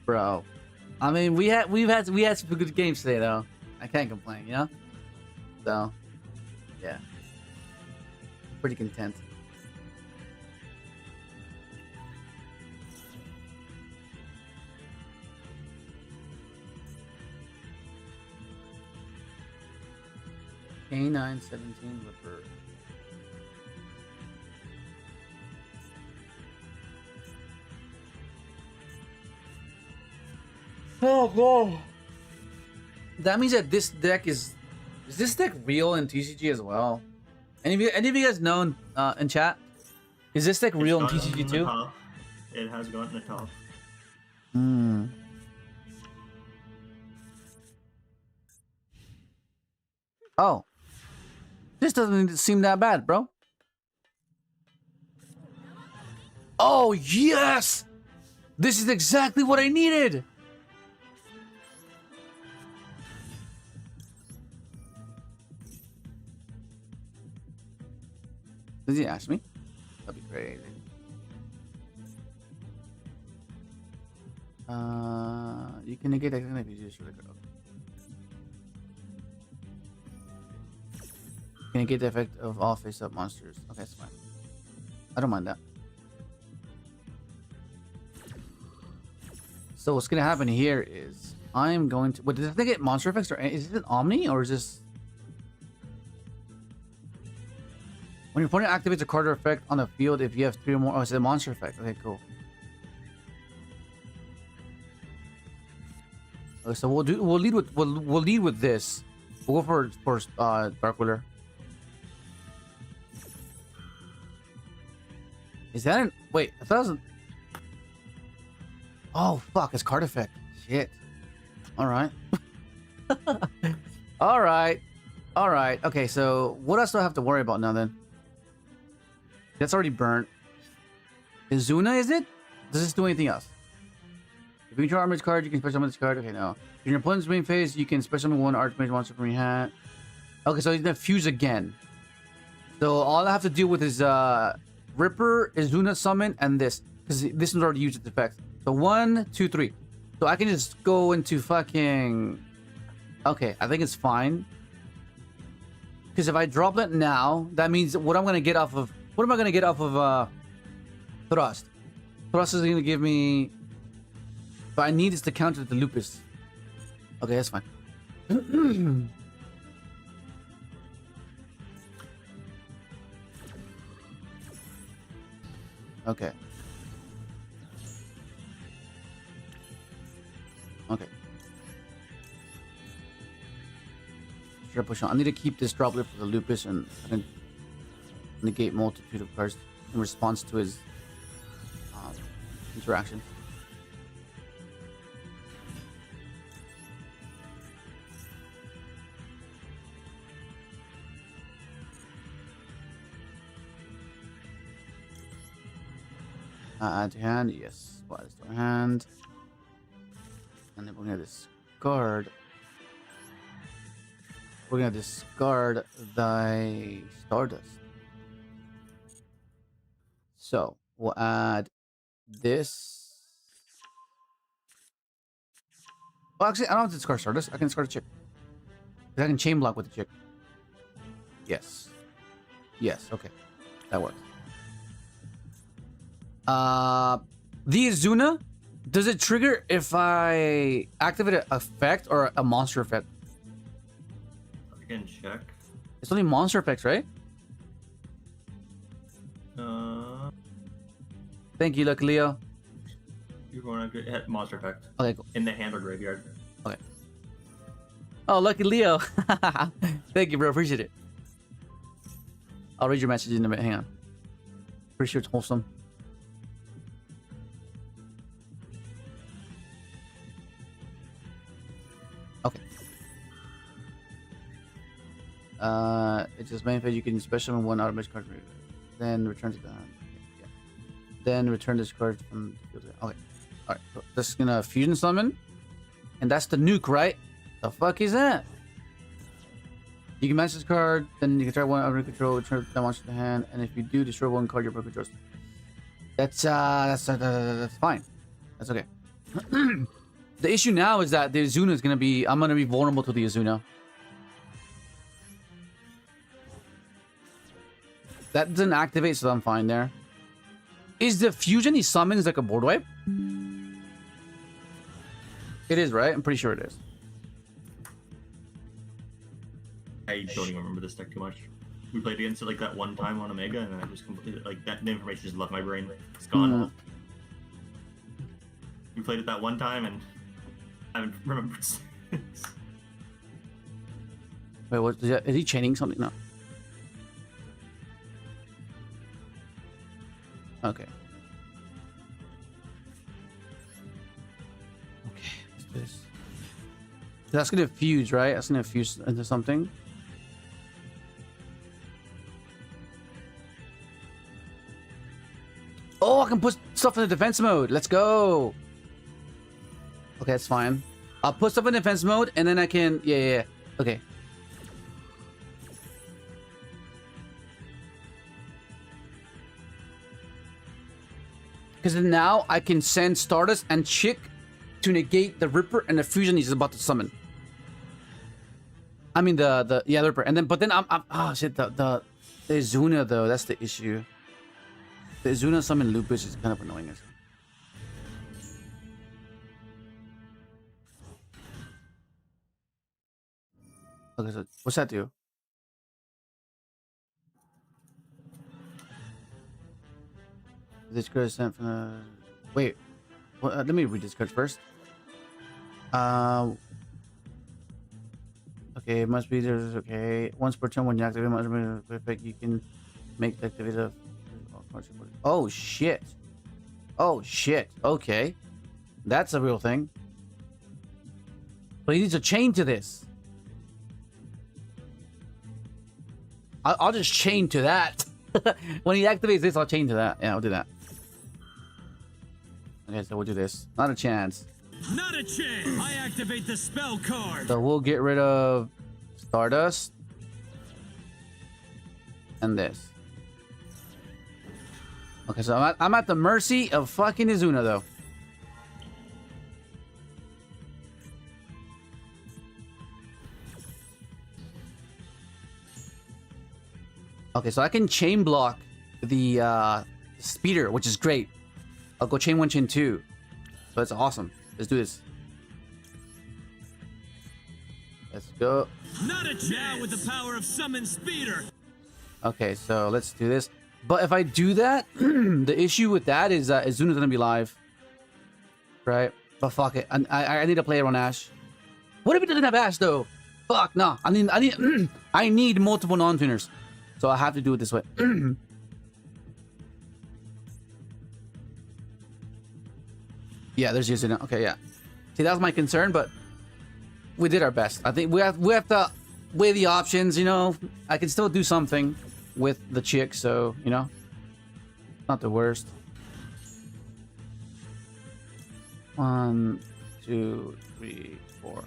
Bro, I mean, we had some good games today, though. I can't complain, you know. So, yeah, pretty content. K9 17 Ripper. Oh god. That means that this deck is this deck real in TCG as well? Any of you guys know in chat? Is this like real in It's gotten TCG the too? top. It has gotten the top. Hmm. Oh. This doesn't seem that bad, bro. Oh, yes! This is exactly what I needed! Does he ask me? That'd be crazy. You can negate that if you just really good. You can negate the effect of all face-up monsters. Okay, that's fine. I don't mind that. So what's gonna happen here is I'm going to. What does it get monster effects or is it Omni or is this? When your opponent activates a card or effect on the field, if you have 3 or more, oh, it's a monster effect. Okay, cool. Okay, so we'll lead with this. We'll go for Dark Wheeler. Is that an wait? I thought it was. Oh fuck! It's card effect. Shit. All right. All right. All right. Okay. So what else do I have to worry about now then? That's already burnt. Izuna, is it? Does this do anything else? If you draw Artmage card, you can special summon this card. Okay, no. In your opponent's main phase, you can special summon 1 Artmage monster from your hat. Okay, so he's gonna fuse again. So all I have to deal with is Ripper, Izuna summon, and this. Because this one's already used its effects. So 1, 2, 3. So I can just go into fucking... Okay, I think it's fine. Because if I drop it now, that means what I'm going to get off of... What am I going to get off of Thrust? Thrust is going to give me... But I need is to counter the Lupus. Okay, that's fine. Okay. Okay. Should I push on? I need to keep this droplet for the Lupus and negate multitude of cards in response to his interaction. Add to hand, yes. What is to hand? And then we're gonna discard. We're gonna discard thy Stardust. So we'll add this. Well, actually, I don't have to discard Stardust. I can discard a chick. I can chain block with the chick. Yes. Yes. Okay, that works. The Izuna, does it trigger if I activate an effect or a monster effect? I can check. It's only monster effects, right? Thank you, Lucky Leo. You're going to hit monster effect. Okay, cool. In the hand or graveyard. Okay. Oh, Lucky Leo. Thank you, bro. Appreciate it. I'll read your message in a minute. Hang on. Pretty sure it's wholesome. Okay. It's just main phase. You can special summon 1 Artmage card. Then return to the hand. Yeah. Then return this card from the field. Okay. Alright. So this is gonna fusion summon. And that's the nuke, right? The fuck is that? You can match this card, then you can try 1 under control, return that monster to the hand, and if you do, destroy 1 card your opponent controls. That's fine. That's okay. The issue now is that the Izuna is gonna be... I'm gonna be vulnerable to the Izuna. That doesn't activate, so I'm fine there. Is the fusion he summons like a board wipe? It is, right? I'm pretty sure it is. I don't even remember this deck too much. We played against it like that one time on Omega, and I just completely like that. The information just left my brain. It's gone. We played it that one time, and I haven't remembered since. Wait, what? Is he chaining something? No. Okay. Okay, what's this? That's gonna fuse, right? That's gonna fuse into something. Oh, I can put stuff in the defense mode. Let's go. Okay, that's fine. I'll put stuff in defense mode, and then I can... Yeah. Okay. Because now I can send Stardust and Chick to negate the Ripper and the fusion he's about to summon. I mean the Ripper, and then oh shit, the Izuna though, that's the issue. The Izuna summon Lupus is kind of annoying as well. Okay, so what's that do? This card is sent from the... Wait, let me read this card first. Okay, it must be there's okay. Once per turn, when you activate it, effect, you can make the activity of... Oh shit! Oh shit! Okay, that's a real thing. But he needs a chain to this. I'll just chain to that. When he activates this, I'll chain to that. Yeah, I'll do that. Okay, so we'll do this. Not a chance. Not a chance! I activate the spell card! So we'll get rid of Stardust. And this. Okay, so I'm at the mercy of fucking Izuna, though. Okay, so I can chain block the speeder, which is great. I'll go chain 1, chain 2. So that's awesome. Let's do this. Let's go. Not a chance! Now with the power of summon speeder! Okay, so let's do this. But if I do that, the issue with that is that Izuna's gonna be live. Right? But fuck it. I need to play it on Ash. What if it doesn't have Ash though? Fuck, no. I need multiple non-tuners. So I have to do it this way. Yeah, there's Izuna. Okay, yeah. See, that was my concern, but we did our best. I think we have to weigh the options, you know. I can still do something with the Chick, so, you know. Not the worst. 1, 2, 3, 4.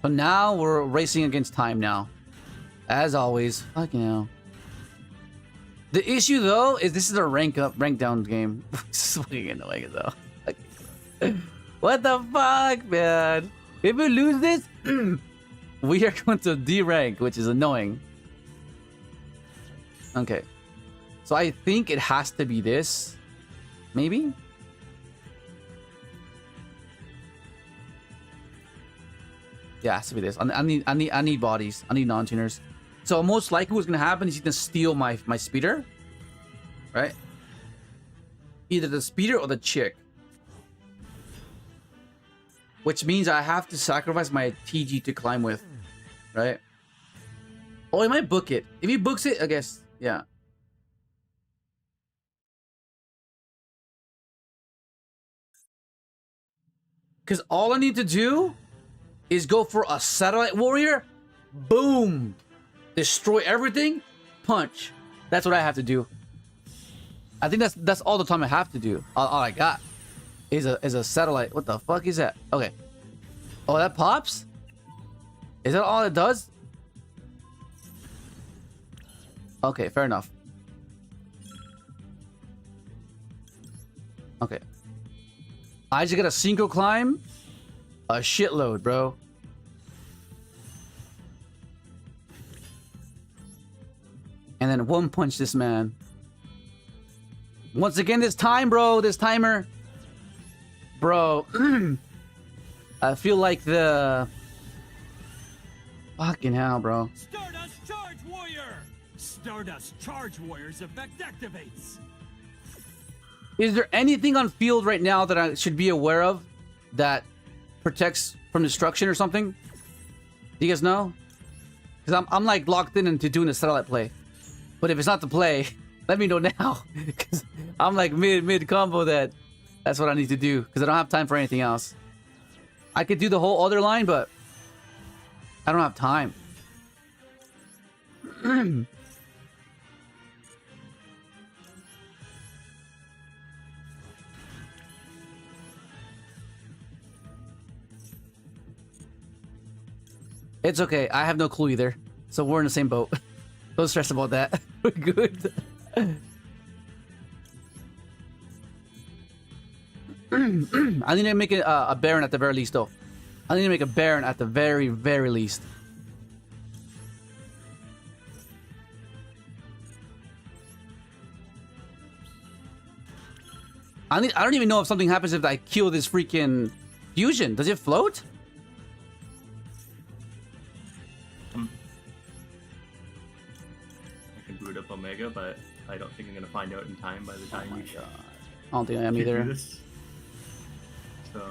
So now we're racing against time now. As always. Fucking hell. The issue though is this is a rank down game. This is fucking annoying though. Like, what the fuck, man? If we lose this, we are going to D rank, which is annoying. Okay. So I think it has to be this. Maybe? Yeah, it has to be this. I need bodies. I need non-tuners. So most likely what's gonna happen is he's gonna steal my speeder. Right? Either the speeder or the Chick. Which means I have to sacrifice my TG to climb with. Right? Oh, he might book it. If he books it, I guess, yeah. Because all I need to do is go for a satellite warrior. Boom! Destroy everything. Punch. That's what I have to do. I think that's all the time I have to do. All I got is a satellite. What the fuck is that? Okay. Oh, that pops? Is that all it does? Okay, fair enough. Okay. I just got a synchro climb. A shitload, bro. And then one punch this man. Once again, this time, bro. This timer. Bro. I feel like the... Fucking hell, bro. Stardust Charge Warrior! Stardust Charge Warrior's effect activates. Is there anything on field right now that I should be aware of that protects from destruction or something? Do you guys know? Because I'm like locked in into doing a satellite play. But if it's not the play, Let me know now, because I'm like mid combo. That's what I need to do, because I don't have time for anything else. I could do the whole other line, but I don't have time. It's okay. I have no clue either. So we're in the same boat. Don't stress about that. We're good. I need to make a Baron at the very least, though. I need to make a Baron at the very, very least. I don't even know if something happens if I kill this freaking fusion. Does it float? I can boot up Omega, but I don't think I'm gonna find out in time by the time we I don't think I am either. do this. So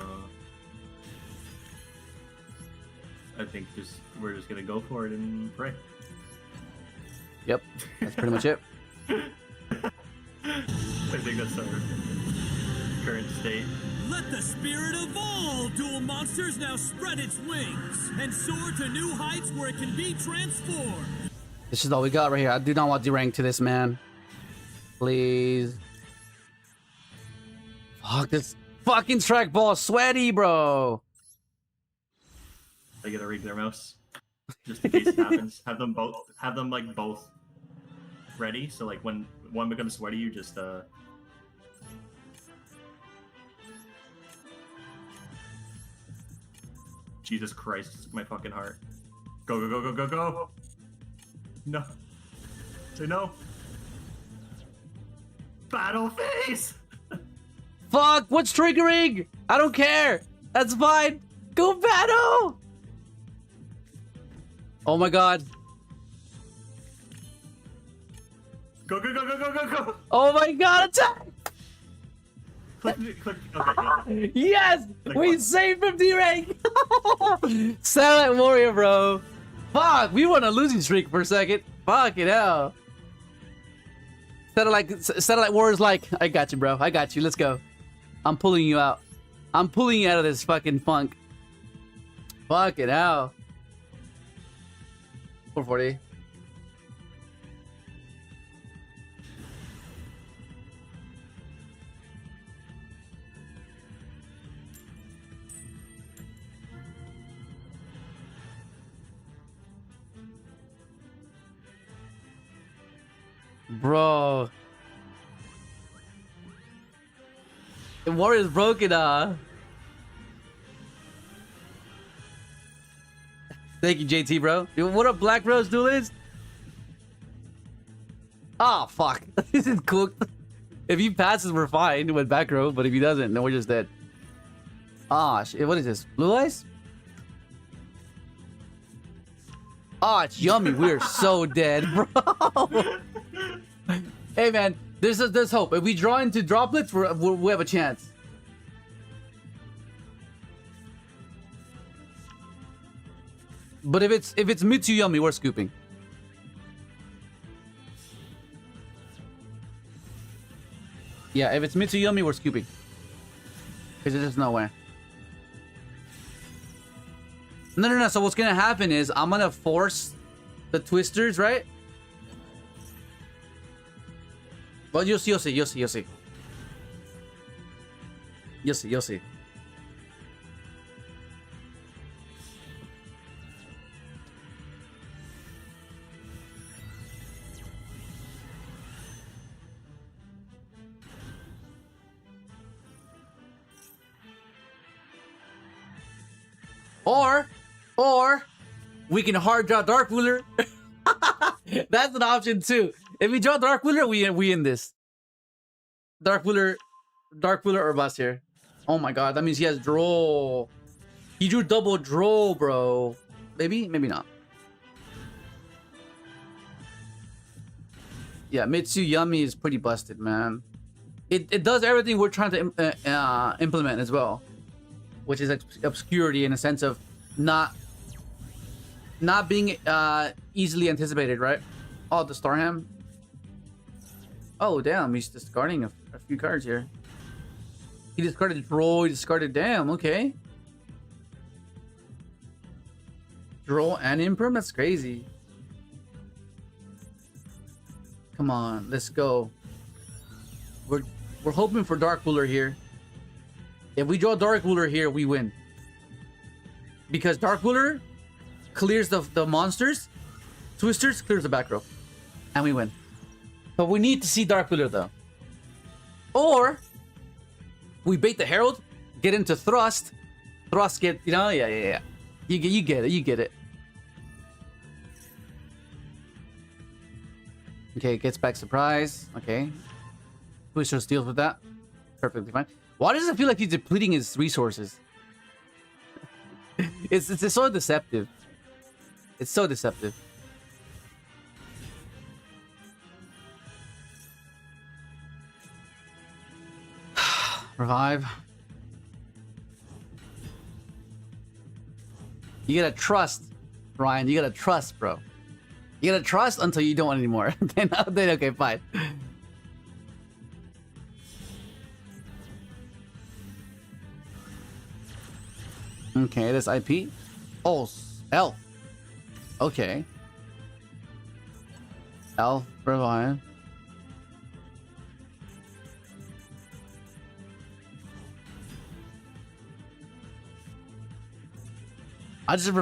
I think we're just gonna go for it and pray. Yep, that's pretty much it. I think that's our current state. Let the spirit of all dual monsters now spread its wings and soar to new heights where it can be transformed. This is all we got right here. I do not want derank to this, man. Please. Fuck, this fucking trackball is sweaty, bro. I gotta read their mouse. Just in case it happens. Have them like both ready. So like when one becomes sweaty, you just Jesus Christ, my fucking heart. Go, go, go, go, go, go! No. Say no. Battle phase! Fuck, what's triggering? I don't care. That's fine. Go battle! Oh my god. Go, go, go, go, go, go, go! Oh my god, attack! Click, okay, yeah. Yes! Like We what? saved from D-rank! Satellite Warrior, bro. Fuck, we won a losing streak for a second. Fucking hell. Satellite Warrior's like, I got you, bro. I got you. Let's go. I'm pulling you out. I'm pulling you out of this fucking funk. Fucking hell. 440. Bro. The Warrior's broken, Thank you, JT, bro. Dude, what up, Black Rose Duelist? Ah, fuck. This is cooked. If he passes, we're fine with back row, but if he doesn't, then we're just dead. Ah, shit. What is this? Blue Eyes? Ah, it's yummy. We're so dead, bro. Hey, man. There's hope. If we draw into droplets, we have a chance. But if it's Mitsu Yummy, we're scooping. Yeah, if it's Mitsu Yummy, we're scooping. Because there's no way. No. So what's gonna happen is I'm gonna force the twisters, right? Well, you'll see. You'll see. Or we can hard draw Dark Ruler. That's an option too. If we draw Dark Ruler, we in this. Dark Ruler or bust here. Oh my god, that means he has DROLL. He drew double DROLL, bro. Maybe not. Yeah, Mitsu Yummy is pretty busted, man. It does everything we're trying to implement as well, which is obscurity in a sense of not being easily anticipated, right? Oh, the Starham. Oh, damn, he's discarding a few cards here. He discarded Droll, he discarded damn, okay. Droll and Imperm, that's crazy. Come on, let's go. We're hoping for Dark Ruler here. If we draw Dark Ruler here, we win. Because Dark Ruler clears the monsters, Twisters clears the back row, and we win. But we need to see Dark Ruler though. Or we bait the Herald, get into Thrust. Thrust get, you know, yeah. You get it. Okay, gets back surprise. Okay. Twisters deals with that. Perfectly fine. Why does it feel like he's depleting his resources? It's so deceptive. It's so deceptive. Revive. You gotta trust, Ryan. You gotta trust, bro. You gotta trust until you don't anymore. then okay, fine. Okay, this IP. Oh, Elf. Okay. Elf, revive. I just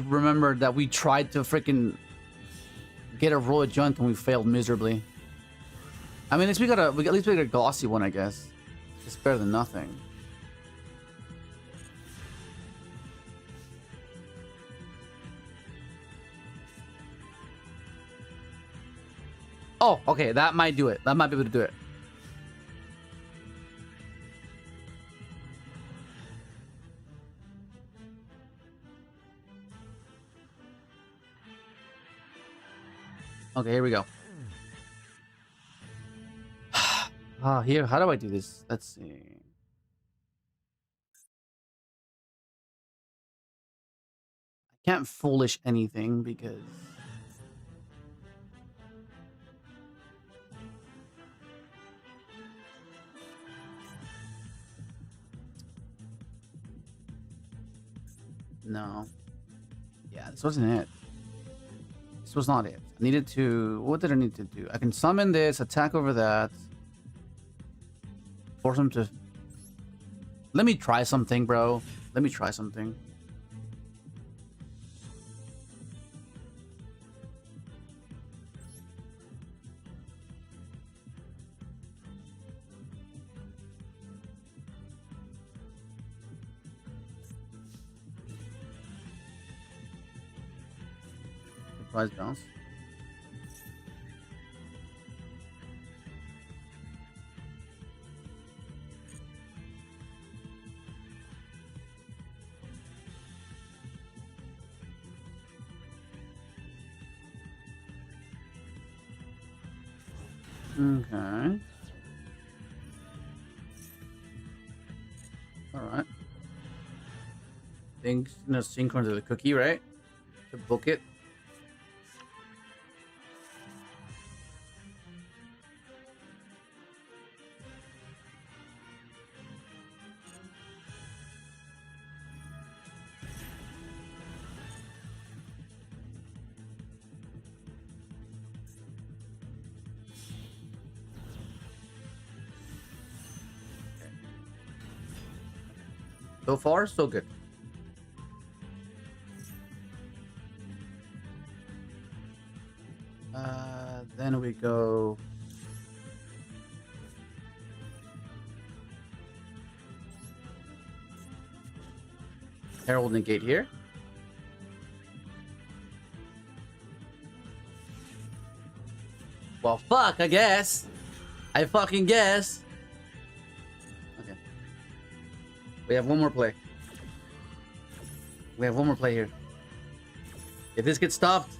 remembered that we tried to freaking get a roll junt and we failed miserably. I mean, at least we got a glossy one, I guess. It's better than nothing. Oh, okay, that might do it. That might be able to do it. Okay, here we go. Here, how do I do this? Let's see. I can't foolish anything because... No. Yeah, this wasn't it. This was not it. I needed to... What did I need to do? I can summon this, attack over that. Force him to... Let me try something, bro. Let me try something. Surprise bounce. Okay. Alright. Think no Synchron to the cookie, right? To book it. So far, so good. Then we go... Herald negate here. Well, fuck, I guess. I fucking guess. Okay. We have one more play. We have one more play here. If this gets stopped,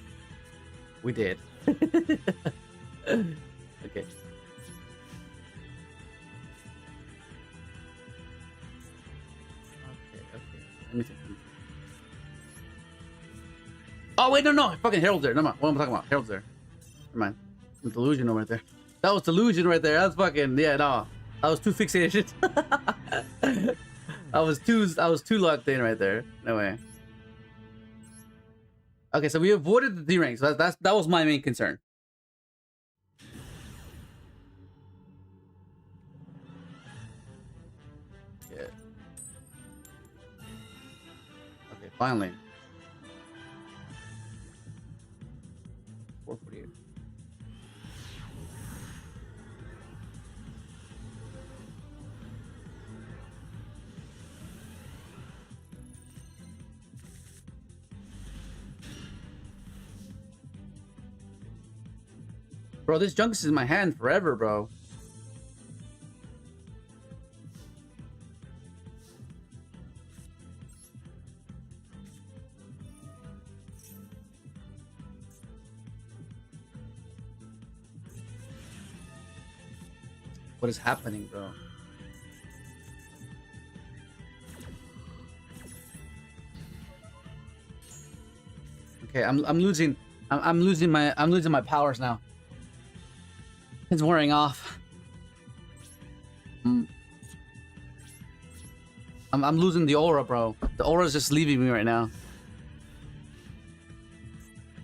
we did. Okay. Okay. Let me think. Oh wait, no, fucking Herald's there. No, what am I talking about? Herald's there. Never mind. Delusional right there. That was delusion right there. That's fucking yeah. No, I was too fixated. I was too locked in right there. No way. Okay, so we avoided the D ranks. That was my main concern. Yeah. Okay, finally. 448. Bro, this junk is in my hand forever, bro. What is happening, bro? Okay, I'm losing my powers now. It's wearing off. I'm losing the aura, bro. The aura is just leaving me right now.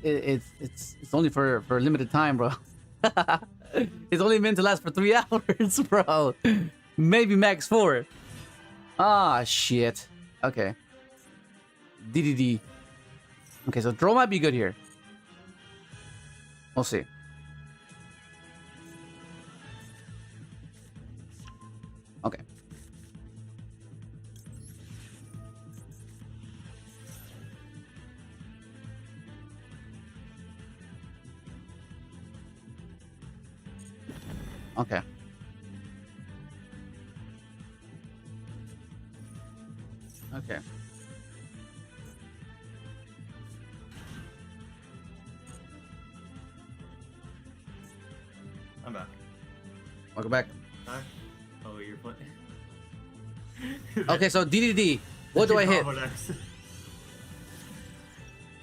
It's only for a limited time, bro. It's only meant to last for 3 hours, bro. Maybe max 4. Ah, shit. Okay. DDD. Okay, so draw might be good here. We'll see. Okay. Okay. Okay. I'm back. Welcome back. Hi. Oh, you're playing. Okay, so DDD. What do I hit?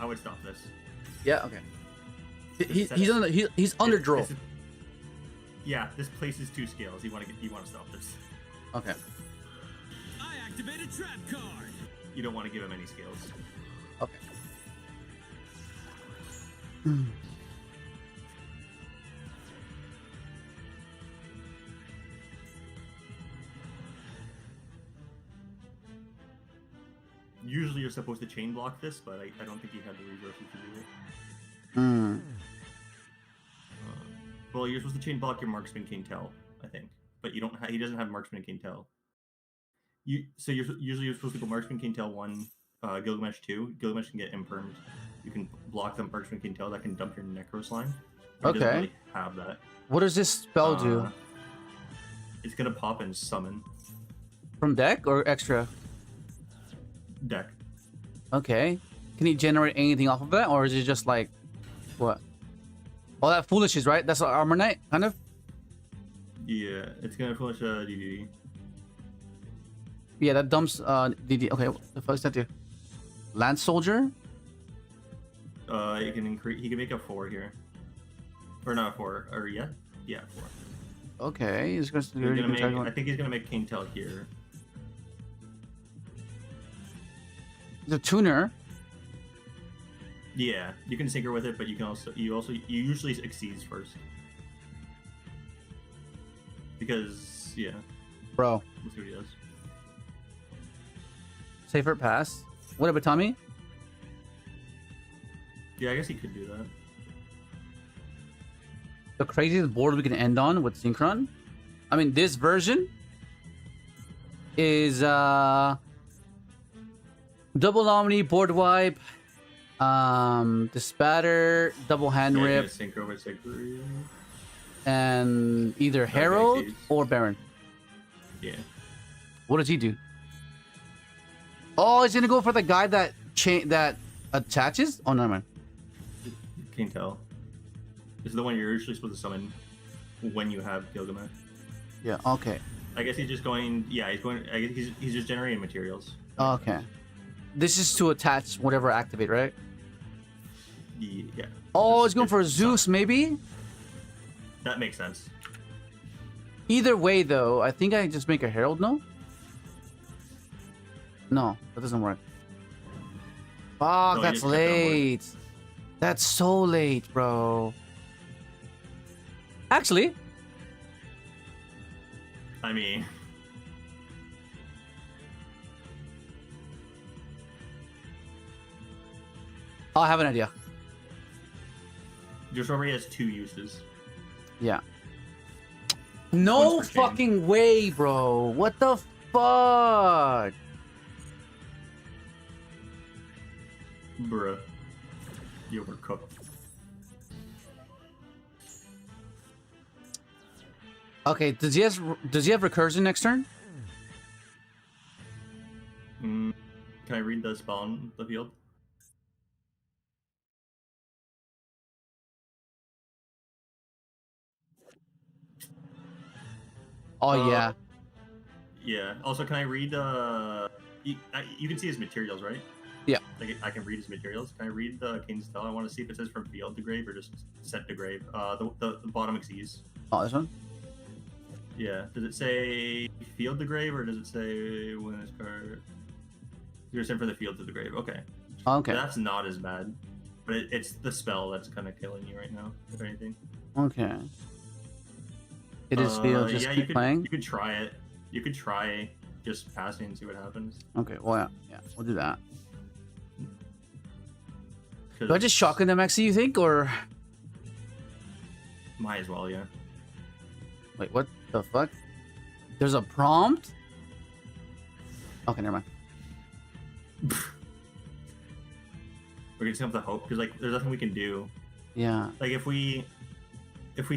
I would stop this. Yeah. Okay. He's under draw. Yeah, this places 2 scales. You want to stop this. Okay. I activate a trap card. You don't want to give him any scales. Okay. Usually you're supposed to chain block this, but I don't think he had the resources to do it. Hmm. Well, you're supposed to chain block your Marksman King Tell, I think, but you don't. He doesn't have Marksman King Tell. So you're supposed to go Marksman King Tell 1, Gilgamesh 2. Gilgamesh can get impermed. You can block the Marksman King Tell that can dump your Necro Slime. He doesn't really have that. What does this spell do? It's gonna pop and summon. From deck or extra? Deck. Okay. Can he generate anything off of that, or is it just like what? All that foolishness, right? That's an Armor Knight, kind of. Yeah, it's gonna finish DDD. Yeah, that dumps DD. Okay, what the fuck does that do? Lance Soldier. He can increase. He can make a 4 here, or not 4, or yeah, 4. Okay, he's gonna make, I think he's gonna make King Tell here. He's a tuner. Yeah, you can synchro with it, but you usually exceeds first. Because yeah. Bro. Let's see what he does. Safer pass. What about Tommy? Yeah, I guess he could do that. The craziest board we can end on with Synchron. I mean, this version is double Omni, board wipe, the spatter, double hand rip, synchro with synchro. And either Herald or Baron. Yeah. What does he do? Oh, he's gonna go for the guy that attaches? Oh no, man. Can't tell. This is the one you're usually supposed to summon when you have Gilgamesh. Yeah. Okay. I guess he's just going. Yeah, he's going. I guess he's just generating materials. Okay. This is to attach whatever activate, right? Yeah. Oh, he's going for Zeus, maybe? That makes sense. Either way, though, I think I just make a herald. No. No, that doesn't work. Fuck, No, you that's just kept it on board. late. That's so late, bro. Actually, I mean, I have an idea. just remember he has 2 uses. Yeah. No One's per chain. fucking way, bro. What the fuck? Bruh. You overcooked. Okay, does he have recursion next turn? Can I read the spell on the field? Oh yeah. Yeah. Also, can I read you can see his materials, right? Yeah. Like I can read his materials. Can I read the King's Spell? I want to see if it says from field to grave or just sent to grave. The bottom Xyz. Oh, this one. Yeah. Does it say field to grave or does it say when this card? You're sent from the field to the grave. Okay. Okay. That's not as bad, but it's the spell that's kind of killing you right now, if anything. Okay. It is field. Just yeah, keep playing. You could try it. You could try just passing and see what happens. Okay. Well, yeah, we'll do that. 'Cause Do I just shotgun them, Maxi? You think, or might as well, yeah. wait? What the fuck? There's a prompt. Okay, never mind. We're just gonna have to hope because like there's nothing we can do. Yeah. Like if we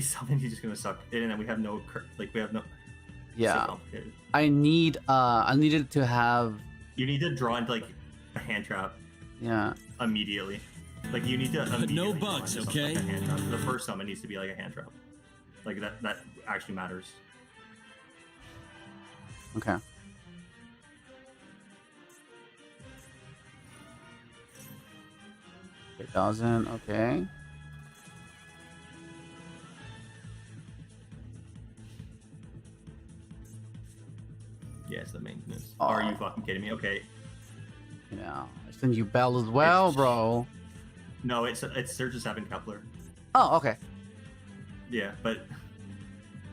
summon, he's just gonna suck it, and then we have no we have no. Yeah. So complicated. I needed to have. You need to draw into like a hand trap Yeah. immediately. Like you need to immediately No draw bugs, into something okay? like a hand trap. The first summon needs to be like a hand trap. Like that actually matters. Okay. It doesn't. Okay. Yeah, it's the maintenance. Oh. Are you fucking kidding me? Okay. Yeah. I send you Bell as well, bro. No, it's Surge's having Kepler. Oh, okay. Yeah, but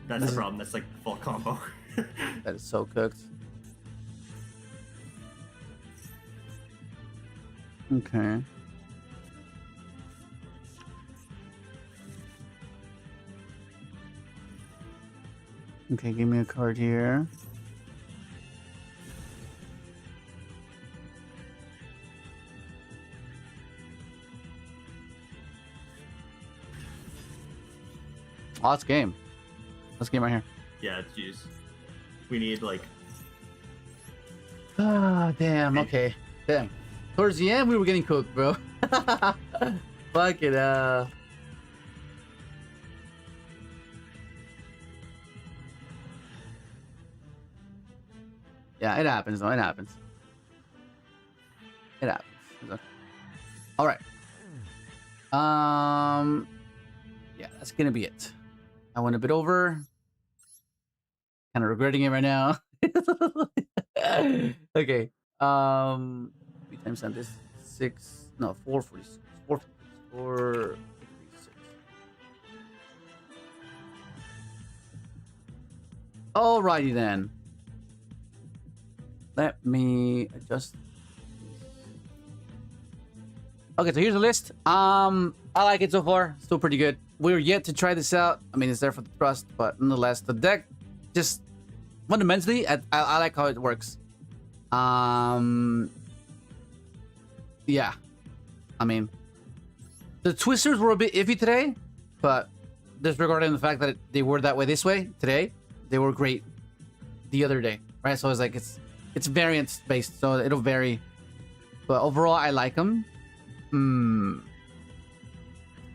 that's This the is- problem. That's like full combo. That is so cooked. Okay. Okay, give me a card here. Oh, that's game. That's game right here. Yeah, jeez. We need like Ah, damn. Okay. Damn. Towards the end, we were getting cooked, bro. Fuck it. Yeah, it happens, though. It happens. It happens. It's okay. All right. Yeah, that's gonna be it. I went a bit over. Kind of regretting it right now. Okay. We times on this 446. 446. Alrighty then. Let me adjust. Okay, so here's the list. I like it so far. Still pretty good. We're yet to try this out. I mean, it's there for the trust, but nonetheless, the deck just fundamentally, I like how it works. Yeah. I mean, the twisters were a bit iffy today, but disregarding the fact that they were that way this way today, they were great the other day, right? So it's like it's variance based, so it'll vary. But overall, I like them.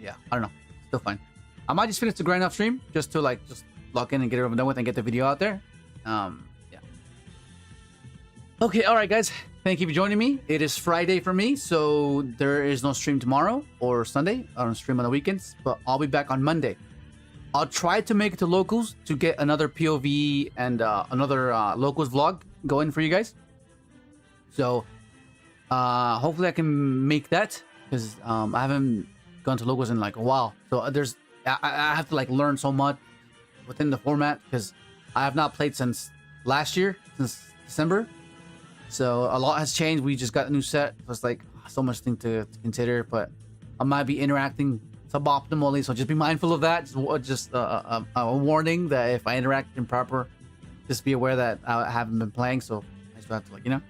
Yeah, I don't know. Still fine. I might just finish the grind off stream just to just lock in and get it over done with and get the video out there. Yeah. Okay, all right, guys. Thank you for joining me. It is Friday for me, so there is no stream tomorrow or Sunday. I don't stream on the weekends, but I'll be back on Monday. I'll try to make it to locals to get another POV and another locals vlog going for you guys. So hopefully I can make that, because I haven't gone to locals in like a while. So I have to like learn so much within the format, because I have not played since last year, since December. So a lot has changed. We just got a new set, so it's like so much thing to consider. But I might be interacting suboptimally, so just be mindful of that. Just a warning that if I interact improper, just be aware that I haven't been playing, so I just have to, like, you know.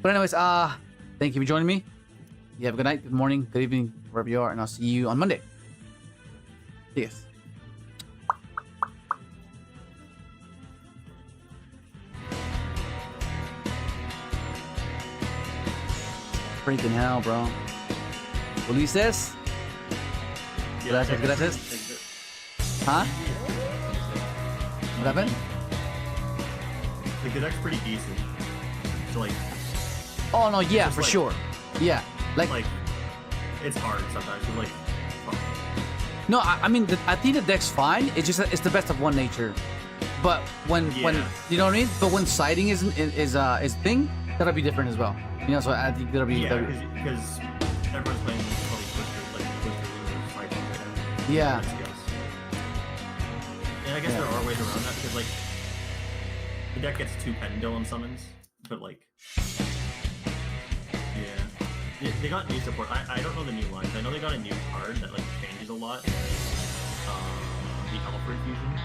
But anyways, thank you for joining me. You have a good night, good morning, good evening, wherever you are, and I'll see you on Monday. Yes. Freaking hell, bro. BULLIES? Gracias. Huh? What happened? Like, the deck's pretty decent. So, like... Oh, no, yeah, just for like- sure. Yeah. Like, it's hard sometimes. But, like... fuck. no, I mean, I think the deck's fine. It's just, it's the best of one nature. But when, you know what I mean? But when siding is thing, that'll be different as well. You know, so I think that'll be... Yeah, because everyone's playing all these twisters, like twisters right now. Yeah. And I guess there are ways around that, because, like, the deck gets 2 Pendulum summons, but, like, yeah. They got new support. I don't know the new lines. I know they got a new card that, like, changes a lot. The Alfred fusion.